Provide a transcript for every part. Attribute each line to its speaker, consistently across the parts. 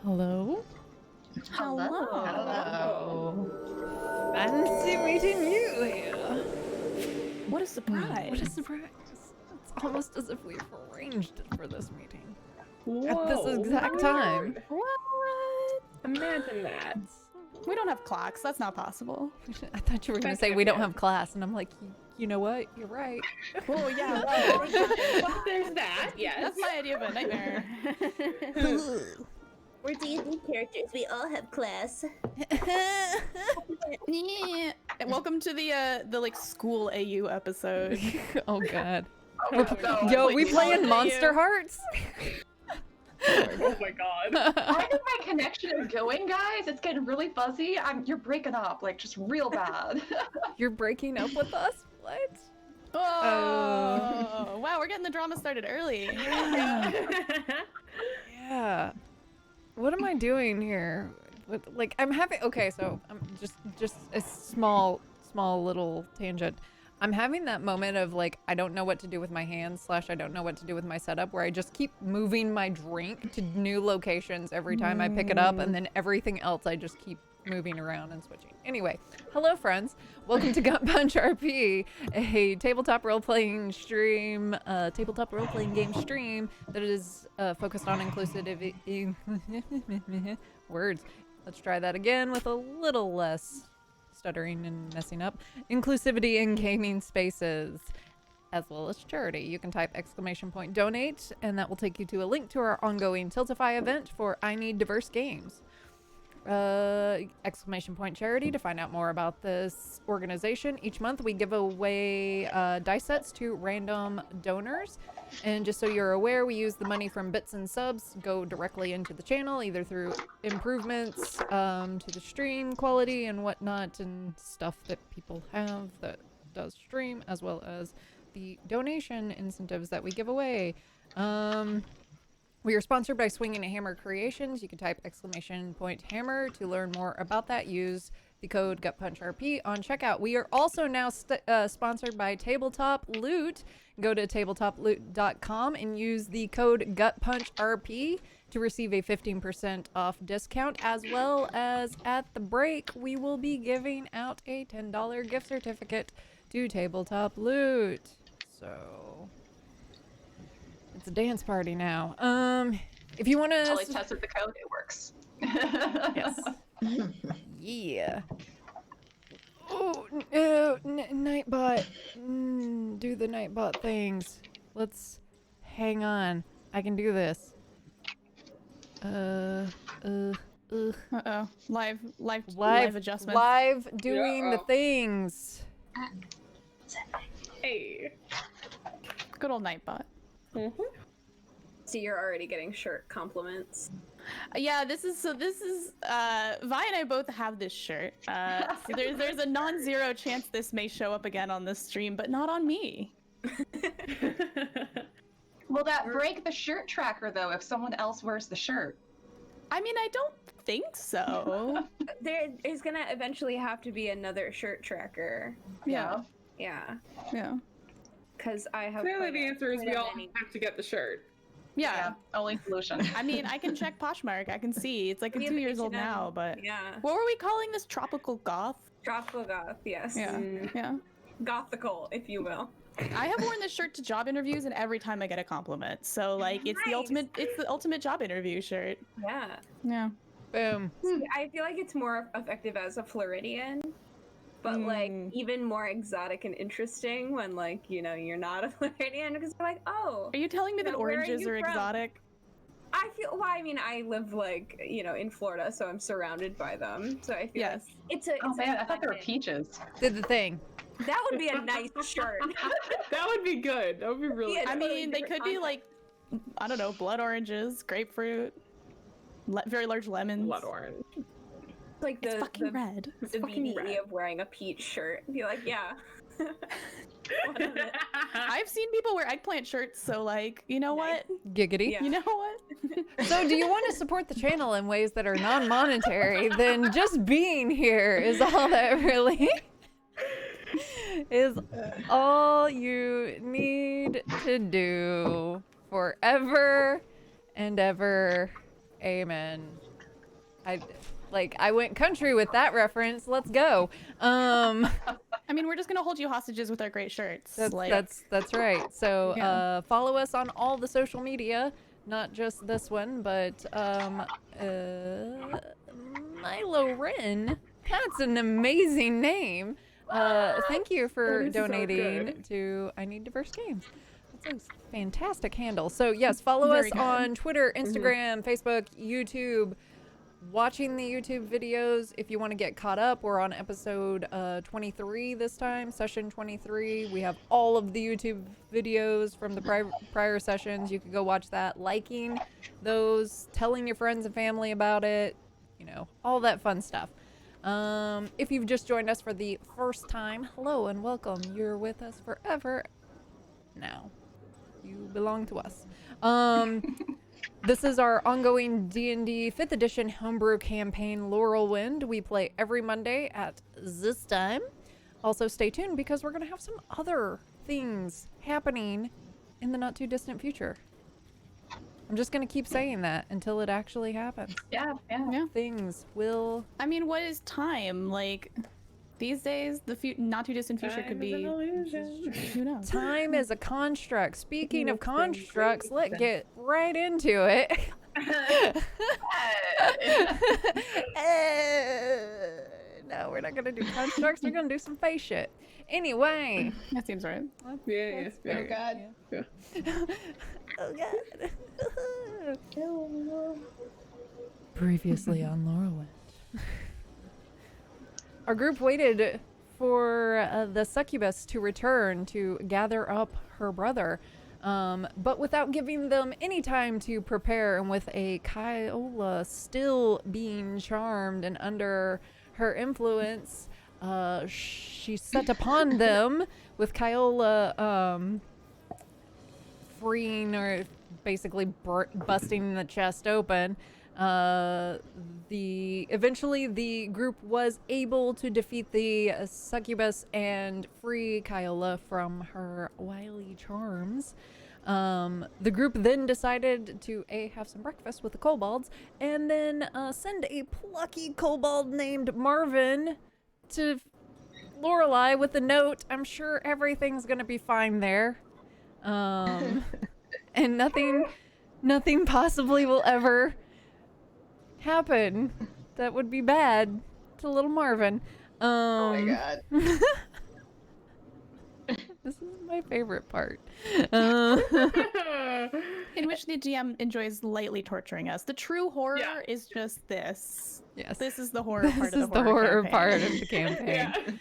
Speaker 1: Hello?
Speaker 2: Hello.
Speaker 1: Hello. Fancy meeting you here.
Speaker 2: What a surprise.
Speaker 1: What a surprise. It's almost as if we've arranged it for this meeting.
Speaker 3: Whoa,
Speaker 1: At this exact time.
Speaker 2: What?
Speaker 3: Imagine that.
Speaker 2: We don't have clocks. That's not possible.
Speaker 1: I thought you were going to say we don't have class, and I'm like, you know what? You're right.
Speaker 2: Oh, yeah.
Speaker 3: Well, there's that, yes.
Speaker 2: That's my idea of a nightmare.
Speaker 4: We're D&D characters. We all have class.
Speaker 2: Yeah. Welcome to the like school AU episode.
Speaker 1: Oh, God.
Speaker 3: no.
Speaker 1: Yo,
Speaker 2: Like,
Speaker 1: we playing
Speaker 2: AU.
Speaker 1: Monster Hearts?
Speaker 3: Oh my god.
Speaker 5: I think my connection is going, guys. It's getting really fuzzy. You're breaking up, like just real bad.
Speaker 1: You're breaking up with us? What?
Speaker 2: Oh, wow, we're getting the drama started early.
Speaker 1: Yeah. What am I doing here? Like, I'm having... Okay, so I'm just a small little tangent. I'm having that moment of, like, I don't know what to do with my hands / I don't know what to do with my setup, where I just keep moving my drink to new locations every time I pick it up, and then everything else I just keep moving around and switching. Anyway, hello friends. Welcome to Gut Punch RP, a tabletop role-playing stream, tabletop role-playing game stream that is focused on inclusivity. Words. Let's try that again with a little less stuttering and messing up. Inclusivity in gaming spaces, as well as charity. You can type !donate, and that will take you to a link to our ongoing Tiltify event for I Need Diverse Games. !charity to find out more about this organization. Each month we give away dice sets to random donors, and just so you're aware, we use the money from bits and subs go directly into the channel, either through improvements to the stream quality and whatnot and stuff that people have that does stream, as well as the donation incentives that we give away. We are sponsored by Swinging a Hammer Creations. You can type !hammer to learn more about that. Use the code GutPunchRP on checkout. We are also now sponsored by Tabletop Loot. Go to tabletoploot.com and use the code GutPunchRP to receive a 15% off discount, as well as at the break, we will be giving out a $10 gift certificate to Tabletop Loot. So... it's a dance party now. If you want to...
Speaker 5: Totally tested the code, it works.
Speaker 1: Yes. Yeah. Oh, Nightbot. Do the Nightbot things. Let's... hang on. I can do this.
Speaker 2: Uh-oh. Live adjustments.
Speaker 1: Live doing the things.
Speaker 3: Hey.
Speaker 2: Good old Nightbot.
Speaker 6: So you're already getting shirt compliments.
Speaker 2: Yeah, this is Vi and I both have this shirt. So there's a non-zero chance this may show up again on this stream, but not on me.
Speaker 5: Will that break the shirt tracker, though, if someone else wears the shirt?
Speaker 2: I mean, I don't think so.
Speaker 6: There is gonna eventually have to be another shirt tracker.
Speaker 2: Yeah.
Speaker 6: Yeah.
Speaker 2: Yeah.
Speaker 6: Because I have.
Speaker 3: Clearly the answer is we all
Speaker 6: many.
Speaker 3: have to get the shirt.
Speaker 2: Yeah.
Speaker 5: Only solution.
Speaker 2: I mean, I can check Poshmark. I can see. It's like
Speaker 6: Yeah,
Speaker 2: 2
Speaker 6: but
Speaker 2: years
Speaker 6: you
Speaker 2: old
Speaker 6: know,
Speaker 2: now, but...
Speaker 6: Yeah.
Speaker 2: What were we calling this? Tropical goth?
Speaker 6: Tropical goth, yes.
Speaker 2: Yeah. Yeah.
Speaker 6: Gothical, if you will.
Speaker 2: I have worn this shirt to job interviews, and every time I get a compliment. So, like, it's the ultimate job interview shirt.
Speaker 6: Yeah.
Speaker 2: Yeah.
Speaker 1: Boom.
Speaker 6: I feel like it's more effective as a Floridian, but like even more exotic and interesting when like, you know, you're not a Floridian, because you're like, oh.
Speaker 2: Are you telling me that
Speaker 6: where are
Speaker 2: oranges
Speaker 6: you
Speaker 2: are
Speaker 6: from?
Speaker 2: exotic?
Speaker 6: I feel, well, I mean, I live like, you know, in Florida, so I'm surrounded by them. So I feel like it's a.
Speaker 5: Oh
Speaker 6: It's
Speaker 5: man, I thought they were peaches.
Speaker 1: Did the thing.
Speaker 6: That would be a nice shirt.
Speaker 3: That would be good. That would be really
Speaker 6: Yeah,
Speaker 3: good.
Speaker 2: I
Speaker 6: totally
Speaker 2: mean, they
Speaker 6: different
Speaker 2: could be
Speaker 6: context.
Speaker 2: like, I don't know, blood oranges, grapefruit, very large lemons.
Speaker 3: Blood orange.
Speaker 6: Like
Speaker 2: It's
Speaker 6: the
Speaker 2: fucking red. It's
Speaker 6: the
Speaker 2: fucking
Speaker 6: BDE
Speaker 2: red.
Speaker 6: of wearing a peach shirt. Be like, yeah.
Speaker 2: I've seen people wear eggplant shirts, so like, you know what?
Speaker 1: Giggity.
Speaker 6: Yeah.
Speaker 2: You know what?
Speaker 1: So do you want to support the channel in ways that are non-monetary? Then just being here is all that really is all you need to do forever and ever. Amen. I went country with that reference. Let's go.
Speaker 2: I mean, we're just gonna hold you hostages with our great shirts.
Speaker 1: That's right. So
Speaker 2: Yeah.
Speaker 1: follow us on all the social media, not just this one, but Milo Rin. That's an amazing name. Thank you for
Speaker 3: That is so
Speaker 1: donating
Speaker 3: good.
Speaker 1: to I Need Diverse Games. That's a fantastic handle. So yes, follow
Speaker 2: Very
Speaker 1: us
Speaker 2: good.
Speaker 1: on Twitter, Instagram, Facebook, YouTube. Watching the YouTube videos if you want to get caught up. We're on episode 23 this time, session 23. We have all of the YouTube videos from the prior sessions. You could go watch that, liking those, telling your friends and family about it, you know, all that fun stuff. If you've just joined us for the first time, hello and welcome. You're with us forever now. You belong to us. This is our ongoing D&D 5th edition homebrew campaign, Lorelwind. We play every Monday at this time. Also, stay tuned because we're going to have some other things happening in the not too distant future. I'm just going to keep saying that until it actually happens.
Speaker 5: Yeah.
Speaker 1: Things will...
Speaker 2: I mean, what is time? Like, these days, the not too distant future could be. Who knows?
Speaker 1: Time is a construct. Speaking of constructs, let's get right into it. No, we're not going to do constructs. We're going to do some face shit. Anyway.
Speaker 2: That seems right.
Speaker 3: Yeah.
Speaker 5: Oh god.
Speaker 1: Oh god. Previously on Lorelwind. Our group waited for the succubus to return to gather up her brother, but without giving them any time to prepare, and with a Kyola still being charmed and under her influence, she set upon them with Kyola freeing or basically busting the chest open. Eventually the group was able to defeat the succubus and free Kyola from her wily charms. The group then decided to have some breakfast with the kobolds and then send a plucky kobold named Marvin to Lorelei with a note. I'm sure everything's gonna be fine there. And nothing possibly will ever happen that would be bad to little Marvin.
Speaker 5: Oh my god.
Speaker 1: This is my favorite part.
Speaker 2: In which the GM enjoys lightly torturing us. The true horror is just this.
Speaker 1: Yes.
Speaker 2: This is the horror part of the
Speaker 1: This is the horror
Speaker 2: campaign.
Speaker 1: part of the campaign.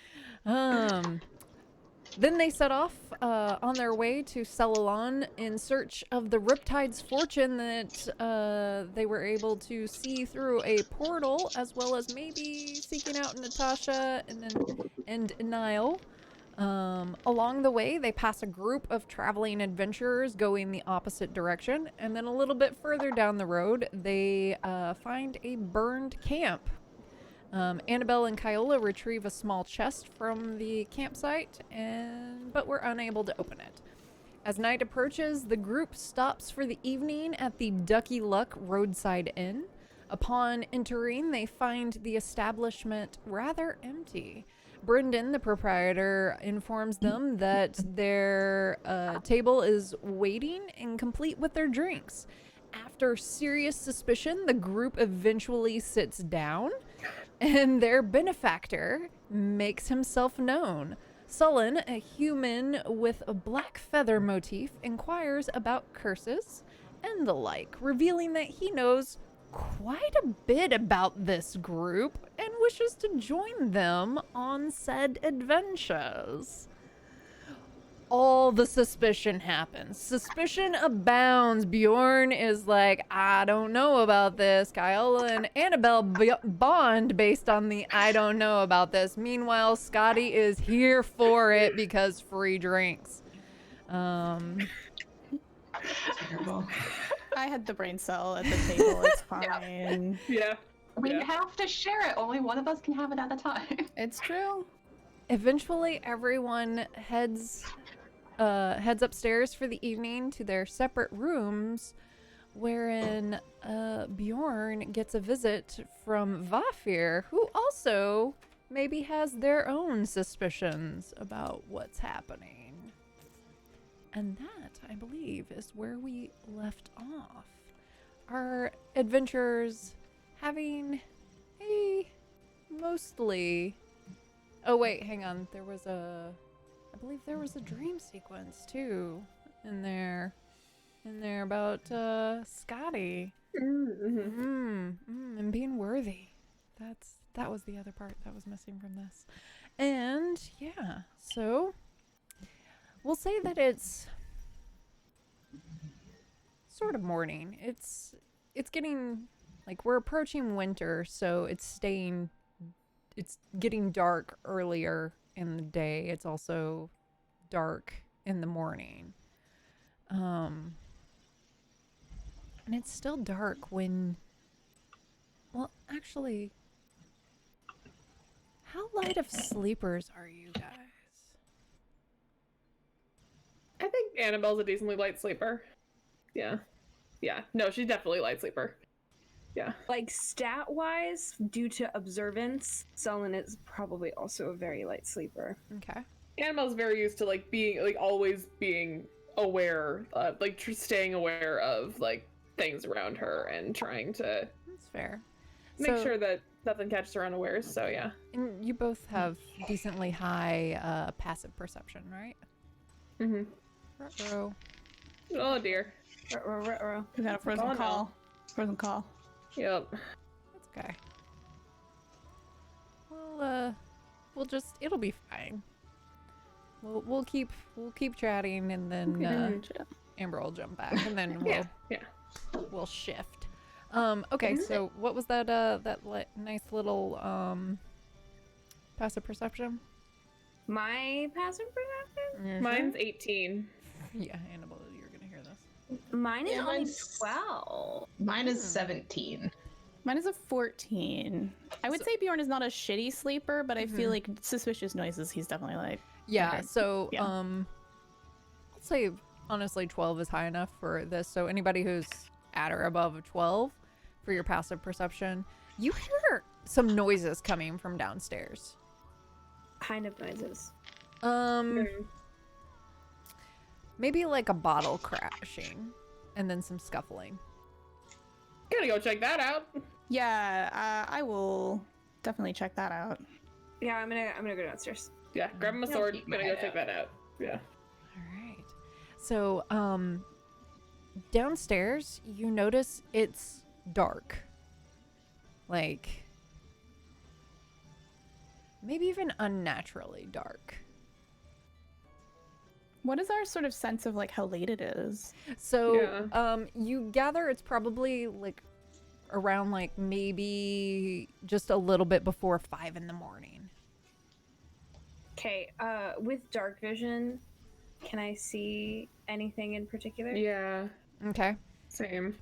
Speaker 1: Then they set off on their way to Celadon in search of the Riptide's fortune that they were able to see through a portal, as well as maybe seeking out Natasha and Niall. Along the way, they pass a group of traveling adventurers going the opposite direction, and then a little bit further down the road, they find a burned camp. Annabelle and Kyola retrieve a small chest from the campsite, but were unable to open it. As night approaches, the group stops for the evening at the Ducky Luck roadside inn. Upon entering, they find the establishment rather empty. Brendan, the proprietor, informs them that their table is waiting and complete with their drinks. After serious suspicion, the group eventually sits down, and their benefactor makes himself known. Sullen, a human with a black feather motif, inquires about curses and the like, revealing that he knows quite a bit about this group and wishes to join them on said adventures. All the suspicion happens. Suspicion abounds. Bjorn is like, I don't know about this. Kyola and Annabelle bond based on the I don't know about this. Meanwhile, Scotty is here for it because free drinks.
Speaker 5: Terrible.
Speaker 2: I had the brain cell at the table. It's fine.
Speaker 3: Yeah.
Speaker 5: We have to share it. Only one of us can have it at a time.
Speaker 2: It's true.
Speaker 1: Eventually, everyone heads upstairs for the evening to their separate rooms, wherein Bjorn gets a visit from Vafir, who also maybe has their own suspicions about what's happening. And that, I believe, is where we left off. Our adventurers having a mostly... Oh wait, hang on. I believe there was a dream sequence too in there about Scotty. And being worthy. That was the other part that was missing from this. And yeah, so we'll say that it's sort of morning. It's getting, like, we're approaching winter, so it's getting dark earlier in the day. It's also dark in the morning. And it's still dark when, well, actually, how light of sleepers are you guys?
Speaker 3: I think Annabelle's a decently light sleeper. Yeah. Yeah. No, she's definitely a light sleeper. Yeah.
Speaker 6: Like stat-wise, due to observance, Sullen is probably also a very light sleeper.
Speaker 1: Okay.
Speaker 3: Annabelle's very used to like being like always being aware, like staying aware of like things around her and trying to
Speaker 1: That's fair.
Speaker 3: make sure that nothing catches her unawares. So yeah.
Speaker 1: And you both have decently high passive perception, right?
Speaker 3: Mm-hmm.
Speaker 1: Ruh-roh.
Speaker 3: Oh dear.
Speaker 2: We got a frozen
Speaker 3: Oh, no.
Speaker 2: call. Frozen call.
Speaker 3: Yep.
Speaker 1: That's okay. It'll be fine. We'll keep chatting, and then Amber will jump back, and then we'll shift. Okay, so what was that nice little passive perception?
Speaker 6: My passive perception?
Speaker 3: Mine's 18.
Speaker 1: Yeah, Annabelle, you're gonna hear this.
Speaker 6: Mine is
Speaker 7: Yeah,
Speaker 6: only
Speaker 7: mine's-
Speaker 6: 12.
Speaker 7: Mine is 17.
Speaker 2: Mine is a 14. I would say Bjorn is not a shitty sleeper, but I feel like suspicious noises, he's definitely like...
Speaker 1: Yeah,
Speaker 2: Okay.
Speaker 1: so
Speaker 2: Yeah.
Speaker 1: I'll say honestly 12 is high enough for this. So anybody who's at or above a 12 for your passive perception, you hear some noises coming from downstairs.
Speaker 6: Kind of noises.
Speaker 1: Maybe like a bottle crashing and then some scuffling.
Speaker 3: Gotta go check that out.
Speaker 2: Yeah, I will definitely check that out.
Speaker 6: Yeah, I'm gonna go downstairs.
Speaker 3: Yeah, grab my
Speaker 7: I'll
Speaker 3: sword.
Speaker 7: keep my
Speaker 3: Gonna go
Speaker 7: eye
Speaker 3: check
Speaker 7: out.
Speaker 3: that out. Yeah.
Speaker 1: All right. So, downstairs, you notice it's dark. Like, maybe even unnaturally dark.
Speaker 2: What is our sort of sense of like how late it is?
Speaker 1: So, you gather it's probably like around like maybe just a little bit before 5 in the morning.
Speaker 6: Okay, with dark vision, can I see anything in particular?
Speaker 3: Yeah.
Speaker 1: Okay.
Speaker 3: Same.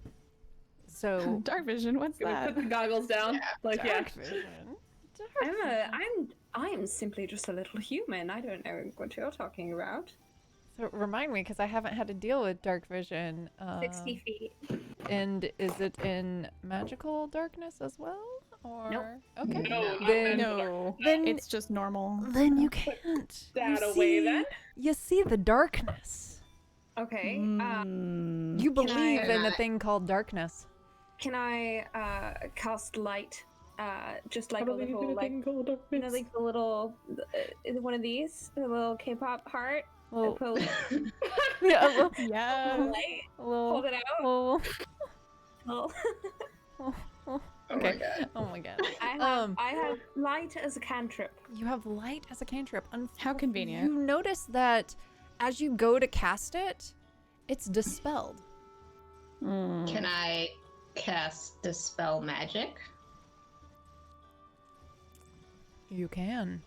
Speaker 1: So,
Speaker 2: Dark vision, what's
Speaker 3: Can we
Speaker 2: that?
Speaker 3: put the goggles down? Like
Speaker 1: dark vision.
Speaker 6: I'm simply just a little human. I don't know what you're talking about.
Speaker 1: So remind me, because I haven't had to deal with dark vision.
Speaker 6: 60 feet.
Speaker 1: And is it in magical darkness as well? Or
Speaker 6: Nope.
Speaker 1: okay.
Speaker 3: No,
Speaker 1: Then,
Speaker 2: No,
Speaker 1: then
Speaker 2: it's just normal.
Speaker 1: then you can't.
Speaker 3: that
Speaker 1: you
Speaker 3: away
Speaker 1: see,
Speaker 3: then.
Speaker 1: You see the darkness.
Speaker 6: Okay.
Speaker 2: Mm.
Speaker 1: You believe
Speaker 6: I-
Speaker 1: in a thing called darkness.
Speaker 6: Can I cast light? Just like
Speaker 3: How
Speaker 6: a
Speaker 3: do we do
Speaker 6: little,
Speaker 3: the
Speaker 6: like,
Speaker 3: thing called
Speaker 6: you know, like the little, one of these, the little K-pop heart. I
Speaker 1: Well,
Speaker 6: put
Speaker 1: yeah,
Speaker 2: Yeah.
Speaker 6: light, hold it out.
Speaker 1: well,
Speaker 6: Oh.
Speaker 7: Oh
Speaker 1: okay.
Speaker 7: my god.
Speaker 1: Oh my god.
Speaker 6: I have light as a cantrip.
Speaker 1: You have light as a cantrip.
Speaker 2: How convenient.
Speaker 1: You notice that as you go to cast it, it's dispelled.
Speaker 2: Mm.
Speaker 7: Can I cast Dispel Magic?
Speaker 1: You can.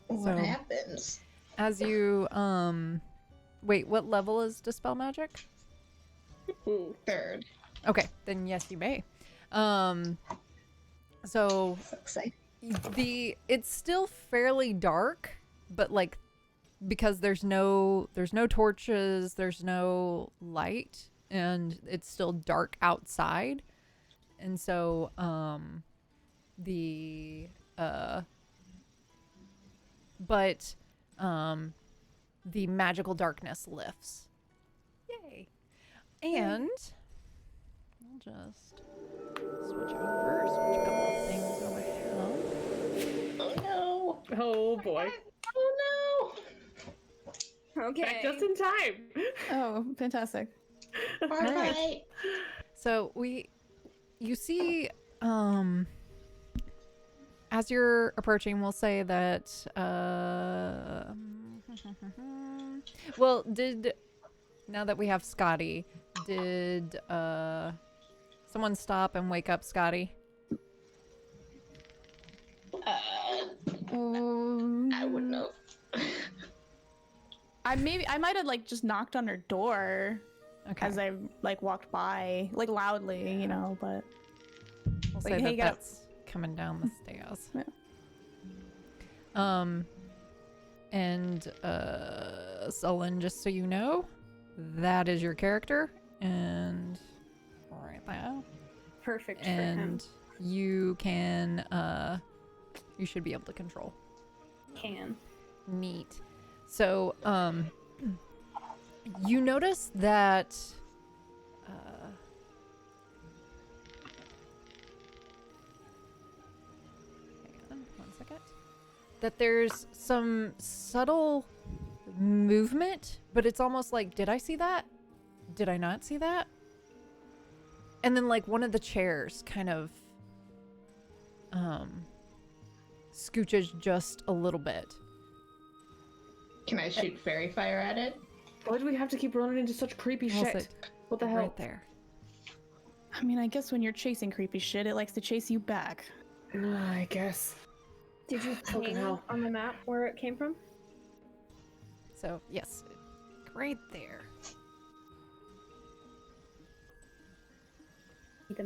Speaker 7: What
Speaker 1: So-
Speaker 7: happens?
Speaker 1: As you wait, what level is dispel magic?
Speaker 3: Ooh.
Speaker 7: 3rd.
Speaker 1: Okay, then yes, you may. So
Speaker 7: So exciting.
Speaker 1: it's still fairly dark, but like because there's no torches, there's no light, and it's still dark outside. And so the magical darkness lifts. Yay. And I'll just switch over, switch a couple of things over here.
Speaker 7: Oh no.
Speaker 3: Oh boy.
Speaker 7: Oh
Speaker 6: Okay.
Speaker 3: Back just in time.
Speaker 2: Oh, fantastic.
Speaker 7: no. All right.
Speaker 1: So you see, as you're approaching, we'll say that, well, now that we have Scotty, did, someone stop and wake up Scotty?
Speaker 7: I wouldn't know.
Speaker 2: I might have like just knocked on her door
Speaker 1: Okay.
Speaker 2: as I like walked by, like loudly, you know, but
Speaker 1: We'll
Speaker 2: like,
Speaker 1: say
Speaker 2: hey,
Speaker 1: that
Speaker 2: get up.
Speaker 1: that's coming down the stairs.
Speaker 2: Yeah.
Speaker 1: And Sullen, just so you know, that is your character, and right there.
Speaker 6: Perfect for him.
Speaker 1: And you can, you should be able to control.
Speaker 6: Can.
Speaker 1: Neat. So, you notice that, hang on 1 second. That there's some subtle movement, but it's almost like, did I see that? Did I not see that? And then like one of the chairs kind of scooches just a little bit.
Speaker 7: Can I shoot fairy fire at it?
Speaker 3: Why do we have to keep running into such creepy
Speaker 1: We'll
Speaker 3: shit?
Speaker 1: say
Speaker 3: What the hell?
Speaker 1: right there.
Speaker 2: I mean, I guess when you're chasing creepy shit, it likes to chase you back.
Speaker 3: I guess.
Speaker 6: Did you
Speaker 3: Fucking
Speaker 6: ping
Speaker 3: hell.
Speaker 6: on the map where it came from?
Speaker 1: So yes, right there.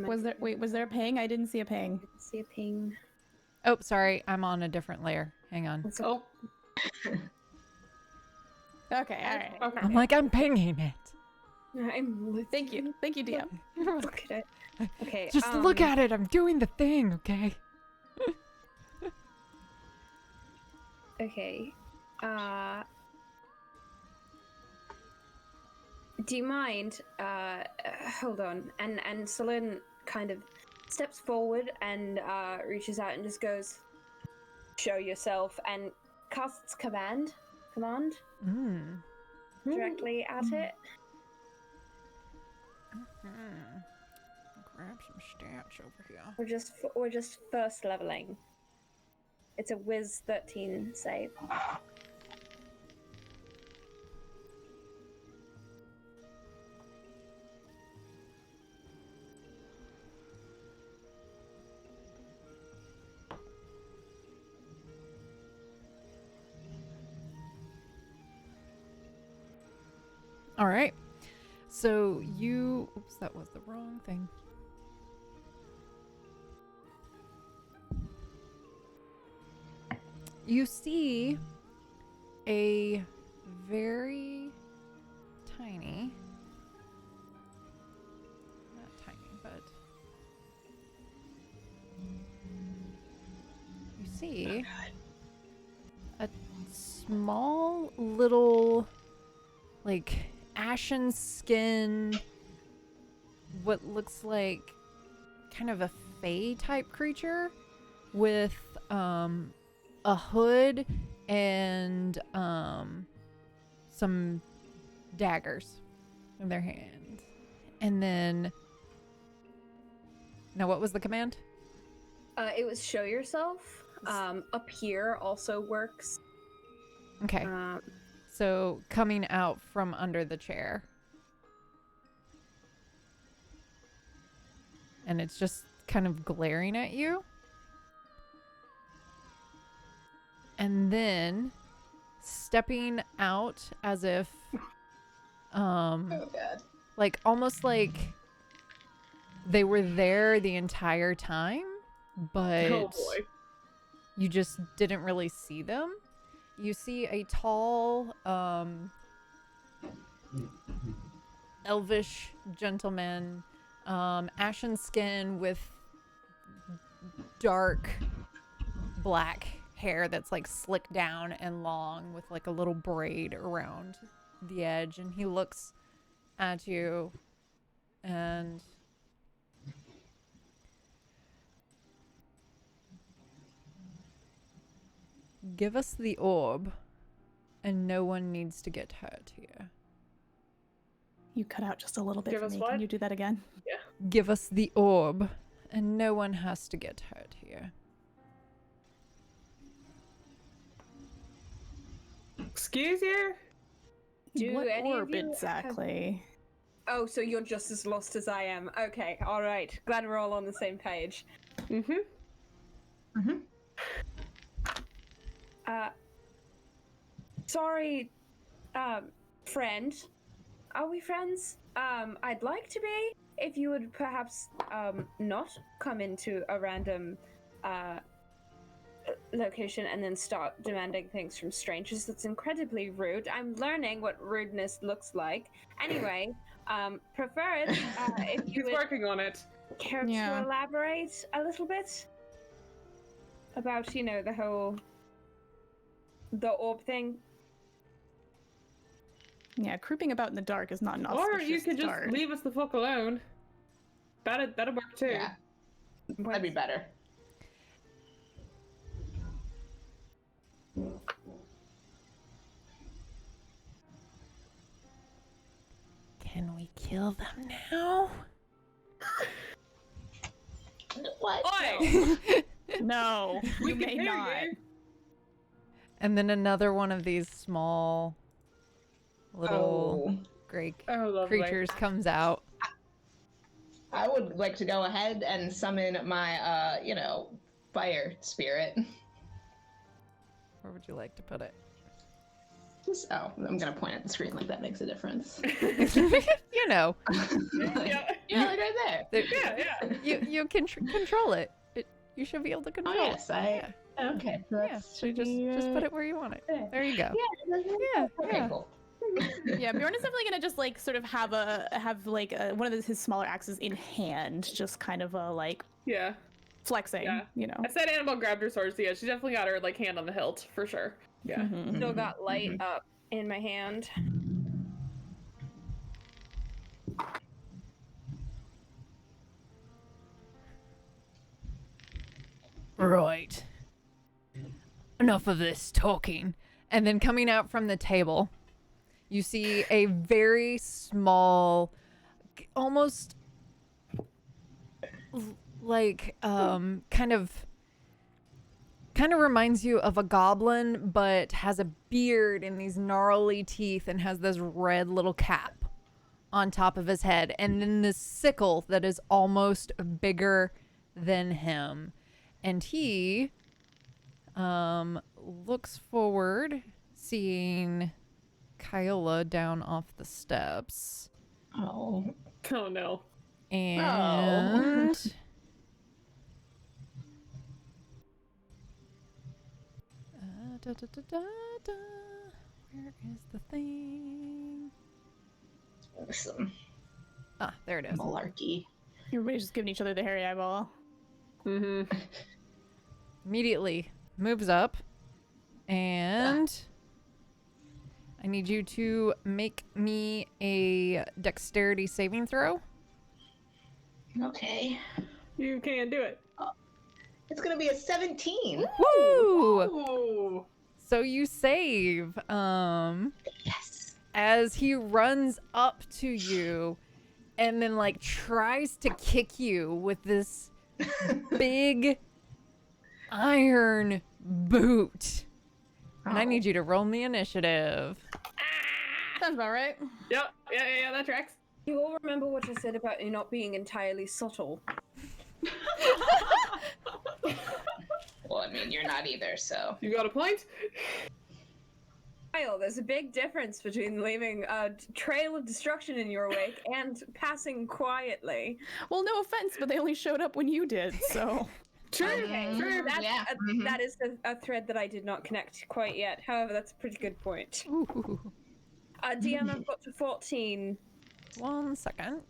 Speaker 2: Was there a ping? I didn't see a ping.
Speaker 6: See a ping.
Speaker 1: Oh, sorry, I'm on a different layer. Hang on.
Speaker 3: Oh,
Speaker 2: Okay, all right.
Speaker 3: okay.
Speaker 1: I'm like, I'm pinging it.
Speaker 6: I'm
Speaker 2: Thank you, DM.
Speaker 6: look at it. Okay.
Speaker 1: Just look at it. I'm doing the thing, okay?
Speaker 6: Okay. Do you mind? Hold on. And Celine kind of steps forward and reaches out and just goes, "Show yourself," and casts command
Speaker 1: Mm.
Speaker 6: directly at it.
Speaker 1: Grab some stats over here.
Speaker 6: We're just first leveling. It's a Wiz 13 save.
Speaker 1: All right. So you, oops, that was the wrong thing. You see a very tiny, not tiny, but you see a small little, like, ashen skin, what looks like kind of a fae type creature with a hood and some daggers in their hands. And then, now what was the command?
Speaker 6: It was show yourself. Appear also works.
Speaker 1: Okay. So coming out from under the chair. And it's just kind of glaring at you. And then stepping out as if
Speaker 7: Oh god.
Speaker 1: like almost like they were there the entire time, but
Speaker 3: Oh boy.
Speaker 1: you just didn't really see them. you see a tall, elvish gentleman, ashen skin with dark black hair that's like slicked down and long with like a little braid around the edge, and he looks at you and give us the orb and no one needs to get hurt here.
Speaker 2: You cut out just a little bit
Speaker 3: Give
Speaker 2: for
Speaker 3: us
Speaker 2: me.
Speaker 3: what?
Speaker 2: Can you do that again?
Speaker 1: Give us the orb and no one has to get hurt here.
Speaker 3: Excuse you?
Speaker 6: Do
Speaker 2: What
Speaker 6: any of
Speaker 2: orb
Speaker 6: you have-
Speaker 2: exactly?
Speaker 6: Oh, so you're just as lost as I am. Okay, all right. Glad we're all on the same page. Sorry, friend. Are we friends? I'd like to be. If you would perhaps, not come into a random, location and then start demanding things from strangers. That's incredibly rude. I'm learning what rudeness looks like. Anyway, preferred, if you
Speaker 3: He's
Speaker 6: would
Speaker 3: working on it.
Speaker 6: care
Speaker 2: Yeah.
Speaker 6: to elaborate a little bit about, you know, the orb thing.
Speaker 2: Yeah, creeping about in the dark is not an
Speaker 3: Or you
Speaker 2: auspicious
Speaker 3: could just
Speaker 2: start.
Speaker 3: leave us the fuck alone. That'd work too.
Speaker 7: Yeah, that'd be better.
Speaker 1: Can we kill them now?
Speaker 7: What?
Speaker 3: Oi!
Speaker 2: No,
Speaker 3: We
Speaker 2: you
Speaker 3: can
Speaker 2: may
Speaker 3: hear
Speaker 2: not.
Speaker 3: you.
Speaker 1: And then another one of these small little
Speaker 7: Oh,
Speaker 1: gray
Speaker 3: Oh, lovely.
Speaker 1: creatures comes out.
Speaker 7: I would like to go ahead and summon my, fire spirit.
Speaker 1: Where would you like to put it?
Speaker 7: I'm gonna point at the screen like that makes a difference.
Speaker 1: You know,
Speaker 3: Yeah.
Speaker 7: Yeah, like right there.
Speaker 1: there-
Speaker 3: Yeah.
Speaker 1: you can control it. You should be able to
Speaker 7: Oh
Speaker 1: control
Speaker 7: yes,
Speaker 1: it.
Speaker 7: Okay, so
Speaker 1: Yeah,
Speaker 7: that's
Speaker 1: so just put it where you want it.
Speaker 7: there.
Speaker 1: There you go.
Speaker 7: Yeah. Okay,
Speaker 1: yeah.
Speaker 7: cool.
Speaker 2: Yeah, Bjorn is definitely gonna just like sort of have one of his smaller axes in hand, just kind of like
Speaker 3: Yeah.
Speaker 2: flexing.
Speaker 3: Yeah.
Speaker 2: You know.
Speaker 3: I said Annabelle grabbed her sword, so yeah, she definitely got her like hand on the hilt for sure. Yeah.
Speaker 2: Mhm.
Speaker 6: Still got light up in my hand.
Speaker 1: Right. Enough of this talking. And then coming out from the table, you see a very small, almost like kind of reminds you of a goblin, but has a beard and these gnarly teeth and has this red little cap on top of his head, and then this sickle that is almost bigger than him. And he looks forward, seeing Kyola down off the steps.
Speaker 7: Oh.
Speaker 3: Oh no.
Speaker 1: And da, da, da, da, da. Where is the thing?
Speaker 7: Some
Speaker 1: Ah, there it is.
Speaker 7: malarkey.
Speaker 2: Everybody's just giving each other the hairy eyeball.
Speaker 3: Mm-hmm.
Speaker 1: Immediately moves up, and I need you to make me a dexterity saving throw.
Speaker 7: Okay.
Speaker 3: You can do it.
Speaker 7: It's gonna be a 17.
Speaker 1: Woo!
Speaker 3: Ooh.
Speaker 1: So you save.
Speaker 7: Yes.
Speaker 1: As he runs up to you and then like tries to kick you with this big iron boot. And I need you to roll me initiative.
Speaker 2: Sounds about right.
Speaker 3: Yep. Yeah, that tracks.
Speaker 6: You all remember what I said about you not being entirely subtle?
Speaker 7: Well, I mean, you're not either, so.
Speaker 3: You got a point?
Speaker 6: Kyle, there's a big difference between leaving a trail of destruction in your wake and passing quietly.
Speaker 2: Well, no offense, but they only showed up when you did, so.
Speaker 3: Sure,
Speaker 6: Okay,
Speaker 3: sure.
Speaker 6: that,
Speaker 7: Yeah,
Speaker 6: that is a thread that I did not connect quite yet. However, that's a pretty good point.
Speaker 1: Ooh.
Speaker 6: DM, I've got to 14.
Speaker 1: 1 second.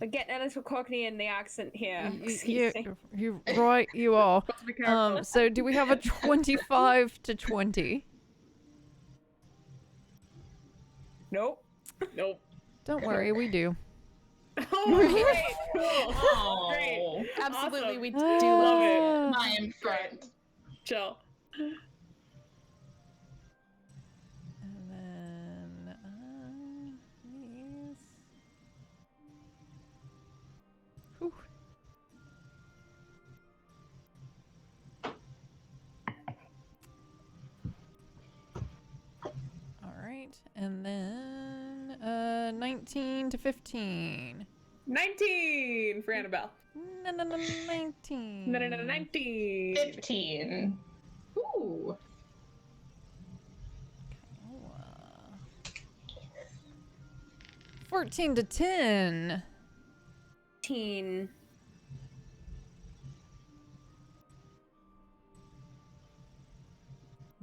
Speaker 6: We're getting a little cockney in the accent here.
Speaker 1: You,
Speaker 6: Excuse me.
Speaker 1: you right, you are.
Speaker 3: Supposed to be careful.
Speaker 1: So do we have a 25 to 20?
Speaker 6: Nope.
Speaker 3: Nope.
Speaker 1: Don't worry, we do.
Speaker 3: Oh, cool.
Speaker 7: Oh,
Speaker 3: Great.
Speaker 2: Absolutely,
Speaker 3: Awesome.
Speaker 2: we do love it.
Speaker 1: Ah.
Speaker 7: my friend.
Speaker 3: Chill.
Speaker 1: And then these. Whew. All right, and then 19 to 15.
Speaker 3: 19 for Annabelle.
Speaker 1: No, 19.
Speaker 3: No, 19.
Speaker 7: 15. Ooh.
Speaker 1: Oh, 14 to 10.
Speaker 6: 15.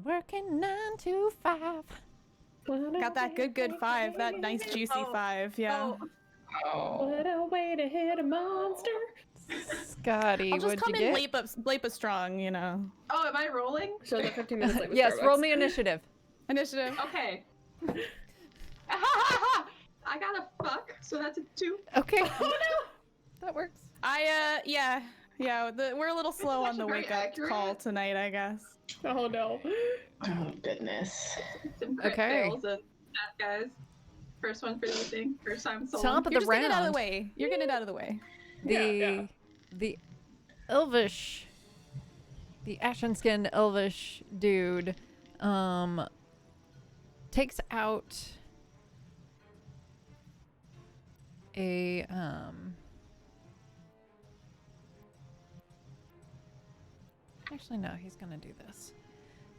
Speaker 1: Working 9 to 5.
Speaker 2: Got that good 5. That nice juicy
Speaker 6: Oh,
Speaker 2: 5. Yeah.
Speaker 7: Oh.
Speaker 3: What a way to hit a monster.
Speaker 1: Scotty,
Speaker 2: I'll just
Speaker 1: what'd
Speaker 2: come
Speaker 1: you
Speaker 2: in
Speaker 1: get?
Speaker 2: Lapa strong, you know.
Speaker 5: Oh, am I rolling?
Speaker 3: Shows up 15 minutes late with
Speaker 1: Yes, roll
Speaker 3: Starbucks.
Speaker 1: me initiative.
Speaker 2: Initiative.
Speaker 5: Okay. I got a fuck, so that's a 2.
Speaker 1: Okay. That works.
Speaker 2: Yeah. We're a little slow on
Speaker 5: actually
Speaker 2: the
Speaker 5: very
Speaker 2: wake up
Speaker 5: accurate.
Speaker 2: call tonight, I guess.
Speaker 3: Oh no.
Speaker 7: Oh, goodness.
Speaker 5: Some crit
Speaker 1: Okay.
Speaker 5: fails and that, guys. First one for the thing. First time solo.
Speaker 1: Top of
Speaker 2: You're
Speaker 1: the
Speaker 2: just getting it out of
Speaker 1: round.
Speaker 2: the way. You're getting it out of the way.
Speaker 1: The elvish, the ashen skinned elvish dude takes out a actually no, he's gonna do this.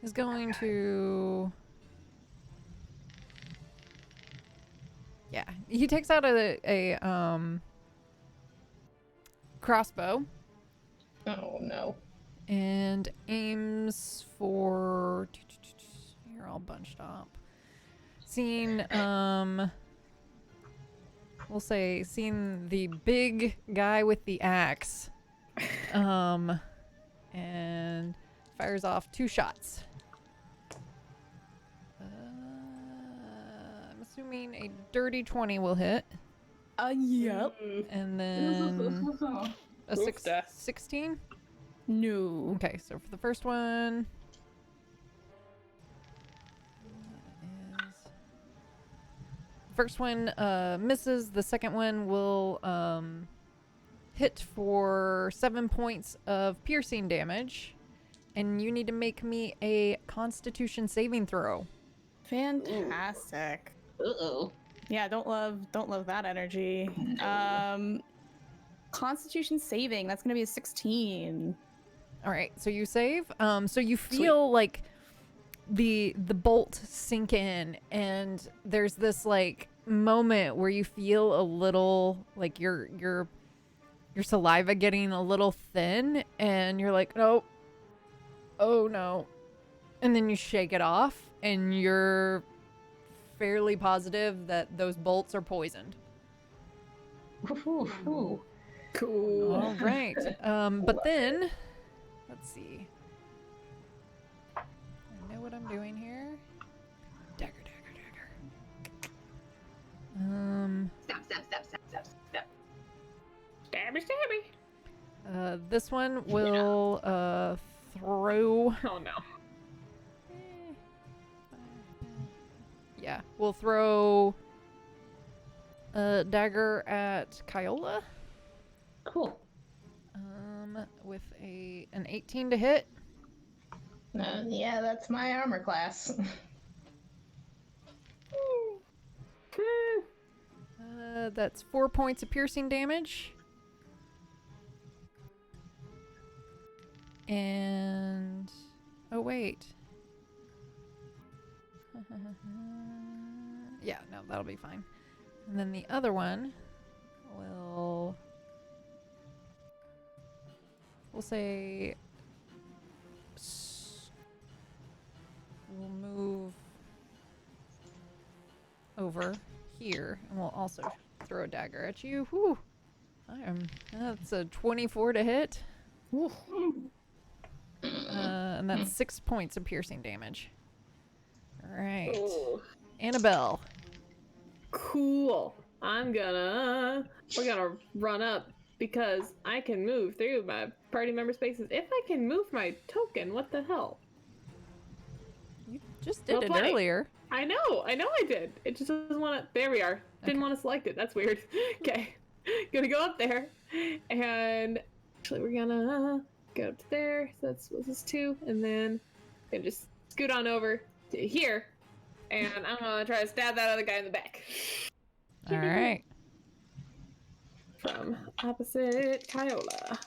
Speaker 1: He's going to he takes out a crossbow
Speaker 7: Oh, no.
Speaker 1: and aims for you're all bunched up. Seeing we'll say seeing the big guy with the axe and fires off 2 shots. I'm assuming a dirty 20 will hit,
Speaker 2: Yep.
Speaker 1: and then a
Speaker 3: Oofta.
Speaker 1: 16.
Speaker 2: No.
Speaker 1: Okay, so for the first one, first one misses. The second one will hit for 7 points of piercing damage, and you need to make me a Constitution saving throw.
Speaker 2: Fantastic.
Speaker 7: Uh-oh.
Speaker 2: Yeah, don't love that energy. Constitution saving, that's gonna be a 16.
Speaker 1: All right, so you save. So you feel like the bolt sink in, and there's this like moment where you feel a little like your saliva getting a little thin, and you're like, nope, oh no, and then you shake it off, and you're fairly positive that those bolts are poisoned.
Speaker 7: Ooh, ooh.
Speaker 3: Cool.
Speaker 1: All right, but then let's see. I know what I'm doing here. Dagger.
Speaker 5: Stop.
Speaker 3: Stabby, stabby.
Speaker 1: This one will throw.
Speaker 3: Oh no.
Speaker 1: Yeah, we'll throw a dagger at Kyola.
Speaker 7: Cool.
Speaker 1: With an 18 to hit.
Speaker 7: Yeah, that's my armor class.
Speaker 1: That's 4 points of piercing damage. And oh wait. Yeah, no, that'll be fine. And then the other one will we'll say we'll move over here, and we'll also throw a dagger at you. Whew. That's a 24 to hit. And that's 6 points of piercing damage. All right.
Speaker 3: Ooh.
Speaker 1: Annabelle.
Speaker 3: Cool. We're gonna run up because I can move through my party member spaces. If I can move my token, what the hell?
Speaker 1: You just did
Speaker 3: Well
Speaker 1: it
Speaker 3: played.
Speaker 1: earlier.
Speaker 3: I know I did. It just doesn't want to. There we are. Didn't
Speaker 1: Okay.
Speaker 3: want to select it. That's weird. Okay. Gonna go up there. And actually, we're gonna go up to there. So this is 2. And then gonna just scoot on over to here. And I'm gonna try to stab that other guy in the back.
Speaker 1: All right.
Speaker 3: From opposite Kyola.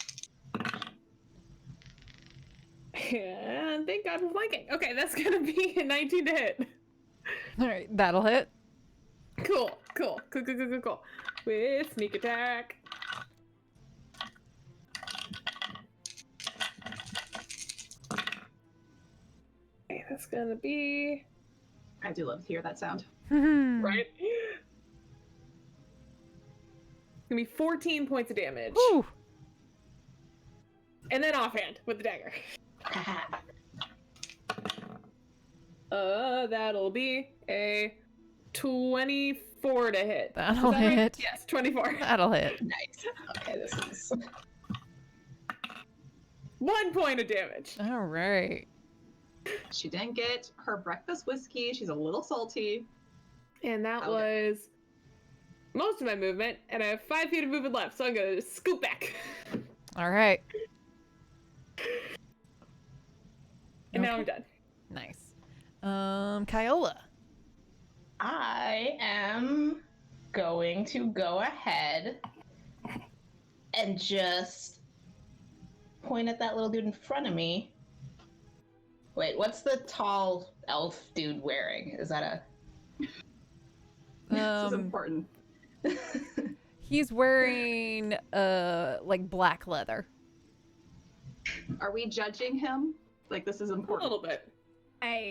Speaker 3: And thank God for flanking. Okay, that's gonna be a 19 to hit.
Speaker 1: All right, that'll hit.
Speaker 3: Cool. With sneak attack. Okay, that's gonna be
Speaker 5: I do love to hear that sound.
Speaker 3: right. It's gonna be 14 points of damage.
Speaker 1: Whew.
Speaker 3: And then offhand with the dagger. That'll be a 24 to hit.
Speaker 1: That'll
Speaker 3: Is that right?
Speaker 1: hit.
Speaker 3: Yes, 24.
Speaker 1: That'll hit.
Speaker 7: Nice. Okay, this is
Speaker 3: 1 point of damage.
Speaker 1: All right.
Speaker 5: She didn't get her breakfast whiskey. She's a little salty.
Speaker 3: And that
Speaker 5: Okay.
Speaker 3: was most of my movement, and I have 5 feet of movement left, so I'm gonna scoot back.
Speaker 1: All right.
Speaker 3: And now
Speaker 1: Okay.
Speaker 3: I'm done.
Speaker 1: Nice. Kyola.
Speaker 7: I am going to go ahead and just point at that little dude in front of me. Wait, what's the tall elf dude wearing? Is that
Speaker 5: This is important.
Speaker 7: a...
Speaker 1: He's wearing like black leather.
Speaker 5: Are we judging him? Like, this is
Speaker 3: A
Speaker 5: important.
Speaker 3: little bit.
Speaker 2: Hey.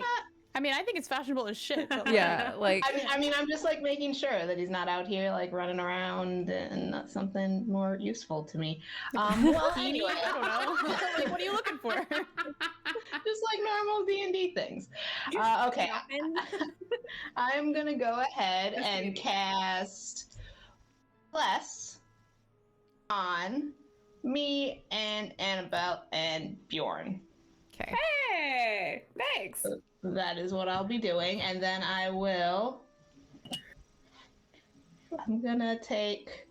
Speaker 2: I mean, I think it's fashionable as shit. But
Speaker 1: Yeah, like
Speaker 7: I mean, I'm just like making sure that he's not out here like running around and that's something more useful to me. Well,
Speaker 2: Bikini?
Speaker 7: anyway,
Speaker 2: I don't know. Like, what are you looking for?
Speaker 7: just like normal D&D things. Okay, I'm gonna go ahead and cast Bless on me and Annabelle and Bjorn.
Speaker 1: okay.
Speaker 3: Hey, thanks.
Speaker 7: That is what I'll be doing, and then I'm gonna take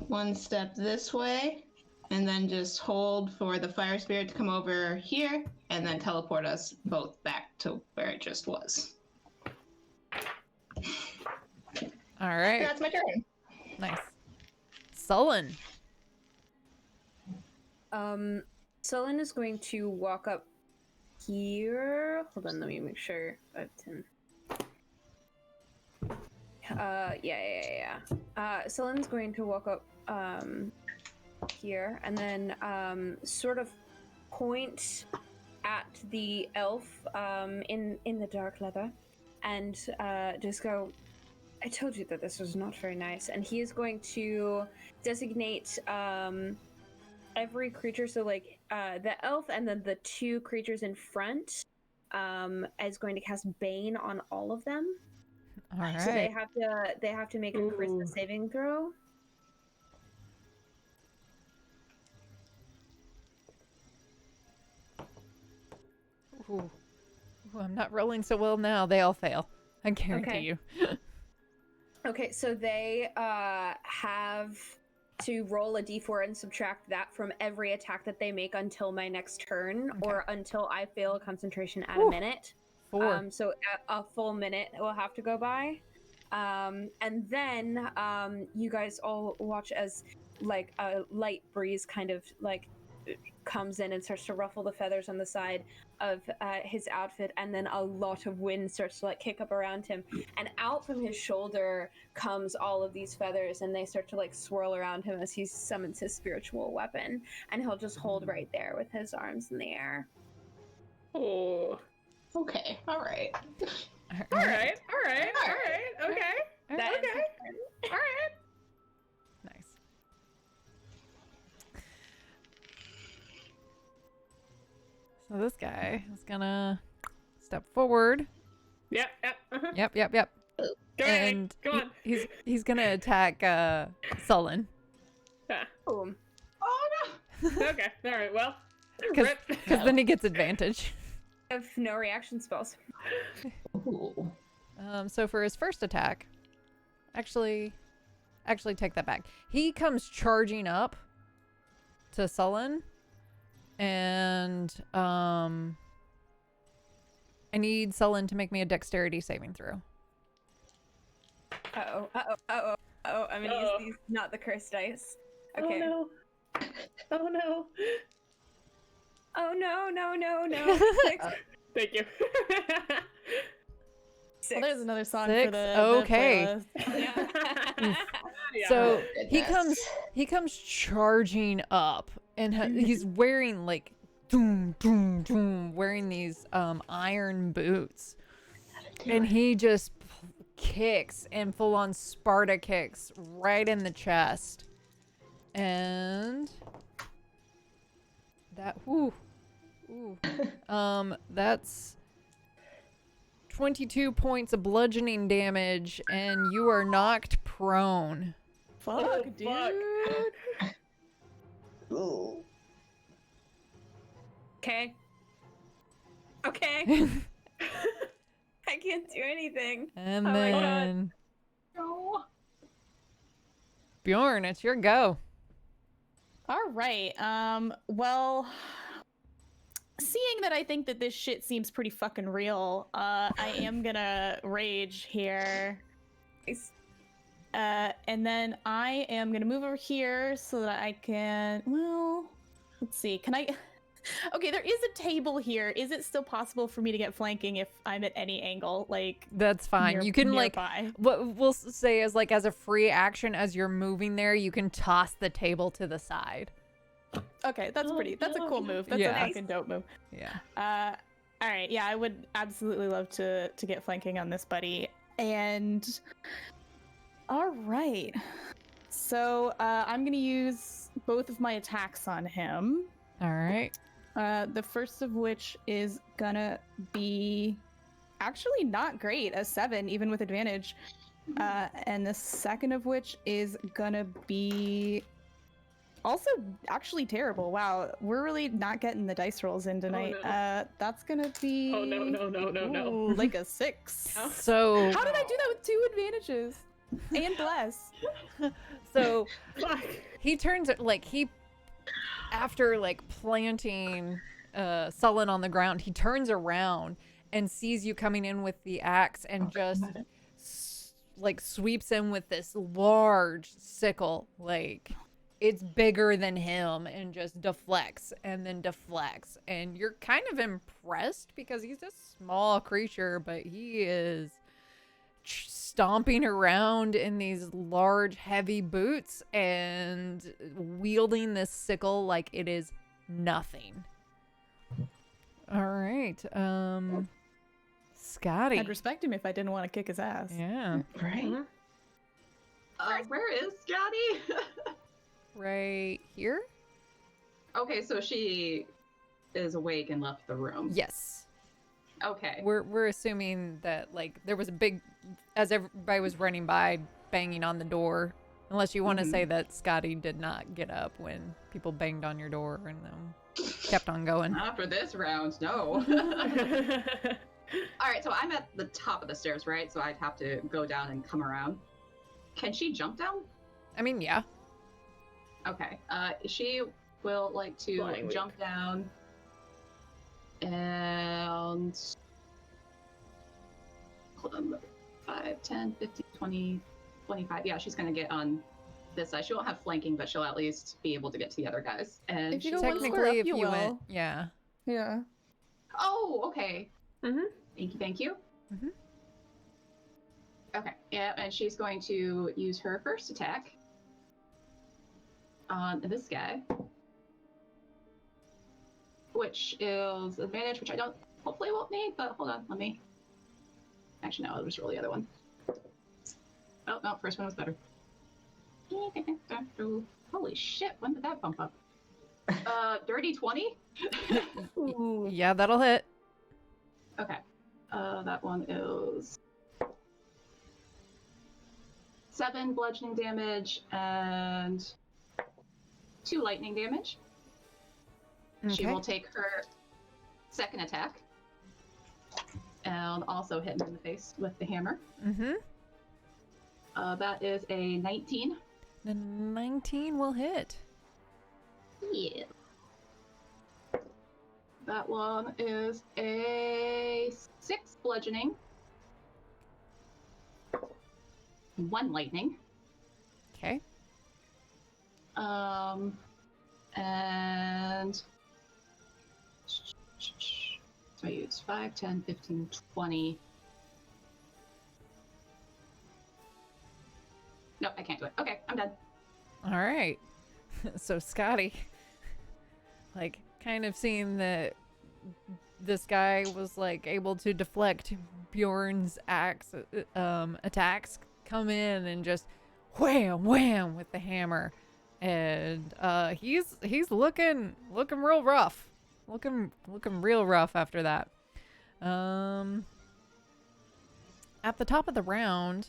Speaker 7: one step this way, and then just hold for the fire spirit to come over here, and then teleport us both back to where it just was.
Speaker 1: All right.
Speaker 7: That's my turn.
Speaker 1: Nice. Sullen.
Speaker 6: Sullen is going to walk up here. Hold on, let me make sure. 5, 10. Yeah. Sullen's going to walk up here and then sort of point at the elf in the dark leather and just go, I told you that this was not very nice. And he is going to designate every creature, so like the elf and then the 2 creatures in front is going to cast Bane on all of them.
Speaker 1: All right.
Speaker 6: So they have to make a charisma saving throw.
Speaker 1: Ooh. Ooh, I'm not rolling so well now. They all fail. I guarantee
Speaker 6: Okay.
Speaker 1: you.
Speaker 6: Okay, so they have to roll a d4 and subtract that from every attack that they make until my next turn, or until I fail a concentration at a
Speaker 1: Ooh.
Speaker 6: minute.
Speaker 1: 4.
Speaker 6: So a full minute will have to go by. And then you guys all watch as like a light breeze kind of like comes in and starts to ruffle the feathers on the side of his outfit, and then a lot of wind starts to like kick up around him, and out from his shoulder comes all of these feathers, and they start to like swirl around him as he summons his spiritual weapon, and he'll just hold right there with his arms in the air.
Speaker 3: Oh.
Speaker 7: Okay, all right.
Speaker 3: All right. Okay.
Speaker 6: That ends his turn.
Speaker 3: All right.
Speaker 1: Nice. So this guy is gonna step forward.
Speaker 3: Yep. Uh-huh.
Speaker 1: Yep.
Speaker 3: Go ahead.
Speaker 1: And
Speaker 3: Go on.
Speaker 1: he's gonna attack Sullen.
Speaker 3: Yeah.
Speaker 6: Boom.
Speaker 5: Oh no!
Speaker 3: Okay. All right. Well.
Speaker 1: Because then he gets advantage.
Speaker 6: I have no reaction spells.
Speaker 7: Ooh.
Speaker 1: So for his first attack, actually take that back. He comes charging up to Sullen, and I need Sullen to make me a dexterity saving throw.
Speaker 6: I'm gonna use these, not the cursed dice. Okay.
Speaker 3: Oh no.
Speaker 6: Oh no. Six.
Speaker 3: Thank you.
Speaker 2: Well, there's another song for
Speaker 1: 6,
Speaker 2: the
Speaker 1: okay.
Speaker 2: playlist.
Speaker 3: Yeah.
Speaker 1: So
Speaker 7: Goodness.
Speaker 1: he comes charging up, and he's wearing like wearing these iron boots, and he just kicks and full on Sparta kicks right in the chest, and that that's 22 points of bludgeoning damage, and you are knocked prone.
Speaker 2: Fuck, dude.
Speaker 3: fuck.
Speaker 7: Ooh.
Speaker 6: Okay. I can't do anything.
Speaker 1: And
Speaker 6: Oh my God.
Speaker 1: then
Speaker 5: No.
Speaker 1: Bjorn, it's your go.
Speaker 2: All right. Well, seeing that I think that this shit seems pretty fucking real, I am gonna rage here.
Speaker 6: Nice.
Speaker 2: And then I am gonna move over here so that I can. Well, let's see. Can I? Okay, there is a table here. Is it still possible for me to get flanking if I'm at any angle? Like,
Speaker 1: That's fine. You can
Speaker 2: nearby?
Speaker 1: what we'll say is like as a free action as you're moving there, you can toss the table to the side.
Speaker 2: Okay, that's pretty. That's a cool move. That's
Speaker 1: Yeah.
Speaker 2: a fucking dope move.
Speaker 1: Yeah.
Speaker 2: All right. Yeah, I would absolutely love to get flanking on this buddy. And all right. So I'm gonna use both of my attacks on him.
Speaker 1: All right.
Speaker 2: The first of which is gonna be actually not great, a 7, even with advantage. And the second of which is gonna be also actually terrible. Wow, we're really not getting the dice rolls in tonight.
Speaker 3: no.
Speaker 2: That's gonna be
Speaker 3: Oh no.
Speaker 2: Ooh, like a 6.
Speaker 1: So
Speaker 2: How did I do that with 2 advantages? And bless.
Speaker 1: so
Speaker 3: Fuck.
Speaker 1: he turns it like after like planting Sullen on the ground, he turns around and sees you coming in with the axe and just like sweeps in with this large sickle, like it's bigger than him, and just deflects and then deflects, and you're kind of impressed because he's a small creature, but he is stomping around in these large heavy boots and wielding this sickle like it is nothing. All right, Scotty.
Speaker 2: I'd respect him if I didn't want to kick his ass.
Speaker 1: Yeah,
Speaker 7: Right?
Speaker 5: Where is Scotty?
Speaker 1: right here.
Speaker 5: Okay, so she is awake and left the room.
Speaker 1: Yes,
Speaker 5: Okay.
Speaker 1: we're assuming that like there was a big, as everybody was running by, banging on the door. Unless you want to say that Scotty did not get up when people banged on your door and kept on going.
Speaker 5: Not after this round, no. All right, so I'm at the top of the stairs, right? So I'd have to go down and come around. Can she jump down?
Speaker 1: I mean, yeah.
Speaker 5: Okay. She will like to
Speaker 3: Flying
Speaker 5: jump down and hold on, 5, 10, 15, 20, 25. Yeah, she's gonna get on this side. She won't have flanking, but she'll at least be able to get to the other guys. And
Speaker 2: If you
Speaker 5: she's
Speaker 2: go one
Speaker 5: going-
Speaker 2: square up,
Speaker 1: Technically, if
Speaker 2: you
Speaker 1: you went,
Speaker 2: will.
Speaker 1: yeah.
Speaker 2: Yeah.
Speaker 5: Oh, okay.
Speaker 3: Mm-hmm.
Speaker 5: Thank you.
Speaker 1: Mhm.
Speaker 5: Okay, yeah, and she's going to use her first attack on this guy, which is advantage, which I don't hopefully won't need, but hold on, let me. Actually, no, I'll just roll the other one. Oh, no, first one was better. Holy shit, when did that bump up? Dirty 20?
Speaker 1: Yeah, that'll hit.
Speaker 5: Okay. That one is 7 bludgeoning damage and 2 lightning damage. She
Speaker 1: Okay.
Speaker 5: will take her second attack and also hit him in the face with the hammer.
Speaker 1: Mm-hmm.
Speaker 5: That is a 19.
Speaker 1: The 19 will hit.
Speaker 5: Yeah. That one is a 6 bludgeoning. 1 lightning.
Speaker 1: Okay.
Speaker 5: And so I use 5, 10, 15, 20. Nope, I can't do it. Okay, I'm done.
Speaker 1: All right. So Scotty, like, kind of seeing that this guy was like able to deflect Bjorn's attacks, come in and just wham wham with the hammer, and he's looking real rough, looking real rough after that. At the top of the round,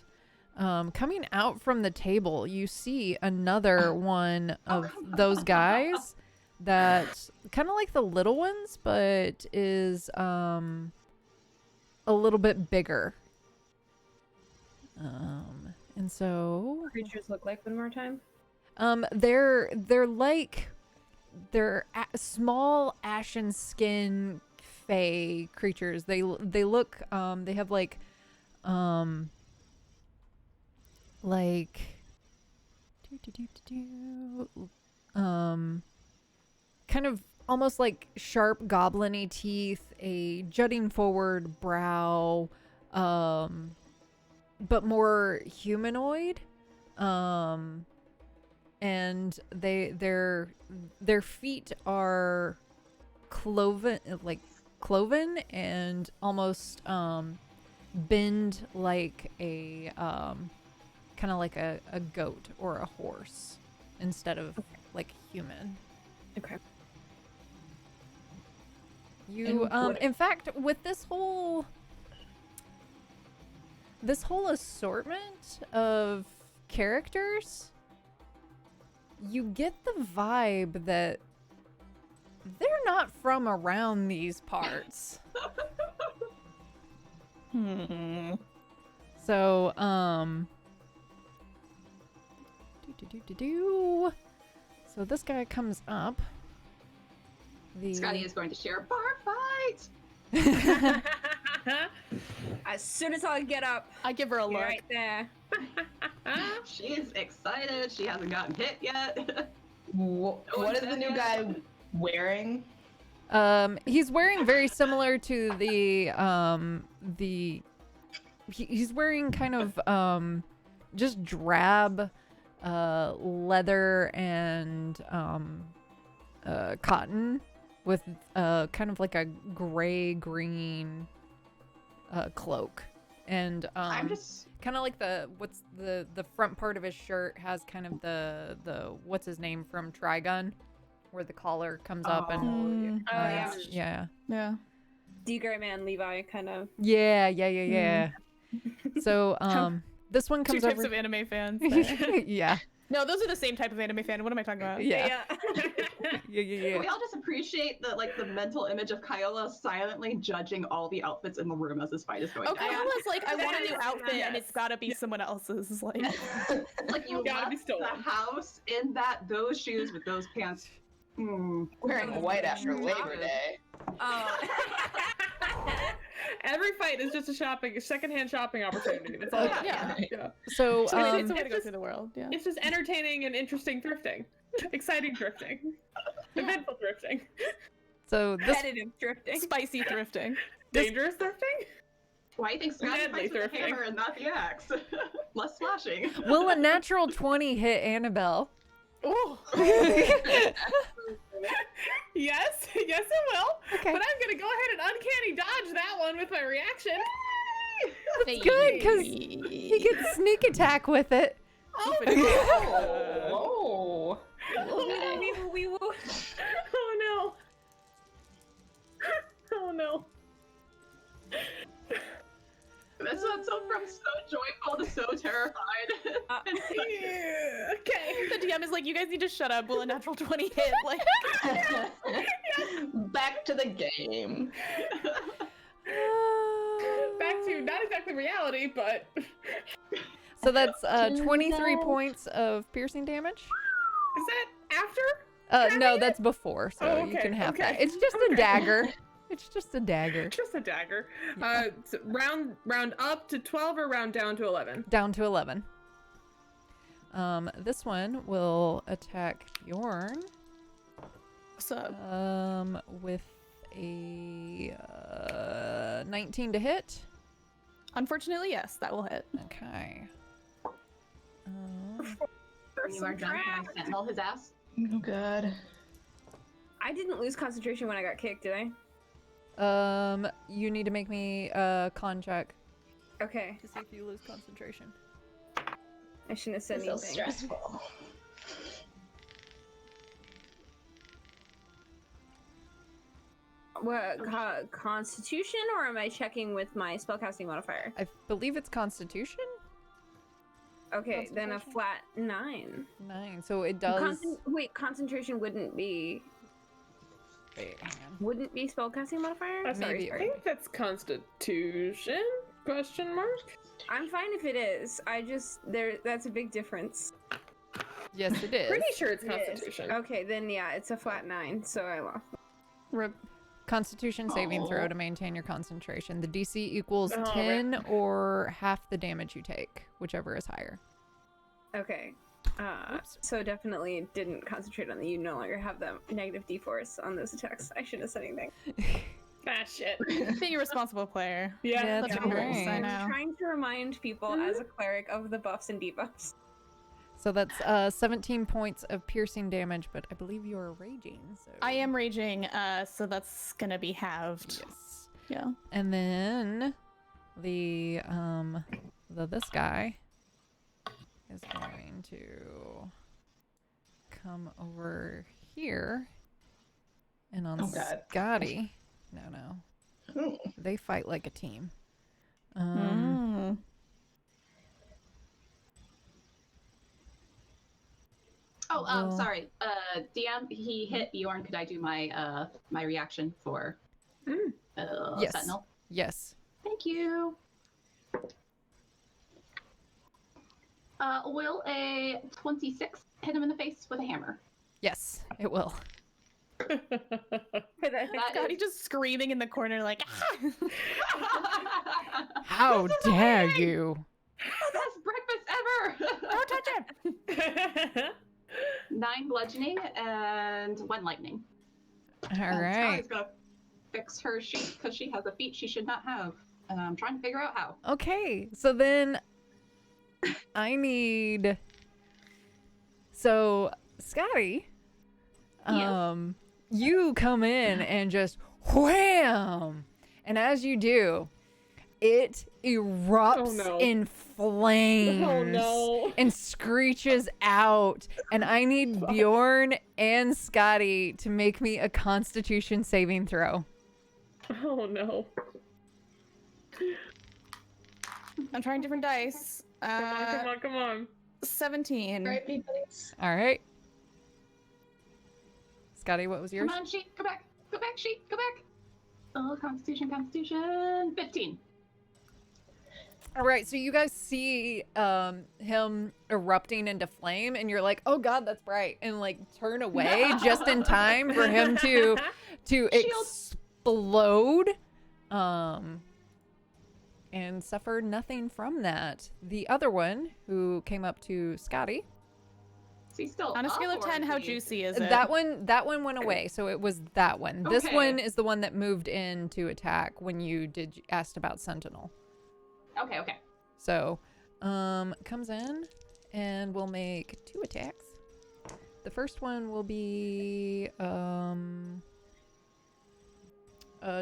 Speaker 1: coming out from the table, you see another one of those guys that kind of like the little ones, but is a little bit bigger. And so
Speaker 6: Creatures look like one more time.
Speaker 1: they're like small ashen skin fey creatures. They look they have like kind of almost like sharp goblin-y teeth, a jutting forward brow, but more humanoid. And their feet are cloven and almost bend like a kind of like a goat or a horse instead of like human.
Speaker 6: Okay.
Speaker 1: You in fact, with this whole assortment of characters, you get the vibe that they're not from around these parts. So, so this guy comes up.
Speaker 5: Scotty is going to share a bar fight.
Speaker 6: As soon as I get up,
Speaker 2: I give her a
Speaker 6: you're
Speaker 2: look.
Speaker 6: right there.
Speaker 5: She's excited. She hasn't gotten hit yet.
Speaker 7: What is the new guy wearing?
Speaker 1: He's wearing very similar to he's wearing kind of just drab leather and cotton with kind of like a gray green cloak, and
Speaker 5: I'm just
Speaker 1: kind of like the front part of his shirt has kind of the what's his name from Trigun, where the collar comes up and
Speaker 6: Oh, yeah.
Speaker 1: yeah.
Speaker 6: D. Gray Man Levi kind of.
Speaker 1: Yeah. So this one
Speaker 2: Two
Speaker 1: comes
Speaker 2: types
Speaker 1: over.
Speaker 2: of anime fans. there.
Speaker 1: Yeah.
Speaker 2: No, those are the same type of anime fan. What am I talking about?
Speaker 1: Yeah.
Speaker 5: we all just appreciate the mental image of Kyola silently judging all the outfits in the room as this fight is going
Speaker 2: Okay,
Speaker 5: down.
Speaker 2: I was like, I want a new
Speaker 6: Yes,
Speaker 2: outfit, and
Speaker 6: yes.
Speaker 2: it's gotta be someone else's. Like,
Speaker 5: Like you
Speaker 3: Gotta be
Speaker 5: left
Speaker 3: stolen.
Speaker 5: the house in those shoes with those pants.
Speaker 7: Wearing white after Labor Day.
Speaker 6: Oh.
Speaker 3: Every fight is just a secondhand shopping opportunity. That's all.
Speaker 2: Yeah.
Speaker 3: Yeah.
Speaker 1: So,
Speaker 2: It's a way to
Speaker 3: it's
Speaker 2: go
Speaker 3: just-
Speaker 2: through the world. Yeah.
Speaker 3: It's just entertaining and interesting thrifting, exciting thrifting, eventful thrifting,
Speaker 1: so this
Speaker 6: Competitive drifting.
Speaker 2: Spicy thrifting.
Speaker 3: dangerous thrifting.
Speaker 5: Why do you think Scotty
Speaker 3: Deadly
Speaker 5: fights with the
Speaker 3: thrifting.
Speaker 5: hammer and not the axe? Less slashing.
Speaker 1: will a natural 20 hit Annabelle?
Speaker 3: Oh. Yes, it will.
Speaker 1: Okay.
Speaker 3: But I'm gonna go ahead and uncanny dodge that one with my reaction.
Speaker 1: That's good because he gets sneak attack with it.
Speaker 3: Oh,
Speaker 7: Oh.
Speaker 6: We will.
Speaker 3: oh no. Oh no.
Speaker 5: This went so from so joyful to so terrified.
Speaker 3: Yeah, okay.
Speaker 2: The DM is like, you guys need to shut up. Will a natural 20 hit? Like,
Speaker 7: Back to the game.
Speaker 3: Back to not exactly reality, but
Speaker 1: So that's 23 points of piercing damage.
Speaker 3: is that after?
Speaker 1: No, that's before, so
Speaker 3: Oh,
Speaker 1: you
Speaker 3: okay,
Speaker 1: can have that.
Speaker 3: okay,
Speaker 1: It's just a dagger. It's just a dagger.
Speaker 3: Just a dagger. So round up to 12 or round down to 11?
Speaker 1: Down to 11. This one will attack Bjorn.
Speaker 2: what's up?
Speaker 1: With a 19 to hit.
Speaker 2: Unfortunately, yes, that will hit.
Speaker 1: Okay.
Speaker 5: When you are done, can I sentinel his ass?
Speaker 7: Oh god.
Speaker 6: I didn't lose concentration when I got kicked, did I?
Speaker 1: You need to make me a con check
Speaker 6: Okay.
Speaker 1: to see if you lose concentration.
Speaker 6: I shouldn't have said
Speaker 7: This is
Speaker 6: anything.
Speaker 7: stressful.
Speaker 6: What, Constitution, or am I checking with my spellcasting modifier?
Speaker 1: I believe it's Constitution?
Speaker 6: Okay, then a flat 9.
Speaker 1: 9. So it does.
Speaker 6: Wait, concentration wouldn't be
Speaker 1: Wait, hang on.
Speaker 6: spellcasting modifier?
Speaker 1: Maybe.
Speaker 3: I think that's Constitution? Question mark?
Speaker 6: I'm fine if it is. That's a big difference.
Speaker 1: Yes, it is.
Speaker 3: Pretty sure it's
Speaker 6: It is.
Speaker 3: Constitution.
Speaker 6: Okay, then yeah, it's a flat 9, so I lost.
Speaker 2: Rip.
Speaker 1: Constitution saving throw
Speaker 7: Aw.
Speaker 1: to maintain your concentration. The DC equals
Speaker 3: Oh,
Speaker 1: 10 or half the damage you take, whichever is higher.
Speaker 6: Okay.
Speaker 1: Oops.
Speaker 6: So definitely didn't concentrate on the you no longer have that negative d4s on those attacks. I shouldn't have said anything.
Speaker 3: Ah, shit.
Speaker 2: Being a responsible player.
Speaker 3: Yeah,
Speaker 1: that's
Speaker 3: yeah.
Speaker 1: right.
Speaker 2: I
Speaker 6: I'm
Speaker 2: know.
Speaker 6: trying to remind people as a cleric of the buffs and debuffs.
Speaker 1: So that's 17 points of piercing damage, but I believe you're raging. So
Speaker 2: I am raging, so that's gonna be halved.
Speaker 1: Yes.
Speaker 2: Yeah.
Speaker 1: And then this guy is going to come over here and on
Speaker 7: Oh, God.
Speaker 1: Scotty. No.
Speaker 7: Ooh.
Speaker 1: They fight like a team.
Speaker 5: Oh,
Speaker 1: Well-
Speaker 5: sorry. DM, he hit Bjorn. Could I do my my reaction for
Speaker 1: Yes.
Speaker 5: sentinel?
Speaker 1: Yes.
Speaker 5: Thank you. Will a 26 hit him in the face with a hammer?
Speaker 1: Yes, it will.
Speaker 5: That
Speaker 2: Scotty
Speaker 5: is-
Speaker 2: just screaming in the corner like,
Speaker 1: How dare you?
Speaker 5: Best breakfast ever!
Speaker 2: don't touch him!
Speaker 5: 9 bludgeoning and 1 lightning.
Speaker 1: All
Speaker 5: And
Speaker 1: right.
Speaker 5: Scully's gonna fix her sheet because she has a feat she should not have. And I'm trying to figure out how.
Speaker 1: Okay, so then I need. So Scotty,
Speaker 5: Yes.
Speaker 1: you come in and just wham, and as you do, it erupts
Speaker 3: Oh, no.
Speaker 1: in flames.
Speaker 3: Oh, no.
Speaker 1: And screeches out, and I need Bjorn and Scotty to make me a Constitution saving throw.
Speaker 3: Oh no.
Speaker 2: I'm trying different dice.
Speaker 3: Come on.
Speaker 2: 17.
Speaker 7: Alright, buddies.
Speaker 1: All right. Scotty, what was yours?
Speaker 5: Come on, sheet, go back. Go back, sheet, go back. Oh, Constitution. 15.
Speaker 1: All right, so you guys see him erupting into flame, and you're like, "Oh God, that's bright," and like turn away just in time for him to explode. and suffer nothing from that. The other one, who came up to Scotty,
Speaker 5: Is he still
Speaker 2: On a scale
Speaker 5: up,
Speaker 2: of
Speaker 5: or
Speaker 2: 10,
Speaker 5: is
Speaker 2: how
Speaker 5: he-
Speaker 2: juicy is it?
Speaker 1: that one went away, so it was that one. This
Speaker 5: Okay.
Speaker 1: one is the one that moved in to attack when you asked about Sentinel.
Speaker 5: Okay, okay.
Speaker 1: So, comes in and we'll make 2 attacks. The first one will be a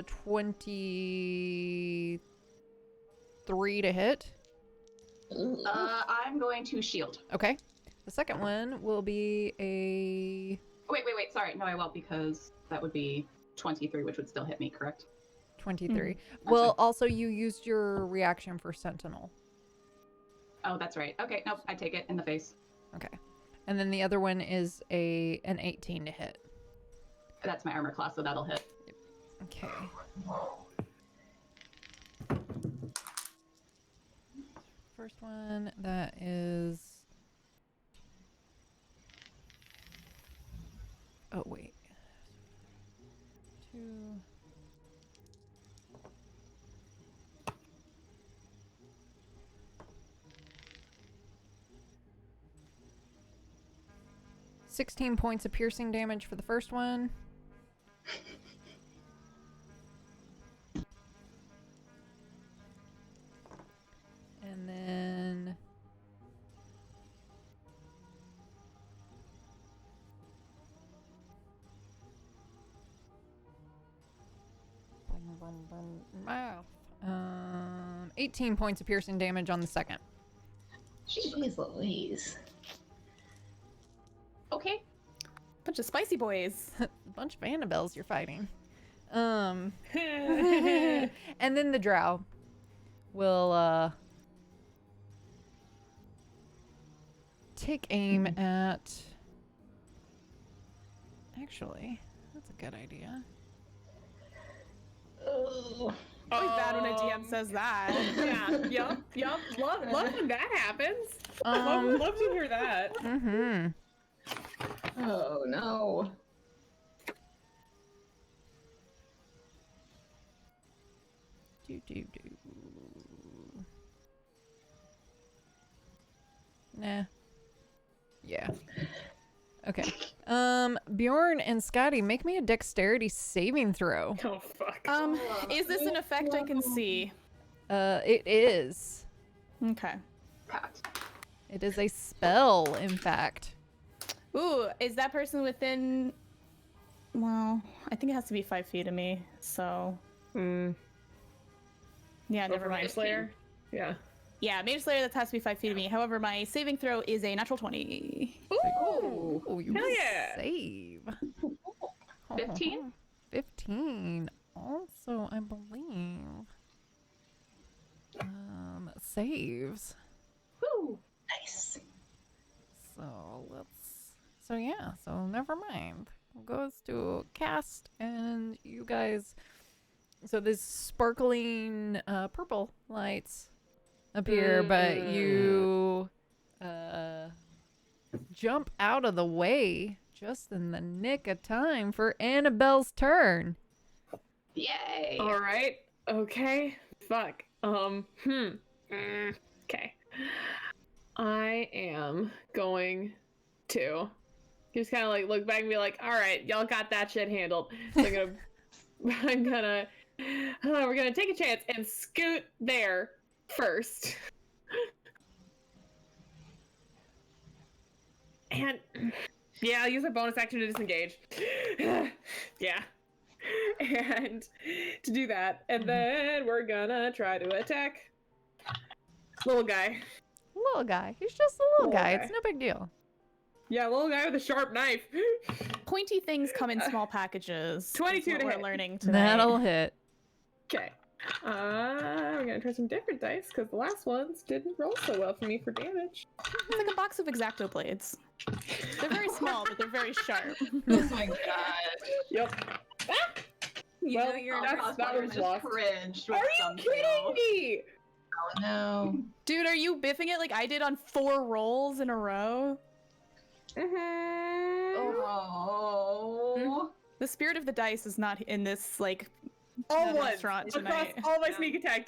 Speaker 1: 23 to hit.
Speaker 5: I'm going to shield.
Speaker 1: Okay. The second one will be a
Speaker 5: Wait. Sorry, no, I won't, because that would be 23, which would still hit me, correct?
Speaker 1: 23.
Speaker 5: That's
Speaker 1: Well,
Speaker 5: fine.
Speaker 1: also you used your reaction for Sentinel.
Speaker 5: Oh, that's right. Okay, nope, I take it in the face.
Speaker 1: Okay. And then the other one is an 18 to hit.
Speaker 5: That's my armor class, so that'll hit.
Speaker 1: Okay. First one, that is... Oh, wait. 2... 16 points of piercing damage for the first one. And then... Math. 18 points of piercing damage on the second.
Speaker 7: Jeez Louise.
Speaker 5: Okay.
Speaker 2: Bunch of spicy boys.
Speaker 1: A bunch of Annabelles you're fighting. And then the drow will take aim at... Actually, that's a good idea.
Speaker 7: Oh.
Speaker 2: Always bad when a DM says that.
Speaker 3: Yeah. Yup. Love when that happens.
Speaker 1: Um,
Speaker 3: Love to hear that.
Speaker 1: mm-hmm.
Speaker 7: Oh no.
Speaker 1: Do. Nah. Yeah. Okay. Bjorn and Scotty, make me a dexterity saving throw.
Speaker 3: Oh fuck.
Speaker 2: Is this an effect I can see?
Speaker 1: It is.
Speaker 2: Okay.
Speaker 5: Cocked.
Speaker 1: It is a spell, in fact.
Speaker 2: Ooh, is that person within... Well, I think it has to be 5 feet of me, so... Yeah, never mind.
Speaker 3: Slayer. Yeah.
Speaker 2: Yeah, Mage Slayer, that has to be 5 feet of me. However, my saving throw is a natural 20.
Speaker 3: Ooh.
Speaker 1: Oh, you
Speaker 3: Hell yeah.
Speaker 1: save.
Speaker 5: 15?
Speaker 1: 15. Also, I believe. Saves.
Speaker 5: Woo!
Speaker 7: Nice.
Speaker 1: So yeah, so never mind. Goes to cast, and you guys. So this sparkling purple lights appear, but you jump out of the way just in the nick of time for Annabelle's turn.
Speaker 5: Yay!
Speaker 3: All right. Okay. Fuck. Okay. I am going to just kind of like look back and be like, all right, y'all got that shit handled. So we're gonna take a chance and scoot there first. And yeah, I'll use a bonus action to disengage. Yeah. And to do that, and then we're gonna try to attack little guy.
Speaker 1: Little guy. He's just a little guy.
Speaker 3: guy.
Speaker 1: It's no big deal.
Speaker 3: Yeah, little guy with a sharp knife.
Speaker 2: Pointy things come in small packages.
Speaker 3: 22
Speaker 2: is what
Speaker 3: to
Speaker 2: we're
Speaker 3: hit.
Speaker 2: learning tonight.
Speaker 1: That'll hit.
Speaker 3: Okay. We're gonna try some different dice because the last ones didn't roll so well for me for damage.
Speaker 2: It's like a box of X-Acto blades. They're very small, but they're very sharp.
Speaker 7: Oh my god.
Speaker 3: Yep.
Speaker 5: You
Speaker 3: Well,
Speaker 5: know you're
Speaker 3: that was
Speaker 5: just
Speaker 3: lost.
Speaker 5: cringed.
Speaker 3: Are
Speaker 5: with
Speaker 3: you
Speaker 5: some
Speaker 3: kidding
Speaker 5: fail.
Speaker 3: me?
Speaker 7: Oh no.
Speaker 2: Dude, are you biffing it like I did on 4 rolls in a row?
Speaker 5: Oh.
Speaker 2: The spirit of the dice is not in this, like,
Speaker 3: All
Speaker 2: the
Speaker 3: ones
Speaker 2: restaurant
Speaker 3: across
Speaker 2: tonight.
Speaker 3: all my sneak attack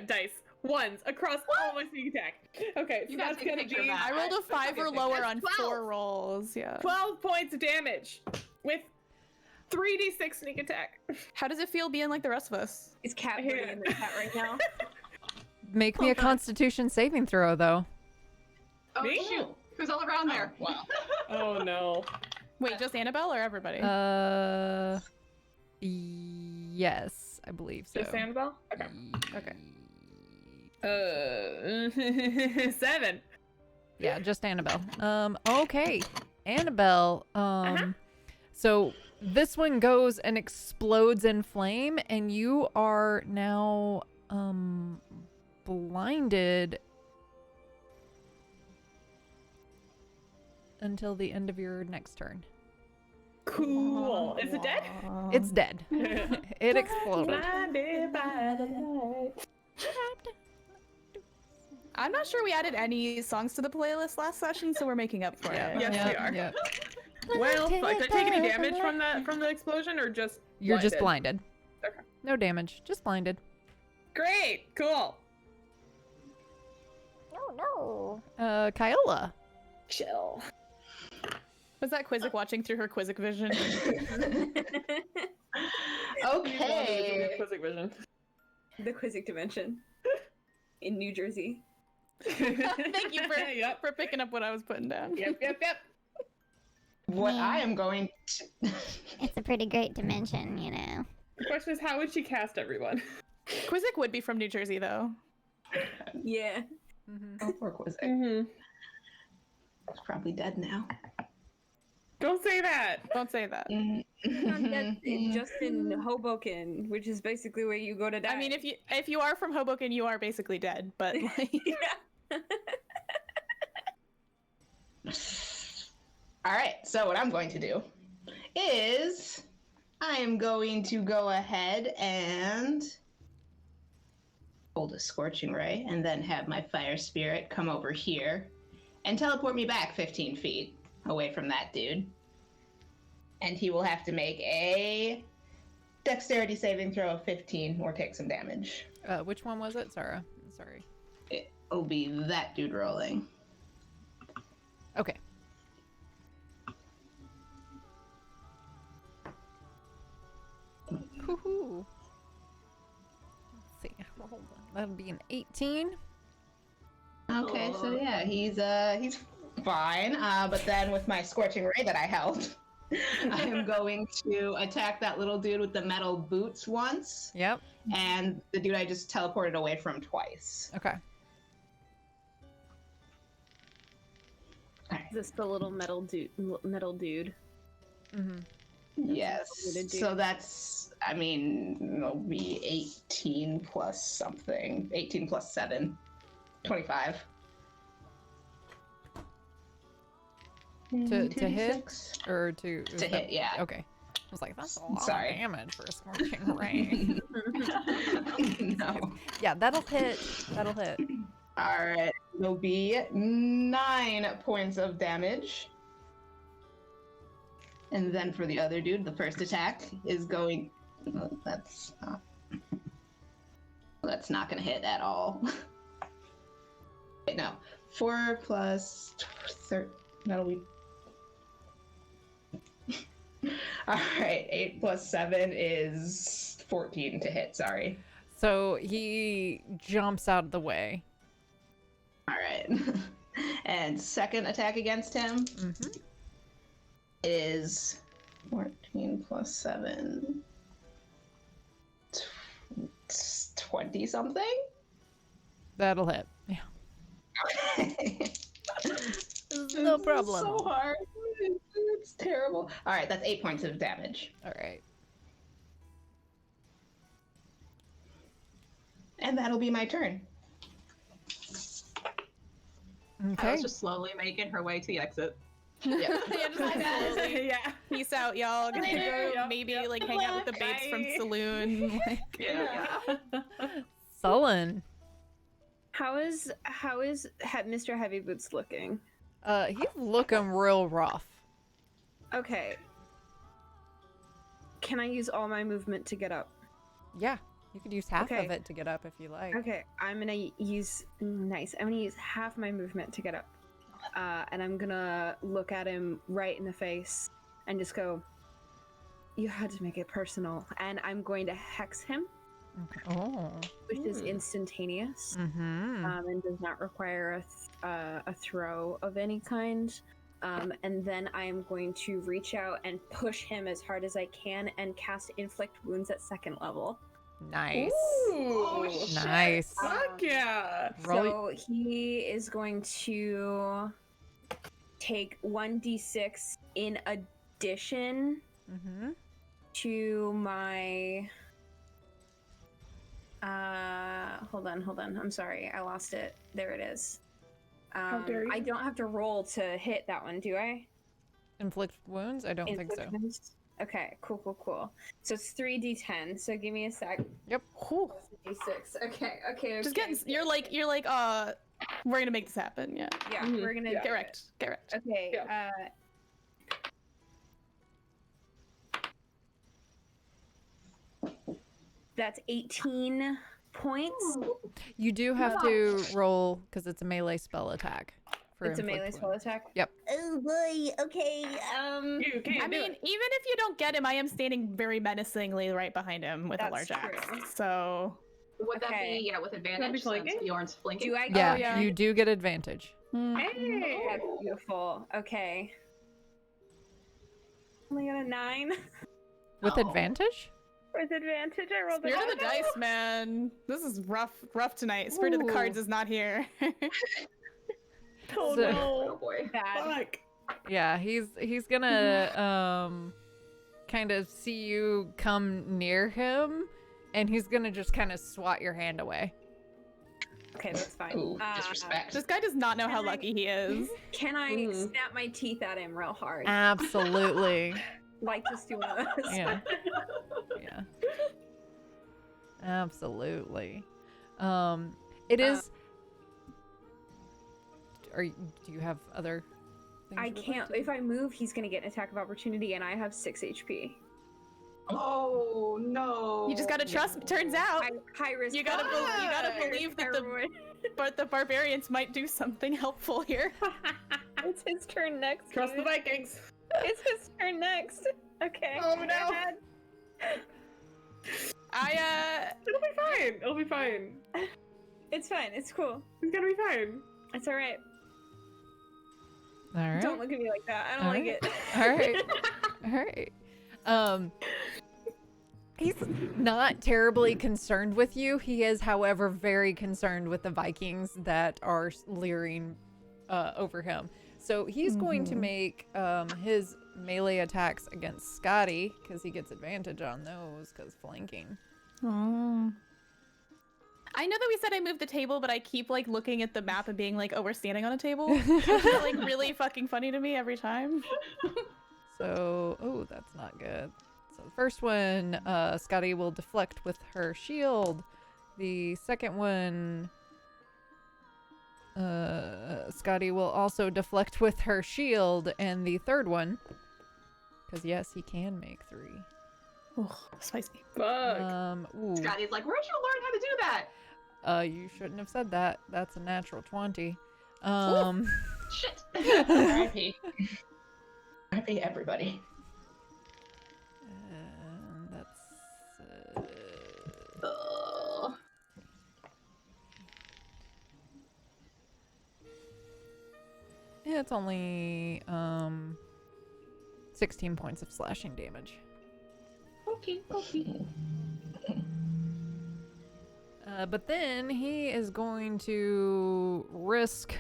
Speaker 3: dice. ones across all my sneak attack. Okay, so
Speaker 5: You gotta
Speaker 3: that's
Speaker 5: take a
Speaker 3: gonna
Speaker 5: picture of
Speaker 3: be
Speaker 5: that.
Speaker 2: I rolled a 5 or lower on
Speaker 3: 12.
Speaker 2: 4 rolls. Yeah.
Speaker 3: 12 points of damage with 3d6 sneak attack.
Speaker 2: How does it feel being like the rest of us?
Speaker 6: Is Cat
Speaker 3: Here.
Speaker 6: burning in the chat right now?
Speaker 1: Make me a
Speaker 6: Hold on.
Speaker 1: Constitution saving throw, though.
Speaker 5: Oh
Speaker 3: Me?
Speaker 5: shoot! Who's all around there?
Speaker 7: Wow.
Speaker 3: Oh no.
Speaker 2: Wait, just Annabelle or everybody?
Speaker 1: Yes, I believe so.
Speaker 3: Just Annabelle? Okay.
Speaker 1: Okay.
Speaker 3: 7.
Speaker 1: Yeah, just Annabelle. Okay. Annabelle, so this one goes and explodes in flame, and you are now, blinded until the end of your next turn.
Speaker 3: Cool. Is it dead?
Speaker 1: It's dead. It exploded.
Speaker 3: Blinded by the light.
Speaker 2: I'm not sure we added any songs to the playlist last session, so we're making up for it.
Speaker 3: Yes, we are.
Speaker 1: Yep.
Speaker 3: Well, did I take any damage from the explosion, or just
Speaker 1: You're just blinded.
Speaker 3: Okay.
Speaker 1: No damage, just blinded.
Speaker 3: Great, cool.
Speaker 1: Kyola.
Speaker 3: Chill.
Speaker 2: Was that Quizzic watching through her Quizzic vision?
Speaker 7: Okay.
Speaker 3: Quizzic vision.
Speaker 6: The Quizzic dimension in New Jersey.
Speaker 2: Thank you for,
Speaker 3: Yep.
Speaker 2: for picking up what I was putting down.
Speaker 3: Yep.
Speaker 7: What
Speaker 8: Yeah.
Speaker 7: I am going to.
Speaker 8: It's a pretty great dimension, you know.
Speaker 3: The question is, how would she cast everyone?
Speaker 2: Quizzic would be from New Jersey, though.
Speaker 6: Yeah.
Speaker 7: Oh, poor Quizzic.
Speaker 3: Mm-hmm.
Speaker 7: He's probably dead now.
Speaker 3: Don't say that.
Speaker 2: Don't say that.
Speaker 6: Not dead, just in Hoboken, which is basically where you go to die.
Speaker 2: I mean, if you are from Hoboken, you are basically dead. But like,
Speaker 7: All right, so what I'm going to do is I am going to go ahead and hold a scorching ray and then have my fire spirit come over here and teleport me back 15 feet away from that dude. And he will have to make a dexterity saving throw of 15 or take some damage.
Speaker 1: Which one was it, Sarah? Sorry.
Speaker 7: It'll be that dude rolling.
Speaker 1: Okay. Woohoo. Let's see. Hold on. That'll be an 18.
Speaker 7: Okay, so yeah, he's fine. But then with my scorching ray that I held, I am going to attack that little dude with the metal boots once,
Speaker 1: Yep.
Speaker 7: and the dude I just teleported away from twice.
Speaker 1: Okay.
Speaker 7: Alright.
Speaker 6: Is this the little metal dude?
Speaker 1: Mm-hmm.
Speaker 7: Yes.
Speaker 6: what to do.
Speaker 7: So that's, I mean, it'll be 18 plus something. 18 plus 7. 25.
Speaker 1: To hit?
Speaker 7: 2d6.
Speaker 1: Or to... is
Speaker 7: To
Speaker 1: that-
Speaker 7: hit, yeah.
Speaker 1: Okay. I was like, that's a lot
Speaker 7: Sorry.
Speaker 1: of damage for a scorching ray.
Speaker 7: No.
Speaker 1: Yeah, that'll hit. That'll hit.
Speaker 7: All right, it'll be 9 points of damage. And then for the other dude, the first attack is going. Oh, that's not going to hit at all. Wait, no. 4 plus 13. That'll be. All right, 8 plus 7 is 14 to hit. Sorry.
Speaker 1: So he jumps out of the way.
Speaker 7: All right. And second attack against him
Speaker 1: Mm-hmm.
Speaker 7: is 14 plus 7. 20 something?
Speaker 1: That'll hit. Yeah.
Speaker 7: Okay.
Speaker 1: No
Speaker 7: This is
Speaker 1: problem.
Speaker 7: so hard. It's terrible. All right, that's 8 points of damage.
Speaker 1: All right.
Speaker 7: And that'll be my turn.
Speaker 5: I
Speaker 1: Okay.
Speaker 5: was just slowly making her way to the exit.
Speaker 7: Yep.
Speaker 2: yeah, just like slowly.
Speaker 3: Yeah.
Speaker 2: Peace out, y'all. Gonna
Speaker 7: Later.
Speaker 2: go maybe like hang out with the babes from Saloon. Like,
Speaker 5: Yeah.
Speaker 1: Sullen.
Speaker 6: How is Mr. Heavy Boots looking?
Speaker 1: He's looking real rough.
Speaker 6: Okay. Can I use all my movement to get up?
Speaker 1: Yeah. You could use half
Speaker 6: Okay.
Speaker 1: of it to get up if you like.
Speaker 6: Okay, I'm gonna use nice. I'm gonna use half my movement to get up, and I'm gonna look at him right in the face and just go, "You had to make it personal," and I'm going to hex him,
Speaker 1: Okay. Oh.
Speaker 6: which is instantaneous,
Speaker 1: Mm-hmm.
Speaker 6: and does not require a throw of any kind. And then I am going to reach out and push him as hard as I can and cast Inflict Wounds at 2nd level.
Speaker 1: Nice.
Speaker 3: Ooh.
Speaker 1: Nice.
Speaker 3: Fuck yeah.
Speaker 1: Roll.
Speaker 6: So he is going to take 1d6 in addition
Speaker 1: Mm-hmm.
Speaker 6: to my. Hold on. I'm sorry, I lost it. There it is.
Speaker 3: How dare you.
Speaker 6: I don't have to roll to hit that one, do I?
Speaker 1: Inflict wounds? I don't think so.
Speaker 6: Inflict wounds? Okay, cool. So it's 3d10. So give me a sec.
Speaker 1: Yep.
Speaker 2: Whew.
Speaker 6: D6. Okay.
Speaker 2: Just getting. You're like. We're gonna make this happen. Yeah.
Speaker 6: Yeah,
Speaker 3: Mhm.
Speaker 6: we're gonna
Speaker 3: Yeah.
Speaker 6: do
Speaker 2: Correct. Correct.
Speaker 6: it. Okay.
Speaker 3: Yeah.
Speaker 6: That's 18 points.
Speaker 1: You do have to roll because it's a melee spell attack. For
Speaker 6: It's a
Speaker 1: inflict
Speaker 6: melee spell
Speaker 1: wounds.
Speaker 6: attack.
Speaker 4: Oh boy. Okay.
Speaker 3: You can't
Speaker 2: I
Speaker 3: do
Speaker 2: mean,
Speaker 3: it.
Speaker 2: even if you don't get him, I am standing very menacingly right behind him with a
Speaker 6: That's
Speaker 2: large axe.
Speaker 6: true.
Speaker 2: So.
Speaker 5: Would that
Speaker 6: Okay.
Speaker 5: be with advantage
Speaker 3: flanking?
Speaker 5: since Bjorn's flanking?
Speaker 6: Do I?
Speaker 1: Yeah,
Speaker 2: yeah.
Speaker 1: you do get advantage.
Speaker 3: Hey.
Speaker 6: That's beautiful. Okay. Only got a 9
Speaker 1: With
Speaker 5: Oh.
Speaker 1: advantage?
Speaker 6: with advantage. I rolled
Speaker 2: Spirit of the dice, man. This is rough tonight. Spirit of the
Speaker 1: Ooh.
Speaker 2: cards is not here.
Speaker 3: Oh
Speaker 1: So-
Speaker 5: Oh
Speaker 3: no.
Speaker 5: boy.
Speaker 6: bad.
Speaker 3: Fuck.
Speaker 1: Yeah, he's gonna kind of see you come near him, and he's gonna just kind of swat your hand away.
Speaker 6: Okay, that's fine.
Speaker 7: Ooh, disrespect.
Speaker 2: This guy does not know how lucky he is.
Speaker 6: Can I
Speaker 3: Mm.
Speaker 6: snap my teeth at him real hard?
Speaker 1: Absolutely.
Speaker 6: Like just do one of those.
Speaker 1: Yeah. Yeah. Absolutely. It is. Do you have other? Things
Speaker 6: I
Speaker 1: you would like
Speaker 6: can't.
Speaker 1: to do?
Speaker 6: If I move, he's gonna get an attack of opportunity, and I have 6 HP.
Speaker 5: Oh no.
Speaker 2: You just gotta trust. Turns out,
Speaker 6: High risk.
Speaker 2: you gotta believe that the barbarians might do something helpful here.
Speaker 6: It's his turn next.
Speaker 3: Trust the
Speaker 6: dude.
Speaker 3: Vikings.
Speaker 6: It's his turn next. Okay.
Speaker 3: Oh,
Speaker 6: go
Speaker 3: no.
Speaker 6: ahead.
Speaker 3: It'll be fine. It'll be fine.
Speaker 6: It's fine. It's cool.
Speaker 3: It's gonna be fine.
Speaker 6: It's all right.
Speaker 1: All right.
Speaker 6: Don't look at me like that. I don't
Speaker 1: All
Speaker 6: like
Speaker 1: right.
Speaker 6: it.
Speaker 1: All right. All right. He's not terribly concerned with you. He is, however, very concerned with the Vikings that are leering over him. So he's going to make his melee attacks against Scotty because he gets advantage on those because flanking.
Speaker 2: Oh. I know that we said I moved the table, but I keep like looking at the map and being like, "Oh, we're standing on a table." Which is like really fucking funny to me every time.
Speaker 1: So, oh, that's not good. So the first one, Scotty will deflect with her shield. The second one, Scotty will also deflect with her shield. And the third one, because yes, he can make 3.
Speaker 2: Oh, spicy.
Speaker 3: Fuck.
Speaker 1: Ooh.
Speaker 5: Scotty's like, where'd you learn how to do that?
Speaker 1: You shouldn't have said that. That's a natural 20.
Speaker 5: Shit.
Speaker 7: R.I.P. R.I.P. everybody.
Speaker 1: And that's yeah, it's only 16 points of slashing damage.
Speaker 5: Okay.
Speaker 1: But then he is going to risk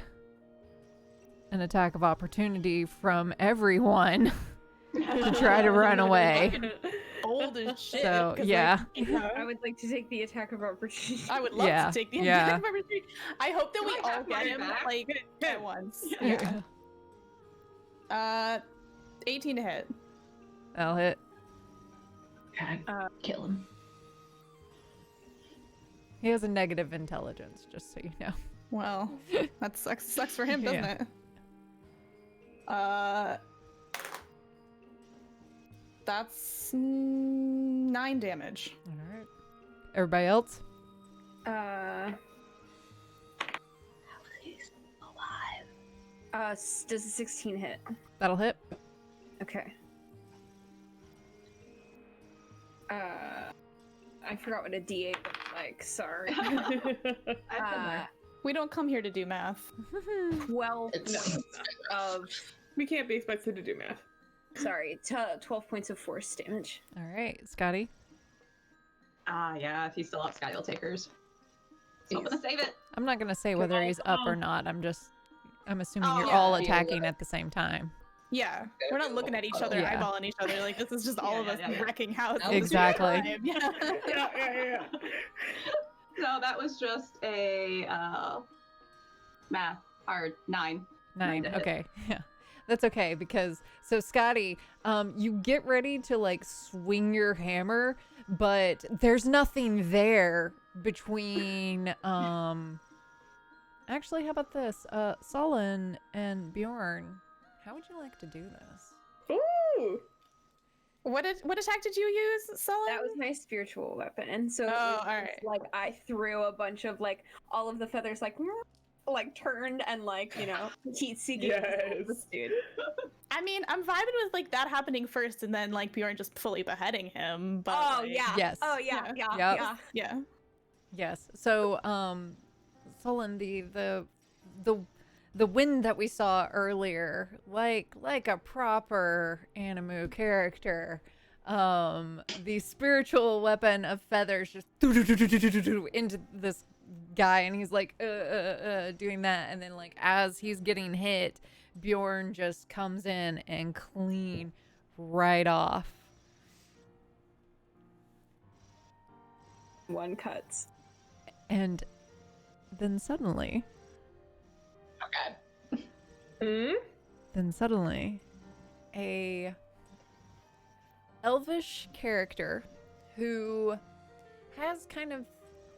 Speaker 1: an attack of opportunity from everyone to try to run away.
Speaker 2: Old as shit.
Speaker 1: So
Speaker 2: 'cause,
Speaker 1: yeah.
Speaker 6: I would like to take the attack of opportunity.
Speaker 2: I would love
Speaker 1: Yeah,
Speaker 2: to take the
Speaker 1: yeah.
Speaker 2: attack of opportunity. I hope that
Speaker 5: Do
Speaker 2: we
Speaker 5: I
Speaker 2: all
Speaker 5: have
Speaker 2: get
Speaker 5: mine
Speaker 2: him
Speaker 5: back?
Speaker 2: like at once.
Speaker 1: Yeah.
Speaker 2: 18 to hit.
Speaker 1: I'll hit.
Speaker 7: God, kill him.
Speaker 1: He has a negative intelligence, just so you know.
Speaker 2: Well, that sucks for him, doesn't
Speaker 1: Yeah.
Speaker 2: it? That's 9 damage.
Speaker 1: All right. Everybody else?
Speaker 6: He's alive. Does a 16 hit?
Speaker 1: That'll hit.
Speaker 6: Okay. I forgot what a D8 looked like. Sorry.
Speaker 5: I've been there.
Speaker 2: We don't come here to do math.
Speaker 6: 12
Speaker 7: It's-
Speaker 6: of
Speaker 3: We can't be expected to do math.
Speaker 6: sorry, 12 points of force damage.
Speaker 1: All right, Scotty.
Speaker 5: Yeah, if he's still up, Scotty will take hers. So I'm gonna save it.
Speaker 1: I'm not gonna say whether he's up or not. I'm assuming
Speaker 5: Oh,
Speaker 1: you're
Speaker 5: yeah,
Speaker 1: all
Speaker 5: yeah,
Speaker 1: attacking at the same time.
Speaker 2: Yeah, we're not looking at each other,
Speaker 1: Yeah.
Speaker 2: eyeballing each other. Like, this is just all of us wrecking house.
Speaker 1: Exactly.
Speaker 2: Yeah.
Speaker 3: Yeah.
Speaker 5: No, that was just a math hard 9.
Speaker 1: 9.
Speaker 5: to hit.
Speaker 1: Okay. Yeah. That's okay because so Scotty, you get ready to like swing your hammer, but there's nothing there between actually, how about this? Sullen and Bjorn, how would you like to do this?
Speaker 3: Ooh.
Speaker 2: What attack did you use, Sullen?
Speaker 6: That was my spiritual weapon. So it
Speaker 2: Oh,
Speaker 6: was just,
Speaker 2: alright.
Speaker 6: like I threw a bunch of like all of the feathers like turned and like, you know, heat seeking
Speaker 3: Yes.
Speaker 6: dude.
Speaker 2: I mean, I'm vibing with like that happening first, and then like Bjorn just fully beheading him. But
Speaker 6: Oh
Speaker 2: like,
Speaker 6: yeah.
Speaker 1: Yes.
Speaker 6: Oh yeah.
Speaker 2: Yeah.
Speaker 6: Yeah.
Speaker 1: Yep.
Speaker 6: Yeah.
Speaker 2: yeah.
Speaker 1: Yes. So, Sullen, the wind that we saw earlier, like a proper Animu character, the spiritual weapon of feathers just into this guy, and he's like doing that, and then like as he's getting hit, Bjorn just comes in and clean right off.
Speaker 6: One cuts.
Speaker 1: And then suddenly, a elvish character who has kind of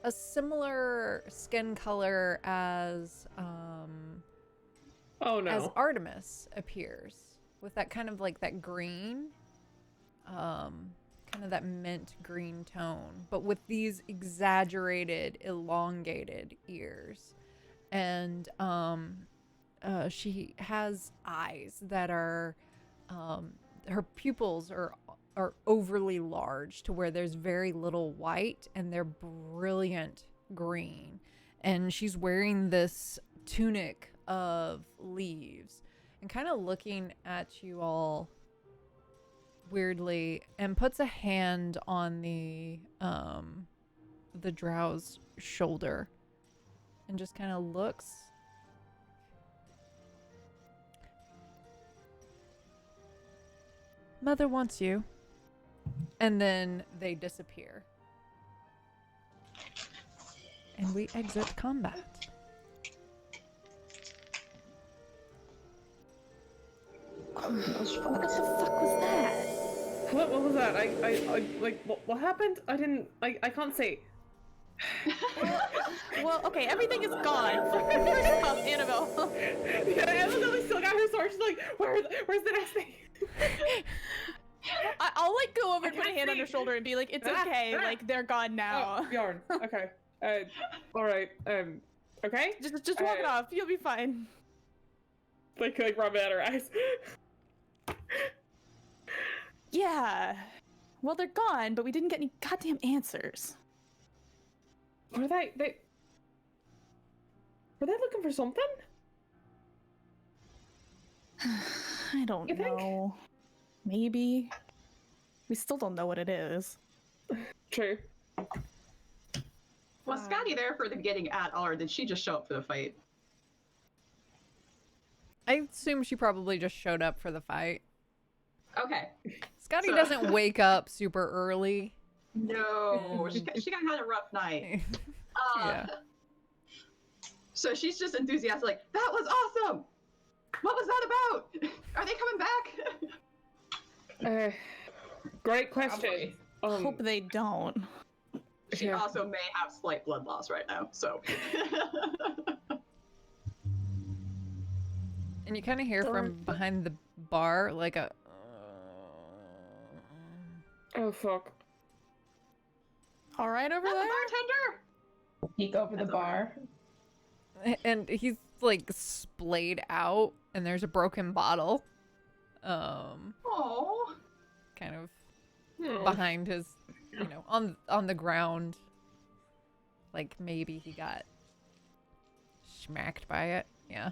Speaker 1: a similar skin color as
Speaker 3: Oh no.
Speaker 1: as Artemis appears, with that kind of like that green, kind of that mint green tone, but with these exaggerated, elongated ears. And she has eyes that are her pupils are overly large to where there's very little white, and they're brilliant green. And she's wearing this tunic of leaves and kind of looking at you all weirdly, and puts a hand on the drow's shoulder and just kind of looks. Mother wants you. And then they disappear. And we exit combat.
Speaker 6: What the fuck was that?
Speaker 3: What was that? I like what happened? I can't say.
Speaker 2: Well, okay, everything is gone. First off, Annabelle.
Speaker 3: Yeah, Annabelle still got her sword. She's like, where's the next thing?
Speaker 2: I'll like go over and put a
Speaker 3: can't
Speaker 2: hand on
Speaker 3: see.
Speaker 2: her shoulder and be like, "It's okay. Like they're gone now.
Speaker 3: Oh, Bjorn. Okay. All right. Okay.
Speaker 2: Just walk it off. You'll be fine."
Speaker 3: Like rub it at her eyes.
Speaker 2: Yeah. Well, they're gone, but we didn't get any goddamn answers.
Speaker 3: Were they looking for something?
Speaker 2: I don't
Speaker 3: You think?
Speaker 2: know. Maybe. We still don't know what it is.
Speaker 3: True.
Speaker 5: Was Scotty there for the beginning at all, or did she just show up for the fight?
Speaker 1: I assume she probably just showed up for the fight.
Speaker 5: Okay.
Speaker 1: Scotty
Speaker 5: So-
Speaker 1: doesn't wake up super early.
Speaker 5: No, she got had a rough night.
Speaker 1: Yeah.
Speaker 5: So she's just enthusiastic, like, that was awesome! What was that about? Are they coming back?
Speaker 3: Great question.
Speaker 2: Hope they don't.
Speaker 5: She
Speaker 3: Yeah.
Speaker 5: also may have slight blood loss right now, so.
Speaker 1: And you kind of hear from behind the bar like a.
Speaker 3: Oh fuck.
Speaker 2: all right over
Speaker 5: That's
Speaker 2: there?
Speaker 5: a bartender.
Speaker 7: Peek over the
Speaker 5: That's over
Speaker 7: bar.
Speaker 1: And he's like splayed out, and there's a broken bottle.
Speaker 5: Oh.
Speaker 1: Kind of
Speaker 3: Oh.
Speaker 1: behind his, on the ground. Like maybe he got smacked by it. Yeah.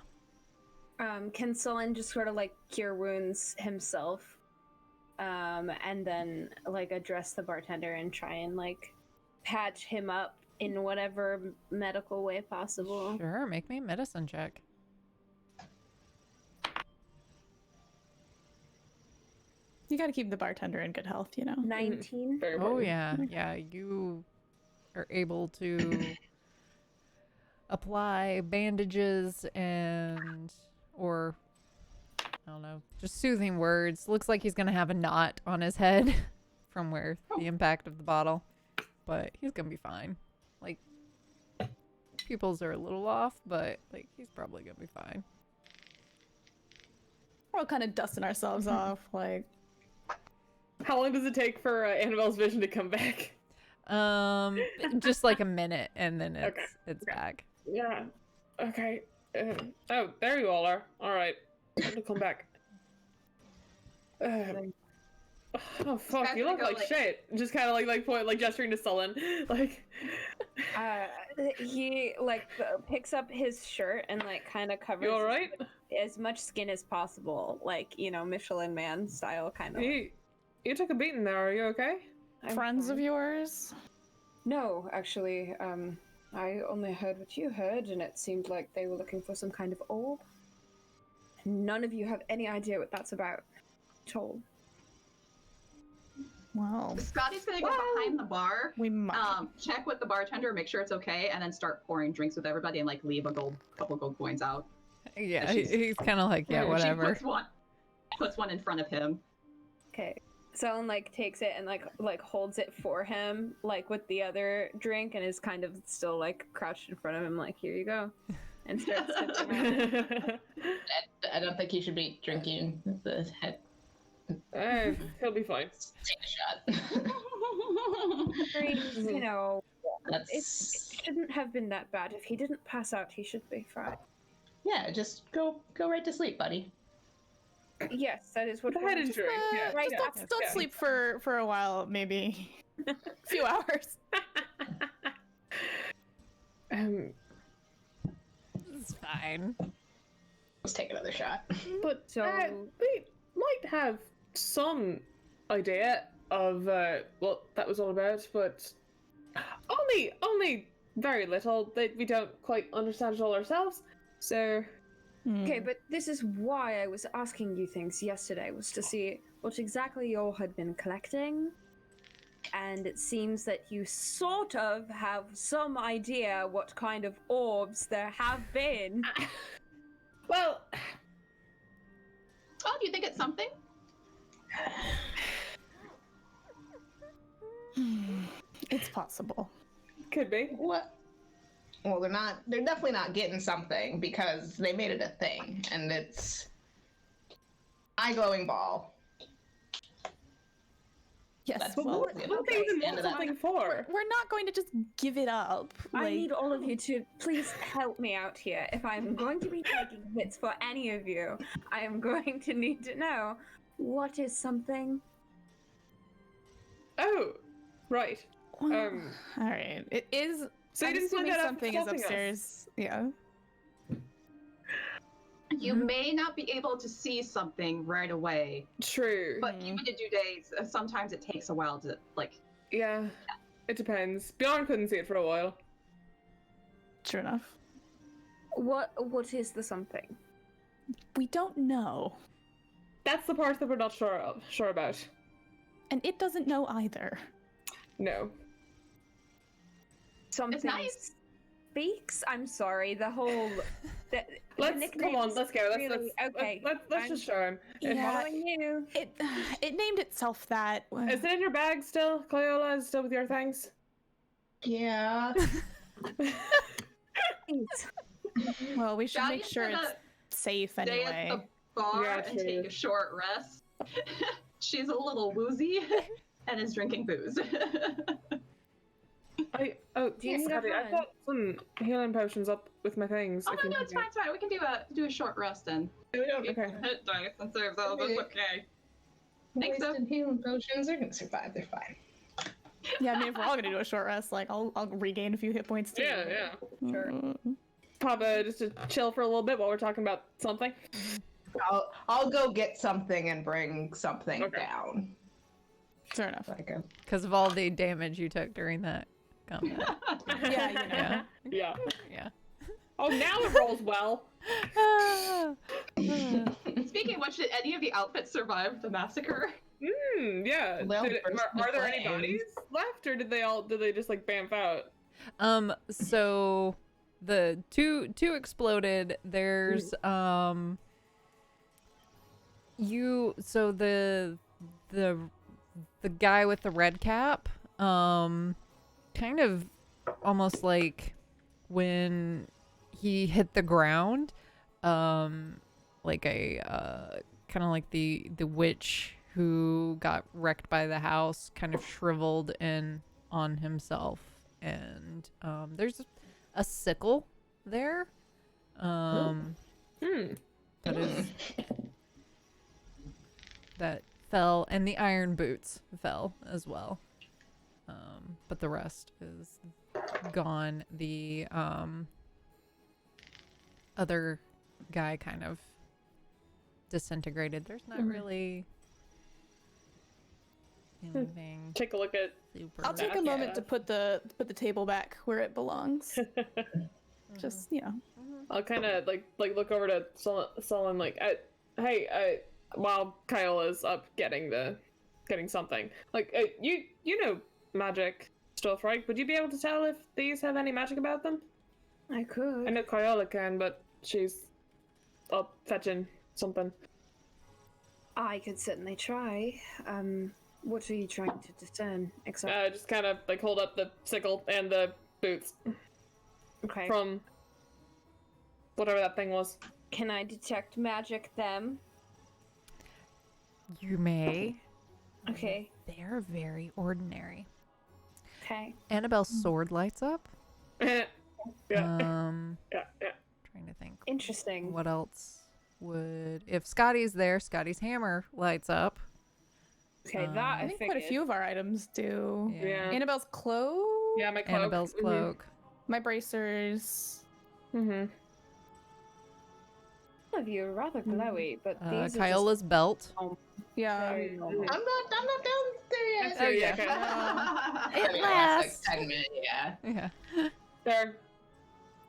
Speaker 6: Can Sullen just sort of like cure wounds himself, and then like address the bartender and try and like patch him up in whatever medical way possible?
Speaker 1: Sure, make me a medicine check.
Speaker 2: You got to keep the bartender in good health,
Speaker 6: 19.
Speaker 3: Very
Speaker 1: Oh
Speaker 3: important.
Speaker 1: yeah, you are able to apply bandages or I don't know, just soothing words. Looks like he's gonna have a knot on his head from where the impact of the bottle, but he's gonna be fine. Like pupils are a little off, but like he's probably gonna be fine.
Speaker 2: We're all kind of dusting ourselves off, like.
Speaker 3: How long does it take for Annabelle's vision to come back?
Speaker 1: Just like a minute, and then
Speaker 3: Okay,
Speaker 1: it's
Speaker 3: okay.
Speaker 1: back.
Speaker 3: Yeah. Okay. Oh, there you all are. All right. I'll come back. Oh fuck!
Speaker 5: guy's
Speaker 3: You
Speaker 5: gonna
Speaker 3: look
Speaker 5: go,
Speaker 3: like
Speaker 5: like-
Speaker 3: shit. Just kind of like point, like gesturing to Sullen, like.
Speaker 6: He like picks up his shirt and like kind of covers
Speaker 3: You all right?
Speaker 6: as much skin as possible, like Michelin Man style, kind of.
Speaker 3: You took a beating there. Are you okay?
Speaker 2: Friends of yours?
Speaker 6: No, actually, I only heard what you heard, and it seemed like they were looking for some kind of orb. None of you have any idea what that's about at all.
Speaker 2: Well,
Speaker 5: Scotty's gonna go behind the bar,
Speaker 2: we might.
Speaker 5: check with the bartender, make sure it's okay, and then start pouring drinks with everybody and like leave a couple gold coins out.
Speaker 1: Yeah,
Speaker 5: she's-
Speaker 1: he's kind of like, yeah,
Speaker 5: She
Speaker 1: whatever.
Speaker 5: puts one in front of him.
Speaker 6: Okay. Someone like takes it and like holds it for him, like with the other drink, and is kind of still like crouched in front of him, like, here you go, and starts sipping it.
Speaker 7: I don't think he should be drinking the head.
Speaker 3: He'll be fine.
Speaker 7: Take a shot.
Speaker 6: You know, it
Speaker 7: That's
Speaker 6: shouldn't have been that bad. If he didn't pass out, he should be fine.
Speaker 7: yeah. Just go right to sleep, buddy.
Speaker 6: Yes, that is what
Speaker 3: Go
Speaker 6: we're
Speaker 3: ahead and
Speaker 6: doing.
Speaker 3: drink. Yeah.
Speaker 6: Right,
Speaker 3: yeah,
Speaker 2: Don't
Speaker 3: yeah.
Speaker 2: sleep for a while, maybe a few hours.
Speaker 1: It's fine.
Speaker 7: Let's take another shot.
Speaker 3: But
Speaker 6: So-
Speaker 3: we might have some idea of what that was all about, but only very little. That we don't quite understand it all ourselves. So
Speaker 6: Okay, but this is why I was asking you things yesterday, was to see what exactly you all had been collecting. And it seems that you sort of have some idea what kind of orbs there have been.
Speaker 3: well,
Speaker 5: Oh, do you think it's something?
Speaker 2: It's possible.
Speaker 3: could be.
Speaker 7: What? Well, they're definitely not getting something because they made it a thing, and it's eye glowing ball.
Speaker 2: Yes.
Speaker 7: That's
Speaker 2: well,
Speaker 3: What do they even want something for?
Speaker 2: we're not going to just give it up.
Speaker 6: I need all of you to please help me out here. If I'm going to be taking hits for any of you, I am going to need to know what is something.
Speaker 3: Oh, right.
Speaker 2: Well, all right. It is.
Speaker 3: So you
Speaker 2: I'm
Speaker 3: didn't find
Speaker 2: assuming
Speaker 3: that out
Speaker 2: something
Speaker 3: from
Speaker 2: is
Speaker 3: stopping us?
Speaker 2: upstairs. Yeah.
Speaker 5: You may not be able to see something right away,
Speaker 3: True.
Speaker 5: but even in 2 days, sometimes it takes a while to like.
Speaker 3: Yeah, it depends. Bjorn couldn't see it for a while.
Speaker 2: True enough.
Speaker 6: What is the something?
Speaker 2: We don't know,
Speaker 3: That's the part that we're not sure about.
Speaker 2: and it doesn't know either.
Speaker 3: No.
Speaker 6: Something
Speaker 5: nice.
Speaker 6: speaks? I'm sorry, the whole the
Speaker 3: Let's
Speaker 6: nickname
Speaker 3: come on.
Speaker 6: is
Speaker 3: Let's go.
Speaker 6: really okay.
Speaker 3: Let's just show him.
Speaker 2: Yeah.
Speaker 6: Following you.
Speaker 2: It named itself that.
Speaker 3: Is it in your bag still? Cleola is still with your things?
Speaker 7: Yeah.
Speaker 2: Well, we should
Speaker 5: Scotty
Speaker 2: make sure
Speaker 5: is
Speaker 2: it's
Speaker 5: gonna
Speaker 2: safe
Speaker 5: Stay
Speaker 2: anyway.
Speaker 5: at the bar
Speaker 3: Yeah,
Speaker 5: and
Speaker 3: true.
Speaker 5: take a short rest. She's a little woozy and is drinking booze.
Speaker 3: Do
Speaker 6: you need a
Speaker 3: Scotty, I've
Speaker 6: hand?
Speaker 3: got some healing potions up with my things.
Speaker 5: Oh
Speaker 3: if you
Speaker 5: no,
Speaker 3: need
Speaker 5: it's fine,
Speaker 3: it.
Speaker 5: it's fine. We can do a short rest then.
Speaker 7: We don't
Speaker 3: Okay.
Speaker 5: Hit dice and serve those. That's okay. Thanks, though.
Speaker 7: wasted healing potions. They're gonna survive. They're fine.
Speaker 2: Yeah, I mean, if we're all gonna do a short rest, like I'll regain a few hit points too.
Speaker 3: Yeah.
Speaker 2: Sure.
Speaker 3: Papa, just to chill for a little bit while we're talking about something.
Speaker 7: I'll go get something and bring something down.
Speaker 2: Fair enough.
Speaker 1: Because of all the damage you took during that combat.
Speaker 2: Yeah, you know.
Speaker 3: Yeah.
Speaker 1: Yeah.
Speaker 3: Oh, now it rolls well.
Speaker 5: Speaking of which, did any of the outfits survive the massacre?
Speaker 3: Yeah.
Speaker 7: Well,
Speaker 3: Are there any bodies left, or did they just like bamf out?
Speaker 1: So the two exploded. There's the guy with the red cap, kind of almost like when he hit the ground, like a kind of like the witch who got wrecked by the house, kind of shriveled in on himself, and there's a sickle there, that fell, and the iron boots fell as well, but the rest is gone. The other guy kind of disintegrated. There's not really anything
Speaker 3: Take a look at.
Speaker 1: super
Speaker 2: I'll take a
Speaker 3: Yeah.
Speaker 2: moment to put the table back where it belongs. Just
Speaker 3: I'll kind of like look over to Sullen like, hey, while Kyle is up getting something, like, you know magic stuff, right? Would you be able to tell if these have any magic about them?
Speaker 6: I could.
Speaker 3: I know Kyle can, but she's up fetching something.
Speaker 6: I could certainly try. What are you trying to discern exactly?
Speaker 3: Just kind of like hold up the sickle and the boots
Speaker 6: Okay.
Speaker 3: from whatever that thing was.
Speaker 6: Can I detect magic them?
Speaker 1: You may.
Speaker 6: Okay.
Speaker 1: They're very ordinary.
Speaker 6: Okay.
Speaker 1: Annabelle's sword lights up.
Speaker 3: Yeah.
Speaker 1: Yeah. Trying to think.
Speaker 6: Interesting.
Speaker 1: What else would, if Scotty's there, Scotty's hammer lights up.
Speaker 6: Okay, that
Speaker 2: I think quite a few of our items do.
Speaker 3: Yeah.
Speaker 2: Annabelle's cloak.
Speaker 3: Yeah, my cloak.
Speaker 1: Annabelle's cloak.
Speaker 2: My bracers.
Speaker 3: Mm-hmm.
Speaker 6: Some of you are rather glowy, but these are
Speaker 1: Kyola's belt.
Speaker 2: Yeah.
Speaker 6: very normal.
Speaker 7: I'm not down there yet.
Speaker 3: Oh, yeah.
Speaker 1: It
Speaker 7: I mean,
Speaker 1: lasts.
Speaker 7: that's like 10 minutes, yeah.
Speaker 1: Yeah.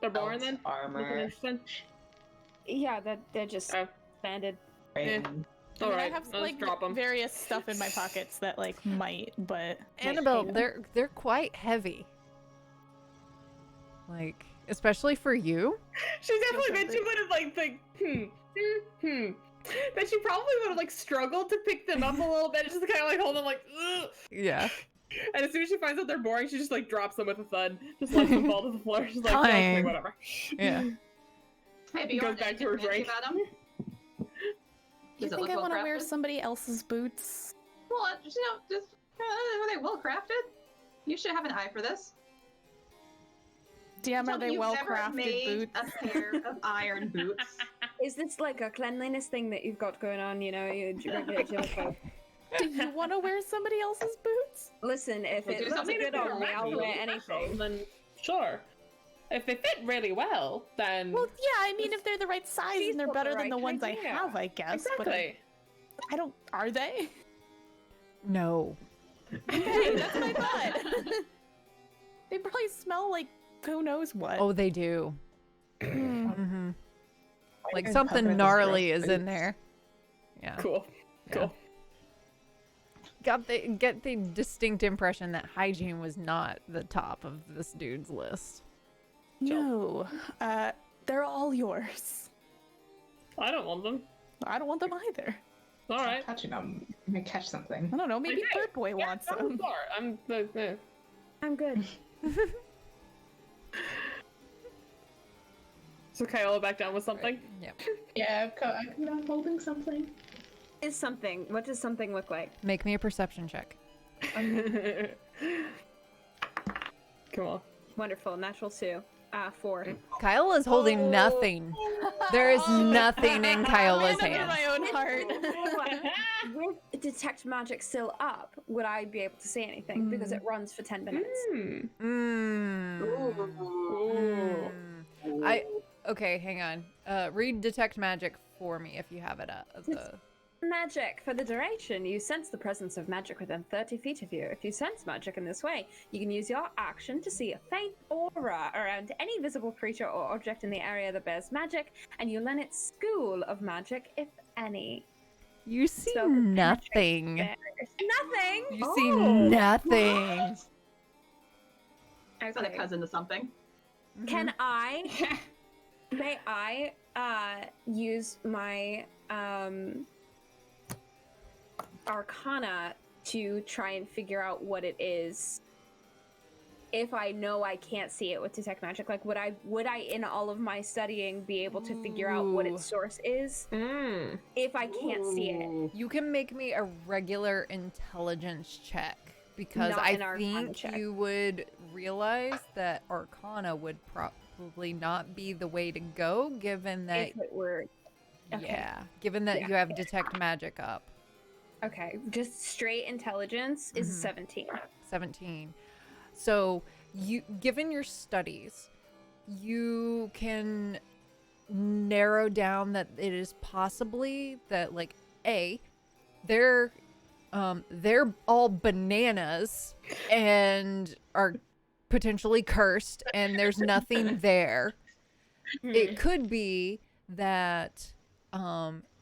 Speaker 3: They're boring then?
Speaker 7: Armor.
Speaker 3: Nothing interesting?
Speaker 6: Yeah, they're just
Speaker 3: Oh.
Speaker 6: standard.
Speaker 3: Yeah.
Speaker 2: I mean,
Speaker 3: Alright,
Speaker 2: I have
Speaker 3: I'll
Speaker 2: like
Speaker 3: just drop them.
Speaker 2: various stuff in my pockets that like might, but
Speaker 1: Annabelle, they're quite heavy. Like, especially for you.
Speaker 3: She definitely bet she would have like that she probably would have like struggled to pick them up a little bit, just kind of like hold them like, ugh.
Speaker 1: Yeah.
Speaker 3: And as soon as she finds out they're boring, she just like drops them with a thud, just lets them fall to the floor. She's like, "Yeah, okay,
Speaker 1: Fine.
Speaker 3: whatever."
Speaker 1: Yeah.
Speaker 5: Hey,
Speaker 3: Goes
Speaker 5: Bjorn,
Speaker 3: back to her
Speaker 5: anything
Speaker 3: drink.
Speaker 5: fancy about 'em?
Speaker 2: you
Speaker 5: Does it
Speaker 2: think
Speaker 5: look
Speaker 2: I want to
Speaker 5: well
Speaker 2: wear
Speaker 5: crafted?
Speaker 2: somebody else's boots?
Speaker 5: Well, just were they well crafted? You should have an eye for this.
Speaker 2: DM,
Speaker 5: Tell
Speaker 2: are
Speaker 5: me
Speaker 2: they
Speaker 5: you've
Speaker 2: well
Speaker 5: never
Speaker 2: crafted
Speaker 5: made
Speaker 2: boots?
Speaker 5: a pair of iron boots.
Speaker 6: Is this like a cleanliness thing that you've got going on? You know, you regular germaphobe.
Speaker 2: Do you want to wear somebody else's boots?
Speaker 6: Listen, if
Speaker 5: We'll
Speaker 6: it
Speaker 5: do
Speaker 6: looks
Speaker 5: something
Speaker 6: good
Speaker 5: to
Speaker 6: on me, I'll wear anything.
Speaker 3: Then sure. If they fit really well, then
Speaker 2: Well, yeah, I mean, if they're the right size
Speaker 6: She's
Speaker 2: and they're
Speaker 6: got the
Speaker 2: better than
Speaker 6: right
Speaker 2: the ones
Speaker 6: idea.
Speaker 2: I have, I guess.
Speaker 3: exactly.
Speaker 2: But I don't. Are they?
Speaker 1: No.
Speaker 2: Okay, that's what I thought. They probably smell like who knows what.
Speaker 1: Oh, they do. Mm-hmm. Like
Speaker 7: guys
Speaker 1: something
Speaker 7: covered in
Speaker 1: gnarly
Speaker 7: gross
Speaker 1: is in
Speaker 7: boots?
Speaker 1: there. Yeah.
Speaker 3: Cool.
Speaker 1: Yeah.
Speaker 3: Cool.
Speaker 1: Get the distinct impression that hygiene was not the top of this dude's list.
Speaker 2: No, they're all yours.
Speaker 3: I don't want them.
Speaker 2: I don't want them either.
Speaker 3: All right.
Speaker 7: Touching them. I'm gonna catch something.
Speaker 2: I don't know. Maybe
Speaker 3: Okay.
Speaker 2: Third Boy wants
Speaker 3: I'm on the
Speaker 2: them.
Speaker 3: floor. I'm
Speaker 6: I'm good.
Speaker 3: So Kyola back down with something.
Speaker 1: Yep.
Speaker 7: Yeah, I'm holding something.
Speaker 6: Is something? What does something look like?
Speaker 1: Make me a perception check.
Speaker 3: Okay. Come on.
Speaker 6: Wonderful. Natural 2. 4.
Speaker 1: Kyle is holding nothing. There is nothing in Kyola's
Speaker 2: Under
Speaker 1: hands.
Speaker 2: my own heart.
Speaker 6: With detect magic still up, would I be able to say anything? Because it runs for 10 minutes.
Speaker 1: Okay, hang on. Read detect magic for me if you have it up.
Speaker 6: Magic. For the duration, you sense the presence of magic within 30 feet of you. If you sense magic in this way, you can use your action to see a faint aura around any visible creature or object in the area that bears magic, and you learn its school of magic, if any.
Speaker 1: You see
Speaker 6: So,
Speaker 1: nothing.
Speaker 6: Nothing!
Speaker 1: You see nothing.
Speaker 5: Is that a cousin to something?
Speaker 6: Can I... May I use my Arcana to try and figure out what it is if I know I can't see it with detect magic? Like, would I in all of my studying be able to figure out what its source is if I can't see it?
Speaker 1: You can make me a regular intelligence check because
Speaker 6: Not
Speaker 1: I
Speaker 6: an Arcana
Speaker 1: think
Speaker 6: check.
Speaker 1: you would realize that Arcana would probably not be the way to go, given that
Speaker 6: If it were... Okay.
Speaker 1: given that you have detect magic up.
Speaker 6: Okay, just straight intelligence is 17.
Speaker 1: 17. So, given your studies, you can narrow down that it is possibly that, like, they're all bananas and are potentially cursed, and there's nothing there. It could be that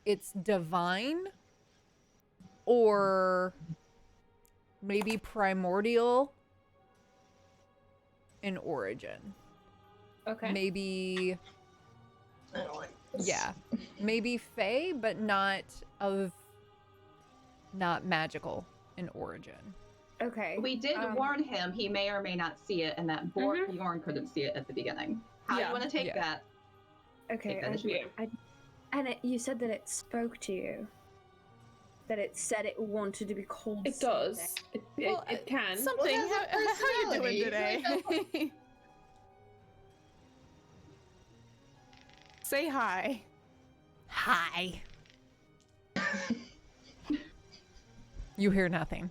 Speaker 1: it's divine, or maybe primordial in origin.
Speaker 6: Okay.
Speaker 1: Maybe,
Speaker 7: I don't like this.
Speaker 1: yeah, maybe fae, but not magical in origin.
Speaker 6: Okay.
Speaker 5: We did warn him he may or may not see it, and that Bjorn couldn't see it at the beginning. How do you want to take that?
Speaker 6: Okay.
Speaker 5: Take that as you will.
Speaker 6: And you said that it spoke to you. That it said it wanted to be called.
Speaker 3: It does. It can.
Speaker 2: Something.
Speaker 7: Well, it has a
Speaker 2: how you doing
Speaker 7: personality.
Speaker 2: today? Say hi.
Speaker 1: Hi. You hear nothing.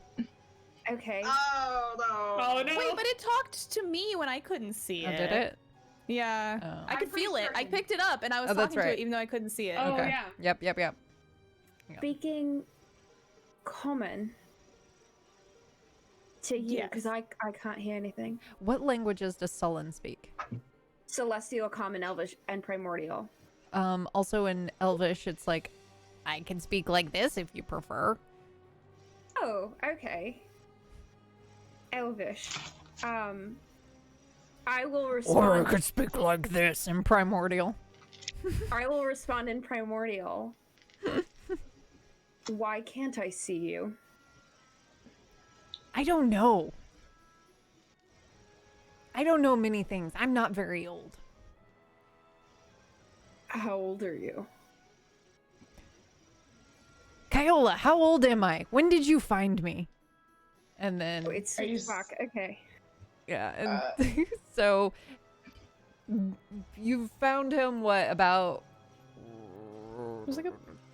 Speaker 6: Okay.
Speaker 5: Oh no!
Speaker 3: Oh no!
Speaker 2: Wait, but it talked to me when I couldn't see
Speaker 1: Oh,
Speaker 2: it.
Speaker 1: did it?
Speaker 2: Yeah.
Speaker 1: Oh.
Speaker 2: I could
Speaker 5: I'm pretty
Speaker 2: feel it. I
Speaker 5: certain-
Speaker 2: picked it up and I was
Speaker 1: Oh, that's
Speaker 2: talking to
Speaker 1: right.
Speaker 2: it even though I couldn't see it.
Speaker 3: Oh
Speaker 1: Okay.
Speaker 3: yeah.
Speaker 1: Yep.
Speaker 6: Speaking common to you,
Speaker 2: Yes.
Speaker 6: because I can't hear anything.
Speaker 1: What languages does Sullen speak?
Speaker 6: Celestial, common, elvish, and primordial.
Speaker 1: Also in Elvish, it's like, I can speak like this if you prefer.
Speaker 6: Oh, okay. Elvish. I will respond.
Speaker 1: speak like this in Primordial.
Speaker 6: I will respond in primordial. Why can't I see you?
Speaker 1: I don't know. I don't know many things. I'm not very old.
Speaker 6: How old are you?
Speaker 1: Kyola, how old am I? When did you find me? And then,
Speaker 6: Oh, it's
Speaker 7: Are you
Speaker 6: fuck. Okay.
Speaker 1: yeah, and so you found him, what, about
Speaker 2: It was like a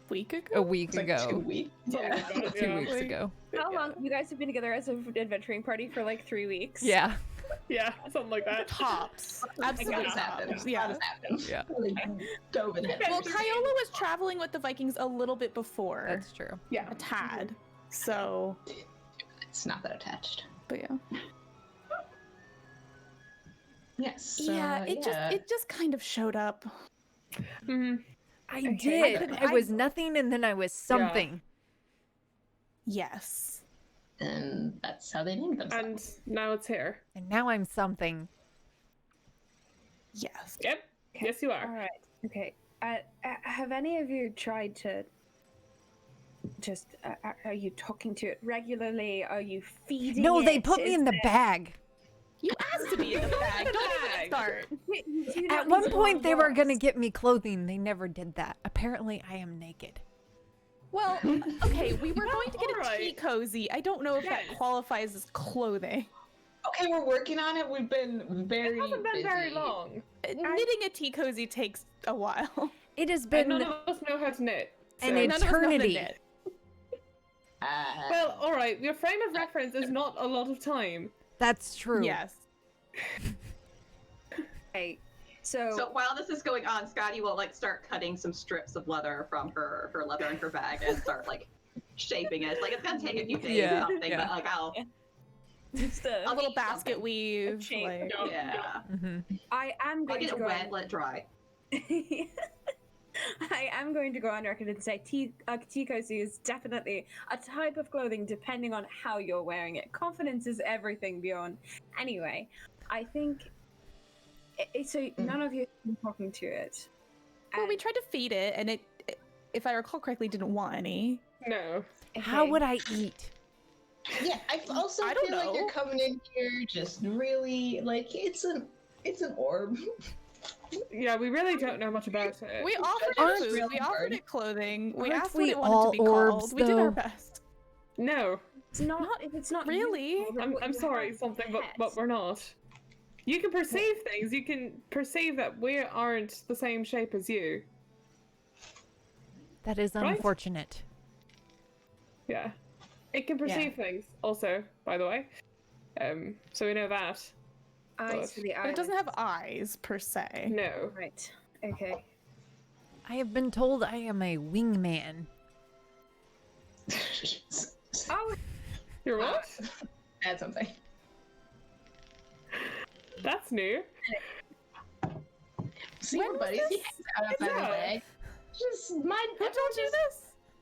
Speaker 2: week ago.
Speaker 1: a week
Speaker 7: It's like
Speaker 1: ago?
Speaker 7: 2 weeks.
Speaker 3: Yeah.
Speaker 1: 2 weeks ago.
Speaker 6: How long? You guys have been together as an adventuring party for like 3 weeks.
Speaker 1: Yeah.
Speaker 3: Yeah, something like that.
Speaker 2: Tops.
Speaker 7: That
Speaker 2: Absolutely
Speaker 7: has happened.
Speaker 2: tops.
Speaker 7: That
Speaker 2: Yeah.
Speaker 7: has happened.
Speaker 1: Yeah.
Speaker 7: Really dove in head
Speaker 2: Well,
Speaker 7: first.
Speaker 2: Kyola was traveling with the Vikings a little bit before.
Speaker 1: That's true.
Speaker 3: Yeah.
Speaker 2: a tad. So,
Speaker 7: It's not that attached.
Speaker 2: but yeah.
Speaker 7: Yes. So,
Speaker 2: Yeah, it just kind of showed up.
Speaker 3: Mm-hmm.
Speaker 1: I
Speaker 6: Okay.
Speaker 1: did. I was nothing and then I was something.
Speaker 2: Yes.
Speaker 7: And that's how they named themselves.
Speaker 3: And now it's here.
Speaker 1: And now I'm something.
Speaker 2: Yes.
Speaker 3: Yep. Yes, you
Speaker 6: All
Speaker 3: are.
Speaker 6: right. Okay. Have any of you tried to just? Are you talking to it regularly? Are you feeding?
Speaker 1: No, they
Speaker 6: it?
Speaker 1: put me
Speaker 6: Is
Speaker 1: in the bag.
Speaker 2: You asked to be in the bag. Don't even start.
Speaker 6: You do not
Speaker 1: At
Speaker 6: need
Speaker 1: one
Speaker 6: to
Speaker 1: point, they
Speaker 6: roll
Speaker 1: were going to
Speaker 6: rolls.
Speaker 1: get me clothing. They never did that. Apparently, I am naked.
Speaker 2: Well, okay, we were going to get a
Speaker 3: Alright.
Speaker 2: tea cozy. I don't know if that
Speaker 3: Yes.
Speaker 2: qualifies as clothing.
Speaker 7: Okay, we're working on it. We've been very
Speaker 3: It hasn't been very
Speaker 7: busy.
Speaker 3: long.
Speaker 2: Knitting a tea cozy takes a while.
Speaker 1: It has
Speaker 3: And
Speaker 1: been
Speaker 3: none of us know how to knit.
Speaker 1: an
Speaker 3: so-
Speaker 2: None of us know how to
Speaker 1: eternity.
Speaker 2: knit.
Speaker 3: Well, all right. Your frame of reference is not a lot of time.
Speaker 1: That's true.
Speaker 2: Yes.
Speaker 6: Okay, so
Speaker 5: So while this is going on, Scotty will like start cutting some strips of leather from her leather in her bag and start like shaping it. Like it's gonna take a few days
Speaker 1: Yeah,
Speaker 5: or something,
Speaker 1: yeah.
Speaker 5: but like I'll
Speaker 6: just
Speaker 2: A little
Speaker 5: need
Speaker 2: basket
Speaker 5: something.
Speaker 2: weave.
Speaker 6: shape.
Speaker 2: Like...
Speaker 5: yeah.
Speaker 6: I am
Speaker 5: I'll
Speaker 6: going
Speaker 5: get
Speaker 6: to
Speaker 5: it
Speaker 6: go
Speaker 5: wet,
Speaker 6: on...
Speaker 5: let it dry.
Speaker 6: I am going to go on record and say tea cozy is definitely a type of clothing depending on how you're wearing it. Confidence is everything, Bjorn. Anyway, I think... so none of you have been talking to it.
Speaker 2: Well, we
Speaker 6: And-
Speaker 2: tried to feed it, and it, if I recall correctly, didn't want any.
Speaker 3: No.
Speaker 1: How
Speaker 6: okay.
Speaker 1: would I eat?
Speaker 7: Yeah, I also
Speaker 2: I don't
Speaker 7: feel like you're
Speaker 2: know.
Speaker 7: coming in here just really like it's an orb.
Speaker 3: Yeah, we really don't know much about it.
Speaker 2: We offered
Speaker 1: Aren't-
Speaker 2: it food. We offered
Speaker 7: hard.
Speaker 2: it clothing. We
Speaker 1: Aren't
Speaker 2: asked
Speaker 1: we
Speaker 2: what it wanted
Speaker 1: all
Speaker 2: to be
Speaker 1: orbs,
Speaker 2: called. We did our
Speaker 1: though?
Speaker 2: best.
Speaker 3: No,
Speaker 6: It's not if it's not
Speaker 2: Really?
Speaker 6: useful, then what
Speaker 3: I'm
Speaker 6: you
Speaker 3: sorry,
Speaker 6: have
Speaker 3: something,
Speaker 6: is
Speaker 3: but
Speaker 6: pets.
Speaker 3: we're not. You can perceive things. You can perceive that we aren't the same shape as you.
Speaker 1: That is
Speaker 3: Right?
Speaker 1: unfortunate.
Speaker 3: Yeah, it can perceive things. Also, by the way, so we know that.
Speaker 6: Eyes for the
Speaker 2: But it doesn't
Speaker 6: eyelids.
Speaker 2: have eyes, per se.
Speaker 3: No.
Speaker 6: Right. Okay.
Speaker 1: I have been told I am a wingman.
Speaker 6: Oh,
Speaker 3: You're what?
Speaker 7: Add something.
Speaker 3: That's new.
Speaker 7: See,
Speaker 2: When was
Speaker 7: buddies, he
Speaker 2: this?
Speaker 7: hangs out outside the
Speaker 3: Yeah.
Speaker 7: leg. Just mind.
Speaker 2: Who told you this?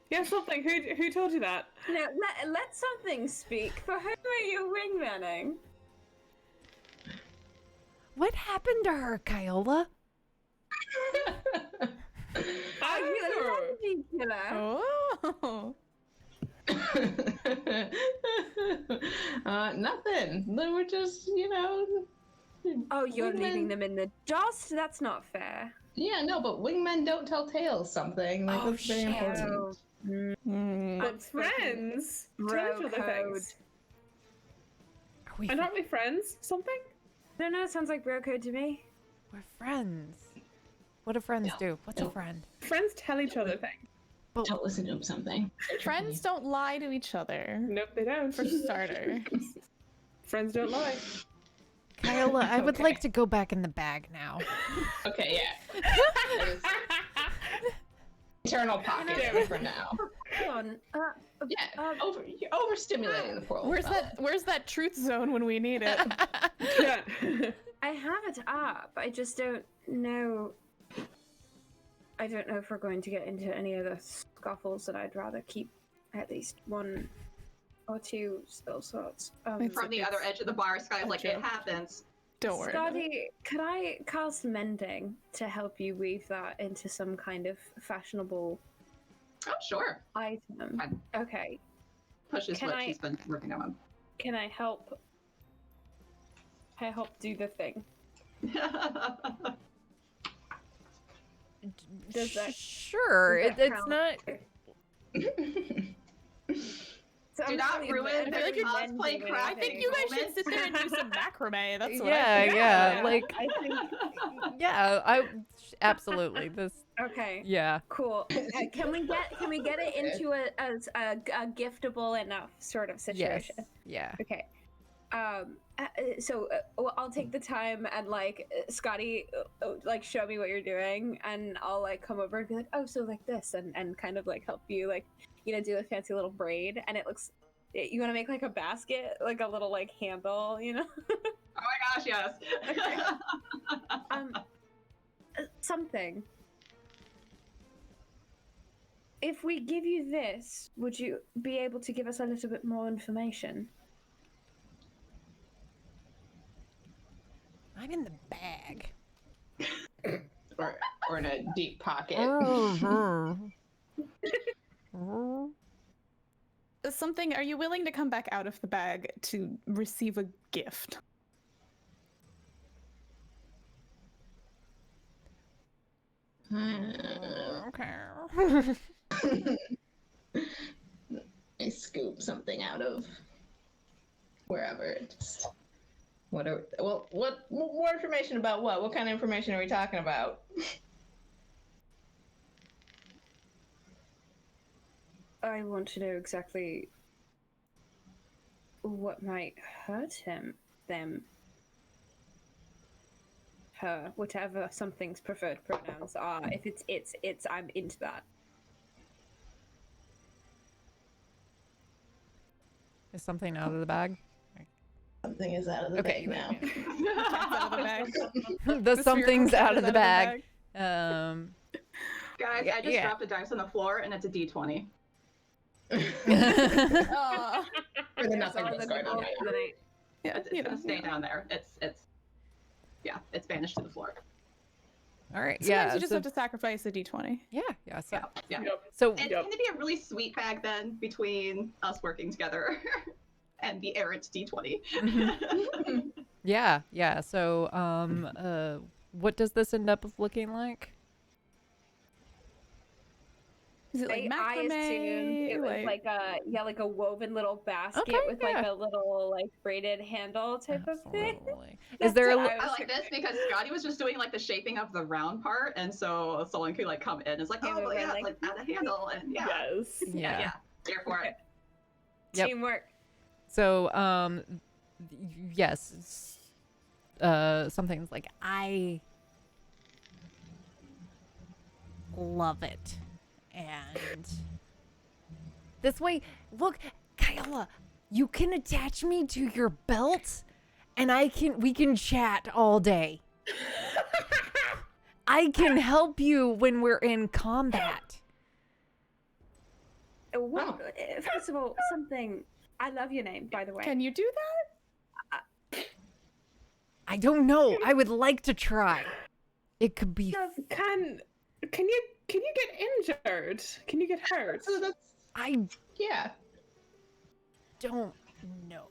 Speaker 3: Yeah, something. Who told you that?
Speaker 6: no, let something speak. For whom are you wingmanning?
Speaker 1: What happened to her, Kyola?
Speaker 3: I don't know.
Speaker 6: Legend killer.
Speaker 2: Oh.
Speaker 7: Nothing. They were just,
Speaker 6: Oh, you're
Speaker 7: wingmen-
Speaker 6: leaving them in the dust? That's not fair.
Speaker 7: Yeah, no, but wingmen don't tell tales. Something like
Speaker 1: Oh,
Speaker 7: that's very
Speaker 1: shit.
Speaker 7: important.
Speaker 2: Mm.
Speaker 3: But friends tell each other things.
Speaker 1: Are we
Speaker 3: And aren't we friends? Something?
Speaker 6: No, it sounds like bro code to me.
Speaker 1: We're friends. What do friends do? What's a
Speaker 7: no.
Speaker 1: friend?
Speaker 3: Friends tell each other things.
Speaker 7: Don't listen to him. Something.
Speaker 2: Friends don't lie to each other,
Speaker 3: Nope, they don't.
Speaker 2: for starters.
Speaker 3: Friends don't lie.
Speaker 1: Kyola, I would
Speaker 7: Okay.
Speaker 1: like to go back in the bag now.
Speaker 7: Okay, yeah. That is Eternal pocket
Speaker 3: Damn it.
Speaker 7: for now.
Speaker 6: Hold on.
Speaker 7: Yeah, you're overstimulating the poor
Speaker 2: Where's
Speaker 7: fella.
Speaker 2: Where's that truth zone when we need it?
Speaker 3: Yeah.
Speaker 6: I have it up. I just don't know. I don't know if we're going to get into any other scuffles, and I'd rather keep at least one or two spell slots.
Speaker 5: From the other edge of the bar, Sky's like, it
Speaker 2: joke.
Speaker 5: happens.
Speaker 2: Don't worry. about it.
Speaker 6: Scotty, could I cast mending to help you weave that into some kind of fashionable
Speaker 5: Oh, sure.
Speaker 6: item?
Speaker 5: Fine.
Speaker 6: Okay.
Speaker 5: Pushes
Speaker 6: Can
Speaker 5: what
Speaker 6: I-
Speaker 5: she's been working on.
Speaker 6: Can I help? Do the thing. Does that-
Speaker 1: Sure.
Speaker 6: does that
Speaker 1: It's
Speaker 6: count?
Speaker 1: not.
Speaker 6: So
Speaker 5: Do
Speaker 6: I'm
Speaker 5: not
Speaker 6: really
Speaker 5: ruin
Speaker 6: I'm
Speaker 2: I feel like
Speaker 6: really
Speaker 2: you're
Speaker 6: mending
Speaker 5: cosplay
Speaker 6: and
Speaker 2: I think you guys should sit there and do some macrame. That's what
Speaker 1: Yeah,
Speaker 2: I think.
Speaker 1: yeah. Like,
Speaker 6: I think.
Speaker 1: yeah. Absolutely. This.
Speaker 6: Okay.
Speaker 1: Yeah.
Speaker 6: Cool. Can we get it into a giftable enough sort of
Speaker 1: Yes.
Speaker 6: situation?
Speaker 1: Yeah.
Speaker 6: Okay. Well, I'll take the time and Scotty, show me what you're doing, and I'll come over and be like, oh, so like this, and kind of help you do a fancy little braid, and it looks. You want to make a basket, a little handle,
Speaker 5: Oh my gosh, yes.
Speaker 6: something. If we give you this, would you be able to give us a little bit more information?
Speaker 1: I'm in the bag.
Speaker 7: or in a deep pocket.
Speaker 2: Something. Are you willing to come back out of the bag to receive a gift?
Speaker 1: Okay.
Speaker 7: I scoop something out of wherever. Just What more information about what? What kind of information are we talking about?
Speaker 6: I want to know exactly what might hurt him, them, her, whatever something's preferred pronouns are. If it's, I'm into that.
Speaker 1: Is something out of the bag?
Speaker 7: Something is out of the
Speaker 1: Okay.
Speaker 7: bag now.
Speaker 2: Out of the bag.
Speaker 1: The
Speaker 2: The
Speaker 1: something's
Speaker 2: spherical
Speaker 1: out of
Speaker 2: is
Speaker 1: the bag.
Speaker 5: Guys,
Speaker 1: Yeah,
Speaker 5: I just
Speaker 1: yeah.
Speaker 5: dropped a dice on the floor and it's a d20.
Speaker 2: Aw.
Speaker 7: For the nothing that's going on right now.
Speaker 2: Yeah,
Speaker 5: It's gonna stay down there. It's vanished to the floor.
Speaker 1: All right.
Speaker 2: Sometimes
Speaker 1: Yeah.
Speaker 2: you just
Speaker 1: so-
Speaker 2: have to sacrifice a d20.
Speaker 1: Yeah. Yeah. So,
Speaker 5: Yeah.
Speaker 3: Yep.
Speaker 1: so
Speaker 5: It's going to be a really sweet bag then between us working together and the errant d20.
Speaker 1: yeah. Yeah. So, what does this end up looking like?
Speaker 2: Is it like
Speaker 6: I assumed
Speaker 2: macrame?
Speaker 6: it was like a woven little basket
Speaker 1: Okay,
Speaker 6: with like a little like braided handle type of thing.
Speaker 1: Absolutely. Is there a
Speaker 6: That's
Speaker 1: li-
Speaker 6: what
Speaker 5: I like this because Scotty was just doing like the shaping of the round part, and so someone could like come in and it's like,
Speaker 6: Yeah,
Speaker 5: oh, but
Speaker 6: we're
Speaker 5: yeah,
Speaker 6: like-
Speaker 5: like add a handle, and yeah,
Speaker 3: Yes.
Speaker 5: yeah, here for it.
Speaker 1: Yep.
Speaker 6: Teamwork.
Speaker 1: So, yes. Something's like, I love it. And this way, look, Kyla, you can attach me to your belt and we can chat all day. I can help you when we're in combat.
Speaker 6: Well, first of all, something. I love your name, by the way.
Speaker 2: Can you do that?
Speaker 1: I don't know. I would like to try. It could be.
Speaker 3: Can you get injured? Can you get hurt?
Speaker 7: So that's
Speaker 1: I
Speaker 7: yeah.
Speaker 1: don't know.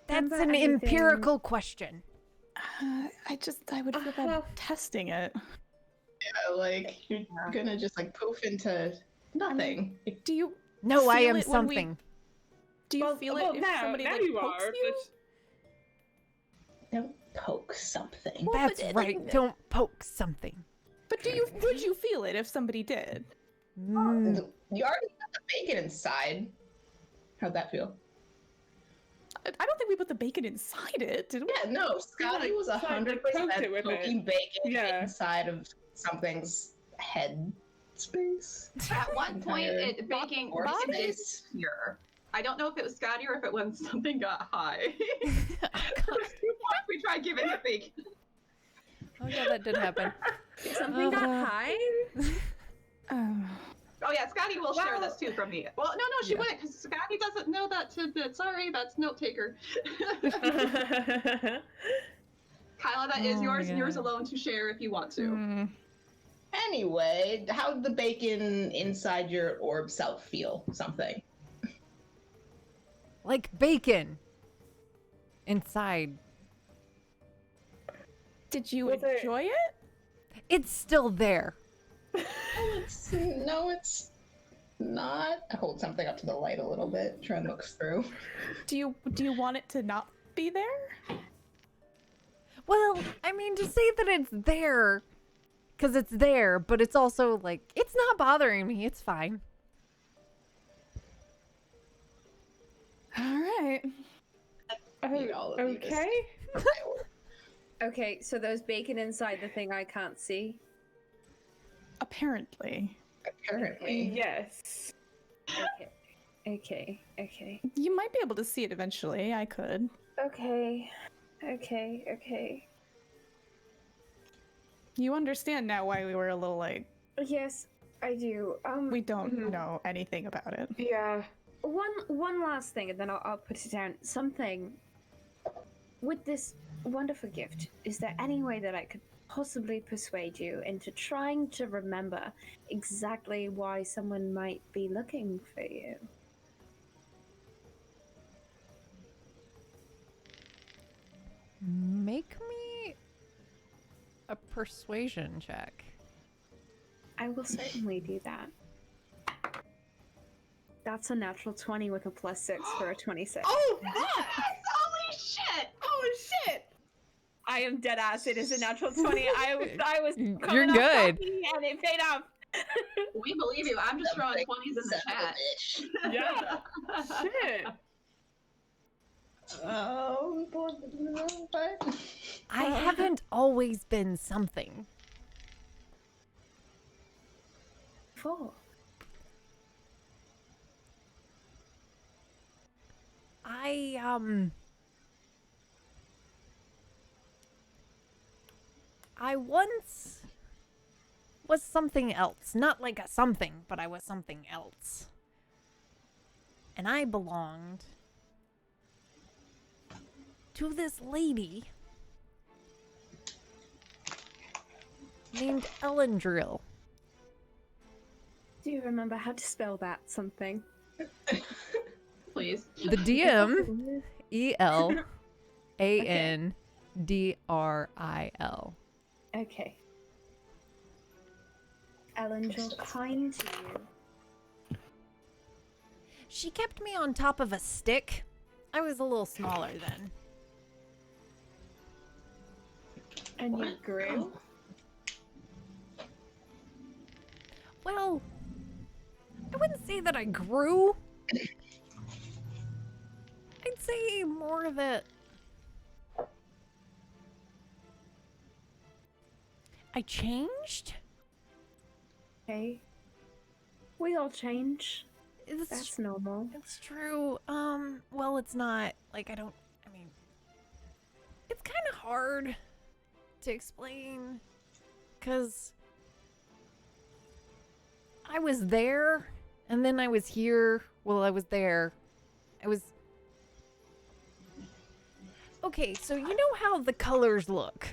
Speaker 1: That's
Speaker 6: Remember
Speaker 1: an
Speaker 6: anything-
Speaker 1: empirical question.
Speaker 2: I would feel bad
Speaker 6: well-
Speaker 2: testing it.
Speaker 7: Yeah, like you're gonna just like poof into nothing.
Speaker 2: Do you
Speaker 1: No, I
Speaker 2: feel
Speaker 1: am
Speaker 2: it when we-
Speaker 1: something.
Speaker 2: do you feel it if somebody like
Speaker 3: you
Speaker 2: pokes
Speaker 3: are,
Speaker 2: you?
Speaker 7: Don't poke something.
Speaker 2: Well,
Speaker 1: That's
Speaker 2: but,
Speaker 1: right.
Speaker 2: like,
Speaker 1: Don't poke something.
Speaker 2: But would you feel it if somebody did?
Speaker 1: Mm,
Speaker 7: You already got the bacon inside. How'd that feel?
Speaker 2: I don't think we put the bacon inside it, did we?
Speaker 7: Yeah, no. Scotty was
Speaker 3: like,
Speaker 7: 100%
Speaker 3: poked it with it.
Speaker 7: poking bacon
Speaker 3: Yeah.
Speaker 7: inside of something's head space.
Speaker 5: At one point,
Speaker 7: Entire
Speaker 5: bacon
Speaker 7: or
Speaker 5: did
Speaker 7: space.
Speaker 5: here. I don't know if it was Scotty or if it when something got high. We tried giving it bacon.
Speaker 1: Oh yeah, that did happen.
Speaker 6: Something got high.
Speaker 5: Oh yeah, Scotty will share this too from me. Well, no, she wouldn't because Scotty doesn't know that tidbit. Sorry, that's note taker. Kyla, that is
Speaker 1: Oh my
Speaker 5: yours and yours
Speaker 1: God.
Speaker 5: alone to share if you want to.
Speaker 2: Mm.
Speaker 7: Anyway, how'd the bacon inside your orb self feel? Something.
Speaker 1: Like bacon inside.
Speaker 2: Did you
Speaker 3: Was it-
Speaker 2: enjoy it?
Speaker 1: It's still there.
Speaker 7: No, it's not. I hold something up to the light a little bit, try and look through.
Speaker 2: Do you want it to not be there?
Speaker 1: Well, I mean, to say that it's there, because it's there, but it's also like, it's not bothering me. It's fine.
Speaker 2: All right.
Speaker 7: Need all of you to
Speaker 3: Okay.
Speaker 6: Okay, so there's bacon inside the thing I can't see.
Speaker 2: Apparently.
Speaker 7: Apparently.
Speaker 3: Yes.
Speaker 6: Okay.
Speaker 2: You might be able to see it eventually. I could.
Speaker 6: Okay.
Speaker 2: You understand now why we were a little like,
Speaker 6: Yes, I do.
Speaker 2: we don't
Speaker 3: Mhm.
Speaker 2: know anything about it.
Speaker 3: Yeah.
Speaker 6: One last thing, and then I'll put it down. Something with this wonderful gift. Is there any way that I could possibly persuade you into trying to remember exactly why someone might be looking for you?
Speaker 1: Make me a persuasion check.
Speaker 6: I will certainly do that. That's a natural 20 with a +6 for a 26.
Speaker 3: Oh, fuck!
Speaker 5: Holy shit!
Speaker 3: Oh, shit!
Speaker 6: I am dead ass. It is a natural 20. I was
Speaker 1: You're
Speaker 6: coming off
Speaker 1: good.
Speaker 6: cocky and it paid off.
Speaker 5: We believe you. I'm just throwing 20s in the
Speaker 7: Son of a
Speaker 5: chat.
Speaker 7: bitch.
Speaker 3: Yeah. Shit.
Speaker 7: Oh, poor but
Speaker 1: I haven't always been something.
Speaker 6: 4.
Speaker 1: I once was something else. Not like a something, but I was something else. And I belonged to this lady named Elendril.
Speaker 6: Do you remember how to spell that something?
Speaker 5: Please.
Speaker 1: The DM, Elandril.
Speaker 6: Okay. Ellen, you're kind to you.
Speaker 1: She kept me on top of a stick. I was a little smaller then.
Speaker 6: And you grew?
Speaker 1: Well, I wouldn't say that I grew. I'd say more that I changed.
Speaker 6: Okay. We all change.
Speaker 1: It's
Speaker 6: That's normal.
Speaker 1: It's true. Well, it's not. Like, I mean, it's kind of hard to explain because I was there and then I was here. Well, I was there. Okay, so you know how the colors look?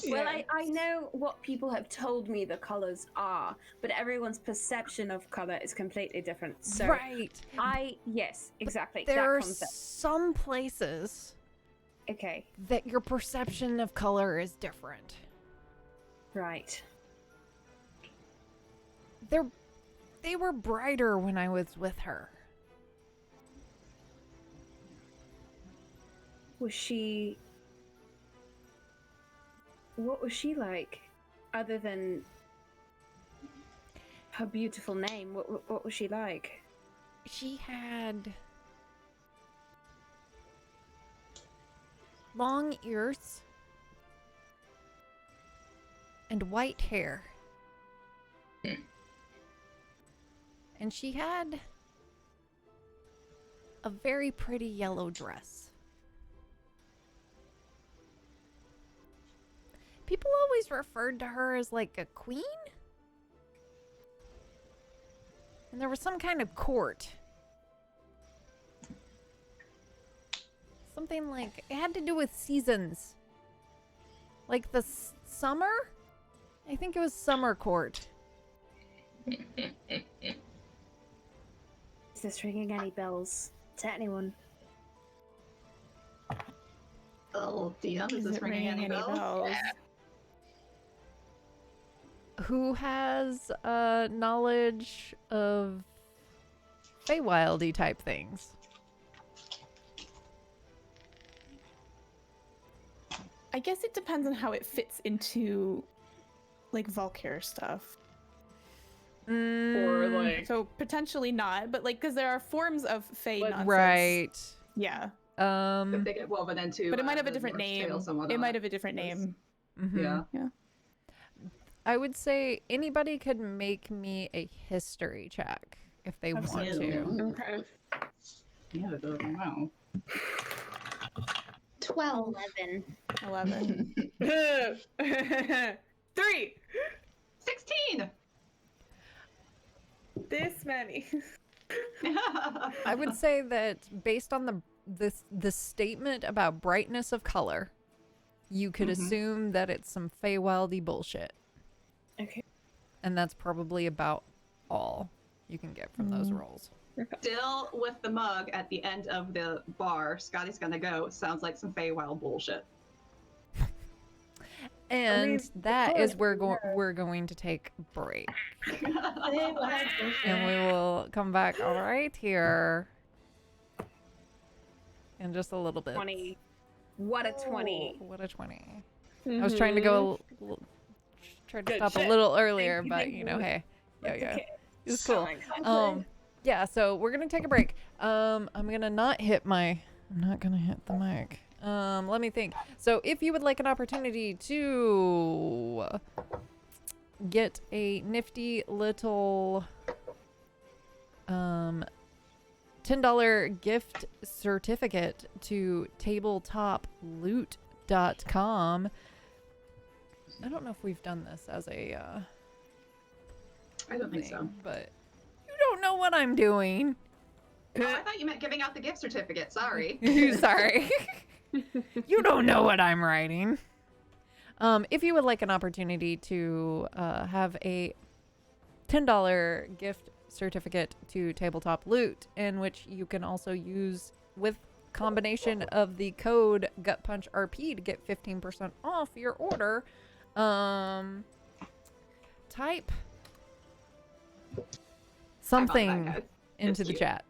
Speaker 6: Well, I know what people have told me the colors are, but everyone's perception of color is completely different. So
Speaker 1: Right.
Speaker 6: yes, exactly.
Speaker 1: There
Speaker 6: that
Speaker 1: are
Speaker 6: concept.
Speaker 1: some places
Speaker 6: Okay,
Speaker 1: that your perception of color is different.
Speaker 6: right.
Speaker 1: They were brighter when I was with her.
Speaker 6: Was she... What was she like? Other than her beautiful name, what was she like?
Speaker 1: She had long ears and white hair. And she had a very pretty yellow dress. People always referred to her as like a queen. And there was some kind of court. Something like, it had to do with seasons. Like the summer? I think it was summer court.
Speaker 6: Is this ringing any bells to anyone?
Speaker 5: Oh, DM, is this ringing any bells?
Speaker 1: Who has knowledge of Feywildy type things?
Speaker 2: I guess it depends on how it fits into, like, Valkyr stuff.
Speaker 3: Or like,
Speaker 2: So potentially not, but like, because there are forms of Fey
Speaker 3: But-
Speaker 2: nonsense.
Speaker 1: Right.
Speaker 2: Yeah,
Speaker 5: If they get woven into.
Speaker 2: but it might have a
Speaker 5: the
Speaker 2: different
Speaker 5: Norse
Speaker 2: name.
Speaker 5: tales and
Speaker 2: It
Speaker 5: whatnot.
Speaker 2: might have a different name.
Speaker 1: Mhm.
Speaker 5: Yeah.
Speaker 1: I would say anybody could make me a history check if they want to.
Speaker 3: okay.
Speaker 5: Yeah, it doesn't know.
Speaker 8: 12.
Speaker 2: 11.
Speaker 3: 3!
Speaker 5: 16!
Speaker 3: This many.
Speaker 1: I would say that based on the statement about brightness of color, you could assume that it's some Feywildy bullshit.
Speaker 6: Okay.
Speaker 1: And that's probably about all you can get from those rolls.
Speaker 5: Still with the mug at the end of the bar, Scotty's gonna go. Sounds like some Feywild bullshit.
Speaker 1: And
Speaker 6: mean,
Speaker 1: that is
Speaker 6: could,
Speaker 1: where
Speaker 6: yeah.
Speaker 1: we're going to take a break.
Speaker 7: Hey, let's go for
Speaker 1: And
Speaker 7: it.
Speaker 1: we will come back right here in just a little bit.
Speaker 6: 20. What a 20.
Speaker 1: What a 20. I was trying to go tried to
Speaker 3: Good
Speaker 1: stop
Speaker 3: shit.
Speaker 1: a little earlier,
Speaker 6: you,
Speaker 1: but
Speaker 6: thank
Speaker 1: you know,
Speaker 6: you.
Speaker 1: hey. Yo
Speaker 6: That's
Speaker 1: yo.
Speaker 6: okay.
Speaker 1: It's cool.
Speaker 6: Fine.
Speaker 1: Yeah, so we're gonna take a break. I'm gonna not hit my I'm not gonna hit the mic. Let me think. So if you would like an opportunity to get a nifty little $10 gift certificate to tabletoploot.com. I don't know if we've done this as a
Speaker 5: I don't think so.
Speaker 1: thing, but you don't know what I'm doing.
Speaker 5: Oh, I thought you meant giving out the gift certificate. Sorry.
Speaker 1: Sorry. You don't know what I'm writing. If you would like an opportunity to have a $10 gift certificate to Tabletop Loot, in which you can also use with combination of the code GutPunchRP to get 15% off your order, type something
Speaker 5: guys.
Speaker 1: into
Speaker 5: It's
Speaker 1: the
Speaker 5: cute.
Speaker 1: chat.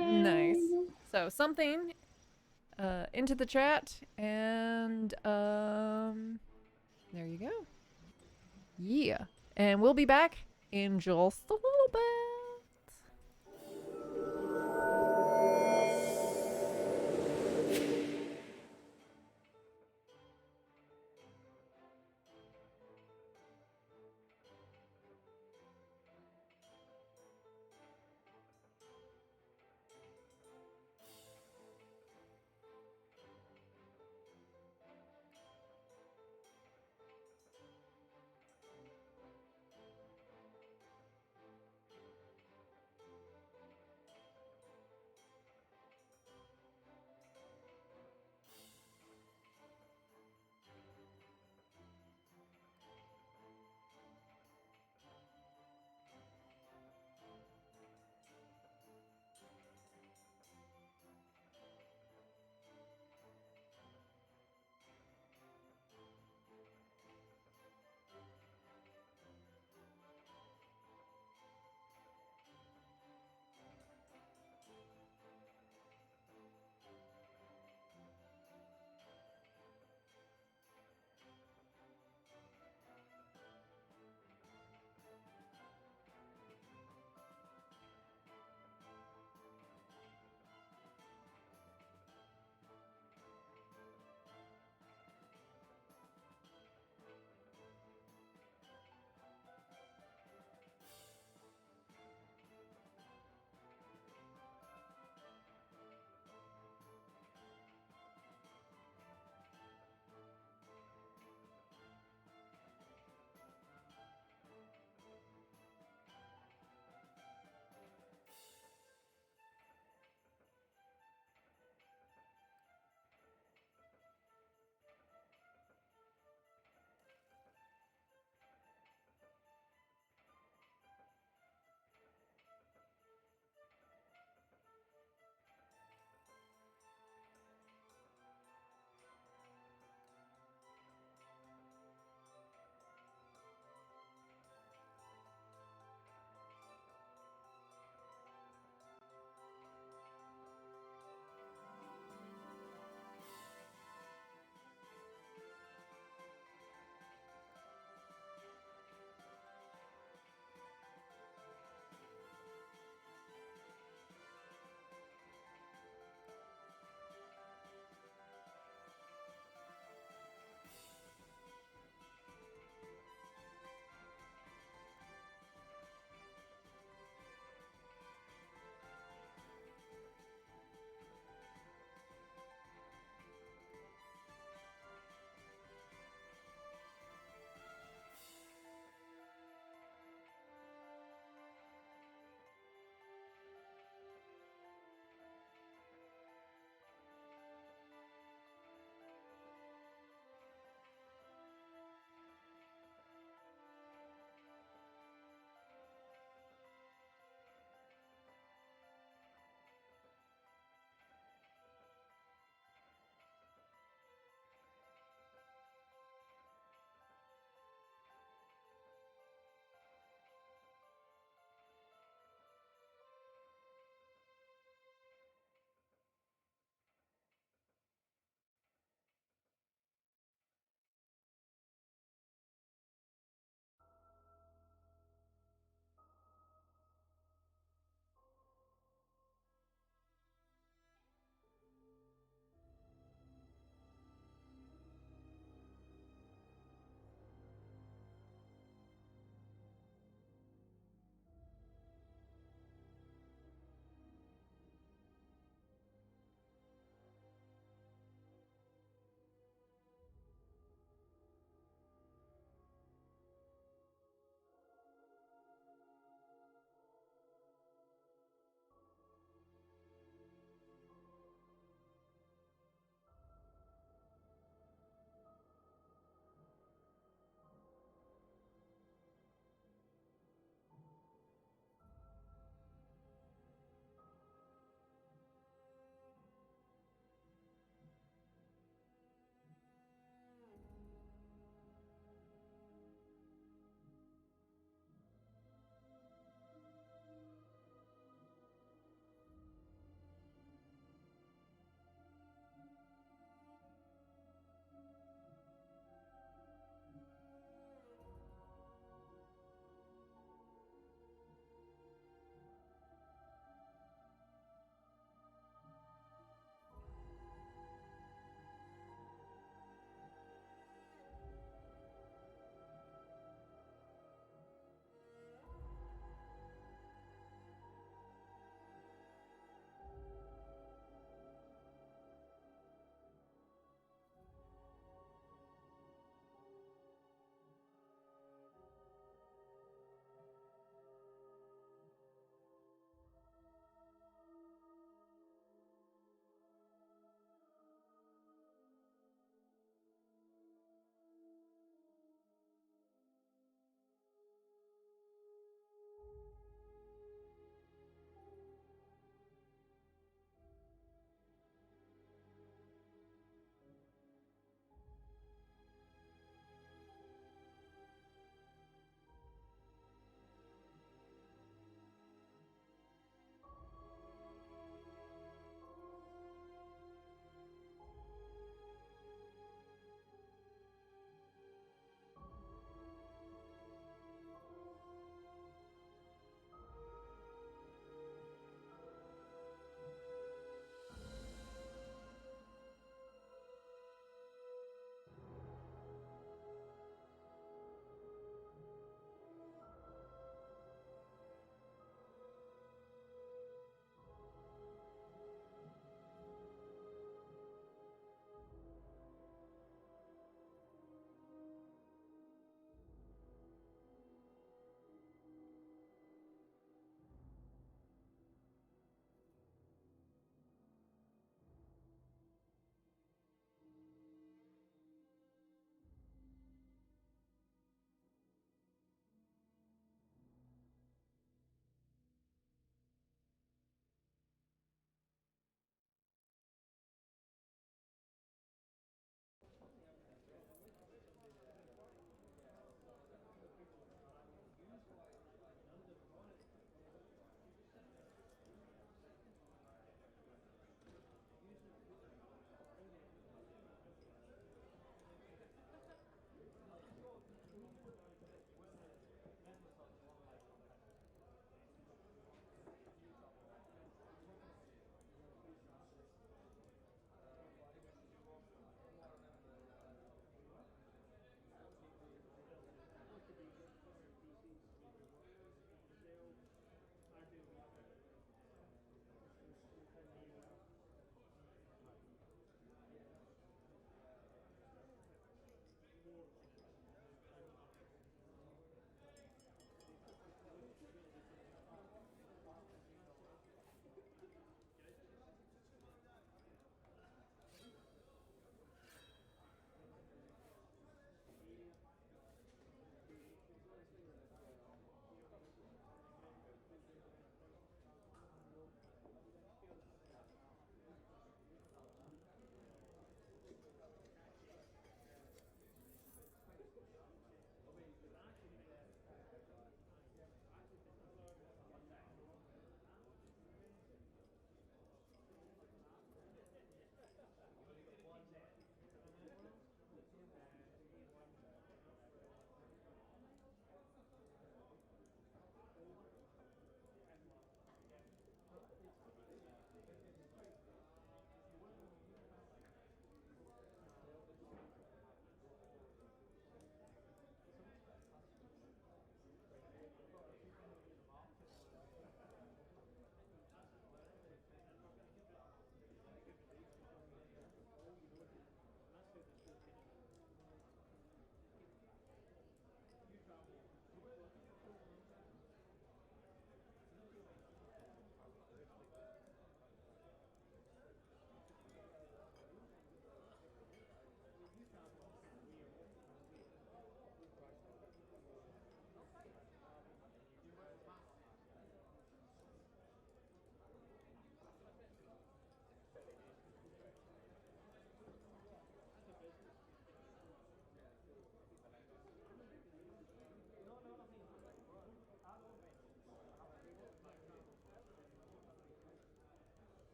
Speaker 1: Nice. So something into the chat, and there you go. Yeah. And we'll be back in just a little bit.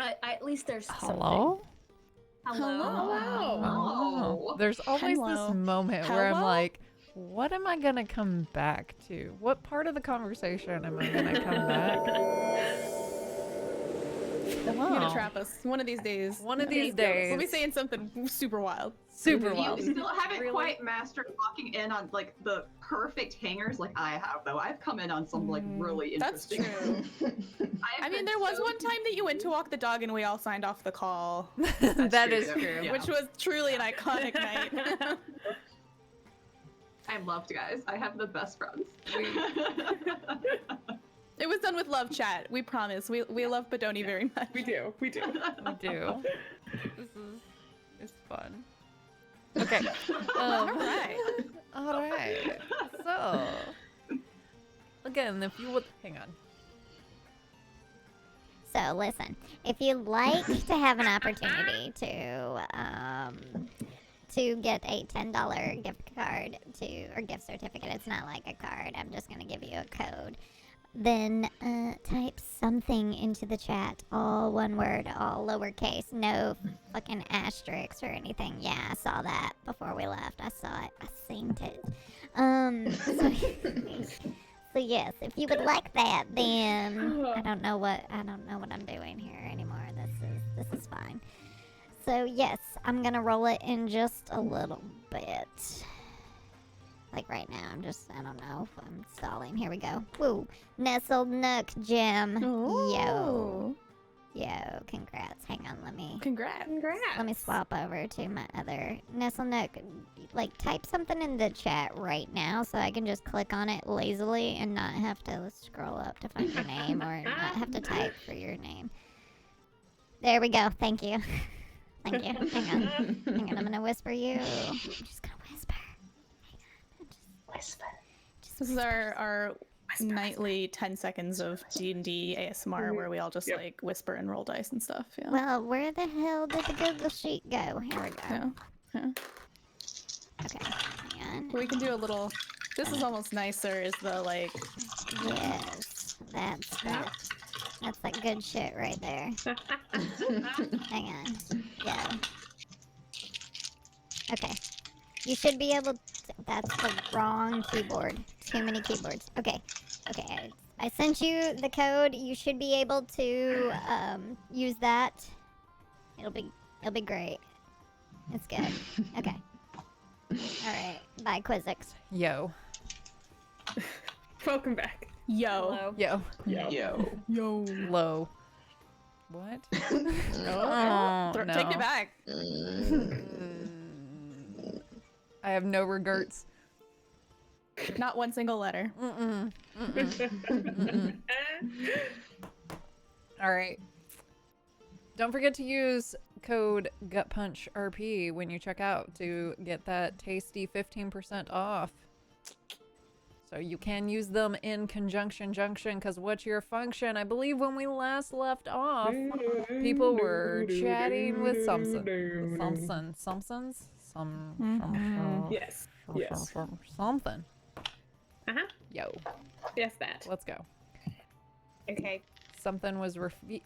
Speaker 6: At least there's
Speaker 1: Hello?
Speaker 6: Hello.
Speaker 1: Oh. There's always
Speaker 2: Hello.
Speaker 1: this moment where I'm
Speaker 2: Hello?
Speaker 1: like, what am I gonna come back to? What part of the conversation am I gonna come back?
Speaker 2: You're gonna
Speaker 1: Hello.
Speaker 2: trap us one of these days.
Speaker 1: One of
Speaker 2: Yeah.
Speaker 1: these days.
Speaker 2: We'll be saying something super wild.
Speaker 1: Super
Speaker 5: You
Speaker 1: wild.
Speaker 5: still haven't
Speaker 1: Really?
Speaker 5: quite mastered locking in on like the perfect hangers like I have though. I've come in on some like really
Speaker 2: That's
Speaker 5: interesting.
Speaker 2: true.
Speaker 5: I
Speaker 2: I mean, there was one time that you went to walk the dog and we all signed off the call,
Speaker 1: That
Speaker 5: true,
Speaker 1: is
Speaker 5: too.
Speaker 1: true.
Speaker 5: Yeah.
Speaker 2: which was truly an iconic night.
Speaker 5: I'm loved, guys. I have the best friends.
Speaker 2: It was done with love, chat. We promise. We love Bedoni very much.
Speaker 3: We do. We do.
Speaker 1: We do. It's fun. Okay.
Speaker 2: All right.
Speaker 1: All right. So, again, if you would hang on.
Speaker 8: So listen, if you'd like to have an opportunity to get a $10 gift card or gift certificate, it's not like a card. I'm just gonna give you a code. Then type something into the chat, all one word, all lowercase, no fucking asterisks or anything. Yeah, I saw that before we left. I saw it. I seen it. So yes, if you would like that, then I don't know what I'm doing here anymore. This is fine. So yes, I'm gonna roll it in just a little bit. Like right now, I don't know if I'm stalling. Here we go. Woo! Nestled Nook gem. Yo. Yo, congrats. Hang on, let me
Speaker 2: Congrats.
Speaker 8: let me swap over to my other Nestle Nook. Like, type something in the chat right now so I can just click on it lazily and not have to scroll up to find your name or not have to type for your name. There we go. Thank you. Thank you. Hang on. Hang on. I'm gonna whisper you. I'm just gonna whisper. Hang on.
Speaker 7: Whisper.
Speaker 2: This is our nightly 10 seconds of D&D ASMR where we all just like whisper and roll dice and stuff. Yeah.
Speaker 8: Well, where the hell did the Google Sheet go? Here we go.
Speaker 2: Yeah. Yeah.
Speaker 8: Okay. Hang on.
Speaker 2: We can do a little. This is almost nicer. Is the like.
Speaker 8: Yes. That's that good shit right there. Hang on. Yeah. Okay. You should be able to... That's the wrong keyboard. Too many keyboards. Okay. Okay. I sent you the code. You should be able to use that. It'll be great. It's good. Okay. Alright. Bye, Quizzix.
Speaker 1: Yo.
Speaker 3: Welcome back.
Speaker 2: Yo.
Speaker 1: Yo.
Speaker 7: Yo.
Speaker 2: Yo.
Speaker 1: Low. What?
Speaker 2: Take it back.
Speaker 1: I have no regrets.
Speaker 2: Not one single letter.
Speaker 1: All right. Don't forget to use code GutPunchRP when you check out to get that tasty 15% off. So you can use them in conjunction junction, because what's your function? I believe when we last left off, people were chatting with something.
Speaker 3: Yes. Yes.
Speaker 1: Something.
Speaker 3: Uh-huh.
Speaker 1: Yo,
Speaker 3: Yes, that.
Speaker 1: let's go.
Speaker 6: Okay.
Speaker 1: Something was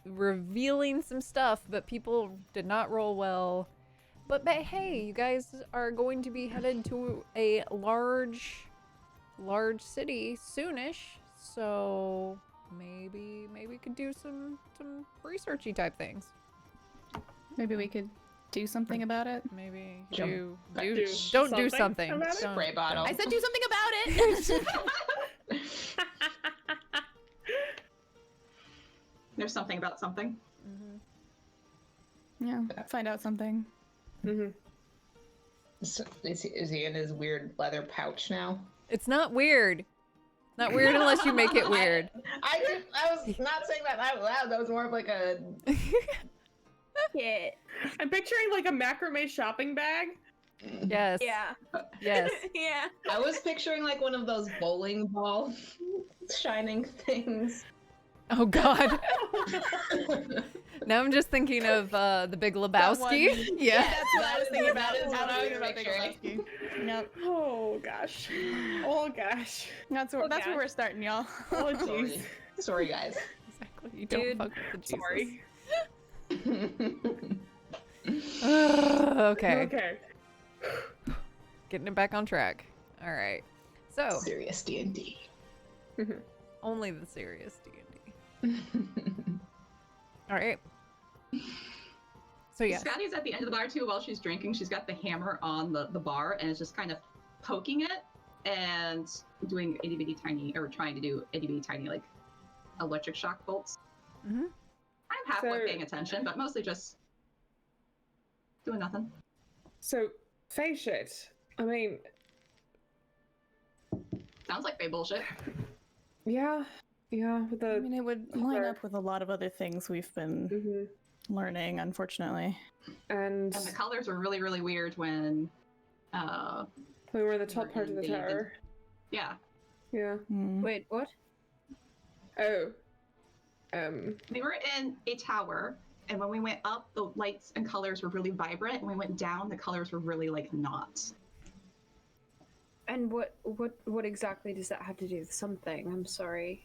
Speaker 1: revealing some stuff, but people did not roll well. But hey, you guys are going to be headed to a large city soonish, so maybe we could do some researchy type things.
Speaker 2: Maybe we could do something about it.
Speaker 1: Maybe
Speaker 7: Jump.
Speaker 1: don't do
Speaker 3: something
Speaker 1: something.
Speaker 3: about it?
Speaker 1: Don't-
Speaker 7: Spray bottle.
Speaker 2: I said do something about it.
Speaker 5: There's something about something.
Speaker 2: Yeah. Find out something.
Speaker 3: Mm-hmm.
Speaker 7: So, is he in his weird leather pouch now?
Speaker 1: It's not weird. It's not weird unless you make it weird.
Speaker 7: I was not saying that out loud. That was more of like a.
Speaker 6: Yeah.
Speaker 3: I'm picturing like a macrame shopping bag.
Speaker 1: Yes.
Speaker 6: Yeah.
Speaker 1: Yes.
Speaker 6: Yeah.
Speaker 7: I was picturing like one of those bowling ball shining things.
Speaker 1: Oh God. Now I'm just thinking of the Big Lebowski.
Speaker 2: one.
Speaker 1: Yeah.
Speaker 2: That's what I was thinking about.
Speaker 7: That is what I was
Speaker 2: Big
Speaker 7: picturing.
Speaker 2: Lebowski. Yep.
Speaker 3: Oh gosh. Oh gosh.
Speaker 2: That's where we're starting, y'all.
Speaker 3: Oh
Speaker 7: Sorry.
Speaker 3: jeez.
Speaker 7: Sorry, guys.
Speaker 1: Exactly. You don't
Speaker 6: Dude,
Speaker 1: fuck with the Jesus.
Speaker 3: Sorry.
Speaker 1: Okay.
Speaker 3: Okay.
Speaker 1: Getting it back on track. All right. So,
Speaker 7: Serious D&D.
Speaker 1: only the serious D&D. All right. So, yes.
Speaker 5: Scotty's at the end of the bar too while she's drinking. She's got the hammer on the bar and is just kind of poking it and doing itty bitty tiny, or trying to do itty bitty tiny, like, electric shock bolts.
Speaker 1: Mm-hmm.
Speaker 5: I'm halfway
Speaker 3: So-
Speaker 5: paying attention, but mostly just doing nothing.
Speaker 3: So, Fae shit. I mean,
Speaker 5: Sounds like Faye bullshit.
Speaker 3: yeah. With the.
Speaker 2: I mean, it would line up with a lot of other things we've been
Speaker 3: Mhm.
Speaker 2: learning, unfortunately.
Speaker 3: And
Speaker 5: And the colors were really, really weird when,
Speaker 3: we were in the top part of the
Speaker 5: David.
Speaker 3: tower.
Speaker 5: yeah.
Speaker 3: Yeah.
Speaker 2: Hmm.
Speaker 6: Wait, what?
Speaker 3: Oh.
Speaker 5: We were in a tower, and when we went up, the lights and colors were really vibrant, and when we went down, the colors were really, like, not.
Speaker 6: And what exactly does that have to do with something? I'm sorry.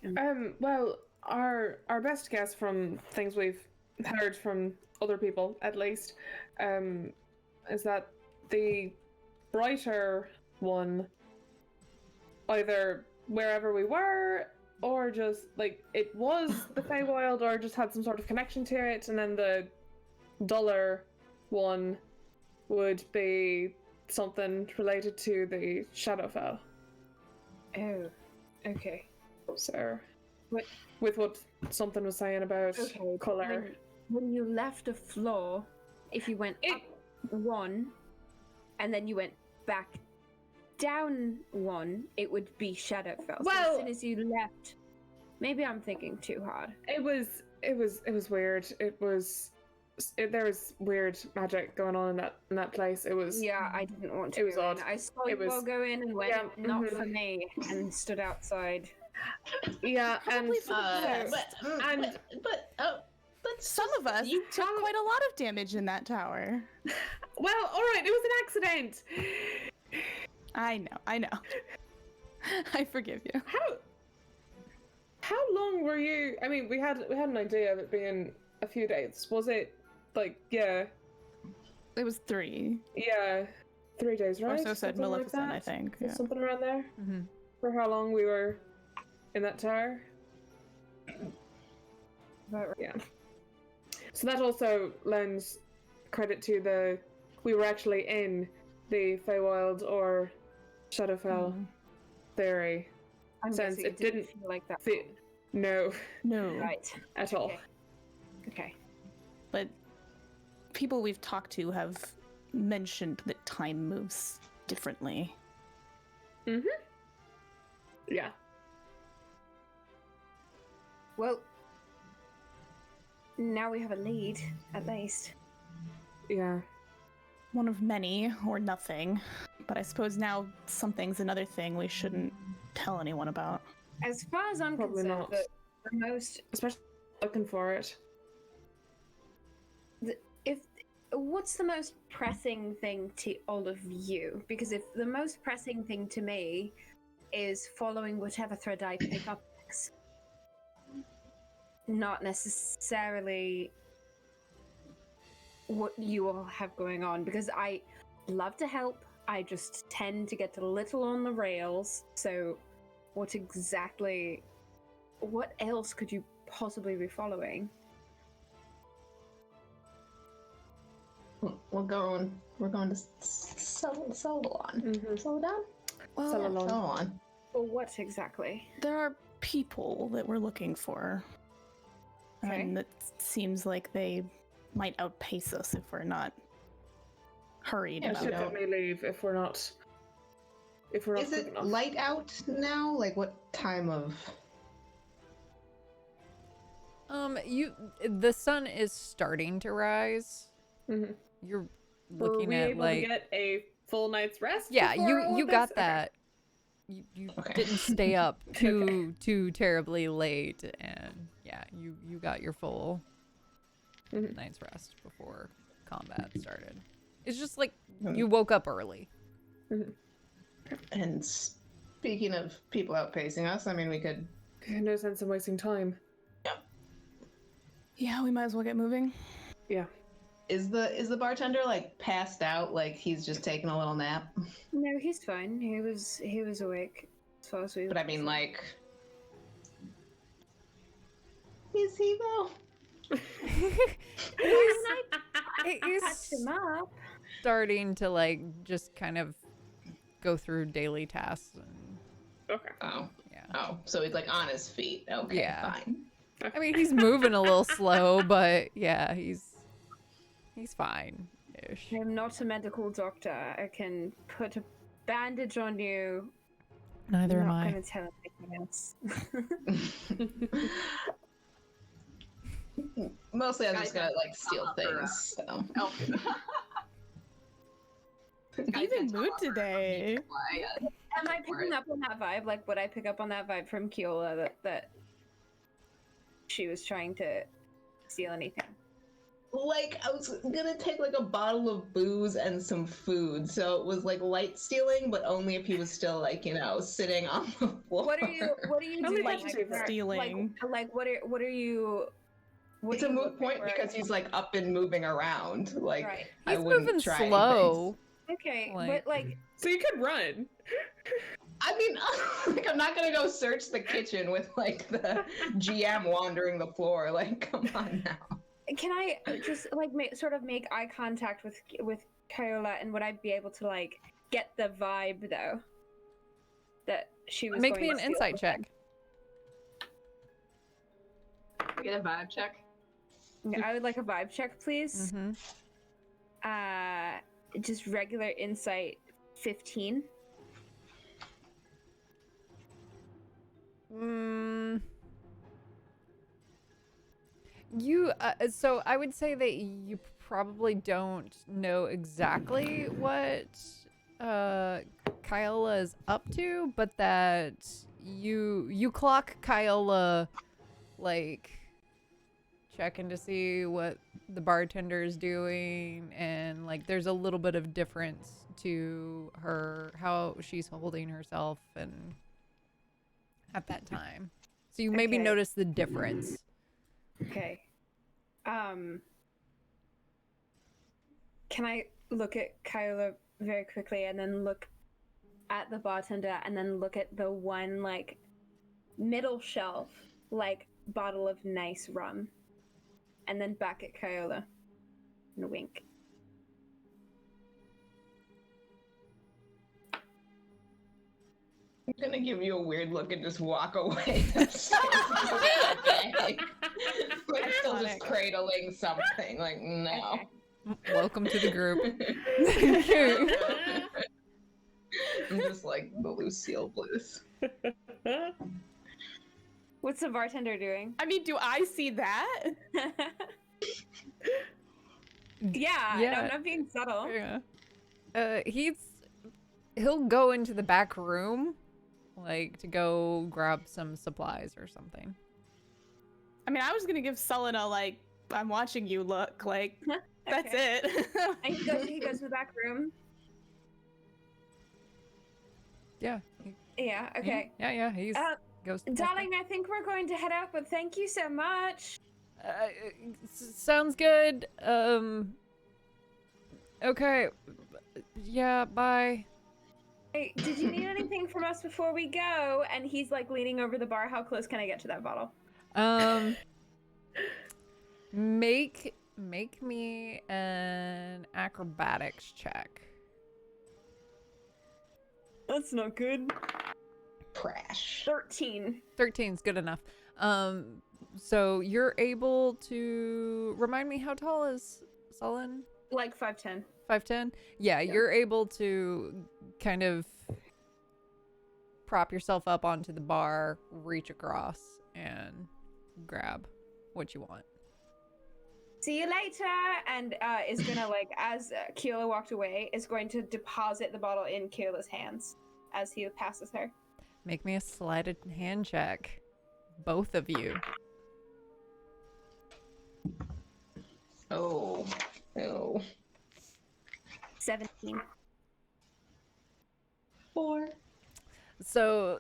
Speaker 3: Well, our best guess from things we've heard from other people, at least, is that the brighter one, either wherever we were, or just like it was the Feywild, or just had some sort of connection to it, and then the duller one would be something related to the Shadowfell.
Speaker 6: Oh, okay.
Speaker 3: So,
Speaker 6: What-
Speaker 3: with what something was saying about
Speaker 6: Okay.
Speaker 3: color.
Speaker 6: When you left the floor, if you went up one, and then you went back down one, it would be Shadowfell. So
Speaker 3: Well-
Speaker 6: as soon as you left, maybe I'm thinking too hard.
Speaker 3: It was weird. There was weird magic going on in that place. It was
Speaker 6: Yeah, I didn't want to.
Speaker 3: It was
Speaker 6: go in.
Speaker 3: odd.
Speaker 6: I saw
Speaker 3: It
Speaker 6: you all
Speaker 3: was-
Speaker 6: go in and went,
Speaker 3: Yeah,
Speaker 6: not
Speaker 3: mhm.
Speaker 6: for me, and stood outside.
Speaker 3: yeah, and
Speaker 2: Probably for the best.
Speaker 7: But
Speaker 2: Some of us
Speaker 3: You
Speaker 2: took
Speaker 3: don't-
Speaker 2: quite a lot of damage in that tower.
Speaker 3: well, all right, it was an accident.
Speaker 2: I know. I forgive you.
Speaker 3: How long were you? I mean, we had an idea of it being a few days. Was it like
Speaker 2: It was 3.
Speaker 3: 3 days, right?
Speaker 2: Or so said
Speaker 3: Something like
Speaker 2: Maleficent, I
Speaker 3: that?
Speaker 2: think.
Speaker 3: Is it
Speaker 2: Yeah.
Speaker 3: something around there
Speaker 1: Mm-hmm.
Speaker 3: for how long we were in that tower.
Speaker 6: But
Speaker 3: Yeah. So that also lends credit to we were actually in the Feywild or Shadowfell
Speaker 2: Mhm.
Speaker 3: theory.
Speaker 6: I'm
Speaker 3: Since
Speaker 6: guessing
Speaker 3: it didn't
Speaker 6: feel like that.
Speaker 3: Fe- no,
Speaker 2: No.
Speaker 6: Right.
Speaker 3: at all.
Speaker 6: Okay. Okay.
Speaker 2: But people we've talked to have mentioned that time moves differently.
Speaker 3: Yeah.
Speaker 6: Well, now we have a lead, at least.
Speaker 3: Yeah.
Speaker 2: One of many, or nothing. But I suppose now something's another thing we shouldn't tell anyone about.
Speaker 6: As far as I'm
Speaker 3: Probably
Speaker 6: concerned,
Speaker 3: not.
Speaker 6: the most
Speaker 3: Especially looking for it.
Speaker 6: what's the most pressing thing to all of you? Because if the most pressing thing to me is following whatever thread I pick up next, not necessarily what you all have going on, because I love to help. I just tend to get a little on the rails. So what else could you possibly be following?
Speaker 7: we're going to Solon.
Speaker 3: Mhm.
Speaker 7: Solon?
Speaker 2: Well,
Speaker 3: Solon.
Speaker 7: Solon.
Speaker 6: Or what exactly?
Speaker 2: there are people that we're looking for.
Speaker 6: Okay.
Speaker 2: And it seems like they might outpace us if we're not hurried
Speaker 7: Yeah,
Speaker 3: I
Speaker 2: about
Speaker 3: should
Speaker 2: it.
Speaker 3: definitely leave if we're not. If we're not
Speaker 7: Is
Speaker 3: quick
Speaker 7: it
Speaker 3: enough.
Speaker 7: light out now? Like what time of?
Speaker 1: The sun is starting to rise.
Speaker 3: Mhm.
Speaker 1: You're
Speaker 3: Were
Speaker 1: looking
Speaker 3: we
Speaker 1: at
Speaker 3: able
Speaker 1: like
Speaker 3: to get a full night's rest?
Speaker 1: yeah,
Speaker 3: before all
Speaker 1: you
Speaker 3: of
Speaker 1: got
Speaker 3: this? Okay.
Speaker 1: that. You
Speaker 7: Okay.
Speaker 1: didn't stay up too terribly late, and yeah, you got your full
Speaker 3: Mhm.
Speaker 1: night's rest before combat started. It's just like
Speaker 7: Mhm.
Speaker 1: you woke up early.
Speaker 7: And speaking of people outpacing us, I mean, we could.
Speaker 3: No sense in wasting time.
Speaker 2: Yeah, we might as well get moving.
Speaker 3: Yeah.
Speaker 7: Is the bartender like passed out? Like he's just taking a little nap?
Speaker 6: No, he's fine. He was awake as far as we.
Speaker 7: But I mean, like, is he though?
Speaker 1: He's
Speaker 6: patched him up.
Speaker 1: starting to like just kind of go through daily tasks and
Speaker 3: Okay.
Speaker 7: Oh,
Speaker 1: yeah.
Speaker 7: oh, so he's like on his feet. Okay,
Speaker 1: Yeah.
Speaker 7: fine.
Speaker 1: I mean, he's moving a little slow, but yeah, he's fine ish.
Speaker 6: I'm not a medical doctor. I can put a bandage on you.
Speaker 1: Neither
Speaker 6: I'm
Speaker 1: am
Speaker 6: not
Speaker 1: I.
Speaker 6: going to tell anything else.
Speaker 7: Mostly, I'm just
Speaker 5: Guys,
Speaker 7: gonna like steal
Speaker 5: up for,
Speaker 7: things. So.
Speaker 5: Elfin.
Speaker 2: Even mood today.
Speaker 6: Am I picking up on that vibe? Like, would I pick up on that vibe from Keola that she was trying to steal anything?
Speaker 7: Like, I was gonna take like a bottle of booze and some food, so it was like light stealing, but only if he was still like, you know, sitting on the floor.
Speaker 6: What are you
Speaker 3: How many
Speaker 6: doing?
Speaker 3: patches are there?
Speaker 2: Stealing.
Speaker 6: Like what are you? What
Speaker 7: It's
Speaker 6: are
Speaker 7: a
Speaker 6: you
Speaker 7: moot
Speaker 6: looking
Speaker 7: point
Speaker 6: for?
Speaker 7: because he's like up and moving around. Like,
Speaker 6: Right.
Speaker 7: I
Speaker 1: He's
Speaker 7: wouldn't
Speaker 1: moving
Speaker 7: try
Speaker 1: slow.
Speaker 6: Okay,
Speaker 1: Like-
Speaker 6: but like,
Speaker 3: So you could run.
Speaker 7: I mean, like, I'm not gonna go search the kitchen with like the GM wandering the floor. Like, come on now.
Speaker 6: can I just like sort of make eye contact with Kaola, and would I be able to like get the vibe though that she was?
Speaker 1: Make
Speaker 6: going
Speaker 1: me
Speaker 6: to
Speaker 1: an
Speaker 6: steal
Speaker 1: insight
Speaker 6: something?
Speaker 1: check.
Speaker 5: Get a vibe check.
Speaker 6: Yeah, I would like a vibe check, please.
Speaker 1: Mm-hmm.
Speaker 6: Just regular insight, 15.
Speaker 1: So I would say that you probably don't know exactly what Kyola is up to, but that you clock Kyola like checking to see what the bartender is doing, and like there's a little bit of difference to her, how she's holding herself and at that time. So you maybe
Speaker 6: Okay.
Speaker 1: notice the difference.
Speaker 6: Okay. Can I look at Kyla very quickly and then look at the bartender and then look at the one like middle shelf like bottle of nice rum and then back at Kyola and a wink.
Speaker 7: I'm gonna give you a weird look and just walk away. Like, still just
Speaker 2: Iconic.
Speaker 7: cradling something. Like, no.
Speaker 6: Okay.
Speaker 1: Welcome to the group.
Speaker 7: I'm just like the Lucille Blues.
Speaker 6: What's the bartender doing?
Speaker 2: I mean, do I see that?
Speaker 6: Yeah,
Speaker 1: Yeah.
Speaker 6: I'm not being subtle.
Speaker 1: Yeah. He'll go into the back room, like to go grab some supplies or something.
Speaker 2: I mean, I was gonna give Selena like, I'm watching you look. Like, that's
Speaker 6: Okay.
Speaker 2: it.
Speaker 6: And he goes to the back room.
Speaker 1: Yeah.
Speaker 6: Yeah, okay.
Speaker 1: Yeah. He's goes. to the back
Speaker 6: Darling, I think we're going to head out, but thank you so much.
Speaker 1: room. Sounds good. Okay. Yeah. Bye.
Speaker 6: Hey, did you need anything from us before we go? And he's like leaning over the bar. How close can I get to that bottle?
Speaker 1: Make me an acrobatics check.
Speaker 6: That's not good.
Speaker 7: Crash.
Speaker 6: 13.
Speaker 1: 13's good enough. So you're able to remind me, how tall is Sullen?
Speaker 6: Like 5'10".
Speaker 1: 5'10"? Yeah, you're able to kind of prop yourself up onto the bar, reach across, and grab what you want.
Speaker 6: See you later. And is gonna like, as Keola walked away, is going to deposit the bottle in Keola's hands as he passes her.
Speaker 1: Make me a sleight of hand check. Both of you.
Speaker 7: Oh.
Speaker 6: 17.
Speaker 7: 4.
Speaker 1: So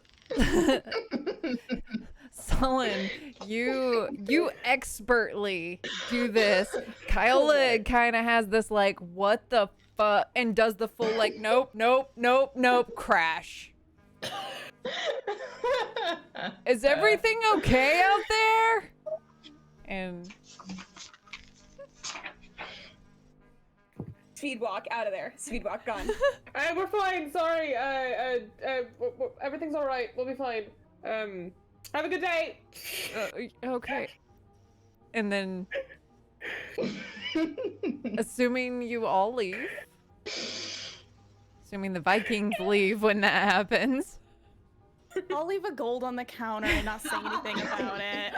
Speaker 1: Sullen, you expertly do this. Kyla kind of has this like, what the fuck, and does the full like, nope, nope, nope, nope, crash. Is everything okay out there? And
Speaker 6: Speed walk out of there. Speed walk gone.
Speaker 3: We're fine. Sorry. Everything's all right. We'll be fine. Have a good day.
Speaker 1: okay. And then, assuming you all leave, assuming the Vikings leave when that happens.
Speaker 2: I'll leave a gold on the counter and not say anything about it.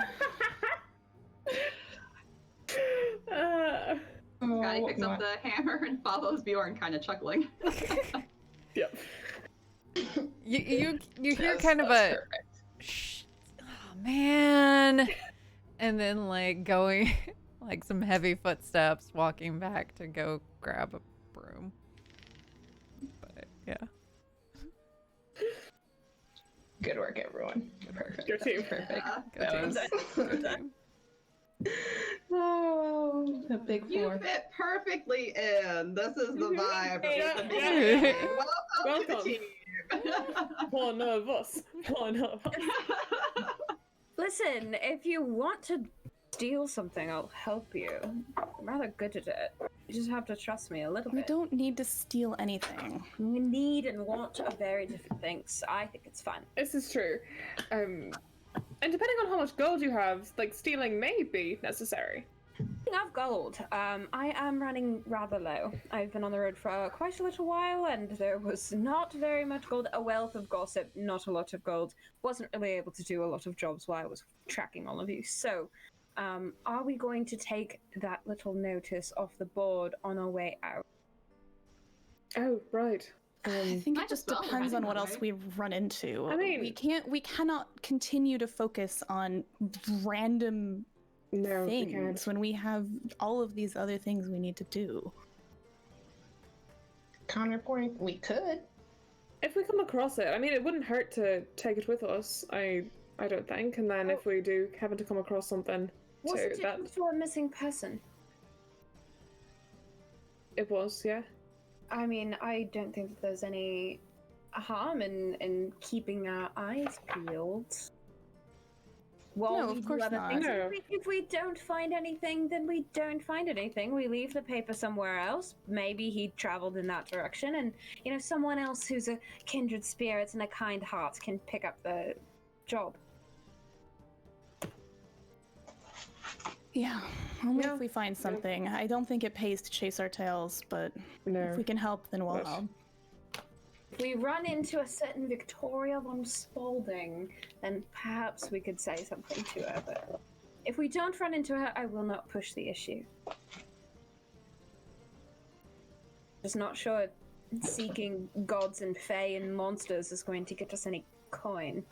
Speaker 5: Scotty picks up the hammer and follows Bjorn, kind of chuckling.
Speaker 3: Yep.
Speaker 1: You hear kind of a, shh, oh man, and then like going, like some heavy footsteps walking back to go grab a broom. But yeah.
Speaker 7: Good work, everyone. Perfect.
Speaker 3: Your team.
Speaker 7: Perfect.
Speaker 1: Good
Speaker 7: That
Speaker 1: team.
Speaker 7: was-
Speaker 1: Good team.
Speaker 7: Oh, the big
Speaker 5: You
Speaker 7: four.
Speaker 5: fit perfectly in. This is the vibe.
Speaker 3: Yeah.
Speaker 5: Welcome to the
Speaker 3: Welcome.
Speaker 5: team.
Speaker 3: One of us. One of us.
Speaker 6: Listen, if you want to steal something, I'll help you. I'm rather good at it. You just have to trust me a little
Speaker 2: We
Speaker 6: bit.
Speaker 2: don't need to steal anything.
Speaker 6: We need and want are very different things. I think it's fun.
Speaker 3: This is true. And depending on how much gold you have, like stealing may be necessary.
Speaker 6: Speaking of gold, I am running rather low. I've been on the road for quite a little while, and there was not very much gold. A wealth of gossip, not a lot of gold. Wasn't really able to do a lot of jobs while I was tracking all of you. So, are we going to take that little notice off the board on our way out?
Speaker 3: Oh, right.
Speaker 2: I think
Speaker 5: might
Speaker 2: it just
Speaker 5: as well,
Speaker 2: depends on what
Speaker 5: right?
Speaker 2: else we run into.
Speaker 3: I mean-
Speaker 2: we cannot continue to focus on random
Speaker 3: No, we
Speaker 2: things
Speaker 3: can't.
Speaker 2: when we have all of these other things we need to do.
Speaker 7: Counterpoint, we could.
Speaker 3: If we come across it, I mean, it wouldn't hurt to take it with us. I don't think. And then if we do happen to come across something,
Speaker 6: Was
Speaker 3: too,
Speaker 6: it
Speaker 3: that
Speaker 6: for a missing person?
Speaker 3: it was, yeah.
Speaker 6: I mean, I don't think that there's any harm in keeping our eyes peeled. While
Speaker 2: No,
Speaker 6: we
Speaker 2: of
Speaker 6: do
Speaker 2: course
Speaker 6: other
Speaker 2: not.
Speaker 6: things.
Speaker 3: No.
Speaker 6: If we don't find anything, then we don't find anything. We leave the paper somewhere else. Maybe he traveled in that direction, and someone else who's a kindred spirit and a kind heart can pick up the job.
Speaker 2: Yeah, only
Speaker 3: Yeah.
Speaker 2: if we find something. I don't think it pays to chase our tails, but
Speaker 3: No.
Speaker 2: if we can help, then we'll
Speaker 3: But-
Speaker 2: help.
Speaker 6: If we run into a certain Victoria von Spalding, then perhaps we could say something to her. But if we don't run into her, I will not push the issue. Just not sure seeking gods and fae and monsters is going to get us any coin.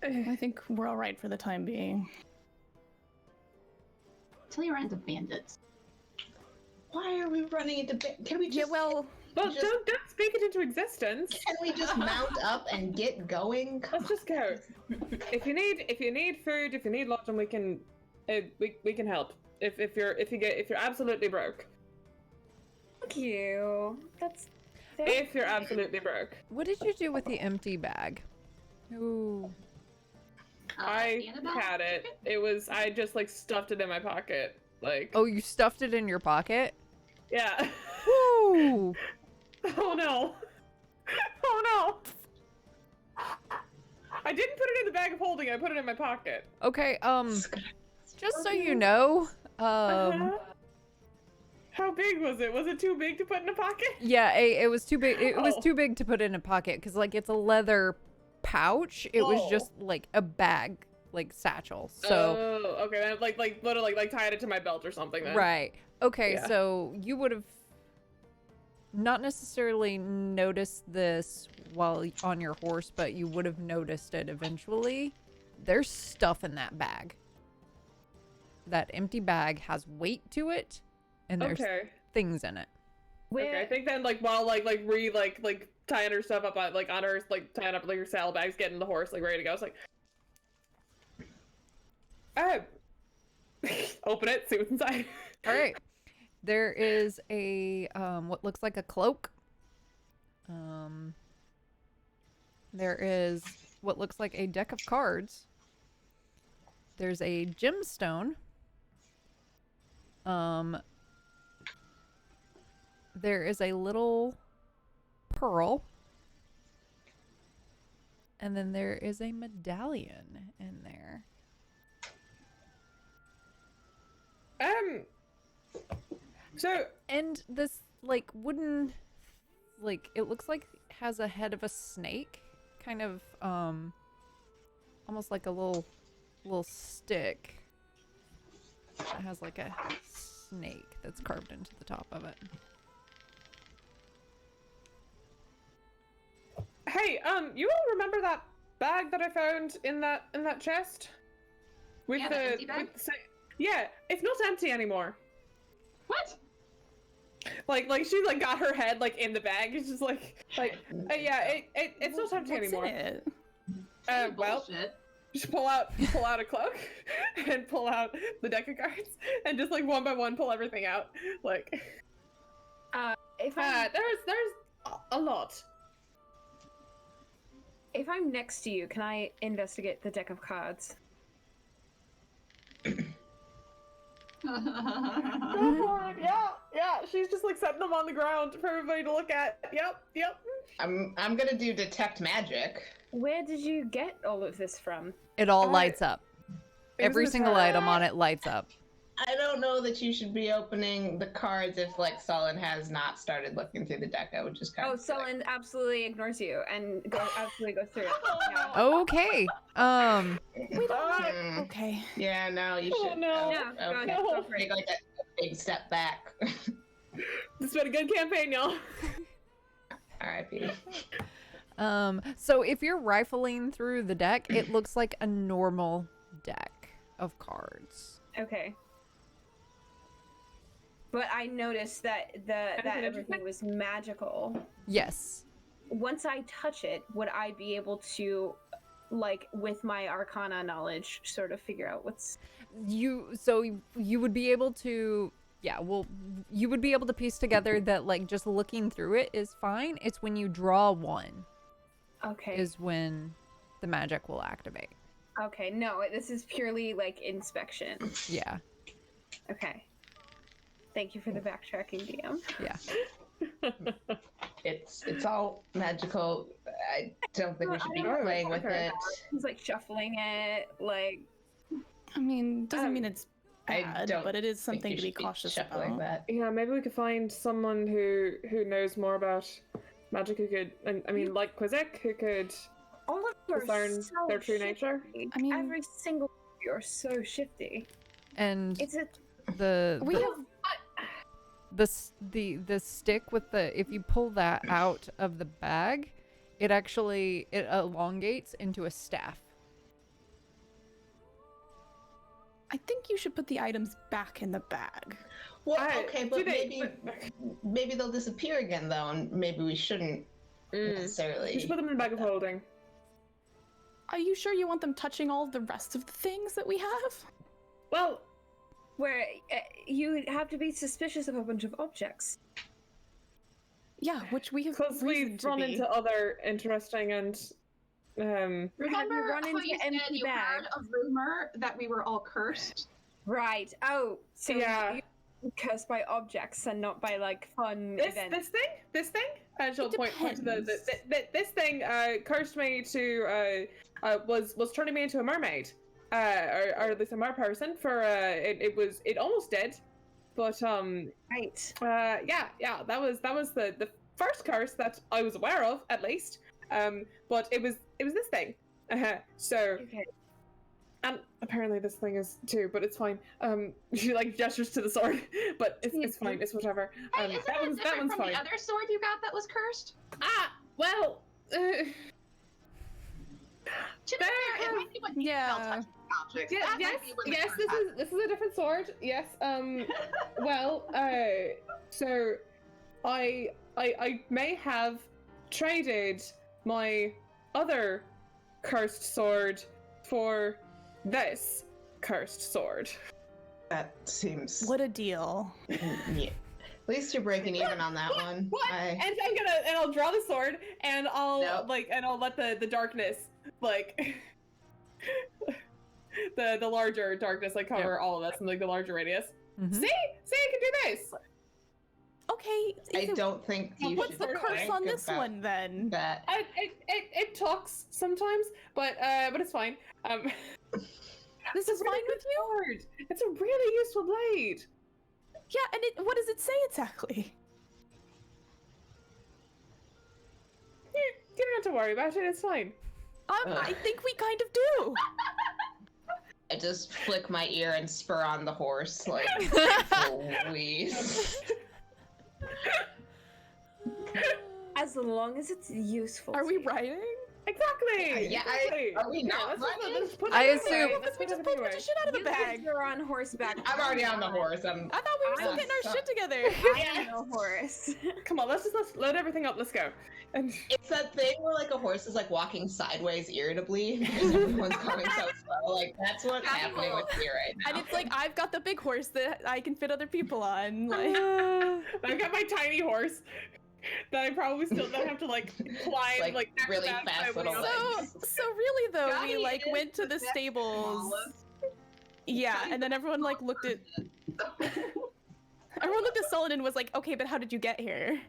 Speaker 2: I think we're all right for the time being.
Speaker 5: Until you run into bandits.
Speaker 7: Why are we running into? Can we just?
Speaker 2: Yeah, well,
Speaker 3: Well,
Speaker 7: Just-
Speaker 3: don't speak it into existence.
Speaker 7: Can we just mount up and get going? Come
Speaker 3: Let's just go. If you need food, if you need lodging, we can help. If you're absolutely broke.
Speaker 6: Thank you. That's
Speaker 3: If you're absolutely broke.
Speaker 1: What did you do with the empty bag? Ooh.
Speaker 3: I
Speaker 5: Annabelle?
Speaker 3: had it. I just like stuffed it in my pocket. Like,
Speaker 1: Oh, you stuffed it in your pocket?
Speaker 3: yeah.
Speaker 1: Woo!
Speaker 3: Oh no. Oh no. I didn't put it in the bag of holding, I put it in my pocket.
Speaker 1: Okay, just so you know,
Speaker 3: Uh-huh. How big was it? Was it too big to put in a pocket?
Speaker 1: yeah, it was too big. It was
Speaker 3: Oh.
Speaker 1: too big to put in a pocket because, like, it's a leather pouch. It was
Speaker 3: Oh.
Speaker 1: just like a bag, like satchel. So,
Speaker 3: Oh, okay. Then like literally like tied it to my belt or something then.
Speaker 1: right. Okay,
Speaker 3: Yeah.
Speaker 1: so you would have not necessarily noticed this while on your horse, but you would have noticed it eventually. There's stuff in that bag. That empty bag has weight to it, and there's
Speaker 3: Okay.
Speaker 1: things in it.
Speaker 3: Okay. I think then like while like tying her stuff up on her like tying up like her saddlebags, getting the horse like ready to go. It's like, Open it, see what's inside.
Speaker 1: All right. There is a what looks like a cloak. There is what looks like a deck of cards. There's a gemstone. There is a little pearl. And then there is a medallion in there.
Speaker 3: So
Speaker 1: And this like wooden, like it looks like has a head of a snake, kind of almost like a little stick. It has like a snake that's carved into the top of it.
Speaker 3: hey, you all remember that bag that I found in that chest? With
Speaker 5: Yeah, the empty bag?
Speaker 3: yeah, it's not empty anymore.
Speaker 5: What?
Speaker 3: Like she like got her head like in the bag. It's just like yeah, it's not empty
Speaker 2: What's
Speaker 3: anymore.
Speaker 2: in it?
Speaker 3: Well,
Speaker 5: Bullshit.
Speaker 3: just pull out a cloak and pull out the deck of cards and just like one by one pull everything out. Like
Speaker 6: If I'm
Speaker 3: there's a lot.
Speaker 6: if I'm next to you, can I investigate the deck of cards?
Speaker 3: Go for it. Yeah. She's just like setting them on the ground for everybody to look at. Yep.
Speaker 7: I'm gonna do detect magic.
Speaker 6: Where did you get all of this from?
Speaker 1: It all
Speaker 3: I-
Speaker 1: lights up.
Speaker 3: It was
Speaker 1: Every
Speaker 3: in the
Speaker 1: single
Speaker 3: tower.
Speaker 1: item on it lights up.
Speaker 7: I don't know that you should be opening the cards if like Sullen has not started looking through the deck. I would just kind
Speaker 6: Oh,
Speaker 7: of be like,
Speaker 6: Sullen absolutely ignores you and absolutely goes through it. Yeah.
Speaker 1: Okay.
Speaker 2: We don't.
Speaker 7: "Mm,
Speaker 2: Okay.
Speaker 7: yeah, no, you
Speaker 3: Oh,
Speaker 7: should.
Speaker 3: no.
Speaker 6: Yeah, go
Speaker 7: okay.
Speaker 6: ahead, go for it.
Speaker 7: Take like a big step back.
Speaker 3: It's been a good campaign, y'all.
Speaker 7: R.I.P.
Speaker 1: So if you're rifling through the deck, it looks like a normal deck of cards.
Speaker 6: Okay. But I noticed that that
Speaker 3: Anything
Speaker 6: everything was magical.
Speaker 1: Yes.
Speaker 6: Once I touch it, would I be able to, like, with my Arcana knowledge, sort of figure out what's?
Speaker 1: You would be able to, yeah, well, you would be able to piece together that like just looking through it is fine. It's when you draw one
Speaker 6: Okay.
Speaker 1: is when the magic will activate.
Speaker 6: Okay. No, this is purely like inspection.
Speaker 1: Yeah.
Speaker 6: Okay. Thank you for the backtracking, DM.
Speaker 1: Yeah.
Speaker 7: It's all magical. I don't think we should be
Speaker 3: Oh,
Speaker 7: playing with
Speaker 3: okay.
Speaker 7: it.
Speaker 6: He's like shuffling it, like.
Speaker 2: I mean, doesn't mean it's
Speaker 7: I
Speaker 2: bad,
Speaker 7: don't
Speaker 2: but it is
Speaker 7: think
Speaker 2: something
Speaker 7: you
Speaker 2: to be
Speaker 7: should
Speaker 2: cautious
Speaker 7: shuffling
Speaker 2: about.
Speaker 7: that.
Speaker 3: Yeah, maybe we could find someone who knows more about magic who could, and I mean, like Quizzic, who could
Speaker 6: All of you are
Speaker 3: discern
Speaker 6: so
Speaker 3: their true nature.
Speaker 6: shifty.
Speaker 2: I mean-
Speaker 6: every single one of you are so shifty.
Speaker 1: And
Speaker 6: It's a
Speaker 2: We have
Speaker 1: the stick with the, if you pull that out of the bag, it elongates into a staff.
Speaker 2: I think you should put the items back in the bag.
Speaker 7: Well,
Speaker 3: I-
Speaker 7: okay,
Speaker 3: do
Speaker 7: but
Speaker 3: they-
Speaker 7: maybe they'll disappear again though, and maybe we shouldn't necessarily.
Speaker 3: You should put them in a bag of holding.
Speaker 2: Are you sure you want them touching all the rest of the things that we have?
Speaker 3: Well,
Speaker 6: where you have to be suspicious of a bunch of objects.
Speaker 2: Yeah, which we have
Speaker 3: because
Speaker 2: reason
Speaker 3: we've
Speaker 2: to
Speaker 3: run
Speaker 2: be.
Speaker 3: into other interesting and
Speaker 5: Remember
Speaker 6: run
Speaker 5: how
Speaker 6: into
Speaker 5: you said
Speaker 6: empty
Speaker 5: you
Speaker 6: bag?
Speaker 5: heard a rumor that we were all cursed?
Speaker 6: Right. Oh, so
Speaker 3: Yeah.
Speaker 6: you're cursed by objects and not by like fun
Speaker 3: this
Speaker 6: events.
Speaker 3: this thing, and she'll
Speaker 2: It
Speaker 3: point to the
Speaker 2: depends.
Speaker 3: this thing cursed me to was turning me into a mermaid, or at least a mer person for it almost did, but
Speaker 6: Right.
Speaker 3: yeah, that was the first curse that I was aware of, at least, but it was this thing, so.
Speaker 6: Okay.
Speaker 3: And apparently this thing is too, but it's fine. She like gestures to the sword, but it's fine. It's whatever.
Speaker 5: Hey, isn't
Speaker 3: that
Speaker 5: it
Speaker 3: one's
Speaker 5: different from
Speaker 3: fine.
Speaker 5: the other sword you got that was cursed?
Speaker 3: Ah, well.
Speaker 5: To be
Speaker 3: There
Speaker 5: fair, it
Speaker 3: have-
Speaker 5: might be what you
Speaker 2: Yeah.
Speaker 5: felt touching objects.
Speaker 3: Yeah,
Speaker 5: That might
Speaker 3: yes,
Speaker 5: be what the
Speaker 3: yes.
Speaker 5: curse
Speaker 3: This is a different sword. Yes. Well. So, I may have traded my other cursed sword for this, cursed sword.
Speaker 7: That seems.
Speaker 2: What a deal.
Speaker 7: Yeah. At least you're breaking even on that one.
Speaker 3: What?
Speaker 7: I...
Speaker 3: And I'll draw the sword, and I'll
Speaker 7: Nope.
Speaker 3: and I'll let the darkness like the larger darkness like cover all of us in like the larger radius.
Speaker 1: Mhm.
Speaker 3: See, I can do this.
Speaker 2: Okay.
Speaker 7: I don't think you
Speaker 2: What's
Speaker 7: should
Speaker 2: the curse
Speaker 7: think
Speaker 2: on this
Speaker 7: about
Speaker 2: one then?
Speaker 7: that.
Speaker 3: It talks sometimes, but it's fine.
Speaker 2: This is fine with you?
Speaker 3: Sword. It's a really useful blade.
Speaker 2: Yeah, and what does it say exactly?
Speaker 3: You don't have to worry about it. It's fine.
Speaker 2: I think we kind of do.
Speaker 7: I just flick my ear and spur on the horse, like, please.
Speaker 6: As long as it's useful.
Speaker 2: Are
Speaker 6: to
Speaker 2: we
Speaker 6: you.
Speaker 2: riding?
Speaker 3: Exactly.
Speaker 7: Yeah,
Speaker 3: exactly.
Speaker 7: are we not
Speaker 3: let's just-
Speaker 7: running?
Speaker 3: let's put
Speaker 1: I
Speaker 3: everything
Speaker 1: assume-
Speaker 3: away.
Speaker 2: Because we
Speaker 3: Let's
Speaker 2: just
Speaker 3: put
Speaker 2: pulled a
Speaker 3: everything
Speaker 2: bunch of shit out of the
Speaker 6: You guys
Speaker 2: bag.
Speaker 6: are on horseback.
Speaker 7: I'm already on the horse.
Speaker 2: I thought we were still
Speaker 6: I'm
Speaker 2: getting our shit together.
Speaker 6: I'm on a horse.
Speaker 3: Come on, let's load everything up. Let's go. And
Speaker 7: It's that thing where like a horse is like walking sideways irritably because everyone's going so slow. Like that's what's happening with me right now.
Speaker 2: And it's like, I've got the big horse that I can fit other people on. Like,
Speaker 3: I've got my tiny horse that I probably still don't have to like climb
Speaker 7: Like, really
Speaker 3: acrobats
Speaker 7: fast
Speaker 3: my
Speaker 7: little
Speaker 3: wheels.
Speaker 7: legs.
Speaker 2: so really though,
Speaker 5: Johnny
Speaker 2: we like
Speaker 5: is
Speaker 2: went to the
Speaker 5: second
Speaker 2: stables.
Speaker 5: smallest.
Speaker 2: Yeah, and then everyone like looked at Sullen and was like, okay, but how did you get here?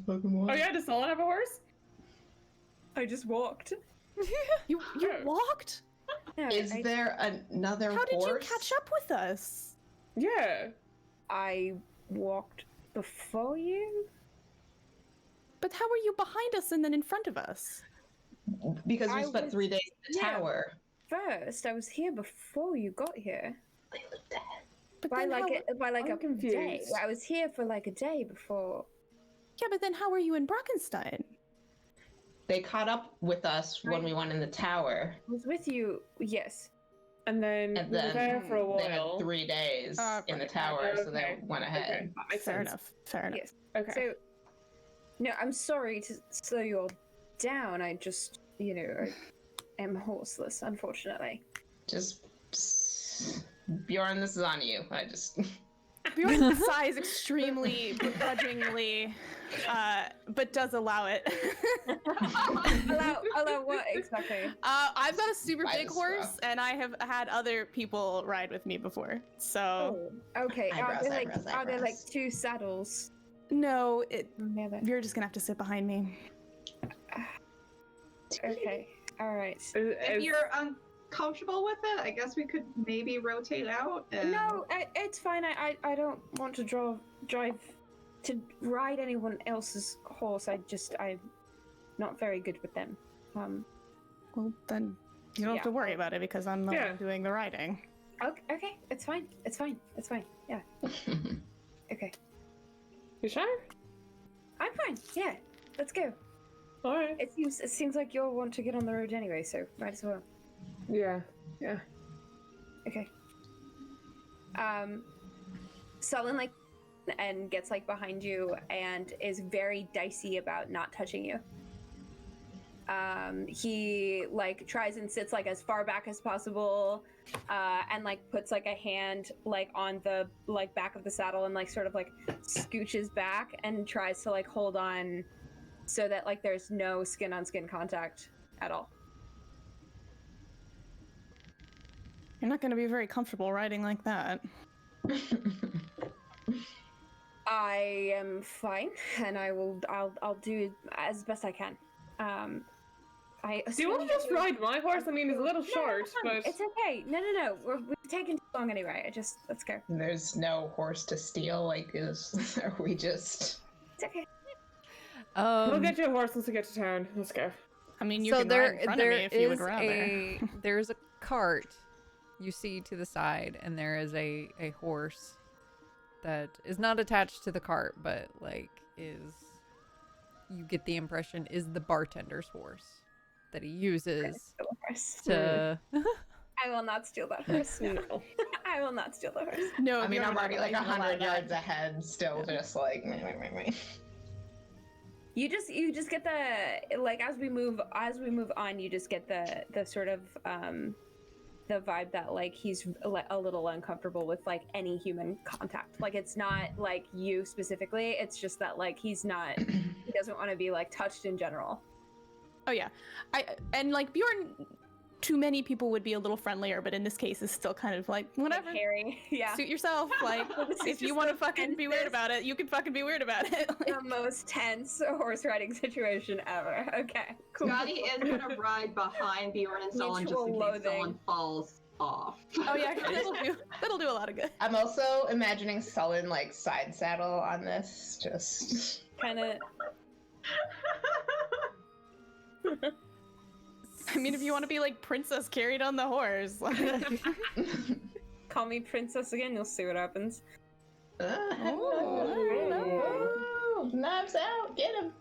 Speaker 3: Oh yeah, does Solon have a horse?
Speaker 6: I just walked.
Speaker 2: You walked?
Speaker 6: No,
Speaker 7: Is
Speaker 6: I,
Speaker 7: there another
Speaker 2: How did you
Speaker 7: horse?
Speaker 2: catch up with us?
Speaker 3: Yeah.
Speaker 6: I walked before you.
Speaker 2: But how were you behind us and then in front of us?
Speaker 7: Because we
Speaker 6: I
Speaker 7: spent
Speaker 6: was-
Speaker 7: 3 days in the
Speaker 6: yeah.
Speaker 7: tower.
Speaker 6: First, I was here before you got here.
Speaker 2: But
Speaker 6: By
Speaker 2: then
Speaker 6: like
Speaker 2: how...
Speaker 6: by like
Speaker 3: I'm
Speaker 6: a day.
Speaker 3: confused.
Speaker 6: I was here for like a day before.
Speaker 2: Yeah, but then how were you in Brackenstein?
Speaker 7: They caught up with us when we went in the tower.
Speaker 6: I was with you. Yes.
Speaker 3: And then
Speaker 7: And
Speaker 3: we were
Speaker 7: then
Speaker 3: there for a
Speaker 7: They had
Speaker 3: while.
Speaker 7: 3 days in the
Speaker 2: right.
Speaker 7: tower, so they
Speaker 3: Okay.
Speaker 7: went ahead.
Speaker 3: Okay, that makes
Speaker 2: Fair
Speaker 3: sense.
Speaker 2: enough. Fair enough.
Speaker 6: Yes.
Speaker 3: Okay.
Speaker 6: So, no, I'm sorry to slow you all down. I just, I am horseless, unfortunately.
Speaker 7: Just Bjorn, this is on you. I just
Speaker 2: Bjorn sighs extremely begrudgingly, but does allow it.
Speaker 6: allow what exactly?
Speaker 2: I've got a super
Speaker 7: By
Speaker 2: big
Speaker 7: the
Speaker 2: horse,
Speaker 7: straw.
Speaker 2: and I have had other people ride with me before. So
Speaker 6: Okay.
Speaker 7: Eyebrows,
Speaker 6: are there like
Speaker 7: eyebrows,
Speaker 6: are there like
Speaker 7: eyebrows.
Speaker 6: 2 saddles?
Speaker 2: no,
Speaker 6: Never.
Speaker 2: you're just gonna have to sit behind me.
Speaker 6: Okay. All right.
Speaker 5: If you're uncomfortable with it, I guess we could maybe rotate out. And...
Speaker 6: No, it's fine. I don't want to drive to ride anyone else's horse. I'm not very good with them.
Speaker 2: Well, then you don't have to worry about it because I'm the
Speaker 3: Yeah.
Speaker 2: one doing the riding.
Speaker 6: Okay, it's fine. It's fine. It's fine. Yeah. Okay.
Speaker 3: You sure?
Speaker 6: I'm fine. Yeah. Let's go.
Speaker 3: All right.
Speaker 6: It seems like you'll want to get on the road anyway, so might as well.
Speaker 3: Yeah. Yeah.
Speaker 6: Okay. Sullen and gets behind you and is very dicey about not touching you. He tries and sits as far back as possible, and puts a hand on the back of the saddle and sort of scooches back and tries to hold on so that there's no skin on skin contact at all.
Speaker 2: You're not gonna be very comfortable riding like that.
Speaker 6: I am fine, and I'll do as best I can.
Speaker 3: Do you want to just ride my horse? I mean, it's a little short,
Speaker 6: No,
Speaker 3: but
Speaker 6: it's okay. No. We've taken too long anyway. Let's go.
Speaker 7: There's no horse to steal. Are we just?
Speaker 6: It's okay.
Speaker 3: we'll get you a horse once we get to town. Let's go.
Speaker 2: I mean, you
Speaker 1: So
Speaker 2: can
Speaker 1: there,
Speaker 2: ride in front of me
Speaker 1: there
Speaker 2: if you would
Speaker 1: is
Speaker 2: rather.
Speaker 1: there's a cart you see to the side, and there is a horse that is not attached to the cart, but is, you get the impression, is the bartender's horse that he uses
Speaker 6: Steal the horse.
Speaker 1: to.
Speaker 6: I will not steal that horse.
Speaker 3: No.
Speaker 6: I will not steal the horse.
Speaker 2: No,
Speaker 7: I mean,
Speaker 2: you're
Speaker 7: I'm
Speaker 2: not
Speaker 7: already
Speaker 2: gonna allow
Speaker 7: 100
Speaker 2: that.
Speaker 7: yards ahead, still just meh.
Speaker 6: You just get the as we move on. You just get the sort of the vibe that like he's a little uncomfortable with like any human contact. Like it's not like you specifically, it's just that like he doesn't want to be like touched in general.
Speaker 2: Oh yeah, and like Bjorn, too many people would be a little friendlier, but in this case, is still kind of like whatever.
Speaker 6: Like Harry, yeah.
Speaker 2: Suit yourself. Like if you want to fucking be weird about it, you can fucking be weird about it.
Speaker 6: The most tense horse riding situation ever. Okay, cool.
Speaker 5: Scotty is gonna ride behind Bjorn and Solon just in
Speaker 6: Mutual
Speaker 5: case someone falls off.
Speaker 2: Oh yeah, that'll do a lot of good.
Speaker 7: I'm also imagining Sullen like side saddle on this, just
Speaker 6: kind of.
Speaker 2: I mean, if you want to be like princess carried on the horse, like...
Speaker 6: Call me princess again, you'll see what happens.
Speaker 7: Oh, knives out, get him.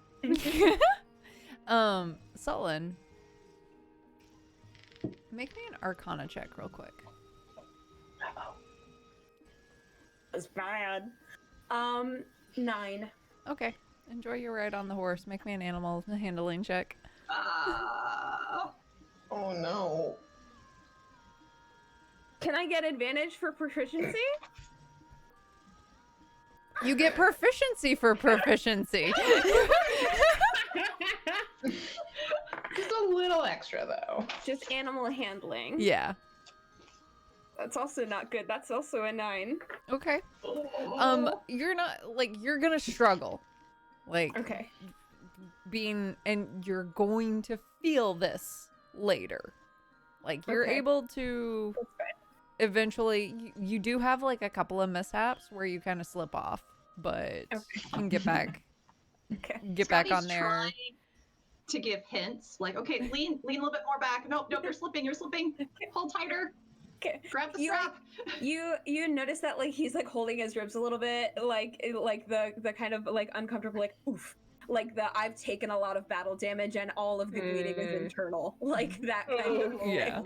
Speaker 1: Sullen, make me an Arcana check real quick.
Speaker 6: That's bad. 9.
Speaker 1: Okay. Enjoy your ride on the horse. Make me an animal handling check.
Speaker 7: Oh no.
Speaker 6: Can I get advantage for proficiency?
Speaker 1: You get proficiency for proficiency.
Speaker 7: Just a little extra though.
Speaker 6: Just animal handling.
Speaker 1: Yeah.
Speaker 6: That's also not good. That's also a 9.
Speaker 1: Okay. You're not like you're gonna struggle. Like
Speaker 6: Okay.
Speaker 1: and you're going to feel this later. Like you're
Speaker 6: Okay.
Speaker 1: able to eventually you do have like a couple of mishaps where you kind of slip off, but you can get back
Speaker 5: Scotty's
Speaker 1: back on there.
Speaker 5: trying to give hints like, okay, lean a little bit more back. Nope, you're slipping. Hold tighter.
Speaker 6: Okay.
Speaker 5: Grab the strap.
Speaker 6: You notice that like he's like holding his ribs a little bit, like the kind of like uncomfortable like oof, like the I've taken a lot of battle damage and all of the bleeding is internal, like that kind of
Speaker 1: Yeah.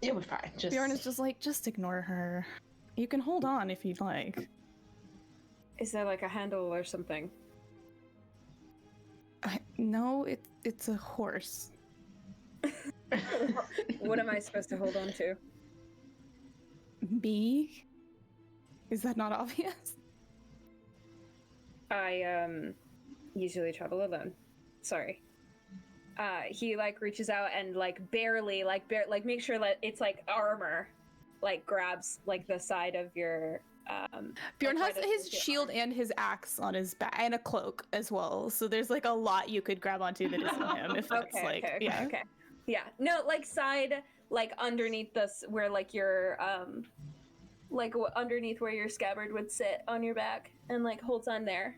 Speaker 7: It would fine. Just
Speaker 2: Bjorn is just like, just ignore her. You can hold on if you'd like.
Speaker 6: Is there like a handle or something?
Speaker 2: No, it's a horse.
Speaker 6: What am I supposed to hold on to?
Speaker 2: Me? Is that not obvious?
Speaker 6: I usually travel alone. Sorry. He like reaches out and like barely make sure that it's like armor, like grabs like the side of your
Speaker 2: Bjorn
Speaker 6: like,
Speaker 2: has
Speaker 6: right
Speaker 2: his
Speaker 6: up to your
Speaker 2: shield and his axe on his back and a cloak as well. So there's like a lot you could grab onto that isn't him. If that's
Speaker 6: Okay. Yeah. No, like side, like underneath this, where like your like underneath where your scabbard would sit on your back, and like holds on there.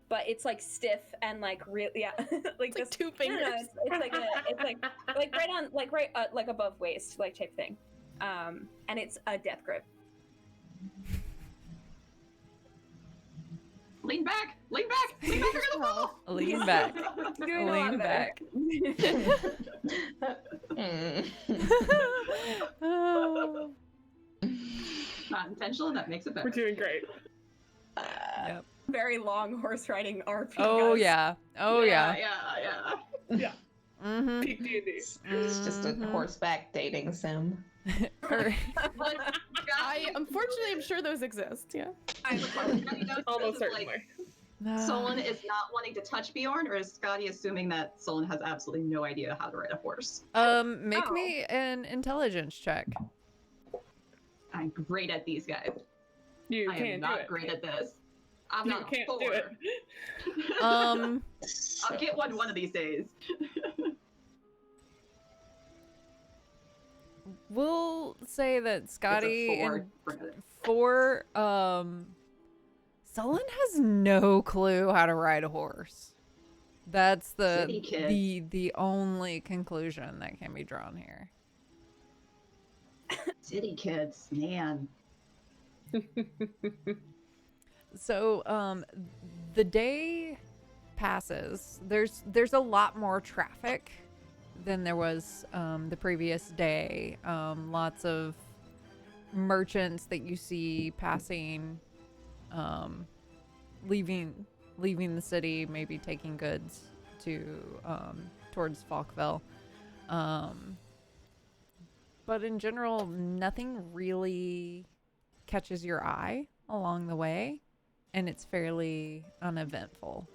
Speaker 6: But it's like stiff and like real, yeah, like
Speaker 2: It's like 2 fingers.
Speaker 6: No, it's like right on, like above waist, like type thing. And it's a death grip.
Speaker 5: Lean back. You're gonna fall.
Speaker 1: Lean back.
Speaker 6: Doing a lot
Speaker 1: Lean
Speaker 6: better.
Speaker 1: back.
Speaker 5: Not intentional. That makes it better.
Speaker 3: We're doing great.
Speaker 1: Yep.
Speaker 6: Very long horse riding RP.
Speaker 1: Oh
Speaker 6: guys.
Speaker 1: yeah. Oh yeah.
Speaker 3: Yeah.
Speaker 1: Mm-hmm.
Speaker 3: Peak D&D.
Speaker 7: It's just a horseback dating sim.
Speaker 2: I unfortunately am sure those exist. Yeah.
Speaker 3: Almost certainly.
Speaker 5: Solon is not wanting to touch Bjorn, or is Scotty assuming that Solon has absolutely no idea how to ride a horse?
Speaker 1: Make me an intelligence check.
Speaker 5: I'm great at these guys.
Speaker 3: You
Speaker 5: I am
Speaker 3: can't do
Speaker 5: not
Speaker 3: it.
Speaker 5: great at this. I'm
Speaker 3: You
Speaker 5: not
Speaker 3: can't
Speaker 5: a 4.
Speaker 3: do it.
Speaker 5: I'll get one of these days.
Speaker 1: We'll say that Scotty
Speaker 5: It's a 4.
Speaker 1: and 4 Sullen has no clue how to ride a horse. That's
Speaker 5: City kid.
Speaker 1: the only conclusion that can be drawn here.
Speaker 5: City kids, man.
Speaker 1: So the day passes. There's a lot more traffic than there was the previous day. Lots of merchants that you see passing, leaving the city, maybe taking goods to towards Falkville. but in general, nothing really catches your eye along the way, and it's fairly uneventful.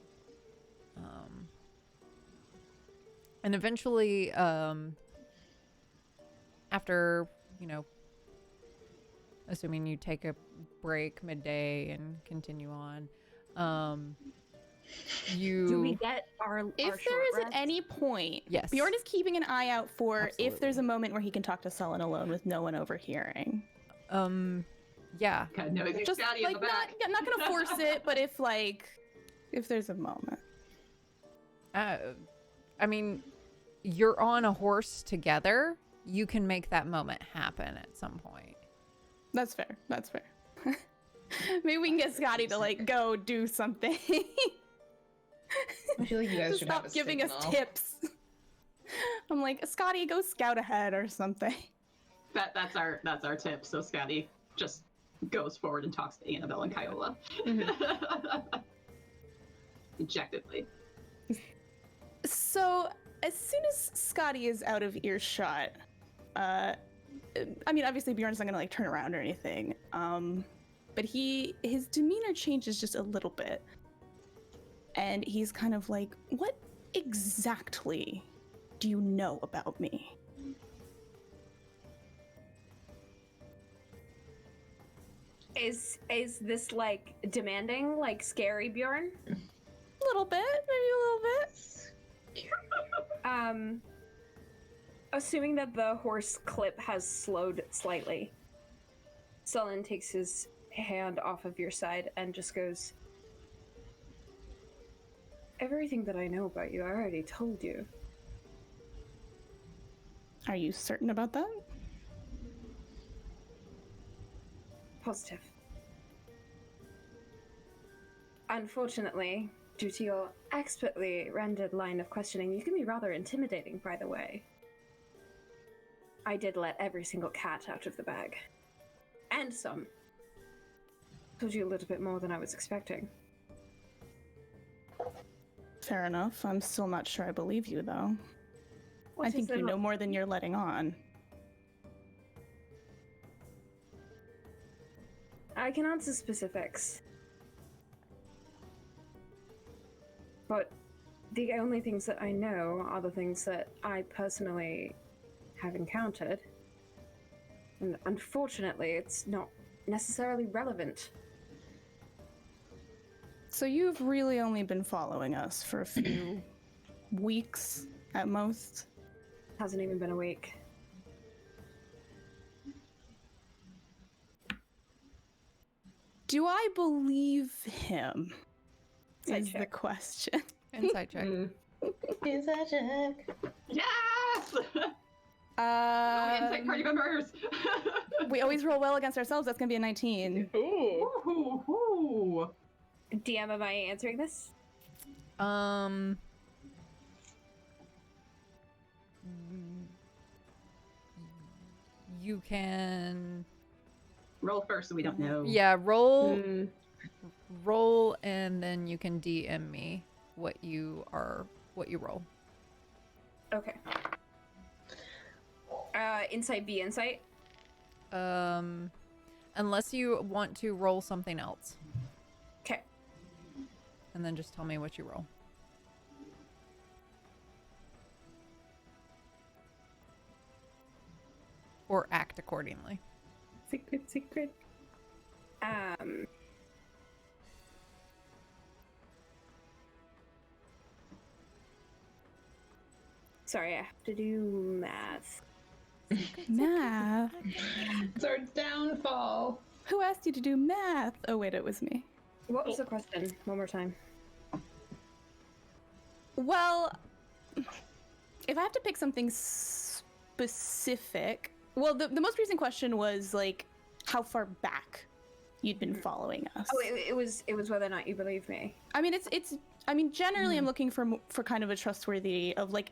Speaker 1: And eventually, after, assuming you take a break midday and continue on,
Speaker 6: Do we get our
Speaker 2: If
Speaker 6: short
Speaker 2: there is
Speaker 6: rest?
Speaker 2: at any point,
Speaker 1: Yes.
Speaker 2: Bjorn is keeping an eye out for
Speaker 1: Absolutely.
Speaker 2: if there's a moment where he can talk to Sullen alone with no one overhearing.
Speaker 1: Yeah.
Speaker 5: God knows he's
Speaker 2: Just
Speaker 5: Scotty in
Speaker 2: like
Speaker 5: the back.
Speaker 2: not gonna force it, but if there's a moment.
Speaker 1: I mean, you're on a horse together. You can make that moment happen at some point.
Speaker 2: That's fair. That's fair. Maybe we can get Scotty to like go do something.
Speaker 7: I feel like you guys
Speaker 2: To
Speaker 7: should have
Speaker 2: stop
Speaker 7: a
Speaker 2: giving us
Speaker 7: signal.
Speaker 2: tips. I'm like, Scotty, go scout ahead or something.
Speaker 5: That's our tip. So Scotty just goes forward and talks to Annabelle and Kyola. Dejectedly.
Speaker 2: So as soon as Scotty is out of earshot, I mean, obviously Bjorn's not gonna like turn around or anything. But his demeanor changes just a little bit, and he's kind of like, "What exactly do you know about me?"
Speaker 6: Is this like demanding, like scary, Bjorn?
Speaker 2: A little bit, maybe a little bit.
Speaker 6: Assuming that the horse clip has slowed slightly, Sullen takes his hand off of your side and just goes, "Everything that I know about you, I already told you."
Speaker 2: Are you certain about that?
Speaker 6: Positive. Unfortunately, due to your expertly rendered line of questioning, you can be rather intimidating, by the way. I did let every single cat out of the bag. And some. Told you a little bit more than I was expecting.
Speaker 2: Fair enough. I'm still not sure I believe you, though.
Speaker 6: What
Speaker 2: I
Speaker 6: is
Speaker 2: think
Speaker 6: there
Speaker 2: you
Speaker 6: not-
Speaker 2: know more than you're letting on.
Speaker 6: I can answer specifics. But the only things that I know are the things that I personally have encountered. And unfortunately, it's not necessarily relevant.
Speaker 2: So you've really only been following us for a few weeks at most?
Speaker 6: Hasn't even been a week.
Speaker 2: Do I believe him?
Speaker 6: Insight
Speaker 2: Is the
Speaker 6: check.
Speaker 2: question.
Speaker 1: Insight check.
Speaker 7: Is that check?
Speaker 5: Yes! Insight party members!
Speaker 2: We always roll well against ourselves. That's gonna be a 19.
Speaker 3: Ooh.
Speaker 5: Ooh, ooh.
Speaker 6: DM, am I answering this?
Speaker 1: You can,
Speaker 5: Roll first so we don't know.
Speaker 1: yeah, roll,
Speaker 3: Mm.
Speaker 1: roll, and then you can DM me what you roll.
Speaker 6: Okay. Insight B, insight.
Speaker 1: Unless you want to roll something else,
Speaker 6: Okay.
Speaker 1: and then just tell me what you roll. Or act accordingly.
Speaker 3: Secret.
Speaker 6: Sorry, I have to do math.
Speaker 2: Math?
Speaker 7: It's our downfall.
Speaker 2: Who asked you to do math? Oh, wait, it was me.
Speaker 6: What was the question? One more time.
Speaker 2: Well, if I have to pick something specific, well, the most recent question was like how far back you'd been following us.
Speaker 6: Oh, it was whether or not you believe me.
Speaker 2: I mean, I mean, generally, I'm looking for kind of a trustworthy of like,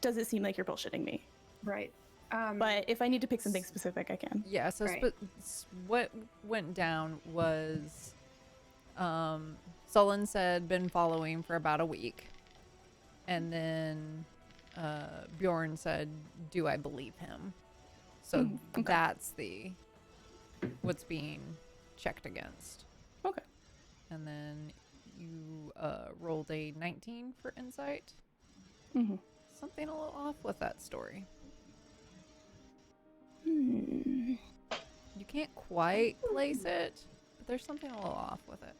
Speaker 2: does it seem like you're bullshitting me?
Speaker 6: Right.
Speaker 2: But if I need to pick something specific, I can.
Speaker 1: Yeah, so
Speaker 6: Right.
Speaker 1: what went down was Sullen said been following for about a week. And then Bjorn said, do I believe him? So
Speaker 2: Okay.
Speaker 1: that's what's being checked against.
Speaker 2: Okay.
Speaker 1: And then you rolled a 19 for insight.
Speaker 2: Mm-hmm.
Speaker 1: Something a little off with that story.
Speaker 2: Hmm.
Speaker 1: You can't quite place it, but there's something a little off with it.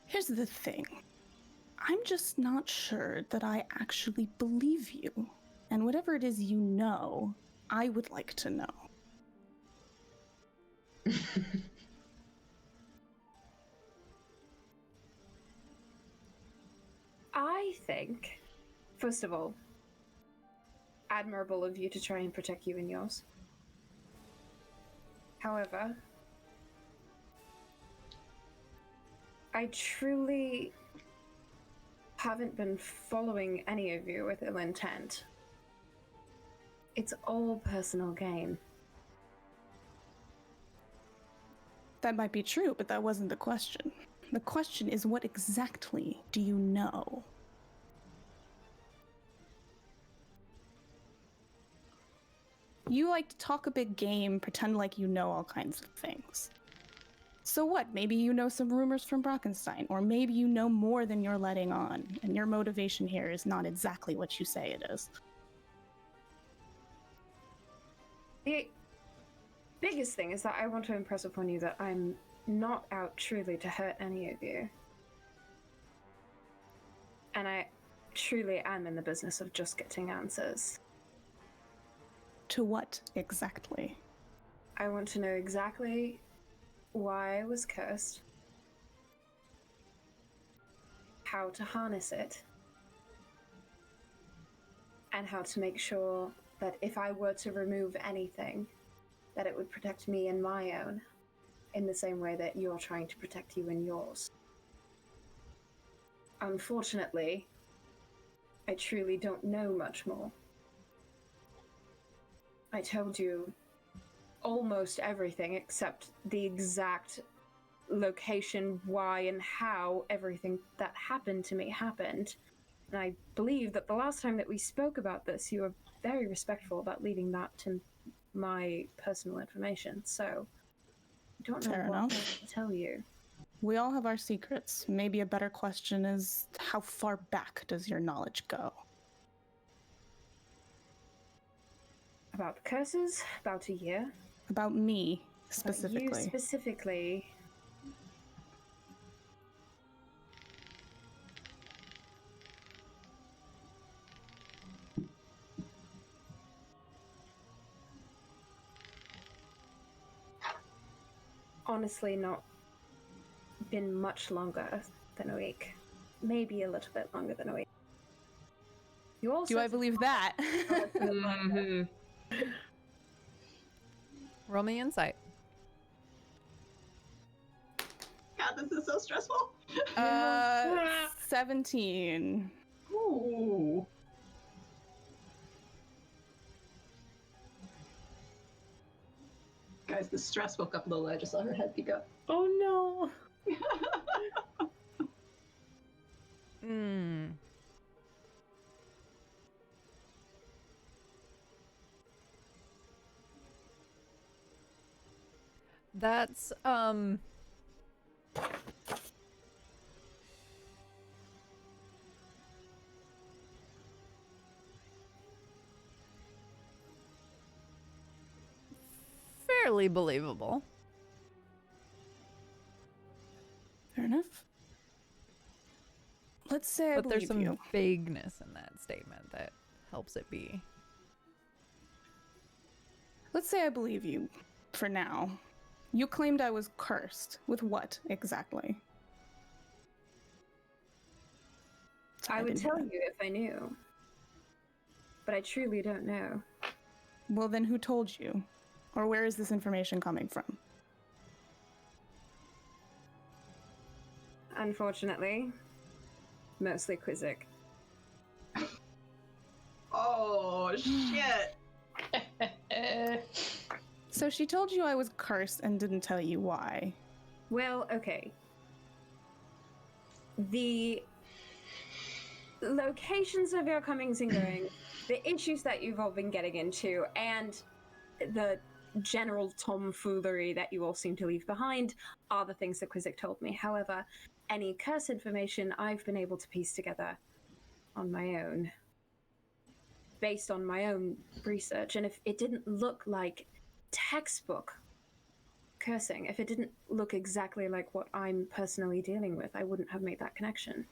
Speaker 2: Here's the thing. I'm just not sure that I actually believe you. And whatever it is you know, I would like to know.
Speaker 6: I think, first of all, admirable of you to try and protect you and yours. However, I truly haven't been following any of you with ill intent. It's all personal gain.
Speaker 2: That might be true, but that wasn't the question. The question is, what exactly do you know? You like to talk a big game, pretend like you know all kinds of things. So what? Maybe you know some rumors from Brockenstein, or maybe you know more than you're letting on, and your motivation here is not exactly what you say it is.
Speaker 6: The biggest thing is that I want to impress upon you that I'm not out truly to hurt any of you. And I truly am in the business of just getting answers.
Speaker 2: To what exactly?
Speaker 6: I want to know exactly why I was cursed, how to harness it, and how to make sure that if I were to remove anything, that it would protect me and my own, in the same way that you're trying to protect you and yours. Unfortunately, I truly don't know much more. I told you almost everything except the exact location, why, and how everything that happened to me happened. And I believe that the last time that we spoke about this, you were very respectful about leaving that to my personal information. So, I don't know
Speaker 2: Fair
Speaker 6: what
Speaker 2: enough.
Speaker 6: else to tell you.
Speaker 2: We all have our secrets. Maybe a better question is, how far back does your knowledge go?
Speaker 6: About the curses, about a year.
Speaker 2: About me,
Speaker 6: About
Speaker 2: specifically.
Speaker 6: you specifically. Honestly, not been much longer than a week. Maybe a little bit longer than a week. You also
Speaker 2: Do I believe that?
Speaker 3: Mhm.
Speaker 1: Roll me insight.
Speaker 5: God, this is so stressful.
Speaker 2: 17.
Speaker 5: Ooh. Guys, the stress woke up Lola. I just saw her head peek up.
Speaker 3: Oh no.
Speaker 1: Hmm. That's fairly believable.
Speaker 2: Fair enough. Let's say I
Speaker 1: But there's
Speaker 2: believe
Speaker 1: some
Speaker 2: you.
Speaker 1: vagueness in that statement that helps it be.
Speaker 2: Let's say I believe you, for now. You claimed I was cursed. With what, exactly?
Speaker 6: I would
Speaker 2: didn't
Speaker 6: tell
Speaker 2: hear
Speaker 6: you if I knew. But I truly don't know.
Speaker 2: that. Well, then who told you? Or where is this information coming from?
Speaker 6: Unfortunately, mostly Quizzic.
Speaker 5: Oh shit.
Speaker 2: So she told you I was cursed and didn't tell you why.
Speaker 6: Well, okay. The locations of your comings and goings, the issues that you've all been getting into, and the general tomfoolery that you all seem to leave behind are the things that Quizzic told me. However, any curse information I've been able to piece together on my own, based on my own research, and if it didn't look like textbook cursing, if it didn't look exactly like what I'm personally dealing with, I wouldn't have made that connection.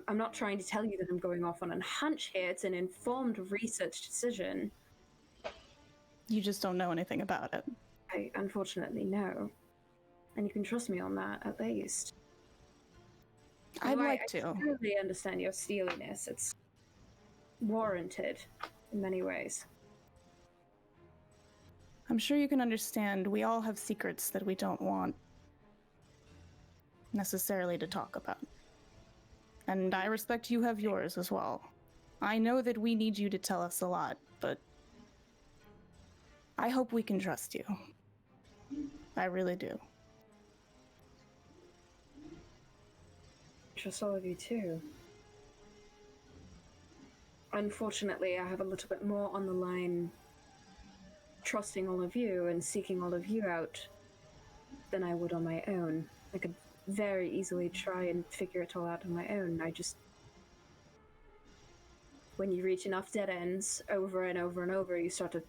Speaker 6: I'm not trying to tell you that I'm going off on a hunch here. It's an informed research decision.
Speaker 2: You just don't know anything about it.
Speaker 6: I unfortunately know. And you can trust me on that, at least.
Speaker 2: I'd like to.
Speaker 6: I totally understand your steeliness. It's warranted in many ways.
Speaker 2: I'm sure you can understand we all have secrets that we don't want necessarily to talk about. And I respect you have yours as well. I know that we need you to tell us a lot, but I hope we can trust you. I really do.
Speaker 6: Trust all of you too. Unfortunately, I have a little bit more on the line trusting all of you and seeking all of you out than I would on my own. I could very easily try and figure it all out on my own. When you reach enough dead ends over and over and over, you start to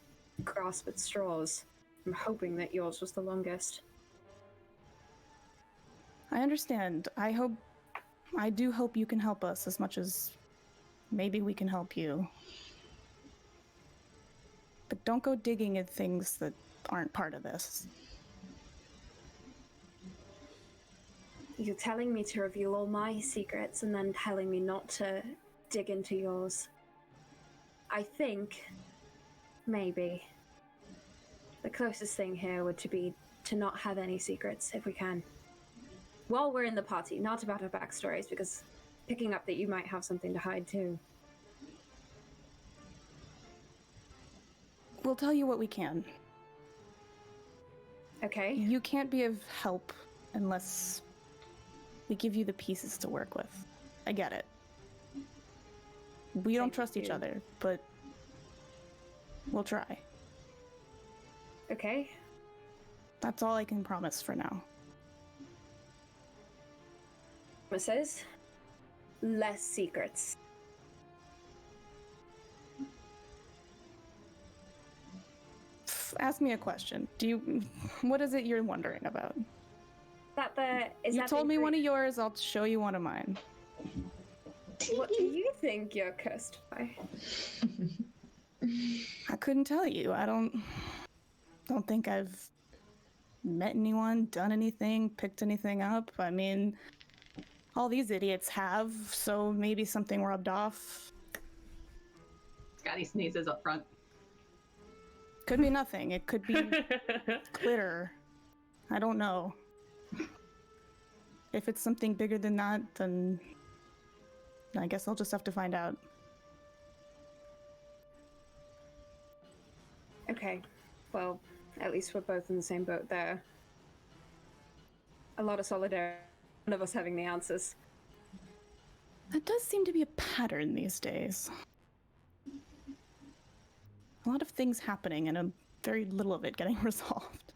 Speaker 6: grasp at straws. I'm hoping that yours was the longest.
Speaker 2: I understand. I do hope you can help us as much as maybe we can help you. But don't go digging at things that aren't part of this.
Speaker 6: You're telling me to reveal all my secrets and then telling me not to dig into yours. I think, maybe, the closest thing here would be to not have any secrets, if we can. While we're in the party, not about our backstories, because picking up that you might have something to hide too.
Speaker 2: We'll tell you what we can.
Speaker 6: Okay.
Speaker 2: You can't be of help unless we give you the pieces to work with. I get it. We don't trust each other, but we'll try.
Speaker 6: Okay.
Speaker 2: That's all I can promise for now.
Speaker 6: Promises. Less secrets.
Speaker 2: Ask me a question. What is it you're wondering about? You told me one of yours, I'll show you one of mine.
Speaker 6: What do you think you're cursed by?
Speaker 2: I couldn't tell you. I don't think I've met anyone, done anything, picked anything up. I mean, all these idiots have, so maybe something rubbed off.
Speaker 5: Scotty sneezes up front.
Speaker 2: Could be nothing. It could be glitter. I don't know. If it's something bigger than that, then I guess I'll just have to find out.
Speaker 6: Okay. Well, at least we're both in the same boat there. A lot of solidarity. None of us having the answers.
Speaker 2: That does seem to be a pattern these days. A lot of things happening and very little of it getting resolved.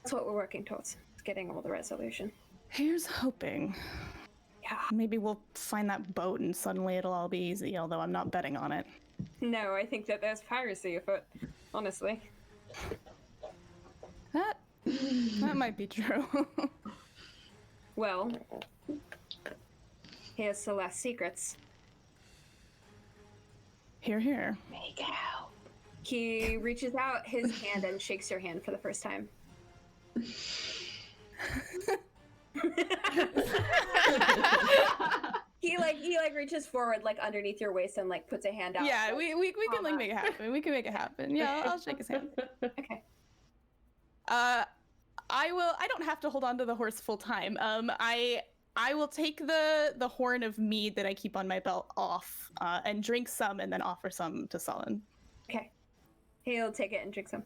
Speaker 6: That's what we're working towards. Getting all the resolution.
Speaker 2: Here's hoping.
Speaker 6: Yeah.
Speaker 2: Maybe we'll find that boat and suddenly it'll all be easy, although I'm not betting on it.
Speaker 6: No, I think that there's piracy afoot, honestly.
Speaker 2: That might be true.
Speaker 6: Well, here's the last secrets.
Speaker 2: Here, here.
Speaker 7: Make out.
Speaker 6: He reaches out his hand and shakes your hand for the first time. He reaches forward like underneath your waist and like puts a hand out.
Speaker 2: Yeah, we can like make it happen. We can make it happen. Yeah, I'll shake his hand.
Speaker 6: Okay.
Speaker 2: I don't have to hold on to the horse full time. I will take the horn of mead that I keep on my belt off and drink some and then offer some to Sullen.
Speaker 6: Okay. He'll take it and drink some.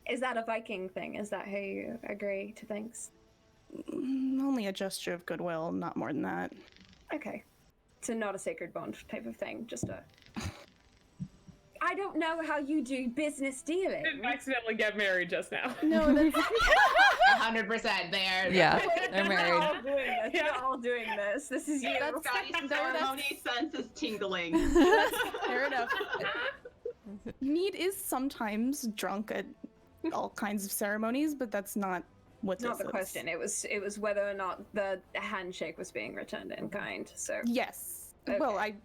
Speaker 6: Is that a Viking thing? Is that how you agree to things?
Speaker 2: Only a gesture of goodwill, not more than that.
Speaker 6: Okay. So not a sacred bond type of thing, just a... I don't know how you do business dealing.
Speaker 3: Didn't accidentally get married just now.
Speaker 2: No, that's
Speaker 7: 100% there.
Speaker 1: Yeah, they're
Speaker 6: We're
Speaker 1: married.
Speaker 6: all doing this.
Speaker 3: Yeah.
Speaker 6: We're all doing this. This is you.
Speaker 5: Scotty's ceremony sense is tingling.
Speaker 2: fair enough. Mead is sometimes drunk at all kinds of ceremonies, but that's not what
Speaker 6: Not
Speaker 2: this
Speaker 6: the
Speaker 2: is.
Speaker 6: question. It was whether or not the handshake was being returned in kind. So
Speaker 2: Yes.
Speaker 6: Okay.
Speaker 2: Well, I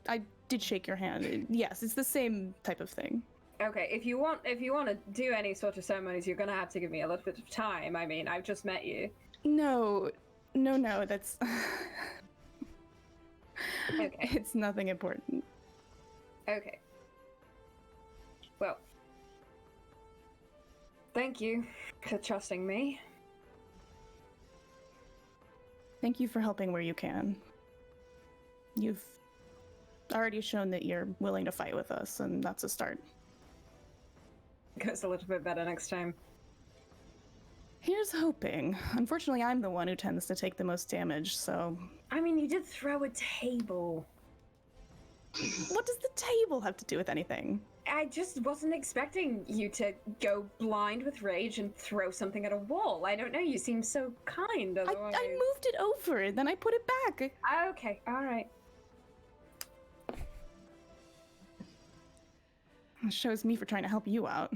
Speaker 2: did shake your hand. Yes, it's the same type of thing.
Speaker 6: okay, if you want to do any sort of ceremonies, you're gonna have to give me a little bit of time. I mean, I've just met you.
Speaker 2: No, that's...
Speaker 6: Okay.
Speaker 2: It's nothing important.
Speaker 6: Okay. Well, thank you for trusting me.
Speaker 2: Thank you for helping where you can. You've already shown that you're willing to fight with us, and that's a start.
Speaker 6: Goes a little bit better next time.
Speaker 2: Here's hoping. Unfortunately, I'm the one who tends to take the most damage, so...
Speaker 6: I mean, you did throw a table.
Speaker 2: What does the table have to do with anything?
Speaker 6: I just wasn't expecting you to go blind with rage and throw something at a wall. I don't know, you seem so kind
Speaker 2: I
Speaker 6: otherwise.
Speaker 2: moved it over, then I put it back.
Speaker 6: Okay, alright.
Speaker 2: It shows me for trying to help you out.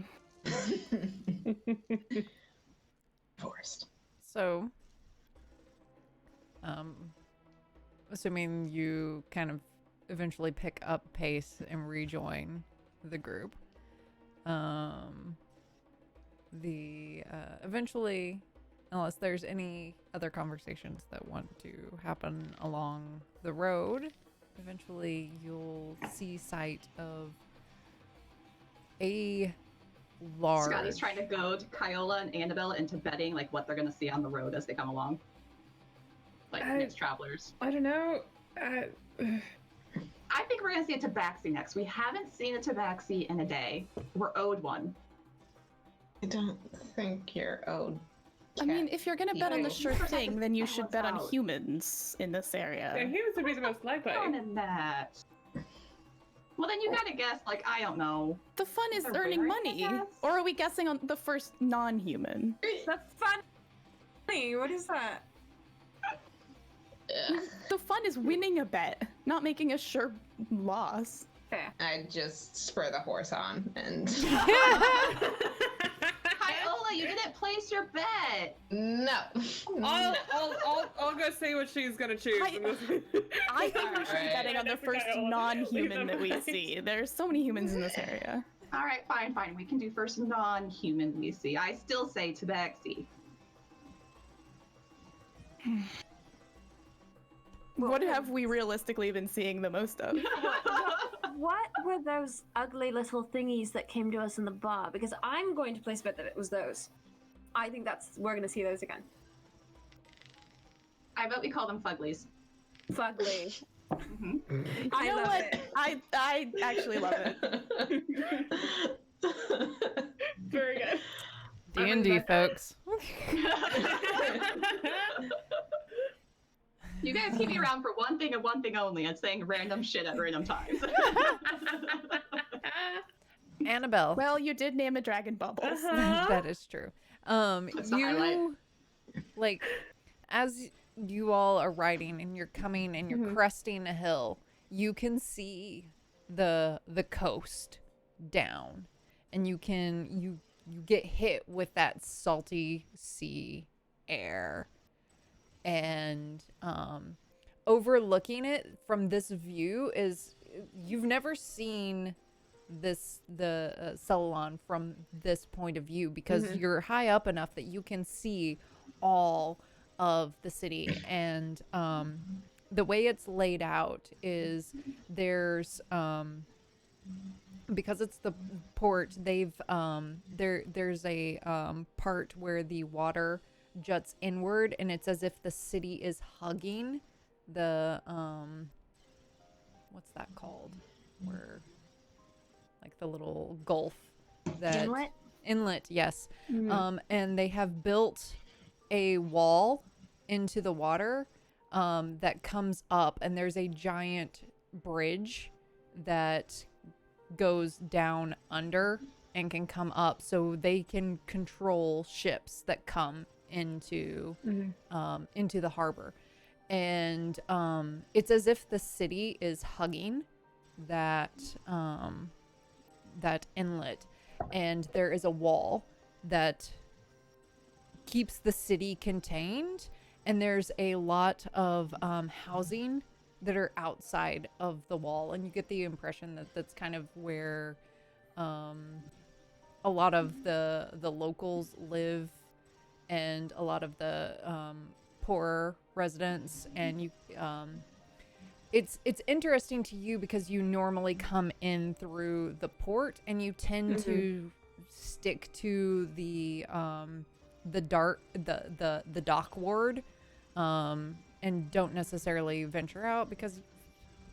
Speaker 7: Forced.
Speaker 1: So, assuming you kind of eventually pick up pace and rejoin the group, eventually, unless there's any other conversations that want to happen along the road, eventually you'll see sight of a large...
Speaker 5: Scotty's trying to goad Kyola and Annabelle into betting like what they're gonna see on the road as they come along. Like next travelers.
Speaker 3: I don't know.
Speaker 5: I think we're gonna see a tabaxi next. We haven't seen a tabaxi in a day. We're owed one.
Speaker 7: I don't think you're owed.
Speaker 2: I mean, if you're gonna bet on the
Speaker 5: No.
Speaker 2: sure thing, then you should bet on
Speaker 5: Out.
Speaker 2: humans in this area.
Speaker 3: Yeah, humans would be the most likely.
Speaker 5: More than that. Well, then you gotta guess, like, I don't know.
Speaker 2: The fun is
Speaker 5: They're
Speaker 2: earning
Speaker 5: wearing
Speaker 2: money.
Speaker 5: masks?
Speaker 2: Or are we guessing on the first non-human?
Speaker 6: That's funny. What is that?
Speaker 7: Ugh.
Speaker 2: The fun is winning a bet, not making a sure loss.
Speaker 6: Fair.
Speaker 7: I just spur the horse on and
Speaker 5: Kyola, you didn't place your bet.
Speaker 7: no.
Speaker 3: I'll go see what she's gonna choose.
Speaker 2: I think we should be
Speaker 7: Alright.
Speaker 2: betting on the
Speaker 3: That's
Speaker 2: first
Speaker 3: okay, I'll leave
Speaker 2: non-human
Speaker 3: them
Speaker 2: that we
Speaker 3: behind.
Speaker 2: see. There's so many humans in this area.
Speaker 5: All right, fine. We can do first non-human we see. I still say tabaxi.
Speaker 2: What have we realistically been seeing the most of?
Speaker 9: What were those ugly little thingies that came to us in the bar? Because
Speaker 6: I'm going to place a bet that it was those. I think we're going to see those again.
Speaker 5: I bet we call them fuglies.
Speaker 6: Fugly.
Speaker 5: Hmm.
Speaker 6: I
Speaker 2: You know
Speaker 6: love
Speaker 2: what?
Speaker 6: it.
Speaker 2: I actually love it.
Speaker 3: Very good.
Speaker 1: D&D, folks.
Speaker 5: You guys keep me around for one thing and one thing only, and saying random shit at random times.
Speaker 1: Annabelle.
Speaker 2: Well, you did name a dragon Bubbles.
Speaker 1: That is true.
Speaker 5: That's the highlight.
Speaker 1: Like, as you all are riding and you're coming and you're cresting a hill, you can see the coast down, and you get hit with that salty sea air, and overlooking it from this view is, you've never seen the Celadon from this point of view, because you're high up enough that you can see all of the city. And the way it's laid out is there's because it's the port, they've there's a part where the water juts inward, and it's as if the city is hugging the what's that called, where like the little gulf that
Speaker 9: Inlet?
Speaker 1: Inlet, yes. And they have built a wall into the water that comes up, and there's a giant bridge that goes down under and can come up, so they can control ships that come into the harbor. And it's as if the city is hugging that that inlet, and there is a wall that keeps the city contained, and there's a lot of housing that are outside of the wall, and you get the impression that that's kind of where a lot of the locals live, and a lot of the poorer residents. And you it's interesting to you because you normally come in through the port, and you tend to stick to the dock ward, and don't necessarily venture out, because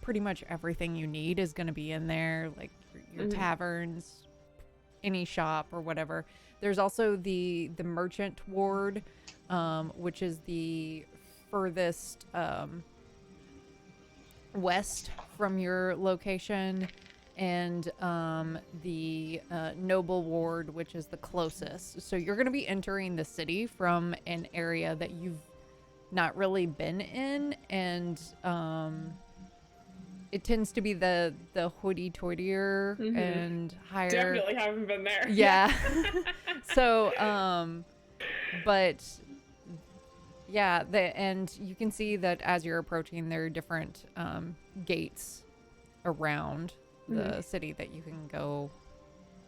Speaker 1: pretty much everything you need is going to be in there, like your taverns, any shop or whatever. There's also the merchant ward, which is the furthest west from your location, and the noble ward, which is the closest. So you're going to be entering the city from an area that you've not really been in, and it tends to be the hoity-toitier and higher.
Speaker 3: Definitely haven't been there.
Speaker 1: Yeah. So but yeah, and you can see that as you're approaching, there are different gates around the city that you can go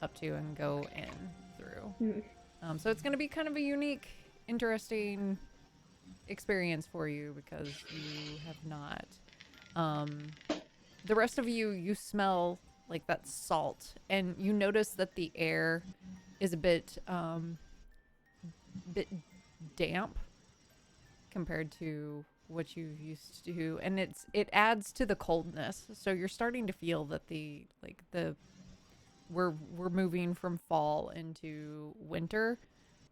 Speaker 1: up to and go in through. So it's going to be kind of a unique, interesting experience for you, because you have not. The rest of you smell like that salt, and you notice that the air is a bit damp compared to what you've used to, and it adds to the coldness. So you're starting to feel that we're moving from fall into winter,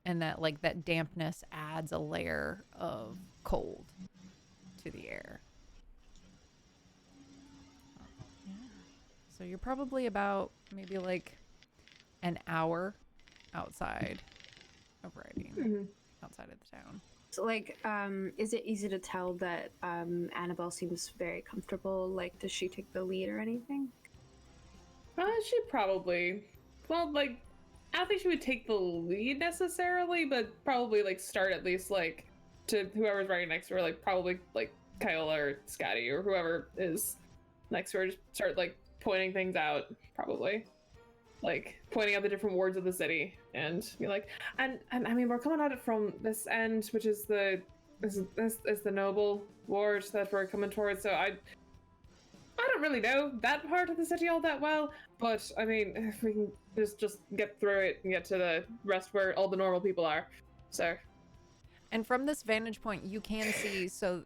Speaker 1: and that dampness adds a layer of cold to the air. Yeah. So you're probably about maybe like an hour outside of riding, outside of the town.
Speaker 6: So, like, is it easy to tell that Annabelle seems very comfortable? Like, does she take the lead or anything?
Speaker 3: She probably. Well, like, I don't think she would take the lead necessarily, but probably like start at least like to whoever's riding next to her, like probably like Kyola or Scotty or whoever is next to her. Just start like pointing things out, probably. Like pointing out the different wards of the city, and be like, and I mean, we're coming at it from this end, which is the noble ward that we're coming towards. So I don't really know that part of the city all that well, but I mean, if we can just get through it and get to the rest where all the normal people are. So.
Speaker 1: And from this vantage point, you can see, so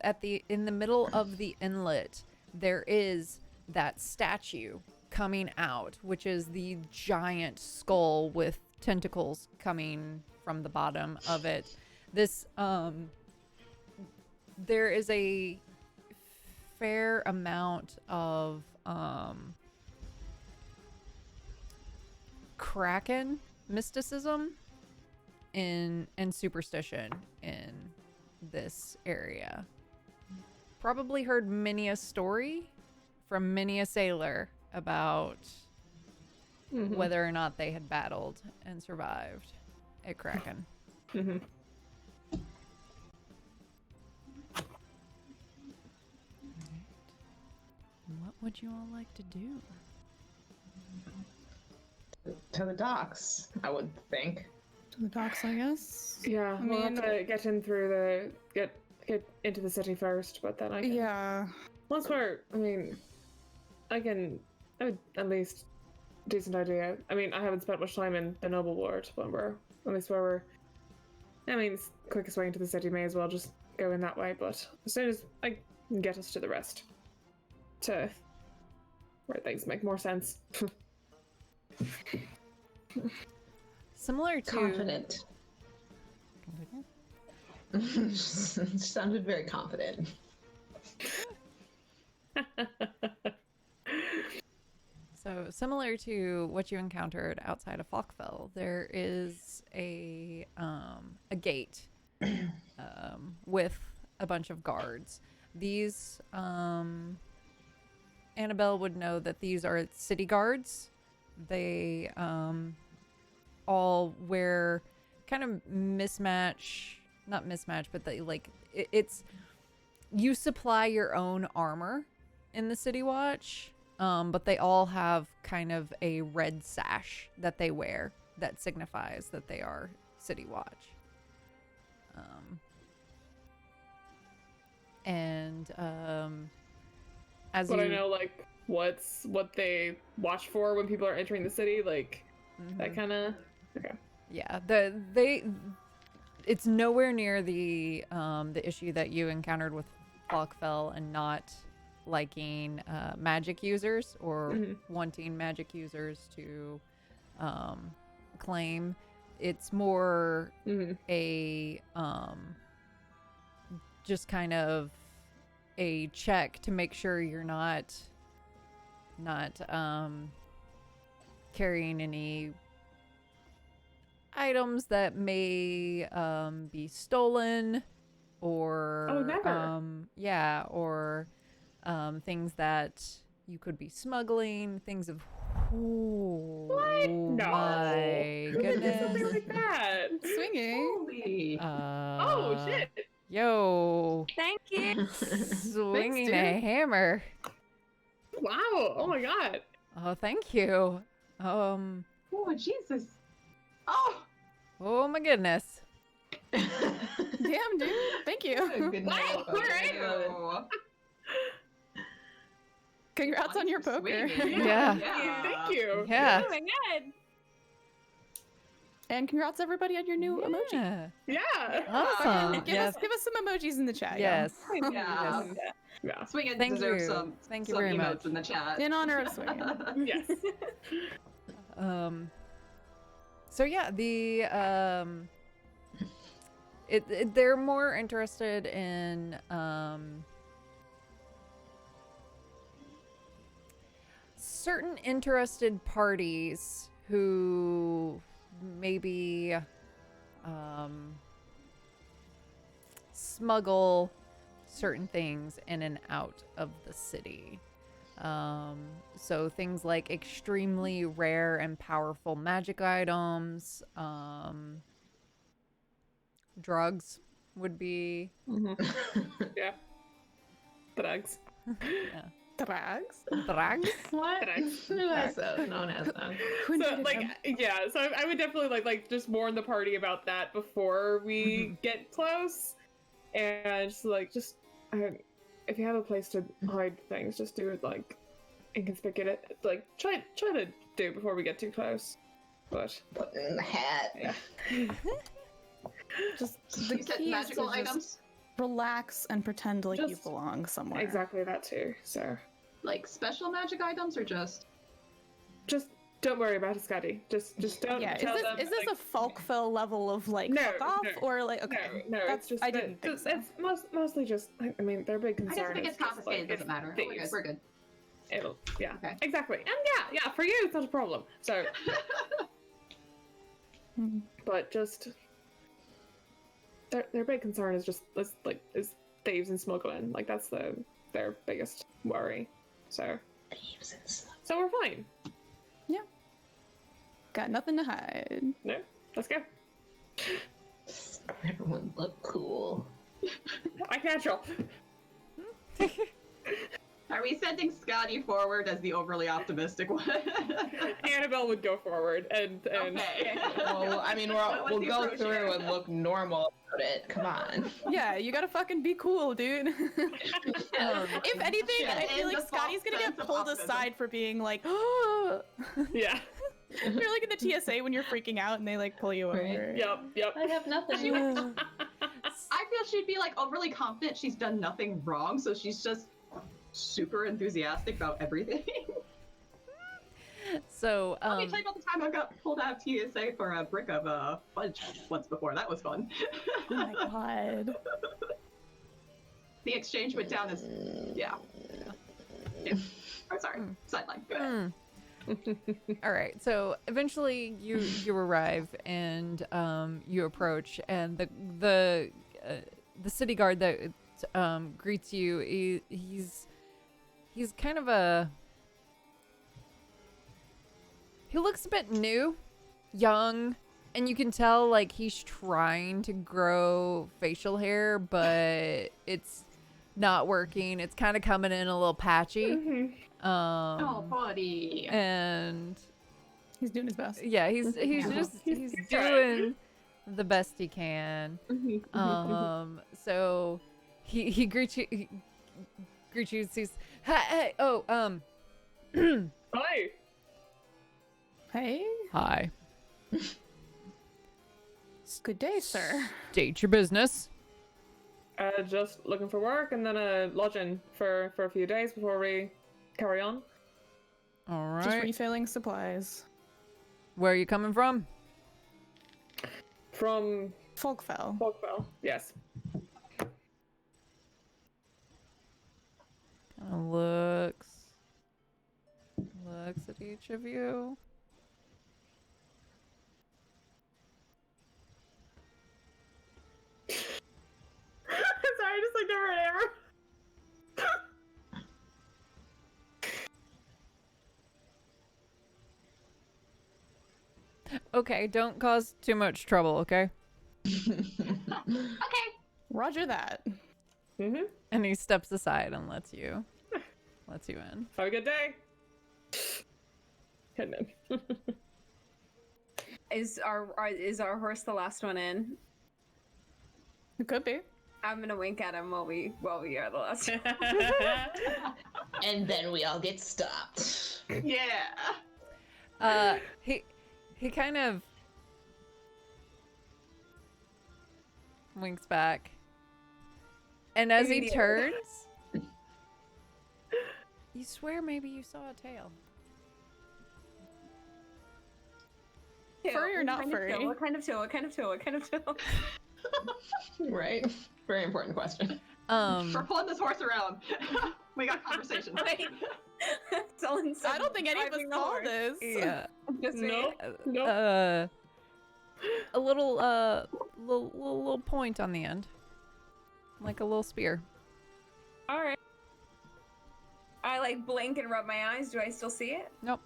Speaker 1: in the middle of the inlet, there is that statue coming out, which is the giant skull with tentacles coming from the bottom of it. This there is a fair amount of Kraken mysticism and superstition in this area. Probably heard many a story from many a sailor about whether or not they had battled and survived a Kraken. What would you all like to do?
Speaker 7: To the docks, I would think.
Speaker 2: To the docks, I guess.
Speaker 3: Yeah, we'll have to get in through get into the city first, but then I can...
Speaker 2: Yeah.
Speaker 3: Once we're, I mean, I would at least decent idea. I mean, I haven't spent much time in the noble ward, but we're at least where we're. I mean, it's the quickest way into the city. May as well just go in that way. But as soon as I can get us to the rest, to where things make more sense.
Speaker 1: Similar to
Speaker 7: Confident. Sounded very confident.
Speaker 1: So similar to what you encountered outside of Falkfell, there is a gate with a bunch of guards. These Annabelle would know that these are city guards. They all wear kind of not mismatch, but they it's you supply your own armor in the City Watch. But they all have kind of a red sash that they wear that signifies that they are City Watch. As
Speaker 3: But
Speaker 1: you
Speaker 3: I know, like, what they watch for when people are entering the city, like, that kind of... Okay.
Speaker 1: Yeah, it's nowhere near the issue that you encountered with Falkfell and not liking magic users or wanting magic users to claim. It's more a just kind of a check to make sure you're not carrying any items that may be stolen or or things that you could be smuggling, things of
Speaker 3: What? No.
Speaker 1: my goodness.
Speaker 3: Something like that.
Speaker 2: Swinging.
Speaker 5: Holy.
Speaker 3: Oh, shit.
Speaker 1: Yo,
Speaker 9: Thank you.
Speaker 1: swinging
Speaker 3: dude.
Speaker 1: a hammer.
Speaker 3: Wow. Oh my god.
Speaker 1: Oh, thank you.
Speaker 5: Oh, Jesus. Oh.
Speaker 1: Oh my goodness.
Speaker 2: Damn, dude. Thank you.
Speaker 7: Good night.
Speaker 3: Wow, alright.
Speaker 5: Ew.
Speaker 2: Congrats on your poker.
Speaker 5: Swinging.
Speaker 1: Yeah.
Speaker 3: Thank you.
Speaker 1: Yeah.
Speaker 9: Oh my god.
Speaker 2: And congrats everybody on your new emoji.
Speaker 1: Yeah.
Speaker 3: Yeah.
Speaker 1: Awesome.
Speaker 2: Give
Speaker 1: Yes.
Speaker 2: us some emojis in the chat.
Speaker 1: Yes.
Speaker 5: Yeah.
Speaker 3: Yeah.
Speaker 5: Swingin'
Speaker 1: Thank
Speaker 5: deserves
Speaker 1: you.
Speaker 5: some
Speaker 1: Thank you
Speaker 5: some
Speaker 1: very
Speaker 5: emotes
Speaker 1: much.
Speaker 5: in the chat.
Speaker 2: In honor of swinging.
Speaker 3: Yes.
Speaker 1: So yeah, the they're more interested in certain interested parties who maybe smuggle certain things in and out of the city. So things like extremely rare and powerful magic items, drugs would be
Speaker 3: Yeah. Drugs.
Speaker 2: Drags?
Speaker 1: drugs.
Speaker 7: What?
Speaker 3: Drugs.
Speaker 7: Who has those? No one has those.
Speaker 3: So like yeah, so I would definitely like just warn the party about that before we get close, and just if you have a place to hide things, just do it like inconspicuous. Like try to do it before we get too close. But
Speaker 7: Put it in the hat.
Speaker 3: yeah.
Speaker 2: Just
Speaker 5: You said
Speaker 2: key is
Speaker 5: magical
Speaker 2: to just
Speaker 5: items?
Speaker 2: relax and pretend like you
Speaker 3: Just-
Speaker 2: belong somewhere.
Speaker 3: Exactly that too. So
Speaker 5: Like special magic items or just?
Speaker 3: just don't worry about it, Scotty. Just don't.
Speaker 2: Yeah, is
Speaker 3: tell
Speaker 2: this
Speaker 3: them,
Speaker 2: is this
Speaker 3: like,
Speaker 2: a Falkfell level of like
Speaker 3: No,
Speaker 2: fuck off
Speaker 3: no.
Speaker 2: or like okay?
Speaker 3: No,
Speaker 2: that's-
Speaker 3: it's just
Speaker 2: I didn't think so.
Speaker 3: It's mostly just. I mean, their big
Speaker 5: I guess
Speaker 3: concern
Speaker 5: if it
Speaker 3: is
Speaker 5: gets
Speaker 3: just,
Speaker 5: confiscated,
Speaker 3: like,
Speaker 5: it doesn't matter. We're good.
Speaker 3: thieves.
Speaker 5: We're good.
Speaker 3: It'll yeah,
Speaker 5: Okay.
Speaker 3: exactly, and yeah, for you it's not a problem. So, but just their big concern is just is thieves and smuggling. Like that's their biggest worry. So we're fine.
Speaker 2: Got nothing to hide.
Speaker 3: No, let's go.
Speaker 7: Everyone look cool.
Speaker 3: Like natural.
Speaker 5: Are we sending Scotty forward as the overly optimistic one?
Speaker 3: Annabelle would go forward and
Speaker 5: Okay.
Speaker 7: Well, I mean,
Speaker 5: What's
Speaker 7: we'll
Speaker 5: the
Speaker 7: go
Speaker 5: approach
Speaker 7: through
Speaker 5: here?
Speaker 7: and look normal about it. Come on.
Speaker 2: Yeah, you gotta fucking be cool, dude. If anything,
Speaker 5: Yeah,
Speaker 2: I feel
Speaker 5: in
Speaker 2: like
Speaker 5: the
Speaker 2: Scotty's gonna
Speaker 5: false
Speaker 2: get
Speaker 5: sense of
Speaker 2: pulled
Speaker 5: optimism.
Speaker 2: aside for being like, oh.
Speaker 3: yeah.
Speaker 2: You're like in the TSA when you're freaking out and they like pull you over.
Speaker 7: Right.
Speaker 3: Yep.
Speaker 7: I have nothing.
Speaker 5: I feel she'd be like overly confident she's done nothing wrong, so she's just super enthusiastic about everything.
Speaker 1: So,
Speaker 5: Let me tell you about the time I got pulled out of TSA for a brick of fudge once before. That was fun.
Speaker 2: Oh my god.
Speaker 5: The exchange went down as yeah. Oh, sorry. Sideline. Go ahead.
Speaker 1: All right. So eventually, you arrive and you approach, and the city guard that greets you. He's kind of he looks a bit new, young, and you can tell like he's trying to grow facial hair, but it's not working. It's kind of coming in a little patchy.
Speaker 5: Oh, buddy.
Speaker 1: And
Speaker 2: He's doing his best.
Speaker 1: yeah, he's doing the best he can. So he greets you. He greets you. Sees, hey, oh,
Speaker 3: Hi.
Speaker 2: Hey.
Speaker 1: hi.
Speaker 2: Good day, sir.
Speaker 1: State your business.
Speaker 3: Just looking for work and then a lodging for a few days before we carry on.
Speaker 1: All
Speaker 2: Just
Speaker 1: right.
Speaker 2: refilling supplies.
Speaker 1: Where are you coming from?
Speaker 3: From
Speaker 2: Folkfell.
Speaker 3: Folkfell, yes.
Speaker 1: Kind of looks at each of you.
Speaker 3: Sorry, I just looked over at Amber.
Speaker 1: Okay, don't cause too much trouble, okay?
Speaker 2: Roger that.
Speaker 3: Mm-hmm.
Speaker 1: And he steps aside and lets you in.
Speaker 3: Have a good day. Heading in.
Speaker 6: Is our horse the last one in?
Speaker 2: It could be.
Speaker 6: I'm gonna wink at him while we are the last one.
Speaker 7: And then we all get stopped.
Speaker 5: Yeah.
Speaker 1: He kind of winks back. And as he turns, you swear maybe you saw a tail.
Speaker 2: Furry or not
Speaker 6: What kind of
Speaker 2: furry?
Speaker 6: tail? What kind of tail? What kind of tail? What kind of tail?
Speaker 7: Right? Very important question.
Speaker 5: We're pulling this horse around. We got conversations.
Speaker 6: Wait.
Speaker 2: I don't think any of us saw this.
Speaker 1: Yeah.
Speaker 6: Just me.
Speaker 3: Nope.
Speaker 1: A little little point on the end. Like a little spear.
Speaker 6: All right. I like blink and rub my eyes. Do I still see it?
Speaker 1: Nope.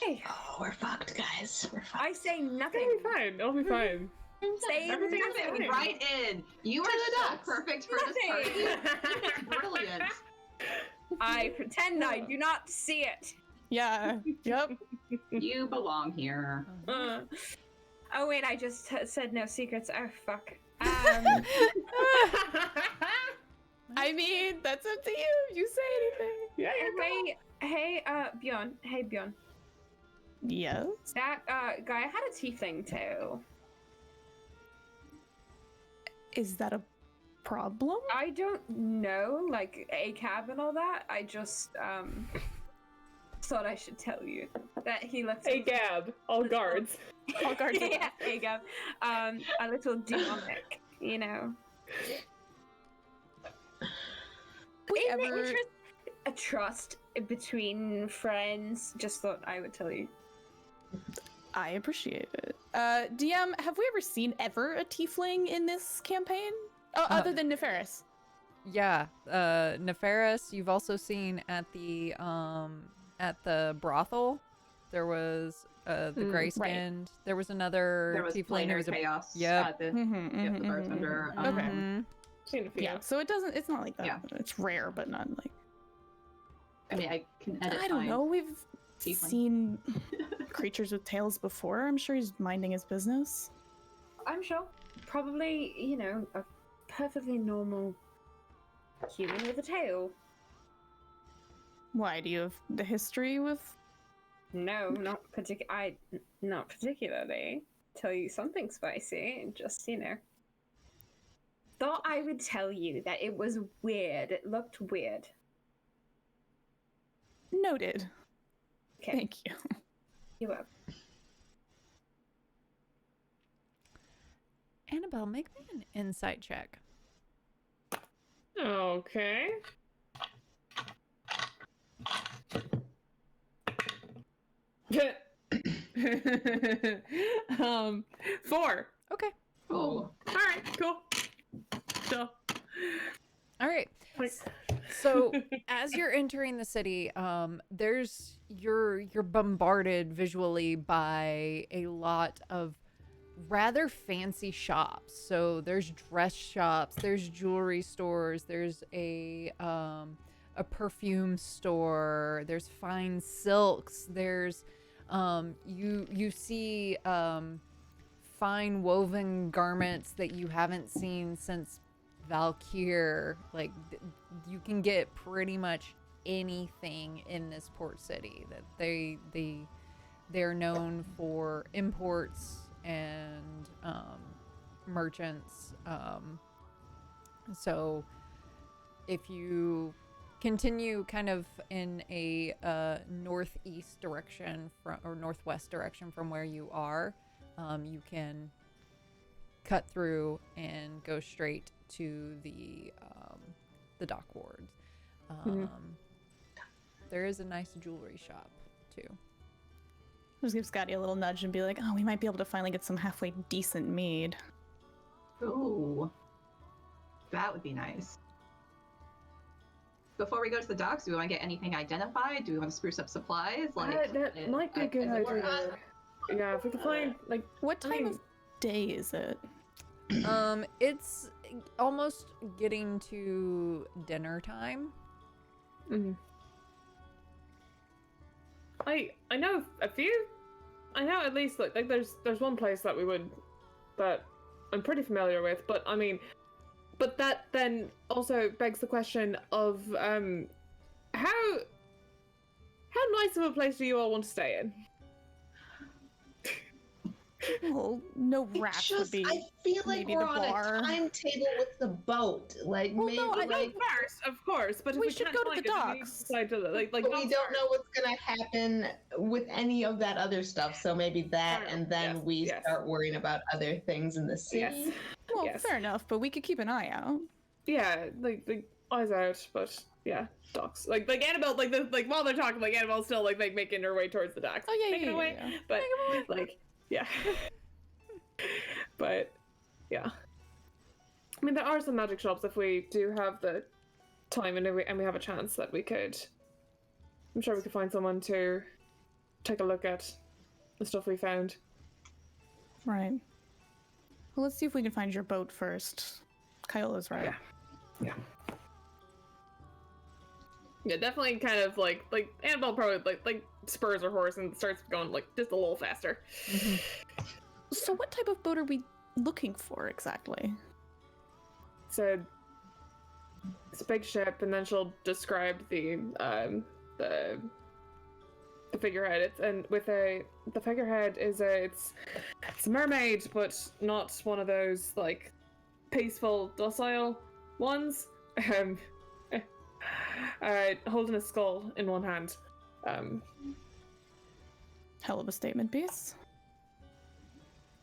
Speaker 6: Hey,
Speaker 7: Oh, we're fucked, guys. We're fucked.
Speaker 6: I say
Speaker 3: It'll
Speaker 6: nothing.
Speaker 3: be fine. It'll be fine.
Speaker 6: Say
Speaker 3: Everything is
Speaker 6: nothing.
Speaker 3: fine.
Speaker 5: Right in. You are so perfect for this party. Brilliant.
Speaker 6: I pretend I do not see it.
Speaker 2: Yeah. Yep.
Speaker 5: You belong here.
Speaker 6: Oh wait, I just said no secrets. Oh fuck.
Speaker 2: I mean, that's up to you. You say anything.
Speaker 3: Yeah, you
Speaker 6: Hey, Bjorn. Hey, Bjorn.
Speaker 2: Yes.
Speaker 6: That guy had a tiefling too.
Speaker 2: Is that a problem?
Speaker 6: I don't know, like a cab and all that. I just thought I should tell you that he left.
Speaker 3: Hey, Gab. All guards.
Speaker 2: All guards.
Speaker 6: Yeah, hey Gab. A little demonic, you know.
Speaker 2: We
Speaker 6: In the
Speaker 2: ever-
Speaker 6: interest a trust between friends, just thought I would tell you.
Speaker 2: I appreciate it. DM, have we ever seen a tiefling in this campaign? Oh, other than Nefaris.
Speaker 1: Yeah, Nefaris, you've also seen at the brothel. There was the gray skinned. There was another
Speaker 5: There was
Speaker 1: tiefling who was a
Speaker 5: chaos.
Speaker 1: Yep.
Speaker 5: At the, the bartender.
Speaker 2: Okay.
Speaker 1: Mhm.
Speaker 3: Seen a few.
Speaker 2: Yeah, so it's not like that.
Speaker 5: Yeah.
Speaker 2: It's rare, but not like.
Speaker 5: I mean, I can edit.
Speaker 2: I don't
Speaker 5: fine.
Speaker 2: know. We've
Speaker 5: Tiefling.
Speaker 2: seen creatures with tails before. I'm sure he's minding his business.
Speaker 6: I'm sure. Probably, you know, a perfectly normal human with a tail.
Speaker 2: Why do you have the history with?
Speaker 6: No, not not particularly. Tell you something spicy, just, you know. Thought I would tell you that it was weird. It looked weird.
Speaker 2: Noted.
Speaker 6: Okay.
Speaker 2: Thank you.
Speaker 6: You're welcome.
Speaker 1: Annabelle, make me an insight check.
Speaker 3: Okay. um, 4.
Speaker 1: Okay.
Speaker 5: Oh.
Speaker 3: All right, cool. So,
Speaker 1: All right.
Speaker 3: like,
Speaker 1: So as you're entering the city, you're bombarded visually by a lot of rather fancy shops. So there's dress shops, there's jewelry stores, there's a perfume store, there's fine silks, there's you see fine woven garments that you haven't seen since Valkyr. Like you can get pretty much anything in this port city. That they're known for imports and merchants. So if you continue kind of in a northeast direction or northwest direction from where you are, you can cut through and go straight to the dock wards. There is a nice jewelry shop too.
Speaker 2: Just give Scotty a little nudge and be like, oh, we might be able to finally get some halfway decent mead.
Speaker 5: Ooh. That would be nice. Before we go to the docks, do we want to get anything identified? Do we want to spruce up supplies?
Speaker 3: that might be a good idea. Yeah, if we could find, like,
Speaker 2: What time of day is it?
Speaker 1: It's almost getting to dinner time.
Speaker 3: I know a few. I know at least like there's one place that that I'm pretty familiar with, but I mean, but that then also begs the question of how nice of a place do you all want to stay in?
Speaker 2: Well, no rats would be.
Speaker 7: I feel like
Speaker 2: maybe
Speaker 7: we're
Speaker 2: the
Speaker 7: on
Speaker 2: bar.
Speaker 7: a timetable with the boat. Like
Speaker 2: Well,
Speaker 7: maybe
Speaker 2: no, I
Speaker 7: like
Speaker 3: First, of course, but if
Speaker 2: We
Speaker 3: we
Speaker 2: should
Speaker 3: can't
Speaker 2: go to
Speaker 3: find
Speaker 2: the
Speaker 3: it, then we
Speaker 2: docks.
Speaker 3: decide to, like
Speaker 7: but we
Speaker 3: docks
Speaker 7: don't
Speaker 3: are-
Speaker 7: know what's gonna happen with any of that other stuff. So maybe that,
Speaker 3: Fair
Speaker 7: and
Speaker 3: enough.
Speaker 7: then
Speaker 3: Yes,
Speaker 7: we
Speaker 3: yes.
Speaker 7: start worrying about other things in the city.
Speaker 3: Yes.
Speaker 2: Well,
Speaker 3: Yes.
Speaker 2: fair enough, but we could keep an eye out.
Speaker 3: Yeah, like eyes out, but yeah, docks. Like Annabelle, like while they're talking, like Annabelle's still like making her way towards the docks.
Speaker 2: Oh, yeah,
Speaker 3: making her way,
Speaker 2: yeah.
Speaker 3: but like yeah, but yeah. I mean, there are some magic shops if we do have the time and we have a chance that we could. I'm sure we could find someone to take a look at the stuff we found.
Speaker 2: Right. Well, let's see if we can find your boat first. Kyola's right.
Speaker 3: Yeah. Yeah, definitely kind of like Annabelle probably like spurs her horse and starts going like just a little faster.
Speaker 2: So what type of boat are we looking for exactly?
Speaker 3: So it's a big ship, and then she'll describe the figurehead. The figurehead is it's a mermaid, but not one of those like peaceful, docile ones. Holding a skull in one hand.
Speaker 2: Hell of a statement piece.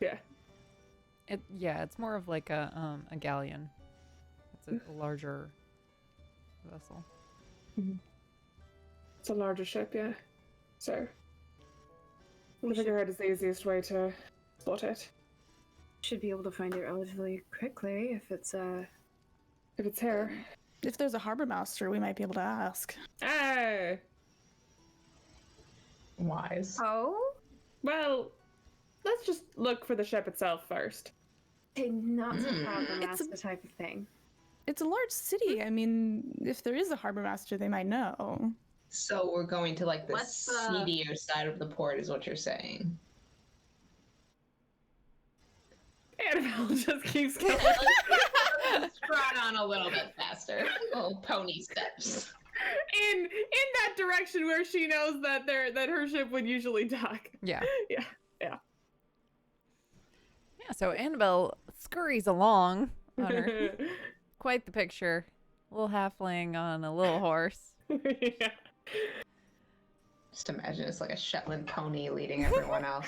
Speaker 3: Yeah.
Speaker 1: It's more of like a galleon. It's a larger vessel.
Speaker 3: It's a larger ship, yeah. So the figurehead is the easiest way to spot it.
Speaker 6: Should be able to find it relatively quickly if it's
Speaker 3: here.
Speaker 2: If there's a harbor master, we might be able to ask.
Speaker 3: Ah,
Speaker 7: Wise.
Speaker 6: Oh?
Speaker 3: well, let's just look for the ship itself first.
Speaker 6: Okay, not a harbor
Speaker 2: It's a-
Speaker 6: master type of thing.
Speaker 2: It's a large city. I mean, if there is a harbor master, they might know.
Speaker 7: So we're going to like the
Speaker 5: Let's,
Speaker 7: seedier side of the port, is what you're saying.
Speaker 3: Annabelle just keeps going.
Speaker 7: Trot on a little bit faster. Little pony steps.
Speaker 3: in that direction where she knows that her ship would usually dock.
Speaker 1: Yeah.
Speaker 3: Yeah.
Speaker 1: Yeah, so Annabelle scurries along on her. Quite the picture. Little halfling on a little horse.
Speaker 3: Yeah.
Speaker 7: Just imagine it's like a Shetland pony leading everyone else.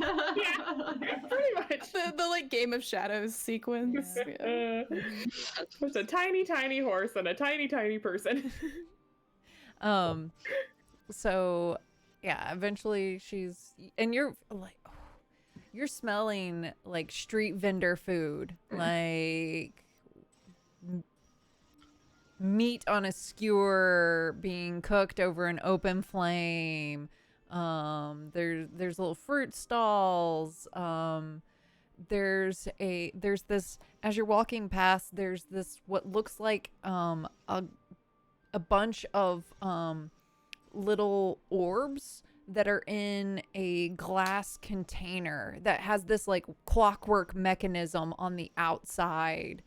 Speaker 3: Yeah, pretty much.
Speaker 2: The like Game of Shadows sequence. Yeah.
Speaker 3: There's a tiny, tiny horse and a tiny, tiny person.
Speaker 1: So yeah, eventually she's, and you're like, you're smelling like street vendor food, like meat on a skewer being cooked over an open flame. There's little fruit stalls. There's this, as you're walking past, there's this what looks like a bunch of little orbs that are in a glass container that has this like clockwork mechanism on the outside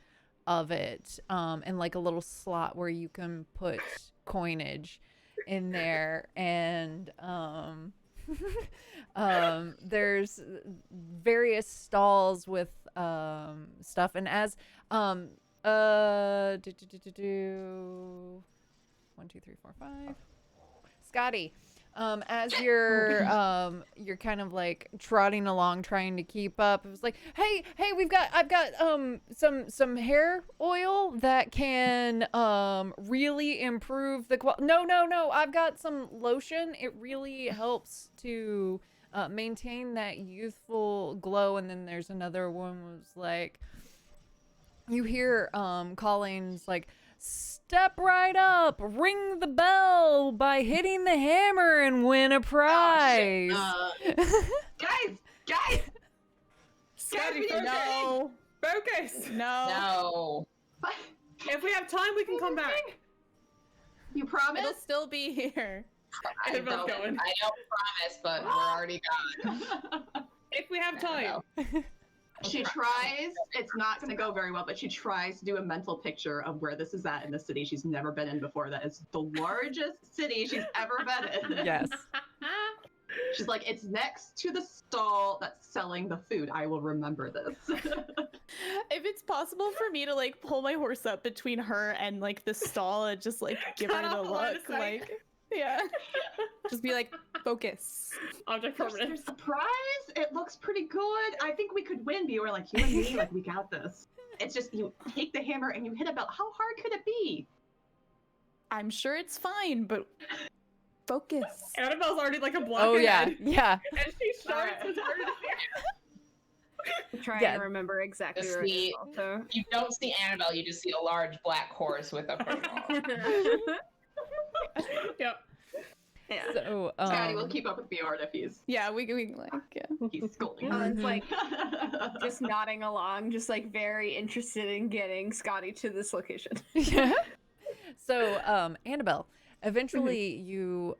Speaker 1: of it, and like a little slot where you can put coinage in there. And there's various stalls with stuff, and as 1, 2, 3, 4, 5. Scotty, as you're kind of like trotting along trying to keep up, it was like, hey, I've got some hair oil that can really improve the no, I've got some lotion. It really helps to maintain that youthful glow. And then there's another one was like, you hear callings like, step right up, ring the bell by hitting the hammer and win a prize.
Speaker 5: Guys!
Speaker 3: Scotty,
Speaker 2: No.
Speaker 3: focus!
Speaker 2: No.
Speaker 7: No.
Speaker 3: If we have time, we can come back.
Speaker 5: You promise?
Speaker 2: It'll still be here.
Speaker 7: I
Speaker 3: Annabelle's
Speaker 7: don't
Speaker 3: going.
Speaker 7: promise, but we're already gone.
Speaker 3: If we have time.
Speaker 5: She tries, it's not going to go very well, but she tries to do a mental picture of where this is at in the city she's never been in before. That is the largest city she's ever been in.
Speaker 1: Yes.
Speaker 5: She's like, it's next to the stall that's selling the food. I will remember this.
Speaker 2: If it's possible for me to like pull my horse up between her and like the stall and just like give her
Speaker 3: Cut
Speaker 2: the
Speaker 3: off a line of
Speaker 2: look,
Speaker 3: sight.
Speaker 2: like yeah, just be like focus.
Speaker 5: There's
Speaker 3: Object permanent.
Speaker 5: a prize. It looks pretty good. I think we could win. But we're like, you and me, like, we got this. It's just, you take the hammer and you hit a bell. How hard could it be?
Speaker 2: I'm sure it's fine, but focus.
Speaker 3: Annabelle's already like a block
Speaker 1: Oh yeah,
Speaker 3: ahead.
Speaker 1: yeah.
Speaker 3: And she starts
Speaker 5: Alright.
Speaker 3: as hard as
Speaker 6: Try
Speaker 1: Yeah.
Speaker 6: and remember exactly
Speaker 7: Just
Speaker 6: where it is
Speaker 7: the-
Speaker 6: also.
Speaker 7: You don't see Annabelle, you just see a large black horse with a purple.
Speaker 3: Yep.
Speaker 6: Yeah.
Speaker 1: So
Speaker 5: Scotty will keep up with Bjorn if he's
Speaker 2: We like yeah.
Speaker 5: he's scolding.
Speaker 6: It's like just nodding along, just like very interested in getting Scotty to this location.
Speaker 1: yeah. So Annabelle, eventually you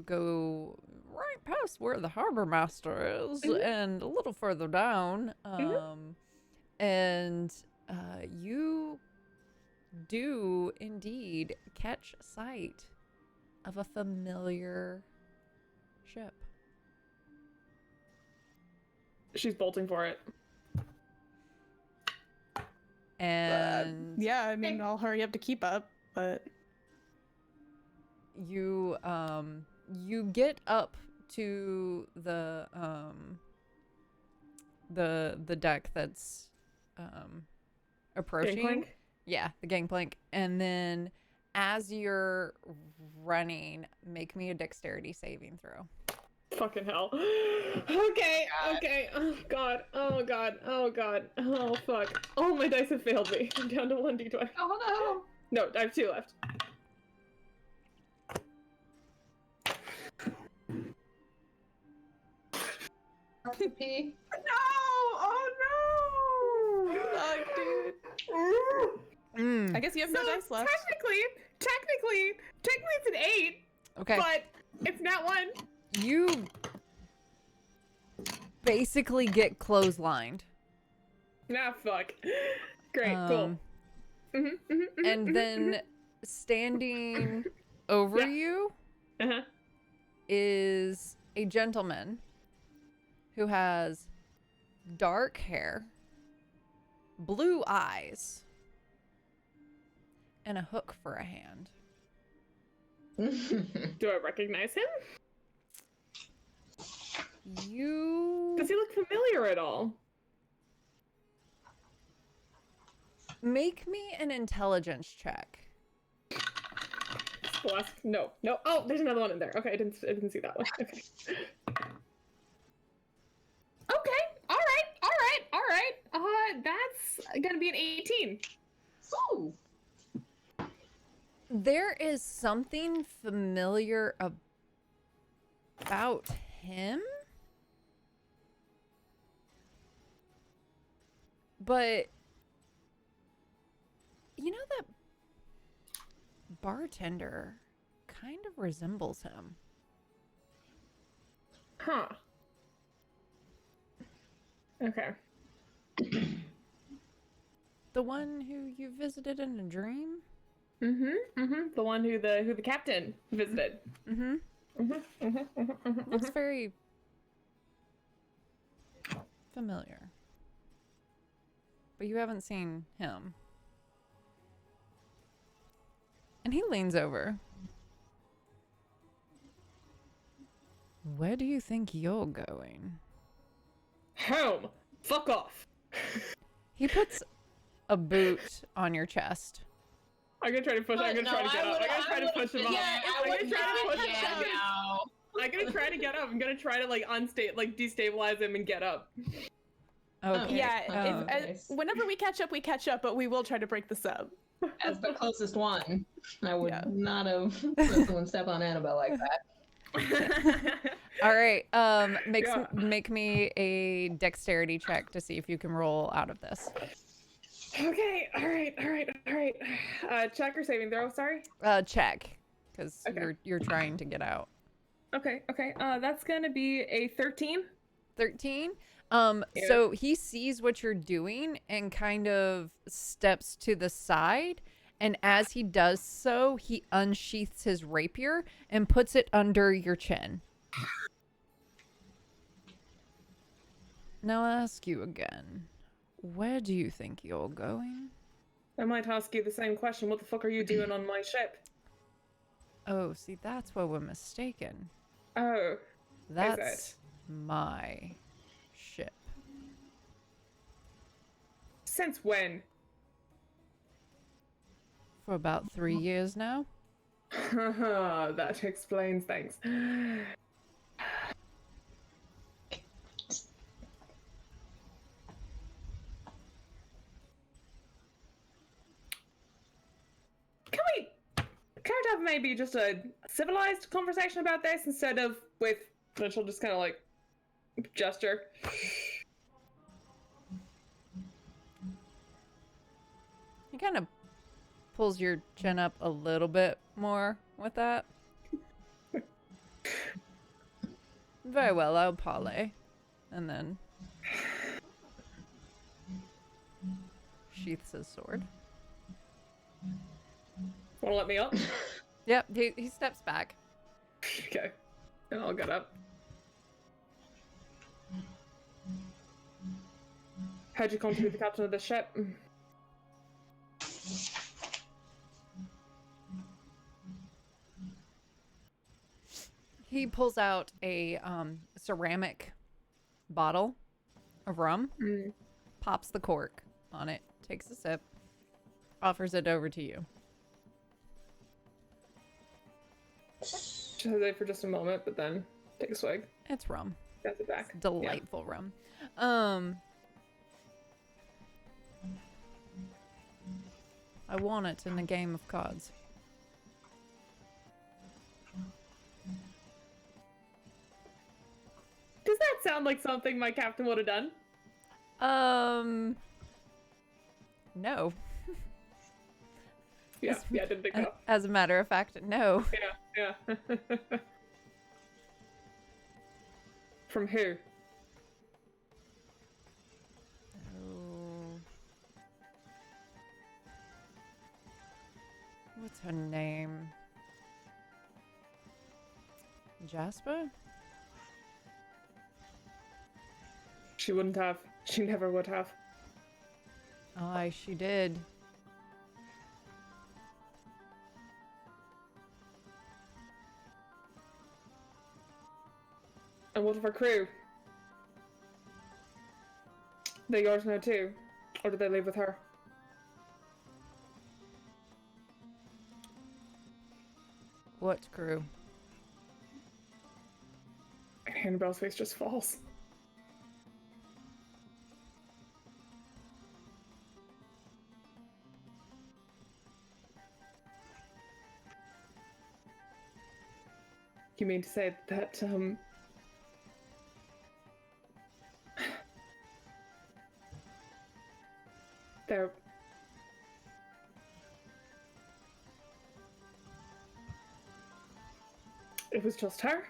Speaker 1: go right past where the harbor master is, and a little further down, and you do indeed catch sight of a familiar ship.
Speaker 3: She's bolting for it.
Speaker 1: And
Speaker 2: Yeah, I mean, I'll hurry up to keep up, but
Speaker 1: you get up to the deck that's approaching.
Speaker 3: Gangplank?
Speaker 1: Yeah, the gangplank. And then as you're running, make me a dexterity saving throw.
Speaker 3: Fucking hell. Okay, okay. Oh god, oh god, oh god, oh fuck. All my dice have failed me. I'm down to 1d20.
Speaker 5: Oh
Speaker 3: No, I have 2 left.
Speaker 7: Recipe.
Speaker 5: Oh no!
Speaker 2: fuck, dude.
Speaker 1: Mm.
Speaker 2: I guess you have no dice left.
Speaker 3: Technically, it's an 8,
Speaker 1: Okay.
Speaker 3: but it's not 1.
Speaker 1: You basically get clotheslined.
Speaker 3: Nah, fuck. Great, cool.
Speaker 1: And then standing over
Speaker 3: Yeah.
Speaker 1: you
Speaker 3: Uh-huh.
Speaker 1: is a gentleman who has dark hair, blue eyes, and a hook for a hand.
Speaker 3: Do I recognize him?
Speaker 1: You
Speaker 3: Does he look familiar at all?
Speaker 1: make me an intelligence check.
Speaker 3: No. Oh, there's another one in there. Okay, I didn't see that one. Okay. Okay. All right. That's gonna be an 18.
Speaker 5: Ooh.
Speaker 1: There is something familiar about him, but you know that bartender kind of resembles him.
Speaker 3: Huh. Okay.
Speaker 1: The one who you visited in a dream?
Speaker 3: The one who the captain visited.
Speaker 1: Looks very familiar. But you haven't seen him. And he leans over. Where do you think you're going?
Speaker 3: Home. Fuck off.
Speaker 1: He puts a boot on your chest.
Speaker 3: I'm gonna try to push. I'm gonna try to get up. I'm gonna try to push him up.
Speaker 7: Yeah,
Speaker 3: I'm gonna try to push him up.
Speaker 7: now.
Speaker 3: I'm gonna try to get up. I'm gonna try to like destabilize him and get up.
Speaker 1: Okay.
Speaker 2: Yeah,
Speaker 7: nice.
Speaker 2: whenever we catch up, but we will try to break this up.
Speaker 7: As the closest one, I would
Speaker 2: Yeah.
Speaker 7: not have let someone step on Annabelle like that.
Speaker 1: All right. Make me a dexterity check to see if you can roll out of this.
Speaker 3: Okay. All right. Check or saving throw. Sorry.
Speaker 1: Check, because
Speaker 3: Okay.
Speaker 1: you're trying to get out.
Speaker 3: Okay. That's gonna be a 13.
Speaker 1: 13.
Speaker 3: Yeah.
Speaker 1: So he sees what you're doing and kind of steps to the side, and as he does so, he unsheaths his rapier and puts it under your chin. Now I'll ask you again. Where do you think you're going?
Speaker 3: I might ask you the same question. What the fuck are you doing on my ship?
Speaker 1: Oh, see, that's where we're mistaken.
Speaker 3: Oh.
Speaker 1: That's my ship.
Speaker 3: Since when?
Speaker 1: For about 3 years now.
Speaker 3: That explains things. Can we have maybe just a civilized conversation about this instead of with Mitchell just kind of like gesture?
Speaker 1: He kind of pulls your chin up a little bit more with that. Very well, I'll parley. And then sheaths his sword.
Speaker 3: Want to let me up?
Speaker 1: Yep, he steps back.
Speaker 3: Okay. And I'll get up. How'd you come to be the captain of this ship?
Speaker 1: He pulls out a ceramic bottle of rum, pops the cork on it, takes a sip, offers it over to you.
Speaker 3: Just hesitate for just a moment, but then take a swig.
Speaker 1: It's rum.
Speaker 3: That's it back.
Speaker 1: Delightful rum. I want it in a game of cards.
Speaker 3: Does that sound like something my captain would have done?
Speaker 1: No.
Speaker 3: Yeah, I didn't think so.
Speaker 1: As a matter of fact, no.
Speaker 3: Yeah. From who?
Speaker 1: Oh. What's her name? Jasper?
Speaker 3: She wouldn't have. She never would have.
Speaker 1: Aye, she did.
Speaker 3: And what of her crew? They yours now too? Or did they leave with her?
Speaker 1: What crew?
Speaker 3: Annabelle's face just falls. You mean to say that, they're... It was just her?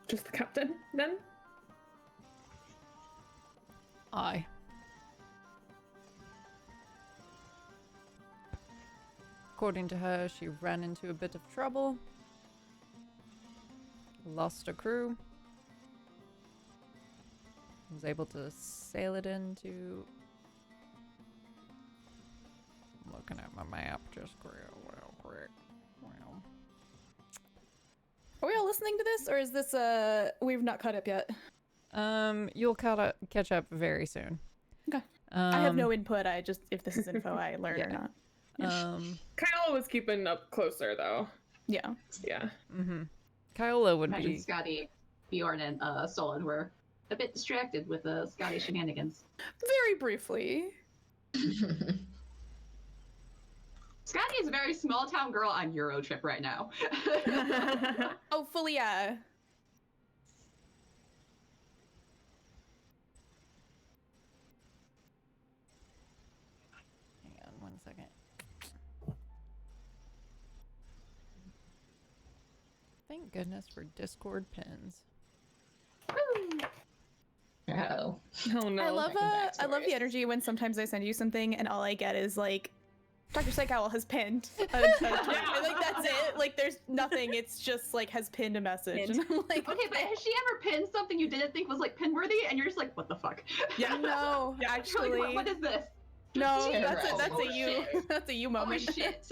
Speaker 3: Just the captain, then?
Speaker 1: Aye. According to her, she ran into a bit of trouble. Lost a crew. Was able to sail it into... I'm looking at my map just real quick. Well.
Speaker 2: Are we all listening to this, or is this we've not caught up yet?
Speaker 1: You'll catch up very soon.
Speaker 2: Okay. I have no input. I just, if this is info, I learn or not.
Speaker 3: Kyla was keeping up closer, though.
Speaker 2: Yeah.
Speaker 3: Yeah.
Speaker 1: Mm-hmm. Kyla would
Speaker 5: Imagine
Speaker 1: be...
Speaker 5: Scotty, Bjorn, and Solon were a bit distracted with the Scotty shenanigans.
Speaker 2: Very briefly.
Speaker 5: Scotty is a very small town girl on Euro trip right now.
Speaker 2: Oh, fully, yeah.
Speaker 1: Hang on 1 second. Thank goodness for Discord pins.
Speaker 7: Oh.
Speaker 3: Oh no.
Speaker 2: I love the energy when sometimes I send you something and all I get is like, Dr. Psych Owl has pinned a tweet. And, like, that's it. Like, there's nothing. It's just like has pinned a message. And I'm like,
Speaker 5: Okay, but has she ever pinned something you didn't think was like pin worthy, and you're just like, what the fuck?
Speaker 2: yeah, no,
Speaker 5: You're
Speaker 2: actually,
Speaker 5: like, what is this?
Speaker 2: no,
Speaker 7: Terrible.
Speaker 2: that's a you, that's a you
Speaker 5: Oh
Speaker 2: moment.
Speaker 5: shit!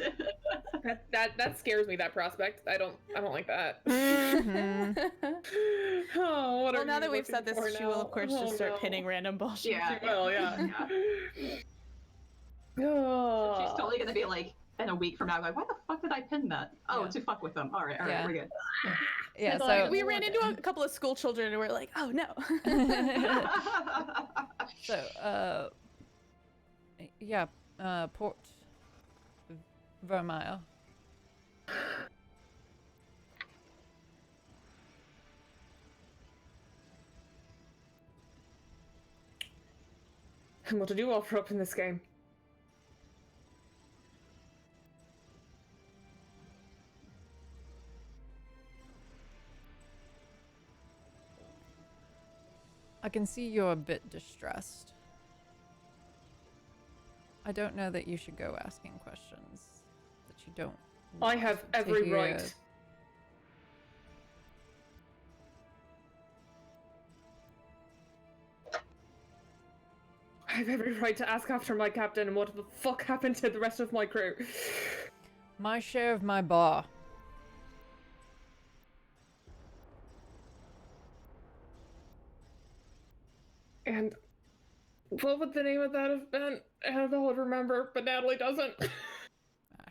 Speaker 3: That scares me, that prospect. I don't like that.
Speaker 1: Mm-hmm.
Speaker 3: Oh, what
Speaker 2: Well,
Speaker 3: are
Speaker 2: now
Speaker 3: you
Speaker 2: that we've said
Speaker 3: looking
Speaker 2: this,
Speaker 3: for
Speaker 2: she will
Speaker 3: now?
Speaker 2: of course
Speaker 3: Oh,
Speaker 2: just start
Speaker 3: no.
Speaker 2: pinning random bullshit.
Speaker 5: Yeah.
Speaker 3: Well, yeah. Oh.
Speaker 5: She's totally gonna be like, in a week from now, like, why the fuck did I pin that? Oh,
Speaker 1: Yeah.
Speaker 5: to fuck with them. All right,
Speaker 1: Yeah.
Speaker 5: we're good.
Speaker 1: Yeah,
Speaker 7: It's
Speaker 1: so...
Speaker 7: like-
Speaker 2: We ran into a couple of school children and we're like, oh no.
Speaker 1: So, yeah, Port Vermeil.
Speaker 3: And what did you offer up in this game?
Speaker 1: I can see you're a bit distressed. I don't know that you should go asking questions that you don't
Speaker 3: I
Speaker 1: want
Speaker 3: have
Speaker 1: to
Speaker 3: every
Speaker 1: hear.
Speaker 3: right. I have every right to ask after my captain and what the fuck happened to the rest of my crew.
Speaker 1: My share of my bar.
Speaker 3: And what would the name of that have been? Annabelle would remember, but Natalie doesn't.
Speaker 1: Ah,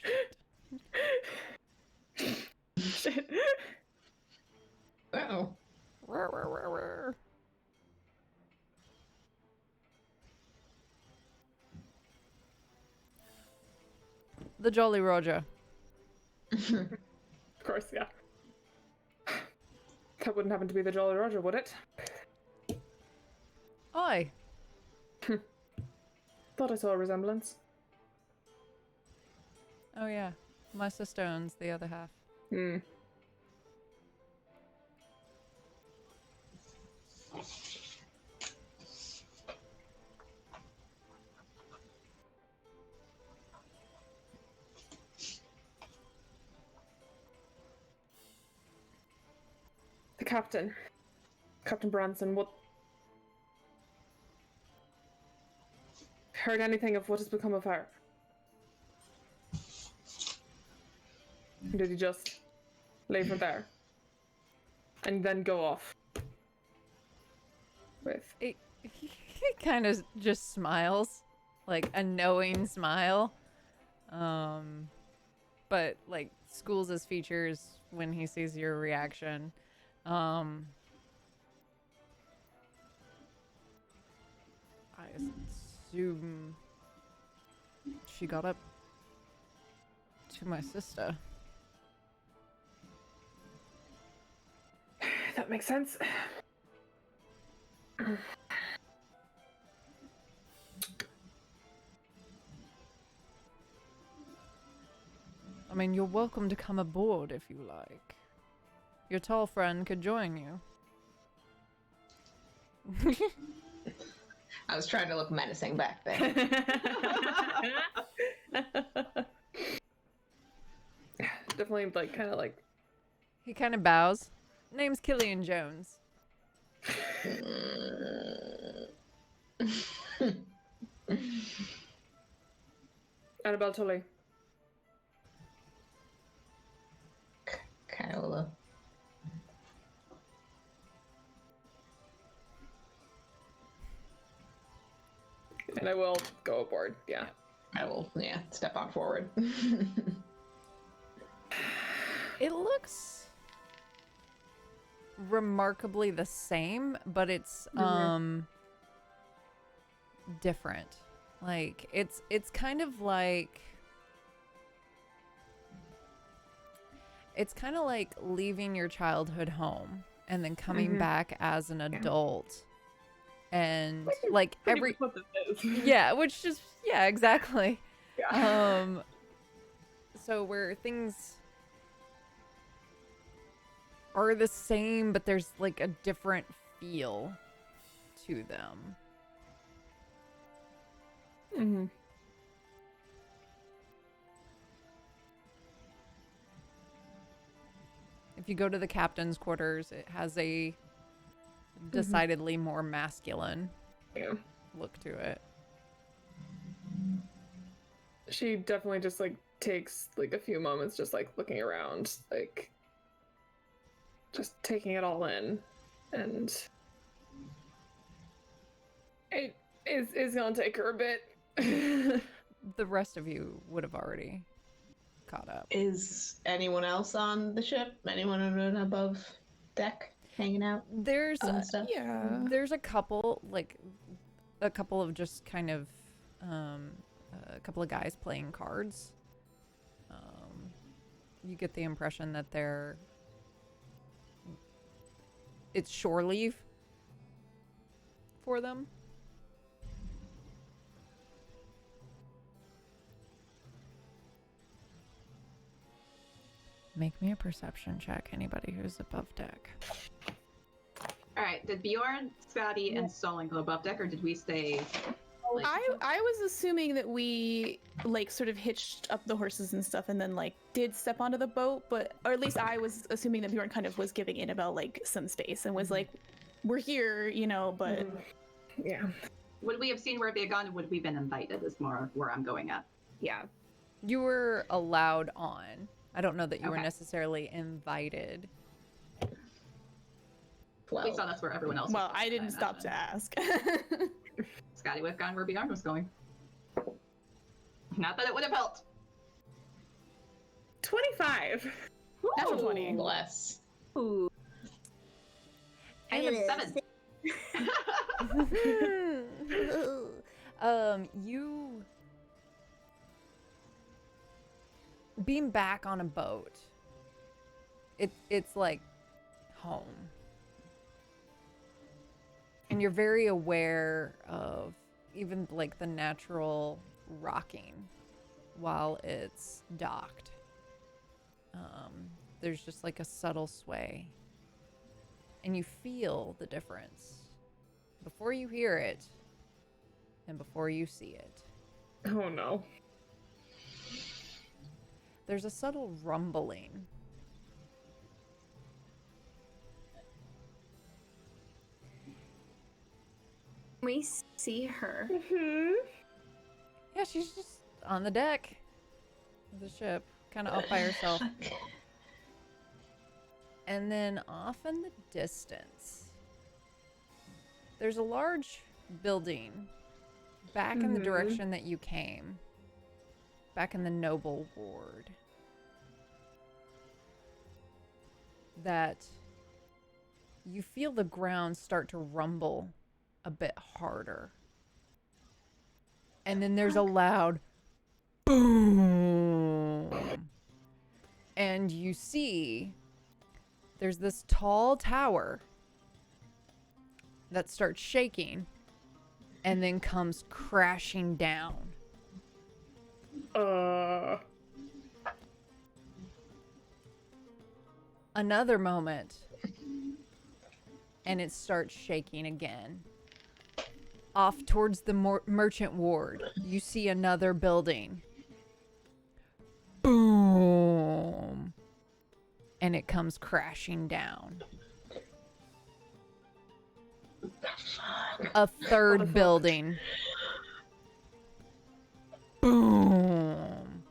Speaker 1: shit.
Speaker 3: Shit.
Speaker 7: Uh-oh.
Speaker 1: The Jolly Roger.
Speaker 3: Of course, yeah. That wouldn't happen to be the Jolly Roger, would it?
Speaker 1: Aye.
Speaker 3: Thought I saw a resemblance.
Speaker 1: Oh yeah. My sister owns the other half.
Speaker 3: Hmm. The captain. Captain Branson, what... Heard anything of what has become of her? Did he just leave her there? And then go off? With...
Speaker 1: He kind of just smiles, like a knowing smile. But like schools his features when he sees your reaction. I assume she got up to my sister.
Speaker 3: That makes sense.
Speaker 1: I mean, you're welcome to come aboard if you like. Your tall friend could join you.
Speaker 7: I was trying to look menacing back there.
Speaker 3: Definitely, like, kind of like.
Speaker 1: He kind of bows. Name's Killian Jones.
Speaker 3: Annabelle Tully.
Speaker 7: Kyla.
Speaker 3: And I will go aboard, yeah.
Speaker 7: I will, step on forward.
Speaker 1: It looks remarkably the same, but it's different. Like it's kind of like leaving your childhood home and then coming back as an adult. And like every
Speaker 3: what this is.
Speaker 1: yeah, exactly.
Speaker 3: Yeah.
Speaker 1: So where things are the same, but there's like a different feel to them.
Speaker 3: Mm-hmm.
Speaker 1: If you go to the captain's quarters, it has a decidedly more masculine look to it.
Speaker 3: She definitely just like takes like a few moments just like looking around, like just taking it all in, and it is gonna take her a bit.
Speaker 1: The rest of you would have already caught up.
Speaker 7: Is anyone else on the ship? Anyone above deck hanging out?
Speaker 1: There's
Speaker 7: Stuff?
Speaker 1: there's a couple of just kind of a couple of guys playing cards. You get the impression that it's shore leave for them. Make me a perception check, anybody who's above deck.
Speaker 5: All right. Did Bjorn, Scotty, and Solon go above deck, or did we stay? Like,
Speaker 2: I was assuming that we like sort of hitched up the horses and stuff and then like did step onto the boat, but or at least I was assuming that Bjorn kind of was giving Annabelle like some space and was like, we're here, but
Speaker 3: Yeah.
Speaker 5: would we have seen where they had gone? Would we have been invited? Is more where I'm going at.
Speaker 2: yeah.
Speaker 1: You were allowed on. I don't know that you were
Speaker 5: Okay.
Speaker 1: necessarily invited.
Speaker 5: At least that's where everyone else.
Speaker 2: Well,
Speaker 5: was
Speaker 2: I didn't
Speaker 5: going,
Speaker 2: stop to ask.
Speaker 5: Scotty would have gone where Bjorn was going. Not that it would have helped.
Speaker 3: 25.
Speaker 2: Natural 20.
Speaker 7: Bless.
Speaker 6: Ooh.
Speaker 5: I have 7.
Speaker 1: You being back on a boat, it's like home. And you're very aware of even like the natural rocking while it's docked. There's just like a subtle sway. And you feel the difference before you hear it and before you see it.
Speaker 3: Oh no.
Speaker 1: There's a subtle rumbling.
Speaker 6: We see her.
Speaker 1: Yeah, she's just on the deck of the ship, kind of off by herself. And then off in the distance, there's a large building back in the direction that you came, back in the noble ward, that you feel the ground start to rumble a bit harder. And then there's a loud boom. And you see there's this tall tower that starts shaking and then comes crashing down. Another moment, and it starts shaking again. Off towards the merchant ward, you see another building. Boom. And it comes crashing down. A third building. Boom.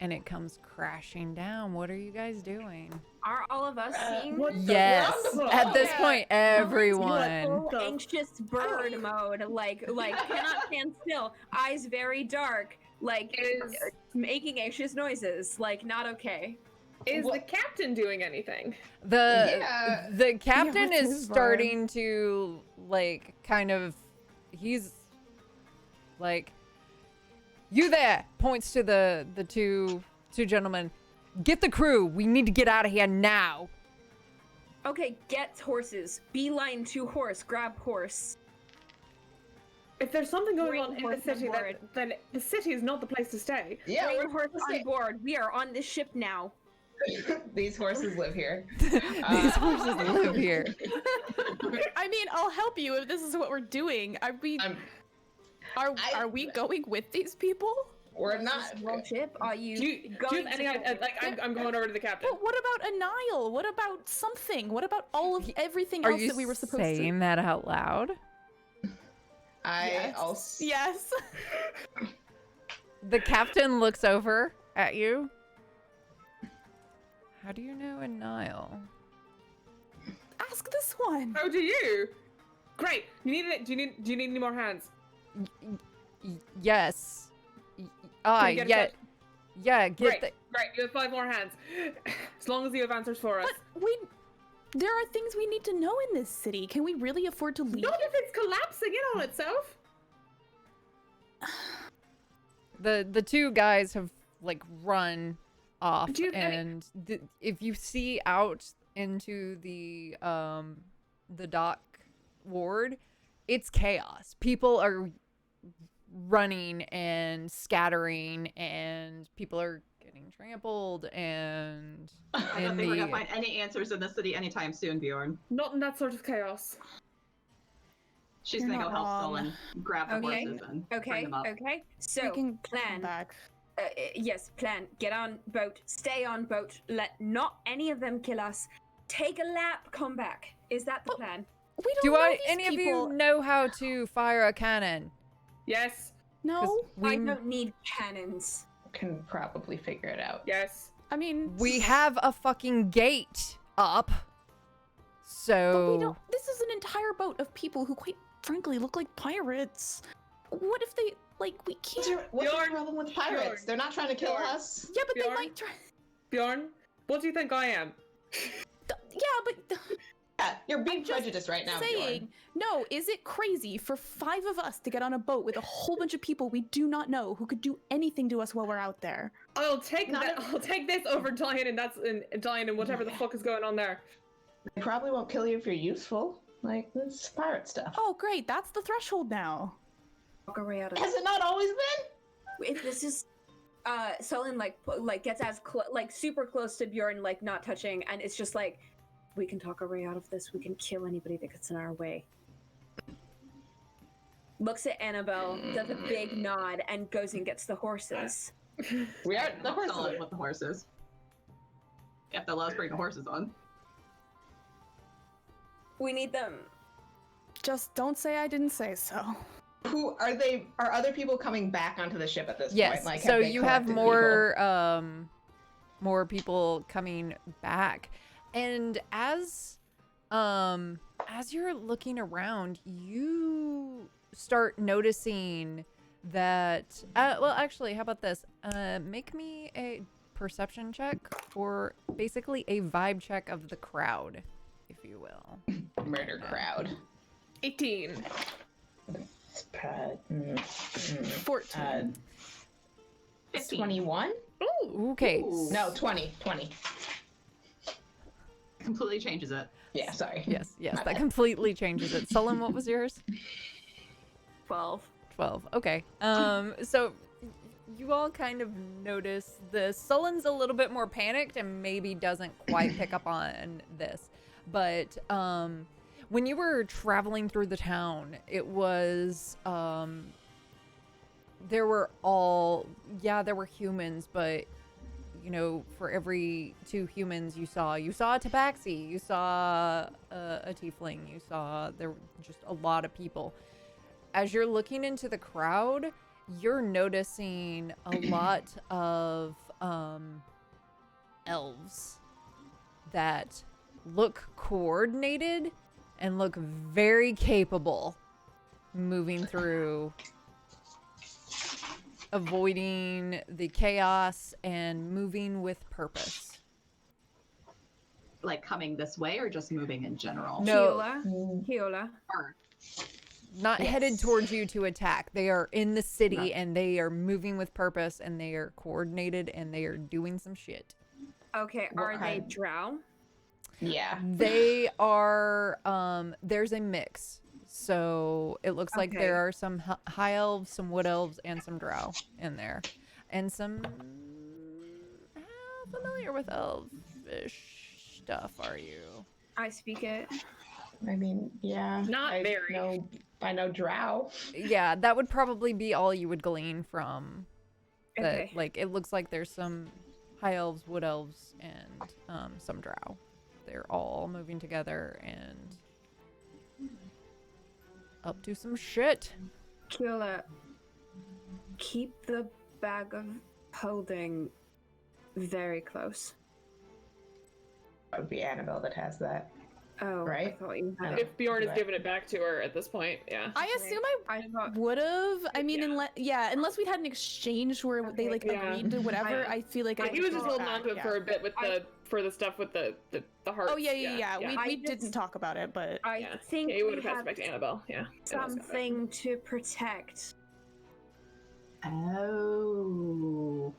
Speaker 1: And it comes crashing down. What are you guys doing?
Speaker 9: Are all of us seeing?
Speaker 1: Yes. At this point, everyone.
Speaker 9: Full anxious bird mode, like cannot stand still, eyes very dark, like making anxious noises, like not okay.
Speaker 3: Is the captain doing anything?
Speaker 1: The captain
Speaker 2: what's
Speaker 1: is
Speaker 2: his vibe?
Speaker 1: starting to like kind of, he's like, you there, points to the two gentlemen. Get the crew. We need to get out of here now.
Speaker 6: Okay, get horses. Beeline to horse. Grab horse.
Speaker 3: If there's something going
Speaker 6: Bring
Speaker 3: on in the
Speaker 6: horse
Speaker 3: city,
Speaker 6: aboard.
Speaker 3: then the city is not the place to stay.
Speaker 7: Yeah,
Speaker 6: Bring
Speaker 7: we're
Speaker 6: horse on board. We are on this ship now.
Speaker 7: These horses live here.
Speaker 1: These horses live here.
Speaker 2: I mean, I'll help you if this is what we're doing. Are we going with these people?
Speaker 7: We're not.
Speaker 6: Wrong ship. Are you,
Speaker 3: Do you
Speaker 6: going
Speaker 3: have
Speaker 6: to
Speaker 3: any? I'm going over to the captain.
Speaker 2: But what about a Nile? What about something? What about all of everything
Speaker 1: Are
Speaker 2: else
Speaker 1: you
Speaker 2: that we were supposed
Speaker 1: saying that out loud?
Speaker 7: I also.
Speaker 2: Yes.
Speaker 1: The captain looks over at you. How do you know a Nile?
Speaker 2: Ask this one.
Speaker 3: Oh, do you? Great. You need it. Do you need any more hands?
Speaker 1: Yes.
Speaker 3: Can we get a touch?
Speaker 1: Yeah, get
Speaker 3: Great.
Speaker 1: the...
Speaker 3: Great. You have 5 more hands. As long as you have answers for us.
Speaker 2: But there are things we need to know in this city. Can we really afford to leave?
Speaker 3: Not if it's collapsing in on itself.
Speaker 1: The two guys have like run off,
Speaker 3: Do you have any-
Speaker 1: and if you see out into the dock ward, it's chaos. People are running and scattering, and people are getting trampled, and
Speaker 5: I don't think we're gonna find any answers in the city anytime soon, Bjorn.
Speaker 3: Not in that sort of chaos.
Speaker 5: She's
Speaker 2: You're
Speaker 5: gonna go
Speaker 2: not
Speaker 5: help
Speaker 2: wrong.
Speaker 5: Sullen grab the
Speaker 6: Okay.
Speaker 5: horses and bring
Speaker 6: Okay.
Speaker 5: them up.
Speaker 6: Okay.
Speaker 2: We
Speaker 6: So
Speaker 2: can come
Speaker 6: plan.
Speaker 2: back.
Speaker 6: Yes, plan. Get on boat. Stay on boat. Let not any of them kill us. Take a lap. Come back. Is that the plan?
Speaker 2: We don't
Speaker 1: Do
Speaker 2: know
Speaker 1: I
Speaker 2: these
Speaker 1: any
Speaker 2: people.
Speaker 1: of you know how to fire a cannon?
Speaker 3: Yes.
Speaker 2: No.
Speaker 6: I don't need cannons.
Speaker 7: Can probably figure it out.
Speaker 3: Yes.
Speaker 2: I mean,
Speaker 1: We have a fucking gate up.
Speaker 2: but
Speaker 1: So
Speaker 2: we don't. This is an entire boat of people who, quite frankly, look like pirates. What if they we
Speaker 7: What's
Speaker 2: can't?
Speaker 7: your
Speaker 3: Bjorn,
Speaker 7: problem with pirates?
Speaker 3: Bjorn,
Speaker 7: They're not trying to kill
Speaker 3: Bjorn.
Speaker 7: us.
Speaker 2: Yeah, but they
Speaker 3: Bjorn?
Speaker 2: might try.
Speaker 3: Bjorn, what do you think I am?
Speaker 2: Yeah, but
Speaker 7: Yeah, you're being
Speaker 2: I'm just
Speaker 7: prejudiced right now,
Speaker 2: saying, no, is it crazy for 5 of us to get on a boat with a whole bunch of people we do not know who could do anything to us while we're out there?
Speaker 3: I'll take
Speaker 7: Not
Speaker 3: that. I'll take this over dying, and dying and whatever the fuck is going on there.
Speaker 7: Bjorn. They probably won't kill you if you're useful. Like, this pirate stuff.
Speaker 2: Oh, great, that's the threshold now.
Speaker 6: Walk our way out of
Speaker 7: Has it not always been?
Speaker 6: If this is Sullen gets as super close to Bjorn, like not touching, and it's just like, we can talk our way out of this. We can kill anybody that gets in our way. Looks at Annabelle, does a big nod, and goes and gets the horses.
Speaker 7: We are the
Speaker 5: Help Sullen
Speaker 7: horses.
Speaker 5: with the horses. You have to let us bring the horses on.
Speaker 6: We need them.
Speaker 2: Just don't say I didn't say so.
Speaker 7: Who are they? Are other people coming back onto the ship at this
Speaker 1: yes.
Speaker 7: point? Like,
Speaker 1: So
Speaker 7: have they
Speaker 1: you have
Speaker 7: collected
Speaker 1: more people coming back. And as you're looking around, you start noticing that. Well, actually, how about this? Make me a perception check, or basically a vibe check of the crowd, if you will.
Speaker 7: Murder crowd.
Speaker 3: 18.
Speaker 2: 14.
Speaker 7: 21?
Speaker 1: Okay.
Speaker 5: Ooh.
Speaker 7: No, 20.
Speaker 5: Completely changes it.
Speaker 7: Yeah, sorry.
Speaker 1: Yes,
Speaker 7: My
Speaker 1: that
Speaker 7: bad.
Speaker 1: completely changes it. Sullen, what was yours?
Speaker 9: 12.
Speaker 1: 12. Okay. So you all kind of notice this. Sullen's a little bit more panicked and maybe doesn't quite pick up on this. But when you were traveling through the town, it was there were humans, but you know, for every 2 humans you saw a tabaxi, you saw a tiefling, you saw there were just a lot of people. As you're looking into the crowd, you're noticing a lot of elves that look coordinated and look very capable moving through, avoiding the chaos and moving with purpose.
Speaker 5: Like coming this way or just moving in general?
Speaker 1: No.
Speaker 9: Hiola.
Speaker 5: Or-
Speaker 1: Not
Speaker 7: Yes.
Speaker 1: headed towards you to attack. They are in the city and they are moving with purpose and they are coordinated and they are doing some shit.
Speaker 9: Okay,
Speaker 7: What
Speaker 9: are they
Speaker 7: kind?
Speaker 9: drow?
Speaker 7: Yeah.
Speaker 1: They are, there's a mix. So it looks like
Speaker 9: Okay.
Speaker 1: there are some high elves, some wood elves, and some drow in there. And some, how familiar with elvish stuff are you?
Speaker 9: I speak it.
Speaker 7: I mean, yeah.
Speaker 3: Not
Speaker 7: I
Speaker 3: very.
Speaker 7: I know drow.
Speaker 1: Yeah, that would probably be all you would glean from that.
Speaker 9: Okay.
Speaker 1: Like, it looks like there's some high elves, wood elves, and some drow. They're all moving together and up to some shit.
Speaker 9: Hiola, keep the bag of holding very close.
Speaker 7: That would be Annabelle that has that.
Speaker 9: Oh,
Speaker 7: Right?
Speaker 9: I thought you had
Speaker 7: Oh.
Speaker 9: it.
Speaker 3: If Bjorn has
Speaker 7: Right.
Speaker 3: given it back to her at this point, yeah.
Speaker 2: I assume
Speaker 9: I thought
Speaker 2: would have. I mean,
Speaker 3: Yeah.
Speaker 2: unless we'd had an exchange where they like
Speaker 3: Yeah.
Speaker 2: agreed to whatever. I feel like
Speaker 3: Yeah,
Speaker 2: I
Speaker 3: he was just
Speaker 2: would've
Speaker 3: holding
Speaker 2: thought
Speaker 3: on to it
Speaker 2: that,
Speaker 3: for a bit with the stuff with the hearts.
Speaker 2: Oh yeah. We
Speaker 9: I
Speaker 2: didn't
Speaker 9: just-
Speaker 2: talk about it, but
Speaker 9: I
Speaker 3: Yeah.
Speaker 9: think
Speaker 3: Yeah, he would
Speaker 9: we
Speaker 3: have passed it
Speaker 9: have
Speaker 3: back to Annabelle. Yeah.
Speaker 9: something to protect.
Speaker 5: Oh.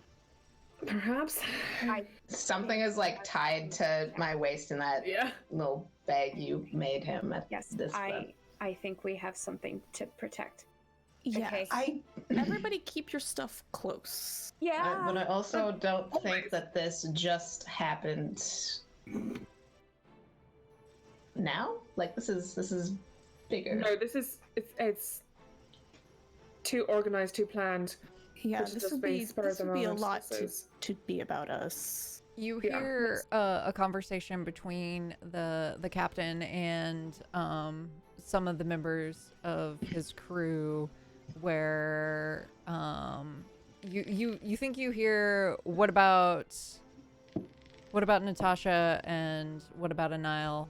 Speaker 3: Perhaps.
Speaker 7: Something is like tied to my waist in that
Speaker 3: Yeah.
Speaker 7: little bag you made him at
Speaker 9: Yes,
Speaker 7: this one.
Speaker 9: I think we have something to protect.
Speaker 2: yeah.
Speaker 9: Okay.
Speaker 2: Everybody keep your stuff close.
Speaker 9: Yeah.
Speaker 7: But I also don't think that this just happened now. Like this is bigger.
Speaker 3: No, this is it's too organized, too planned.
Speaker 2: Yeah,
Speaker 3: Which is
Speaker 2: this
Speaker 3: just
Speaker 2: would
Speaker 3: very
Speaker 2: be
Speaker 3: spur of the
Speaker 2: a
Speaker 3: moment.
Speaker 2: lot
Speaker 3: This is-
Speaker 2: to be about us.
Speaker 1: You
Speaker 3: Yeah.
Speaker 1: hear a conversation between the captain and some of the members of his crew, where you think you hear, what about Natasha and what about Anile?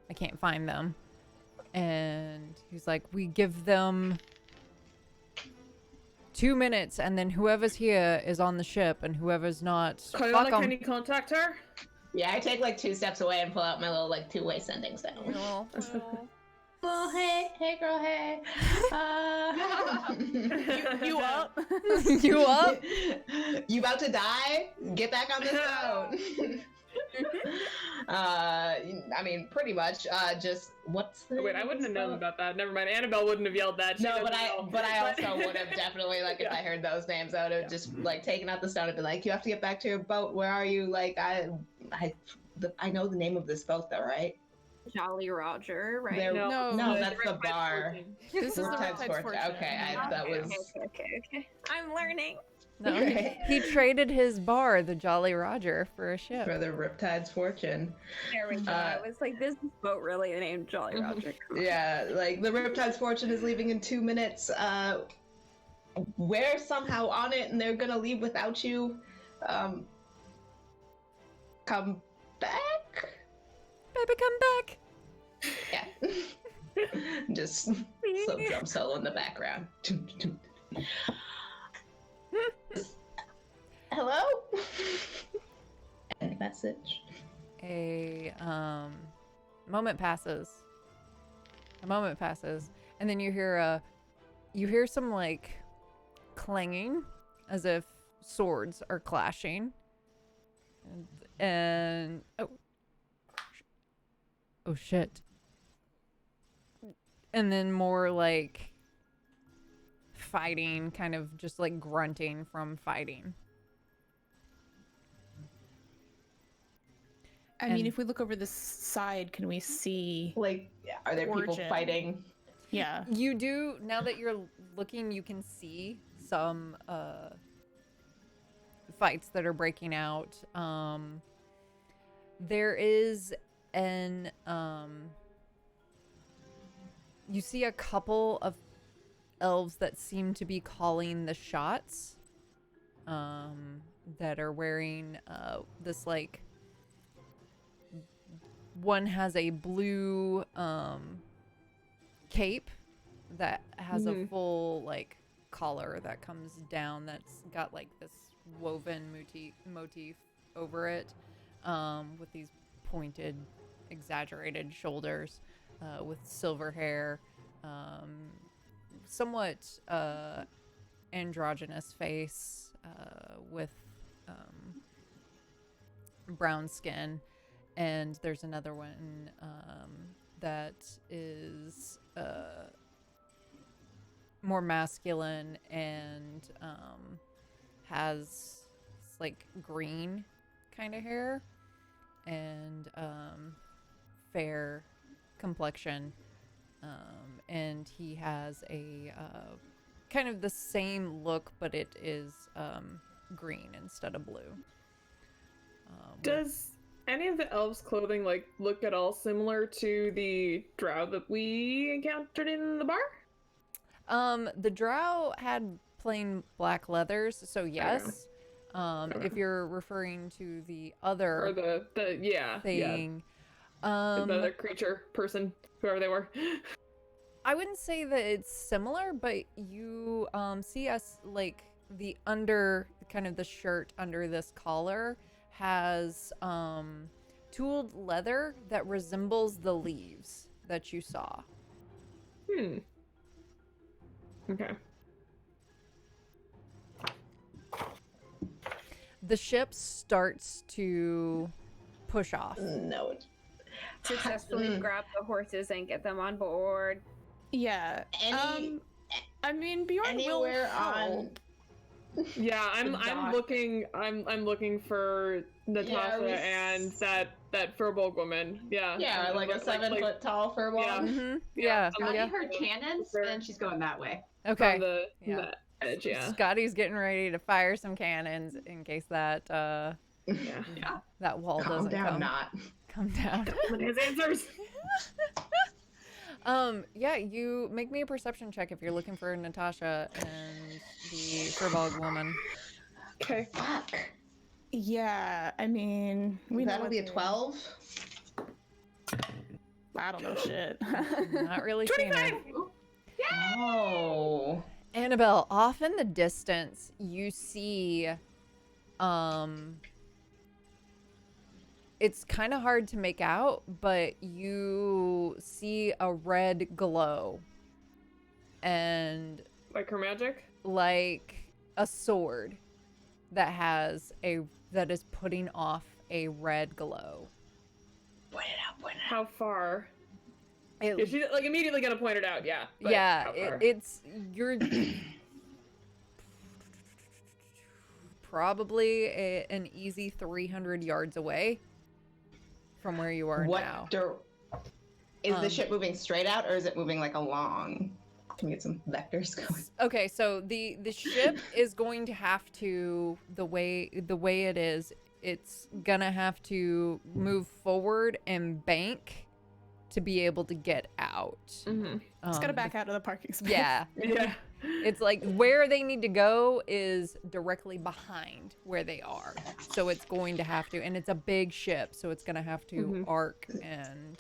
Speaker 1: I can't find them. And he's like, we give them 2 minutes, and then whoever's here is on the ship, and whoever's not, fuck
Speaker 3: Kayana,
Speaker 1: 'em.
Speaker 3: can you contact her?
Speaker 7: Yeah, I take like 2 steps away and pull out my little like 2-way sending sound. Well, hey girl, hey.
Speaker 2: You up?
Speaker 1: You up?
Speaker 7: You about to die? Get back on this phone. I mean, pretty much. Just what's the?
Speaker 3: Oh, wait, I wouldn't have known about that. Never mind. Annabelle wouldn't have yelled that. She
Speaker 7: No,
Speaker 3: doesn't
Speaker 7: but I
Speaker 3: know.
Speaker 7: also would have definitely like if
Speaker 3: Yeah.
Speaker 7: I heard those names, I would have just like taken out the stone and been like, "You have to get back to your boat. Where are you?" Like I know the name of this boat though, right?
Speaker 9: Jolly Roger, right?
Speaker 7: There-
Speaker 2: No,
Speaker 7: that's the bar.
Speaker 2: This is the
Speaker 7: Riptide's
Speaker 2: Riptide's
Speaker 7: Fortune.
Speaker 2: Fortune.
Speaker 7: Okay, that was.
Speaker 9: Okay. I'm learning.
Speaker 1: No,
Speaker 7: Okay.
Speaker 1: he traded his bar, the Jolly Roger, for a ship.
Speaker 7: For the Riptide's Fortune.
Speaker 9: There we go. I was like, this boat really named Jolly Roger. Come on.
Speaker 7: Yeah, like the Riptide's Fortune is leaving in 2 minutes. We're somehow on it and they're gonna leave without you. Come back?
Speaker 1: Baby, come back.
Speaker 7: Yeah. Just slow drum solo in the background. Hello? End message.
Speaker 1: A moment passes. A moment passes, and then you hear some like clanging, as if swords are clashing, and oh shit, and then more like fighting, kind of just like grunting from fighting.
Speaker 2: I mean,
Speaker 1: And-
Speaker 2: if we look over this side, can we see?
Speaker 7: Like, are there people
Speaker 2: Origin.
Speaker 7: fighting?
Speaker 2: Yeah.
Speaker 1: You do, now that you're looking, you can see some fights that are breaking out. There is an you see a couple of elves that seem to be calling the shots, that are wearing this like, one has a blue cape that has a full like collar that comes down, that's got like this woven motif over it, with these pointed, exaggerated shoulders, with silver hair, somewhat androgynous face, with brown skin. And there's another one that is more masculine and has like green kind of hair and fair complexion, and he has a kind of the same look, but it is green instead of blue.
Speaker 3: Does any of the elves' clothing like look at all similar to the drow that we encountered in the bar?
Speaker 1: The drow had plain black leathers, so yes. If you're referring to the other
Speaker 3: Or the yeah
Speaker 1: thing,
Speaker 3: the other creature, person, whoever they were.
Speaker 1: I wouldn't say that it's similar, but you see us like the under, kind of the shirt under this collar has tooled leather that resembles the leaves that you saw.
Speaker 3: Okay.
Speaker 1: The ship starts to push off.
Speaker 7: No.
Speaker 6: Successfully grab the horses and get them on board.
Speaker 2: Yeah. I mean, Bjorn will
Speaker 7: Anywhere on.
Speaker 2: help.
Speaker 3: Yeah, I'm
Speaker 7: dock.
Speaker 3: looking for Natasha and that Furbolg woman. Yeah.
Speaker 7: Yeah, like a 7-foot tall furball.
Speaker 3: Yeah.
Speaker 1: Mm-hmm. Yeah.
Speaker 5: Scotty
Speaker 1: Yeah.
Speaker 5: heard cannons, and she's going that way.
Speaker 1: Okay.
Speaker 3: From the
Speaker 1: Yeah.
Speaker 3: edge, yeah.
Speaker 1: Scotty's getting ready to fire some cannons in case that
Speaker 3: Yeah.
Speaker 5: Yeah.
Speaker 1: that wall
Speaker 7: Calm
Speaker 1: doesn't
Speaker 7: down, not.
Speaker 1: come down.
Speaker 3: What his answers?
Speaker 1: Yeah, you make me a perception check if you're looking for Natasha and the Furbolg woman.
Speaker 3: Okay.
Speaker 7: Fuck.
Speaker 2: Yeah, I mean, we know
Speaker 7: That'll
Speaker 2: what
Speaker 7: be a
Speaker 2: they-
Speaker 7: 12.
Speaker 2: I don't know shit.
Speaker 1: Not really seeing it.
Speaker 7: Oh.
Speaker 1: Annabelle, off in the distance, you see, it's kind of hard to make out, but you see a red glow and
Speaker 3: Like her magic?
Speaker 1: like a sword that is putting off a red glow.
Speaker 7: Point it out, point it
Speaker 3: How far?
Speaker 1: It-
Speaker 3: Yeah, she's like immediately gonna point it out, yeah. but
Speaker 1: yeah,
Speaker 3: how far?
Speaker 1: you're probably an easy 300 yards away from where you are
Speaker 7: What
Speaker 1: now.
Speaker 7: Is the ship moving straight out, or is it moving like along? Can we get some vectors going?
Speaker 1: Okay, so the ship is going to have to, the way it is, it's gonna have to move forward and bank to be able to get out.
Speaker 3: Mhm.
Speaker 2: It's gotta back out of the parking space.
Speaker 1: Yeah.
Speaker 3: Yeah.
Speaker 1: It's like where they need to go is directly behind where they are. So it's going to have to, and it's a big ship, so it's going to have to arc and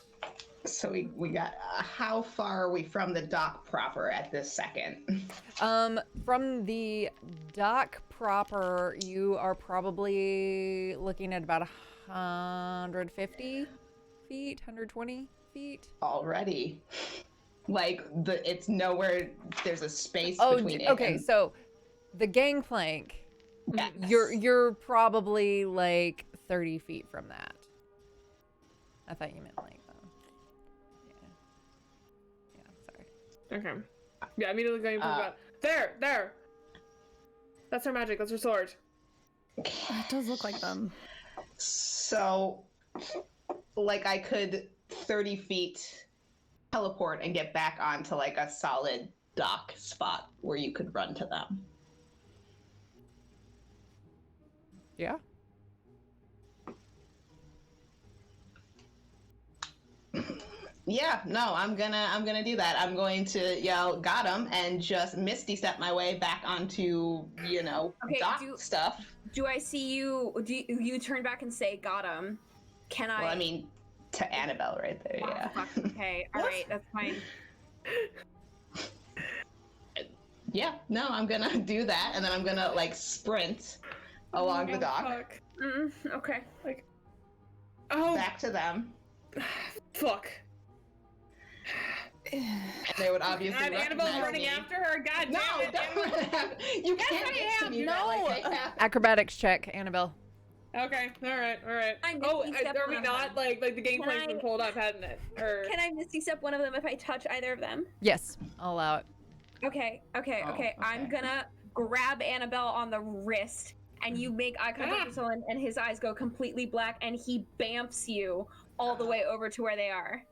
Speaker 7: So we got. How far are we from the dock proper at this second?
Speaker 1: From the dock proper, you are probably looking at about 150 feet, 120 feet.
Speaker 7: Already. Like it's nowhere. There's a space
Speaker 1: Oh,
Speaker 7: between it.
Speaker 1: okay.
Speaker 7: And...
Speaker 1: So the gangplank,
Speaker 7: Yes.
Speaker 1: you're probably like 30 feet from that. I thought you meant like, yeah, sorry.
Speaker 3: Okay. Yeah, immediately going to that. There! That's her magic, that's her sword.
Speaker 2: It does look like them.
Speaker 7: So, like, I could 30 feet teleport and get back onto, like, a solid dock spot where you could run to them.
Speaker 1: Yeah.
Speaker 7: Yeah, no, I'm gonna do that. I'm going to yell, "Got him!" and just misty step my way back onto,
Speaker 9: Okay,
Speaker 7: dock stuff.
Speaker 9: Do I see you? Do you turn back and say, "Got him"? Can I?
Speaker 7: Well, I mean, to Annabelle right there,
Speaker 9: Oh,
Speaker 7: yeah.
Speaker 9: fuck, okay, all right, that's fine.
Speaker 7: Yeah, no, I'm gonna do that, and then I'm gonna like sprint along the dock
Speaker 3: Fuck.
Speaker 9: Okay.
Speaker 3: Like, oh,
Speaker 7: back to them,
Speaker 3: fuck.
Speaker 7: and they would obviously
Speaker 3: God, Annabelle's
Speaker 7: recognize
Speaker 3: running
Speaker 7: me.
Speaker 3: after her. God
Speaker 7: No,
Speaker 3: damn it,
Speaker 7: don't
Speaker 3: Annabelle.
Speaker 7: run after. You can't get to me.
Speaker 2: No.
Speaker 7: Like, they have-
Speaker 1: Acrobatics check, Annabelle.
Speaker 3: Okay, all right.
Speaker 9: I'm
Speaker 3: Oh,
Speaker 9: Misty Step
Speaker 3: are we
Speaker 9: one of
Speaker 3: not?
Speaker 9: them.
Speaker 3: Like the gameplay has
Speaker 9: I-
Speaker 3: been pulled up, hadn't it? Or
Speaker 9: Can I Misty Step one of them if I touch either of them?
Speaker 1: Yes, I'll allow it.
Speaker 9: Okay. I'm gonna grab Annabelle on the wrist, and you make eye contact with someone, and his eyes go completely black, and he bamps you all the way over to where they are.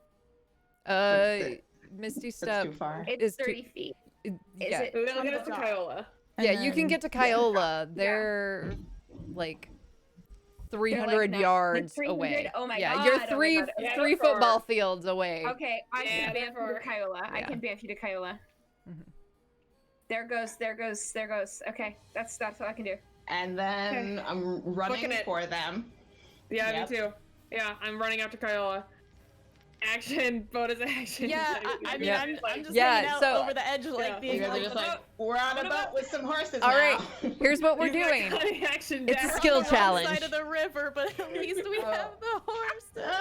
Speaker 1: Misty
Speaker 7: That's
Speaker 1: Step.
Speaker 7: too far.
Speaker 9: It's
Speaker 1: Is
Speaker 9: 30 feet. Is
Speaker 1: Yeah,
Speaker 9: it?
Speaker 3: we're gonna
Speaker 2: On
Speaker 3: get
Speaker 2: the
Speaker 3: us to
Speaker 2: dock.
Speaker 3: Kyola.
Speaker 1: yeah, you can get to Kyola. They're like 300
Speaker 9: no,
Speaker 1: yards
Speaker 9: like 300?
Speaker 1: away.
Speaker 9: Oh my
Speaker 1: yeah,
Speaker 9: God,
Speaker 1: you're
Speaker 9: oh my
Speaker 1: three
Speaker 9: God.
Speaker 3: Yeah,
Speaker 1: three
Speaker 3: therefore-
Speaker 1: football fields away.
Speaker 9: Okay, I
Speaker 3: Yeah,
Speaker 9: can bamf you to
Speaker 3: therefore-
Speaker 9: Kyola. I
Speaker 1: Yeah.
Speaker 9: can bamf you to Kyola.
Speaker 1: Mhm.
Speaker 9: There goes. Okay, that's what I can do.
Speaker 7: And then I'm running
Speaker 3: Booking it.
Speaker 7: for them.
Speaker 3: Yeah,
Speaker 7: Yep.
Speaker 3: me too. Yeah, I'm running after Kyola. Action, bonus action.
Speaker 2: Yeah, I mean,
Speaker 1: Yeah.
Speaker 2: I'm just
Speaker 1: Yeah,
Speaker 2: hanging out
Speaker 1: so-
Speaker 2: over the edge, like
Speaker 3: Yeah.
Speaker 2: being
Speaker 7: You guys are
Speaker 2: like,
Speaker 7: just like, we're on a boat with some horses
Speaker 1: All
Speaker 7: now.
Speaker 1: right, here's what we're
Speaker 3: You've got
Speaker 1: doing.
Speaker 3: cutting action
Speaker 1: It's a
Speaker 3: down.
Speaker 1: skill
Speaker 2: on the wrong
Speaker 1: challenge.
Speaker 2: side of the river, but at least we have the horses.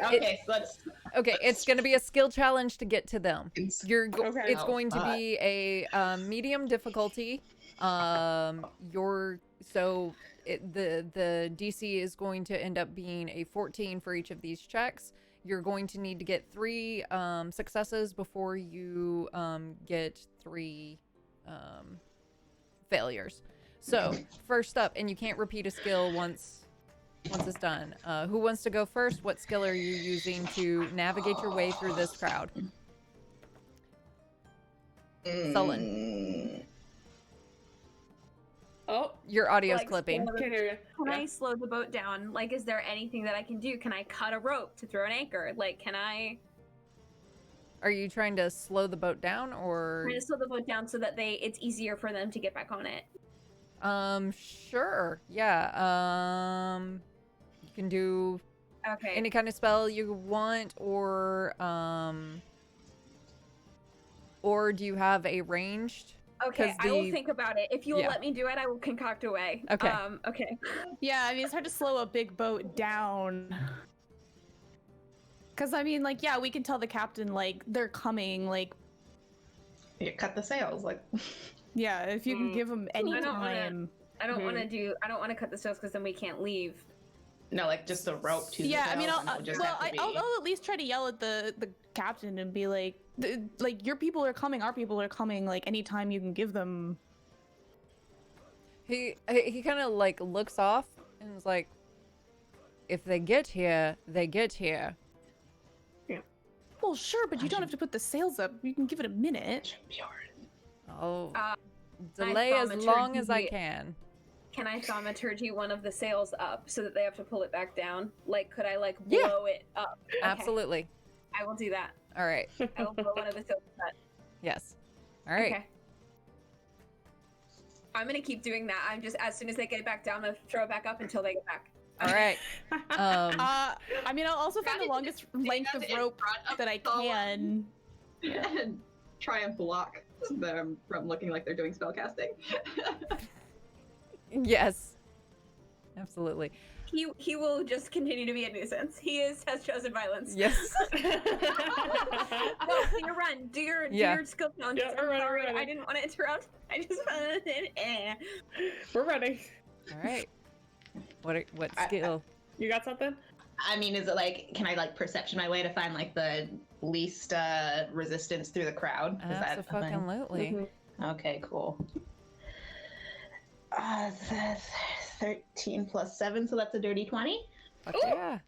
Speaker 7: Okay, so let's.
Speaker 1: Okay, it's going to be a skill challenge to get to them.
Speaker 3: Okay.
Speaker 1: It's
Speaker 7: Oh,
Speaker 1: going to
Speaker 7: fuck.
Speaker 1: be a medium difficulty. The DC is going to end up being a 14 for each of these checks. You're going to need to get 3 successes before you get 3 failures. So first up, and you can't repeat a skill once it's done. Who wants to go first? What skill are you using to navigate your way through this crowd? Sullen.
Speaker 3: Oh,
Speaker 1: Your audio's
Speaker 9: Like,
Speaker 1: clipping.
Speaker 3: can't hear you.
Speaker 9: Can
Speaker 3: Yeah.
Speaker 9: I slow the boat down? Like, is there anything that I can do? Can I cut a rope to throw an anchor? Like, can I
Speaker 1: Are you trying to slow the boat down or?
Speaker 9: try to slow the boat down so that it's easier for them to get back on it?
Speaker 1: Sure. Yeah. You can do
Speaker 9: Okay.
Speaker 1: any kind of spell you want, or do you have a ranged?
Speaker 9: Okay,
Speaker 1: 'cause
Speaker 9: I will
Speaker 1: the-
Speaker 9: think about it. If you'll
Speaker 1: Yeah.
Speaker 9: let me do it, I will concoct a way.
Speaker 1: Okay.
Speaker 9: Okay.
Speaker 2: Yeah, I mean, it's hard to slow a big boat down. Because, I mean, like, yeah, we can tell the captain, like, they're coming, like,
Speaker 7: You cut the sails, like.
Speaker 2: yeah, if you can give them any
Speaker 9: I don't wanna-
Speaker 2: time.
Speaker 9: I don't want to cut the sails because then we can't leave.
Speaker 7: No, like just a rope to
Speaker 2: Yeah,
Speaker 7: the
Speaker 2: I mean,
Speaker 7: sails, and it would just have to be...
Speaker 2: I'll at least try to yell at the captain and be like, like, your people are coming, our people are coming, like, anytime you can give them.
Speaker 1: He kind of like looks off and is like, if they get here, they get here.
Speaker 2: Well, sure, but you don't have to put the sails up. You can give it a minute.
Speaker 1: I'll
Speaker 9: Uh,
Speaker 1: delay as long as I
Speaker 9: thaumaturgy.
Speaker 1: can.
Speaker 9: Can I thaumaturgy one of the sails up so that they have to pull it back down? Like, could I like
Speaker 1: Yeah.
Speaker 9: blow it up? Okay,
Speaker 1: Absolutely.
Speaker 9: I will do that.
Speaker 1: All right.
Speaker 9: I will blow one of the sails up.
Speaker 1: Yes. All right.
Speaker 9: Okay. I'm gonna keep doing that. I'm just as soon as they get it back down, I'm gonna throw it back up until they get back.
Speaker 1: All right.
Speaker 2: I mean, I'll also find the
Speaker 5: Gotta
Speaker 2: longest
Speaker 5: stand
Speaker 2: length of
Speaker 5: in
Speaker 2: rope
Speaker 5: front of
Speaker 2: that I
Speaker 5: someone
Speaker 2: can.
Speaker 5: and try and block them from looking like they're doing spellcasting.
Speaker 1: Yes. Absolutely.
Speaker 9: He will just continue to be a nuisance. Has chosen violence.
Speaker 1: Yes.
Speaker 9: No, do your run. Do your skill challenge.
Speaker 3: Yeah,
Speaker 9: I'm
Speaker 3: we're
Speaker 9: sorry.
Speaker 3: running.
Speaker 9: I didn't want to interrupt. I just
Speaker 3: We're ready.
Speaker 1: All right. What skill?
Speaker 3: You got something?
Speaker 7: I mean, is it like, can I like perception my way to find like the least resistance through the crowd? Is that a thing?
Speaker 1: Absolutely.
Speaker 7: Okay, cool. 13 plus 7, so that's a dirty 20.
Speaker 1: Fuck yeah.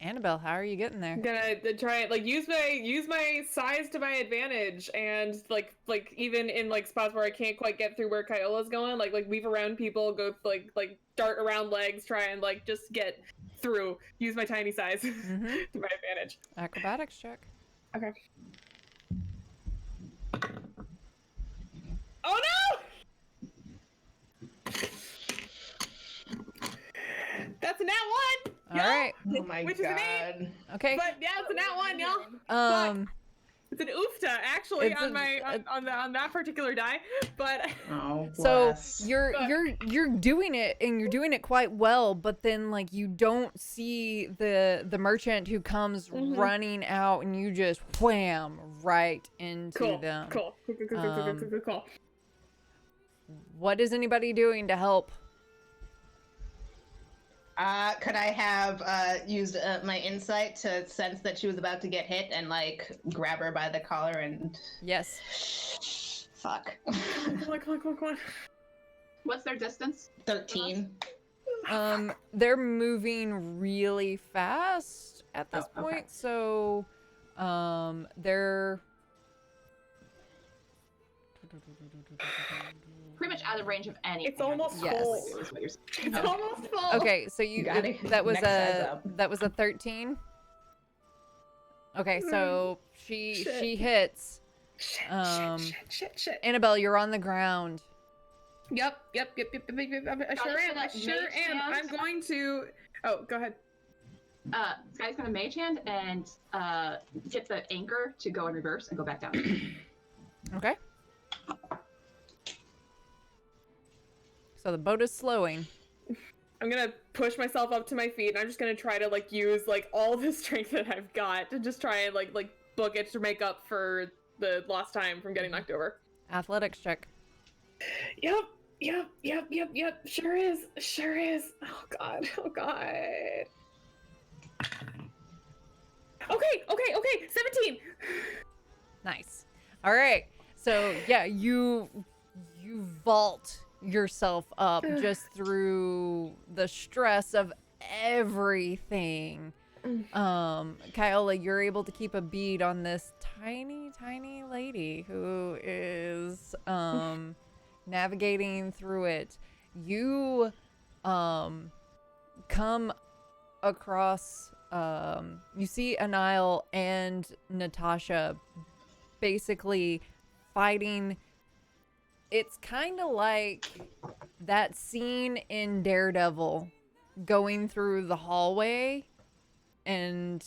Speaker 1: Annabelle, how are you getting there?
Speaker 3: I'm gonna try and like use my size to my advantage, and like even in like spots where I can't quite get through where Kyola's going, like weave around people, go like dart around legs, try and like just get through. Use my tiny size to my advantage.
Speaker 1: Acrobatics check.
Speaker 3: Okay. Oh no! That's a nat 1!
Speaker 1: All right.
Speaker 7: Oh my
Speaker 3: Which is an
Speaker 7: god.
Speaker 1: Okay.
Speaker 3: But yeah, it's a nat 1, y'all. It's an oofta actually
Speaker 1: It's
Speaker 3: on that particular die, but
Speaker 7: Oh,
Speaker 1: So
Speaker 7: bless.
Speaker 1: you're doing it, and you're doing it quite well, but then like you don't see the merchant who comes running out, and you just wham right into them.
Speaker 3: Cool.
Speaker 1: What is anybody doing to help?
Speaker 7: Could I have used my insight to sense that she was about to get hit and like grab her by the collar and
Speaker 1: Yes.
Speaker 7: fuck.
Speaker 3: Come on.
Speaker 5: What's their distance?
Speaker 7: 13.
Speaker 1: They're moving really fast at this
Speaker 7: Oh, okay.
Speaker 1: point, so they're
Speaker 5: Pretty much out of range of anything.
Speaker 3: It's almost
Speaker 1: Yes.
Speaker 3: full.
Speaker 5: Is what you're saying.
Speaker 3: It's almost full.
Speaker 1: okay. So you
Speaker 7: Got it.
Speaker 1: that was
Speaker 7: Next size
Speaker 1: a
Speaker 7: up.
Speaker 1: 13. Okay, so she
Speaker 3: Shit.
Speaker 1: hits.
Speaker 3: Shit.
Speaker 1: Annabelle, you're on the ground.
Speaker 3: Yep. I sure am. I'm going to. Oh, go ahead.
Speaker 5: Sky's gonna mage hand and hit the anchor to go in reverse and go back down.
Speaker 1: Okay. So the boat is slowing.
Speaker 3: I'm gonna push myself up to my feet, and I'm just gonna try to like use like all the strength that I've got to just try and like book it to make up for the lost time from getting knocked over.
Speaker 1: Athletics check.
Speaker 3: Yep. Sure is. Oh god. Okay. 17.
Speaker 1: Nice. All right. So yeah, you vault yourself up just through the stress of everything. Kyola, you're able to keep a bead on this tiny lady who is navigating through it. You come across you see Anile and Natasha basically fighting. It's kind of like that scene in Daredevil going through the hallway and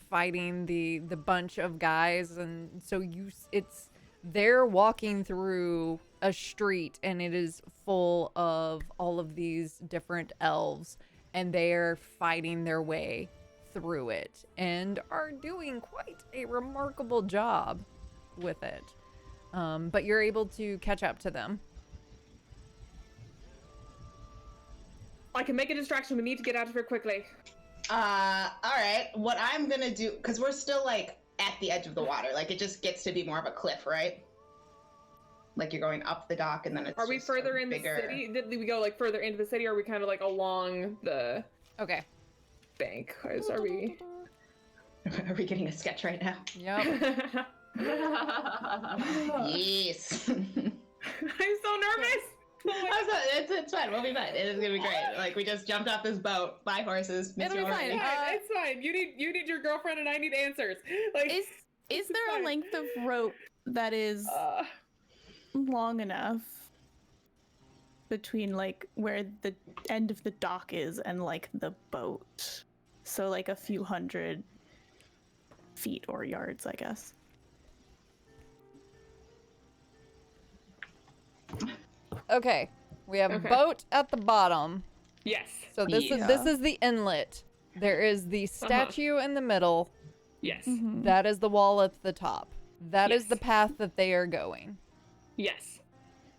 Speaker 1: fighting the bunch of guys, and so they're walking through a street, and it is full of all of these different elves, and they're fighting their way through it and are doing quite a remarkable job with it. But you're able to catch up to them.
Speaker 3: I can make a distraction. We need to get out of here quickly.
Speaker 7: All right. What I'm gonna do, because we're still like at the edge of the water, like it just gets to be more of a cliff, right? Like you're going up the dock, and then it's.
Speaker 3: Are we
Speaker 7: just
Speaker 3: further
Speaker 7: a
Speaker 3: in
Speaker 7: bigger...
Speaker 3: the city? Did we go like further into the city, or are we kind of like along the
Speaker 1: Okay.
Speaker 3: bank? Are we?
Speaker 7: Are we getting a sketch right now?
Speaker 1: Yep.
Speaker 7: Yes.
Speaker 3: I'm so nervous.
Speaker 7: It's fine. We'll be fine. It is gonna be great. Like we just jumped off this boat, 5 horses.
Speaker 2: It'll be
Speaker 7: Mr.
Speaker 2: fine.
Speaker 7: Already.
Speaker 3: It's fine. You need your girlfriend, and I need answers. Like,
Speaker 2: Is there a length of rope that is long enough between like where the end of the dock is and like the boat. So like a few hundred feet or yards, I guess.
Speaker 1: Okay, we have
Speaker 3: Okay.
Speaker 1: boat at the bottom.
Speaker 3: Yes.
Speaker 1: So this is the inlet. There is the statue in the middle.
Speaker 3: Yes.
Speaker 2: Mhm.
Speaker 1: That is the wall at the top. That is
Speaker 3: Yes.
Speaker 1: the path that they are going.
Speaker 3: Yes.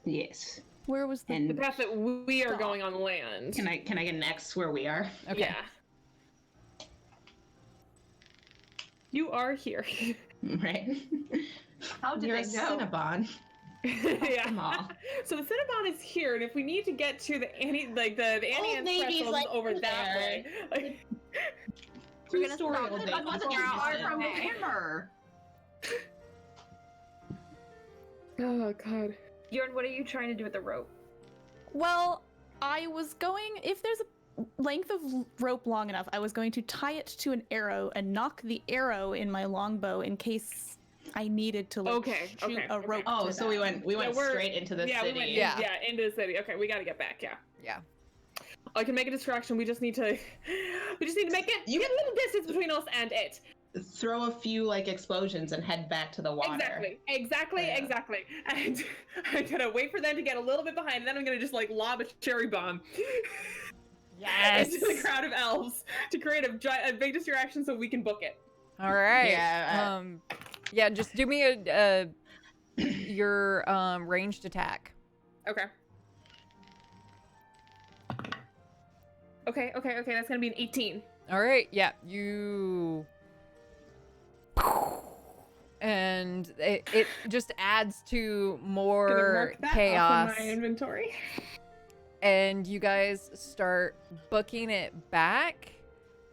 Speaker 7: Yes.
Speaker 2: Where was the
Speaker 7: And
Speaker 3: The path that we are going on land.
Speaker 7: can I get next where we are?
Speaker 1: Okay.
Speaker 3: Yeah. You are here.
Speaker 7: Right.
Speaker 5: How did
Speaker 7: You're
Speaker 5: they
Speaker 7: a
Speaker 5: know?
Speaker 7: Cinnabon.
Speaker 3: Yeah.
Speaker 7: Come on.
Speaker 3: So the Cinnabon is here, and if we need to get to the Annie, like the Annie
Speaker 7: Old
Speaker 3: and
Speaker 7: Navy's,
Speaker 3: threshold
Speaker 7: like,
Speaker 3: over that
Speaker 7: there.
Speaker 3: way. Like,
Speaker 5: We're gonna
Speaker 7: Two-story
Speaker 5: stop
Speaker 7: old
Speaker 5: it.
Speaker 7: lady.
Speaker 5: I wasn't
Speaker 6: Far
Speaker 5: far
Speaker 6: out.
Speaker 5: from the
Speaker 6: Okay.
Speaker 5: hammer.
Speaker 3: oh god.
Speaker 6: Bjorn, what are you trying to do with the rope?
Speaker 2: Well, I was going, if there's a length of rope long enough, I was going to tie it to an arrow and knock the arrow in my longbow in case I needed to like shoot a rope.
Speaker 7: Oh,
Speaker 2: to
Speaker 7: so
Speaker 2: that.
Speaker 7: we went
Speaker 3: we're-
Speaker 7: straight into the
Speaker 3: Yeah,
Speaker 7: city.
Speaker 3: we went
Speaker 1: Yeah.
Speaker 3: into the city. Okay, we gotta get back. Yeah.
Speaker 1: Yeah.
Speaker 3: I can make a distraction. We just need to make it.
Speaker 7: You-
Speaker 3: get a little distance between us and it.
Speaker 7: Throw a few like explosions and head back to the water.
Speaker 3: Exactly. And I'm gonna wait for them to get a little bit behind, and then I'm gonna just like lob a cherry bomb
Speaker 1: Yes.
Speaker 3: into the crowd of elves to create a big distraction so we can book it.
Speaker 1: All right.
Speaker 7: Yeah,
Speaker 1: Yeah. Just do me your ranged attack.
Speaker 3: Okay. Okay. That's gonna be an 18.
Speaker 1: All right. Yeah. You. And it just adds to
Speaker 3: Gonna
Speaker 1: more
Speaker 3: mark that
Speaker 1: chaos.
Speaker 3: off in my inventory.
Speaker 1: And you guys start booking it back,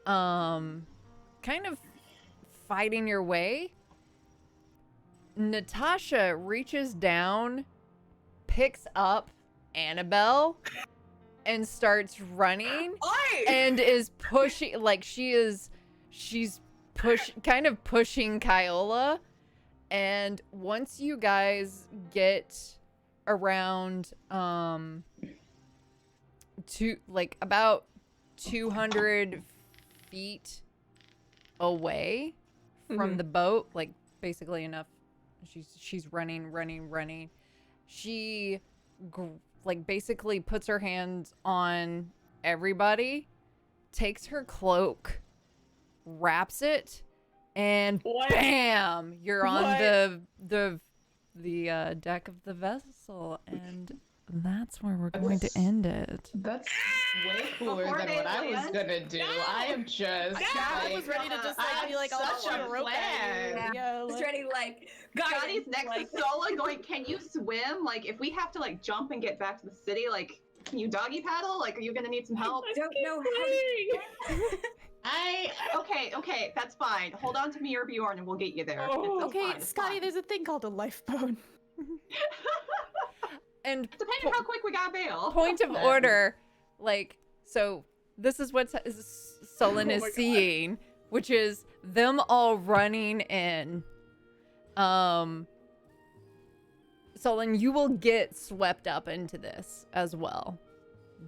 Speaker 1: kind of fighting your way. Natasha reaches down, picks up Annabelle, and starts running, and is pushing, like she's pushing Kyola. And once you guys get around to like about 200 feet away from the boat, like basically enough, she's running. She like basically puts her hands on everybody, takes her cloak, wraps it, and bam, you're on the deck of the vessel. And that's where we're going to end it.
Speaker 7: That's way cooler
Speaker 5: Before
Speaker 7: than
Speaker 5: they
Speaker 7: what I was
Speaker 5: land.
Speaker 7: gonna do. I am just
Speaker 2: I was ready to just like be like, I'll
Speaker 7: such
Speaker 2: shoot
Speaker 7: a
Speaker 2: a rope at you.
Speaker 7: plan.
Speaker 2: Yeah,
Speaker 6: Just
Speaker 2: like-
Speaker 6: ready, like, guys,
Speaker 5: Scotty's next
Speaker 6: like,
Speaker 5: to Sola going, can you swim? Like, if we have to, like, jump and get back to the city, like, can you doggy paddle? Like, are you gonna need some help?
Speaker 6: I don't know how.
Speaker 5: Okay, that's fine. Hold on to me or Bjorn and we'll get you there.
Speaker 3: Oh.
Speaker 5: It's
Speaker 2: Okay,
Speaker 5: fine, it's
Speaker 2: Scotty,
Speaker 5: fine.
Speaker 2: there's a thing called a lifeboat.
Speaker 1: And
Speaker 5: Depending how quick we got bail.
Speaker 1: point of order, like, so this is what Sullen
Speaker 3: Oh
Speaker 1: is
Speaker 3: my God.
Speaker 1: seeing, which is them all running in. Sullen, you will get swept up into this as well.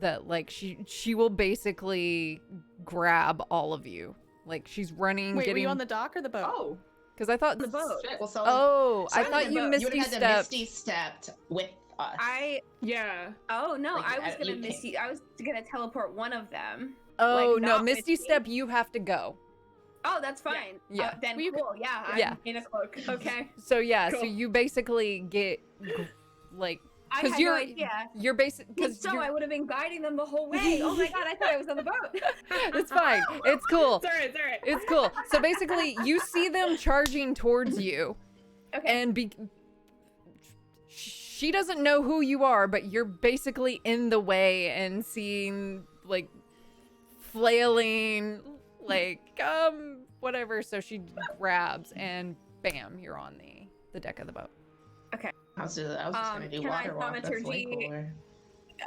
Speaker 1: That like she will basically grab all of you. Like she's running,
Speaker 2: Wait, were
Speaker 1: getting.
Speaker 2: you on the dock or the boat?
Speaker 5: Oh,
Speaker 1: Because I thought.
Speaker 6: The boat.
Speaker 5: shit.
Speaker 7: Well, so
Speaker 1: Oh, I
Speaker 7: so
Speaker 1: thought you
Speaker 7: would
Speaker 1: misty
Speaker 7: have had to
Speaker 1: stepped.
Speaker 7: misty stepped with us.
Speaker 3: Yeah.
Speaker 6: Oh no,
Speaker 7: Like,
Speaker 6: I was gonna
Speaker 7: you can't-
Speaker 6: misty. I was gonna teleport one of them.
Speaker 1: Oh
Speaker 6: like,
Speaker 1: no,
Speaker 6: not with
Speaker 1: misty
Speaker 6: me.
Speaker 1: step. You have to go.
Speaker 6: Oh, that's fine.
Speaker 1: Yeah.
Speaker 6: Then
Speaker 2: Well, you
Speaker 6: cool. Yeah. I'm
Speaker 1: Yeah.
Speaker 6: in a cloak. Okay.
Speaker 1: So yeah, so
Speaker 3: Cool.
Speaker 1: you basically get like
Speaker 6: I
Speaker 1: because
Speaker 6: had
Speaker 1: you're
Speaker 6: no idea.
Speaker 1: you're basic because
Speaker 6: So I would have been guiding them the whole way. Oh my god, I thought I was on the boat.
Speaker 1: it's fine. It's cool.
Speaker 3: It's alright.
Speaker 1: It's cool. So basically, you see them charging towards you,
Speaker 6: Okay.
Speaker 1: and she doesn't know who you are, but you're basically in the way and seeing like flailing, like whatever. So she grabs and bam, you're on the deck of the boat.
Speaker 7: I was just gonna do
Speaker 6: can I
Speaker 7: water walk. That's way
Speaker 6: thaumaturgy-
Speaker 7: cooler.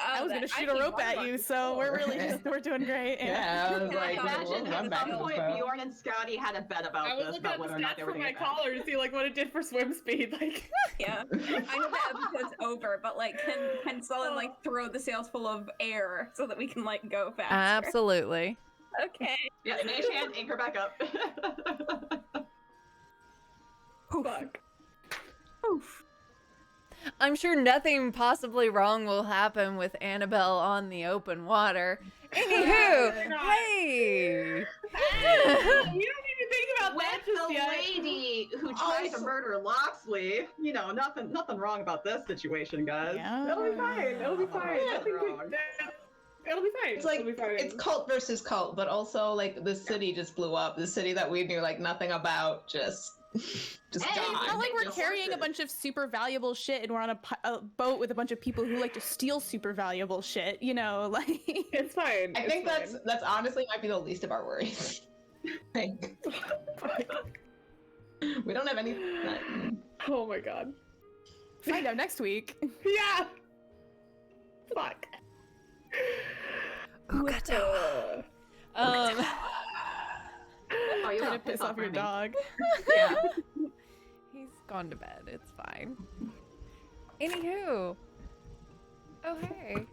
Speaker 2: I was gonna shoot a rope at you, so we're doing great.
Speaker 7: Yeah, I was like,
Speaker 5: Imagine
Speaker 7: well, I'm
Speaker 5: at
Speaker 7: back
Speaker 5: some
Speaker 7: in
Speaker 5: point
Speaker 7: the
Speaker 5: Bjorn and Scotty had a bet about
Speaker 3: I was
Speaker 5: this,
Speaker 3: looking
Speaker 5: about
Speaker 3: at the
Speaker 5: whether or not they
Speaker 3: stats
Speaker 5: were
Speaker 3: for
Speaker 5: going
Speaker 3: my
Speaker 5: to
Speaker 3: collar to see like what it did for swim speed. Like,
Speaker 9: Yeah. I know the episode's over, but like, can Sullen like throw the sails full of air so that we can like go faster?
Speaker 1: Absolutely.
Speaker 9: Okay.
Speaker 5: Yeah, mage hand, anchor back up.
Speaker 3: fuck.
Speaker 9: Oof.
Speaker 1: I'm sure nothing possibly wrong will happen with Annabelle on the open water. Anywho, hey!
Speaker 3: You don't even think about
Speaker 5: With
Speaker 3: that just
Speaker 5: the
Speaker 3: yet.
Speaker 5: lady who tried to murder Locksley, you know, nothing wrong about this situation, guys.
Speaker 3: It'll be fine. It'll be fine. Nothing could- It'll be fine.
Speaker 7: It's like,
Speaker 3: It'll be fine.
Speaker 7: it's cult versus cult, but also like the city just blew up. The city that we knew like nothing about just
Speaker 5: Hey,
Speaker 2: It's
Speaker 7: gone.
Speaker 2: not like we're
Speaker 5: Just
Speaker 2: carrying a
Speaker 5: horses.
Speaker 2: bunch of super valuable shit and we're on a boat with a bunch of people who like to steal super valuable shit, you know, like
Speaker 3: It's fine.
Speaker 7: I
Speaker 3: it's
Speaker 7: think
Speaker 3: fine.
Speaker 7: that's honestly might be the least of our worries. Like, we don't have any.
Speaker 3: Oh my god.
Speaker 2: find out next week.
Speaker 3: Yeah. Fuck.
Speaker 1: Ukata.
Speaker 5: Oh, you
Speaker 2: Trying to
Speaker 5: want
Speaker 2: piss off your dog.
Speaker 5: Yeah.
Speaker 1: He's gone to bed. It's fine. Anywho. Oh, hey.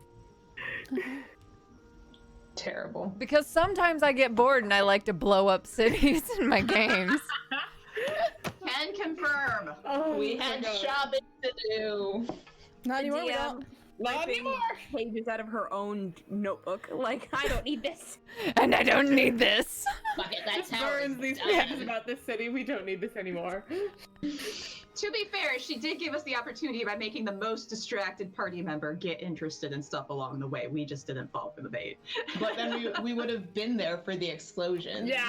Speaker 7: Terrible.
Speaker 1: Because sometimes I get bored and I like to blow up cities in my games.
Speaker 5: Can confirm.
Speaker 3: Oh,
Speaker 7: We
Speaker 3: my
Speaker 7: had
Speaker 3: God.
Speaker 7: shopping to do.
Speaker 2: Not
Speaker 9: The
Speaker 2: anymore, we
Speaker 9: DM
Speaker 2: don't.
Speaker 3: Not
Speaker 9: wiping
Speaker 3: anymore.
Speaker 9: pages out of her own notebook. Like, I don't need this.
Speaker 1: And I don't need this.
Speaker 7: Fuck it,
Speaker 3: Just burns these pages about this city. We don't need this anymore.
Speaker 5: To be fair, she did give us the opportunity by making the most distracted party member get interested in stuff along the way. We just didn't fall for the bait.
Speaker 7: But then we would have been there for the explosion.
Speaker 3: Yeah.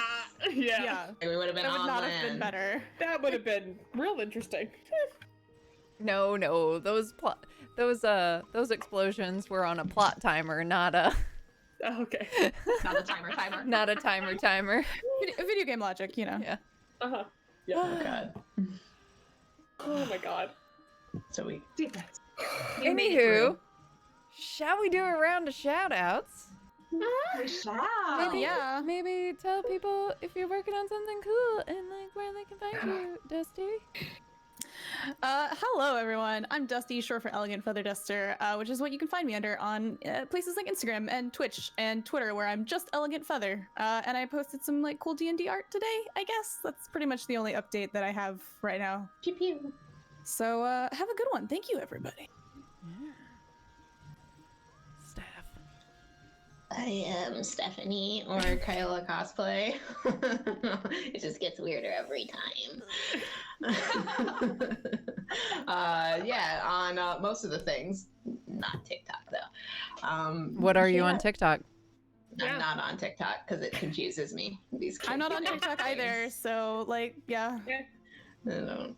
Speaker 2: Yeah.
Speaker 7: We would have been
Speaker 2: That would
Speaker 7: on
Speaker 2: not
Speaker 7: land.
Speaker 2: have been better.
Speaker 3: That would have been real interesting.
Speaker 1: No, those explosions were on a plot timer, not a
Speaker 3: Okay.
Speaker 5: Not a timer.
Speaker 1: not a timer.
Speaker 2: Video game logic, you know.
Speaker 1: Yeah.
Speaker 3: Uh-huh.
Speaker 7: Oh god.
Speaker 3: Oh my god.
Speaker 7: So we.
Speaker 5: You made it
Speaker 1: Anywho,
Speaker 5: through.
Speaker 1: shall we do a round of shout outs?
Speaker 5: We shall.
Speaker 2: Maybe, yeah.
Speaker 1: Maybe tell people if you're working on something cool and like where they can find you, Dusty.
Speaker 2: Hello everyone. I'm Dusty, short for Elegant Feather Duster, which is what you can find me under on places like Instagram and Twitch and Twitter, where I'm just Elegant Feather. And I posted some like cool D&D art today. I guess that's pretty much the only update that I have right now.
Speaker 7: Pew pew.
Speaker 2: So have a good one. Thank you, everybody.
Speaker 1: Staff.
Speaker 7: I am Stephanie or Kyla cosplay. It just gets weirder every time. Yeah, on most of the things, not TikTok though.
Speaker 1: What are you on
Speaker 7: yeah.
Speaker 1: TikTok?
Speaker 7: I'm not on TikTok because it confuses me. These
Speaker 2: I'm not on
Speaker 7: kids.
Speaker 2: TikTok either, so like, yeah.
Speaker 7: I don't.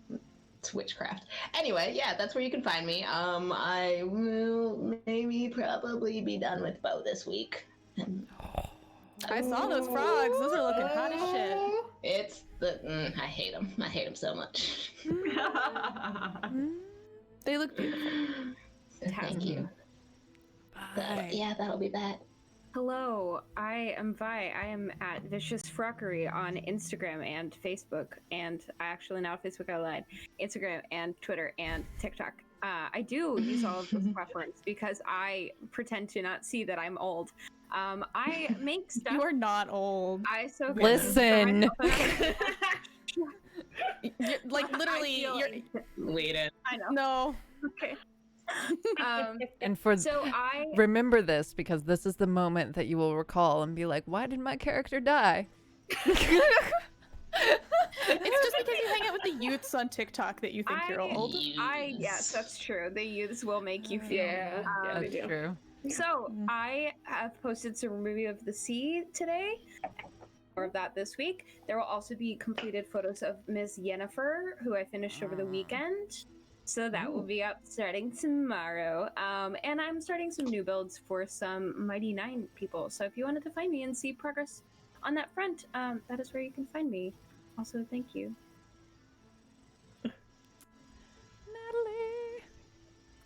Speaker 7: It's witchcraft. Anyway, yeah, that's where you can find me. I will probably be done with bow this week.
Speaker 2: I saw those frogs. Those are looking hot as shit.
Speaker 7: It's the I hate them. I hate them so much.
Speaker 2: They look beautiful.
Speaker 7: Thank you. So,
Speaker 1: Bye.
Speaker 7: yeah, that'll be that.
Speaker 9: Hello, I am Vi. I am at Vicious Frockery on Instagram and Facebook, and actually now Facebook I lied. Instagram and Twitter and TikTok. I do use all of those platforms because I pretend to not see that I'm old. I make stuff.
Speaker 2: You are not old.
Speaker 1: Listen.
Speaker 2: Like literally, you're.
Speaker 7: Wait it.
Speaker 9: I know.
Speaker 2: No.
Speaker 9: Okay.
Speaker 1: And for
Speaker 9: So I
Speaker 1: remember this because this is the moment that you will recall and be like, why did my character die?
Speaker 2: It's just because you hang out with the youths on TikTok that you think you're old.
Speaker 9: yes, that's true. The youths will make you feel.
Speaker 3: Yeah. Yeah, they
Speaker 1: That's
Speaker 3: do.
Speaker 1: true.
Speaker 9: So I have posted some review of the sea today. More of that this week. There will also be completed photos of Miss Yennefer, who I finished over the weekend. So that will be up starting tomorrow. And I'm starting some new builds for some Mighty 9 people. So if you wanted to find me and see progress on that front, that is where you can find me. Also, thank you.
Speaker 1: Natalie.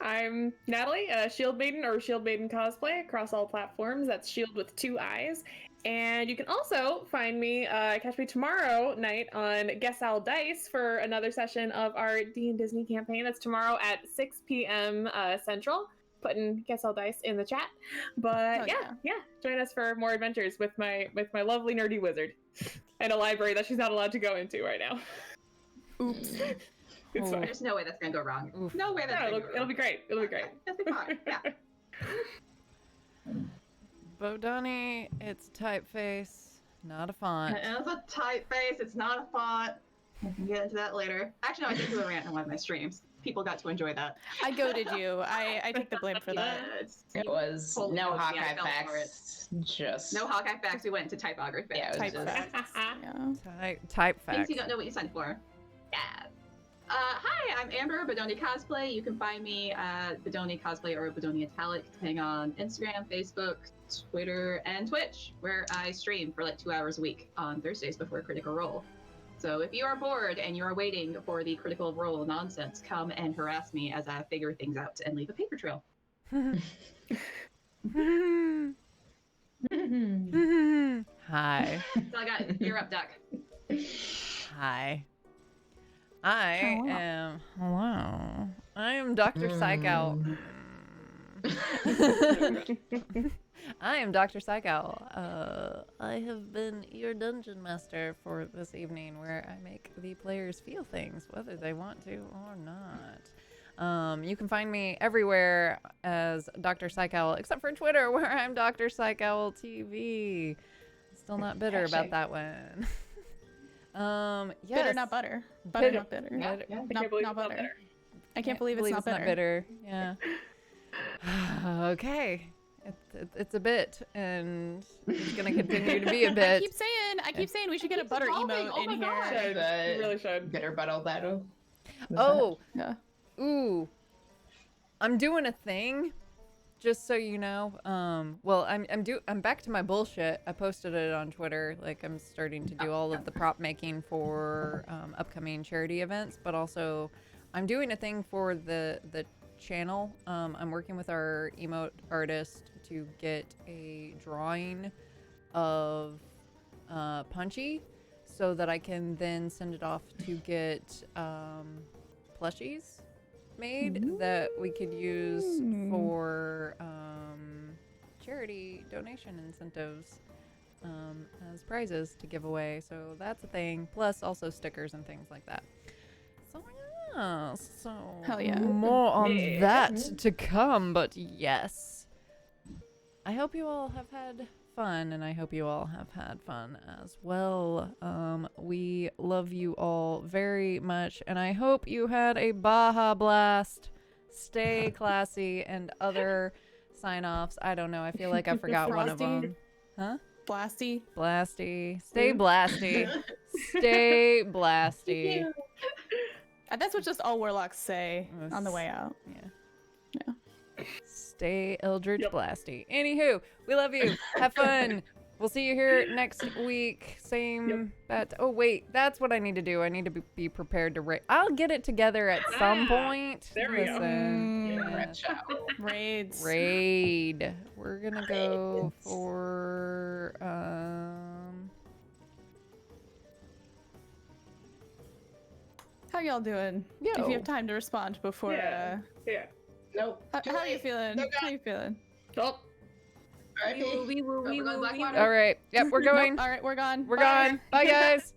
Speaker 3: I I'm Natalie, Shield Maiden or Shield Maiden cosplay across all platforms. That's Shield with 2 eyes. And you can also find me, catch me tomorrow night on Guess Owl Dice for another session of our Disney campaign. That's tomorrow at 6 p.m. Central. Putting Guess Owl Dice in the chat. But yeah, join us for more adventures with my lovely nerdy wizard and a library that she's not allowed to go into right now.
Speaker 2: Oops.
Speaker 3: It's fine.
Speaker 5: There's no way that's gonna go wrong.
Speaker 1: Oof.
Speaker 5: No way that's gonna go wrong.
Speaker 3: It'll be great. It'll be great.
Speaker 5: It'll be fine. Yeah.
Speaker 1: Bodoni, it's typeface, not a font.
Speaker 5: It's a typeface. It's not a font. I can get into that later. Actually, no, I did do a rant on one of my streams. People got to enjoy that.
Speaker 2: I goaded you. I take the blame for that.
Speaker 7: It was
Speaker 5: Totally
Speaker 7: no
Speaker 5: goaded me. I
Speaker 7: Hawkeye
Speaker 5: fell for
Speaker 7: facts. Just
Speaker 5: No Hawkeye facts. We went into typography.
Speaker 7: Yeah, it was
Speaker 2: Typeface. Yeah.
Speaker 1: Typefax.
Speaker 5: Things you don't know what you signed for. Yeah. Hi, I'm Amber, Bodoni Cosplay. You can find me at Bodoni Cosplay or Bodoni Italic, depending on Instagram, Facebook, Twitter, and Twitch, where I stream for like 2 hours a week on Thursdays before Critical Role. So if you are bored and you are waiting for the Critical Role nonsense, come and harass me as I figure things out and leave a paper trail.
Speaker 1: Hi.
Speaker 5: So I got, you're up, Duck.
Speaker 1: Hi. I am. Hello. I am Dr. Psychowl. I am Dr. Psychowl. I have been your dungeon master for this evening, where I make the players feel things, whether they want to or not. You can find me everywhere as Dr. Psychowl, except for Twitter, where I'm Dr. Psychowl TV. Still not bitter about that one. Yes.
Speaker 2: Bitter, not butter. Butter, not bitter.
Speaker 3: Yeah, I can't believe it's not better.
Speaker 2: I can't believe it's not bitter.
Speaker 1: Yeah. Okay. It's a bit, and it's gonna continue to be a bit.
Speaker 2: I keep saying we should get a butter emote in here.
Speaker 3: You really should.
Speaker 7: Bitter bottle battle.
Speaker 1: Oh.
Speaker 2: Yeah.
Speaker 1: Ooh. I'm doing a thing. Just so you know, well, I'm back to my bullshit. I posted it on Twitter. Like, I'm starting to do all of the prop making for upcoming charity events, but also I'm doing a thing for the channel. I'm working with our emote artist to get a drawing of Punchy, so that I can then send it off to get plushies made that we could use for charity donation incentives as prizes to give away. So that's a thing. Plus also stickers and things like that. So yeah, so
Speaker 2: Hell yeah.
Speaker 1: more on that to come. But yes, I hope you all have had fun, and I hope you all have had fun as well. We love you all very much, and I hope you had a Baja Blast. Stay classy, and other sign-offs. I don't know. I feel like I forgot one of them. Huh?
Speaker 2: Blasty.
Speaker 1: Blasty. Stay blasty. Stay blasty.
Speaker 2: That's what just all warlocks say on the way out.
Speaker 1: Yeah. Stay Eldritch Blasty. Anywho, we love you. Have fun. We'll see you here next week. Same bat. Oh wait, that's what I need to do. I need to be prepared to raid. I'll get it together at some point.
Speaker 3: There we
Speaker 1: go.
Speaker 2: Raids.
Speaker 1: Raid. We're gonna go for
Speaker 2: How y'all doing?
Speaker 1: Yo.
Speaker 2: If you have time to respond before.
Speaker 3: Yeah.
Speaker 7: Nope.
Speaker 2: How are you feeling? How are you feeling?
Speaker 3: Oh.
Speaker 5: We're going Blackwater.
Speaker 1: all right. Yep, we're going.
Speaker 2: Nope. All right, we're gone.
Speaker 1: We're
Speaker 2: Bye.
Speaker 1: gone. Bye guys.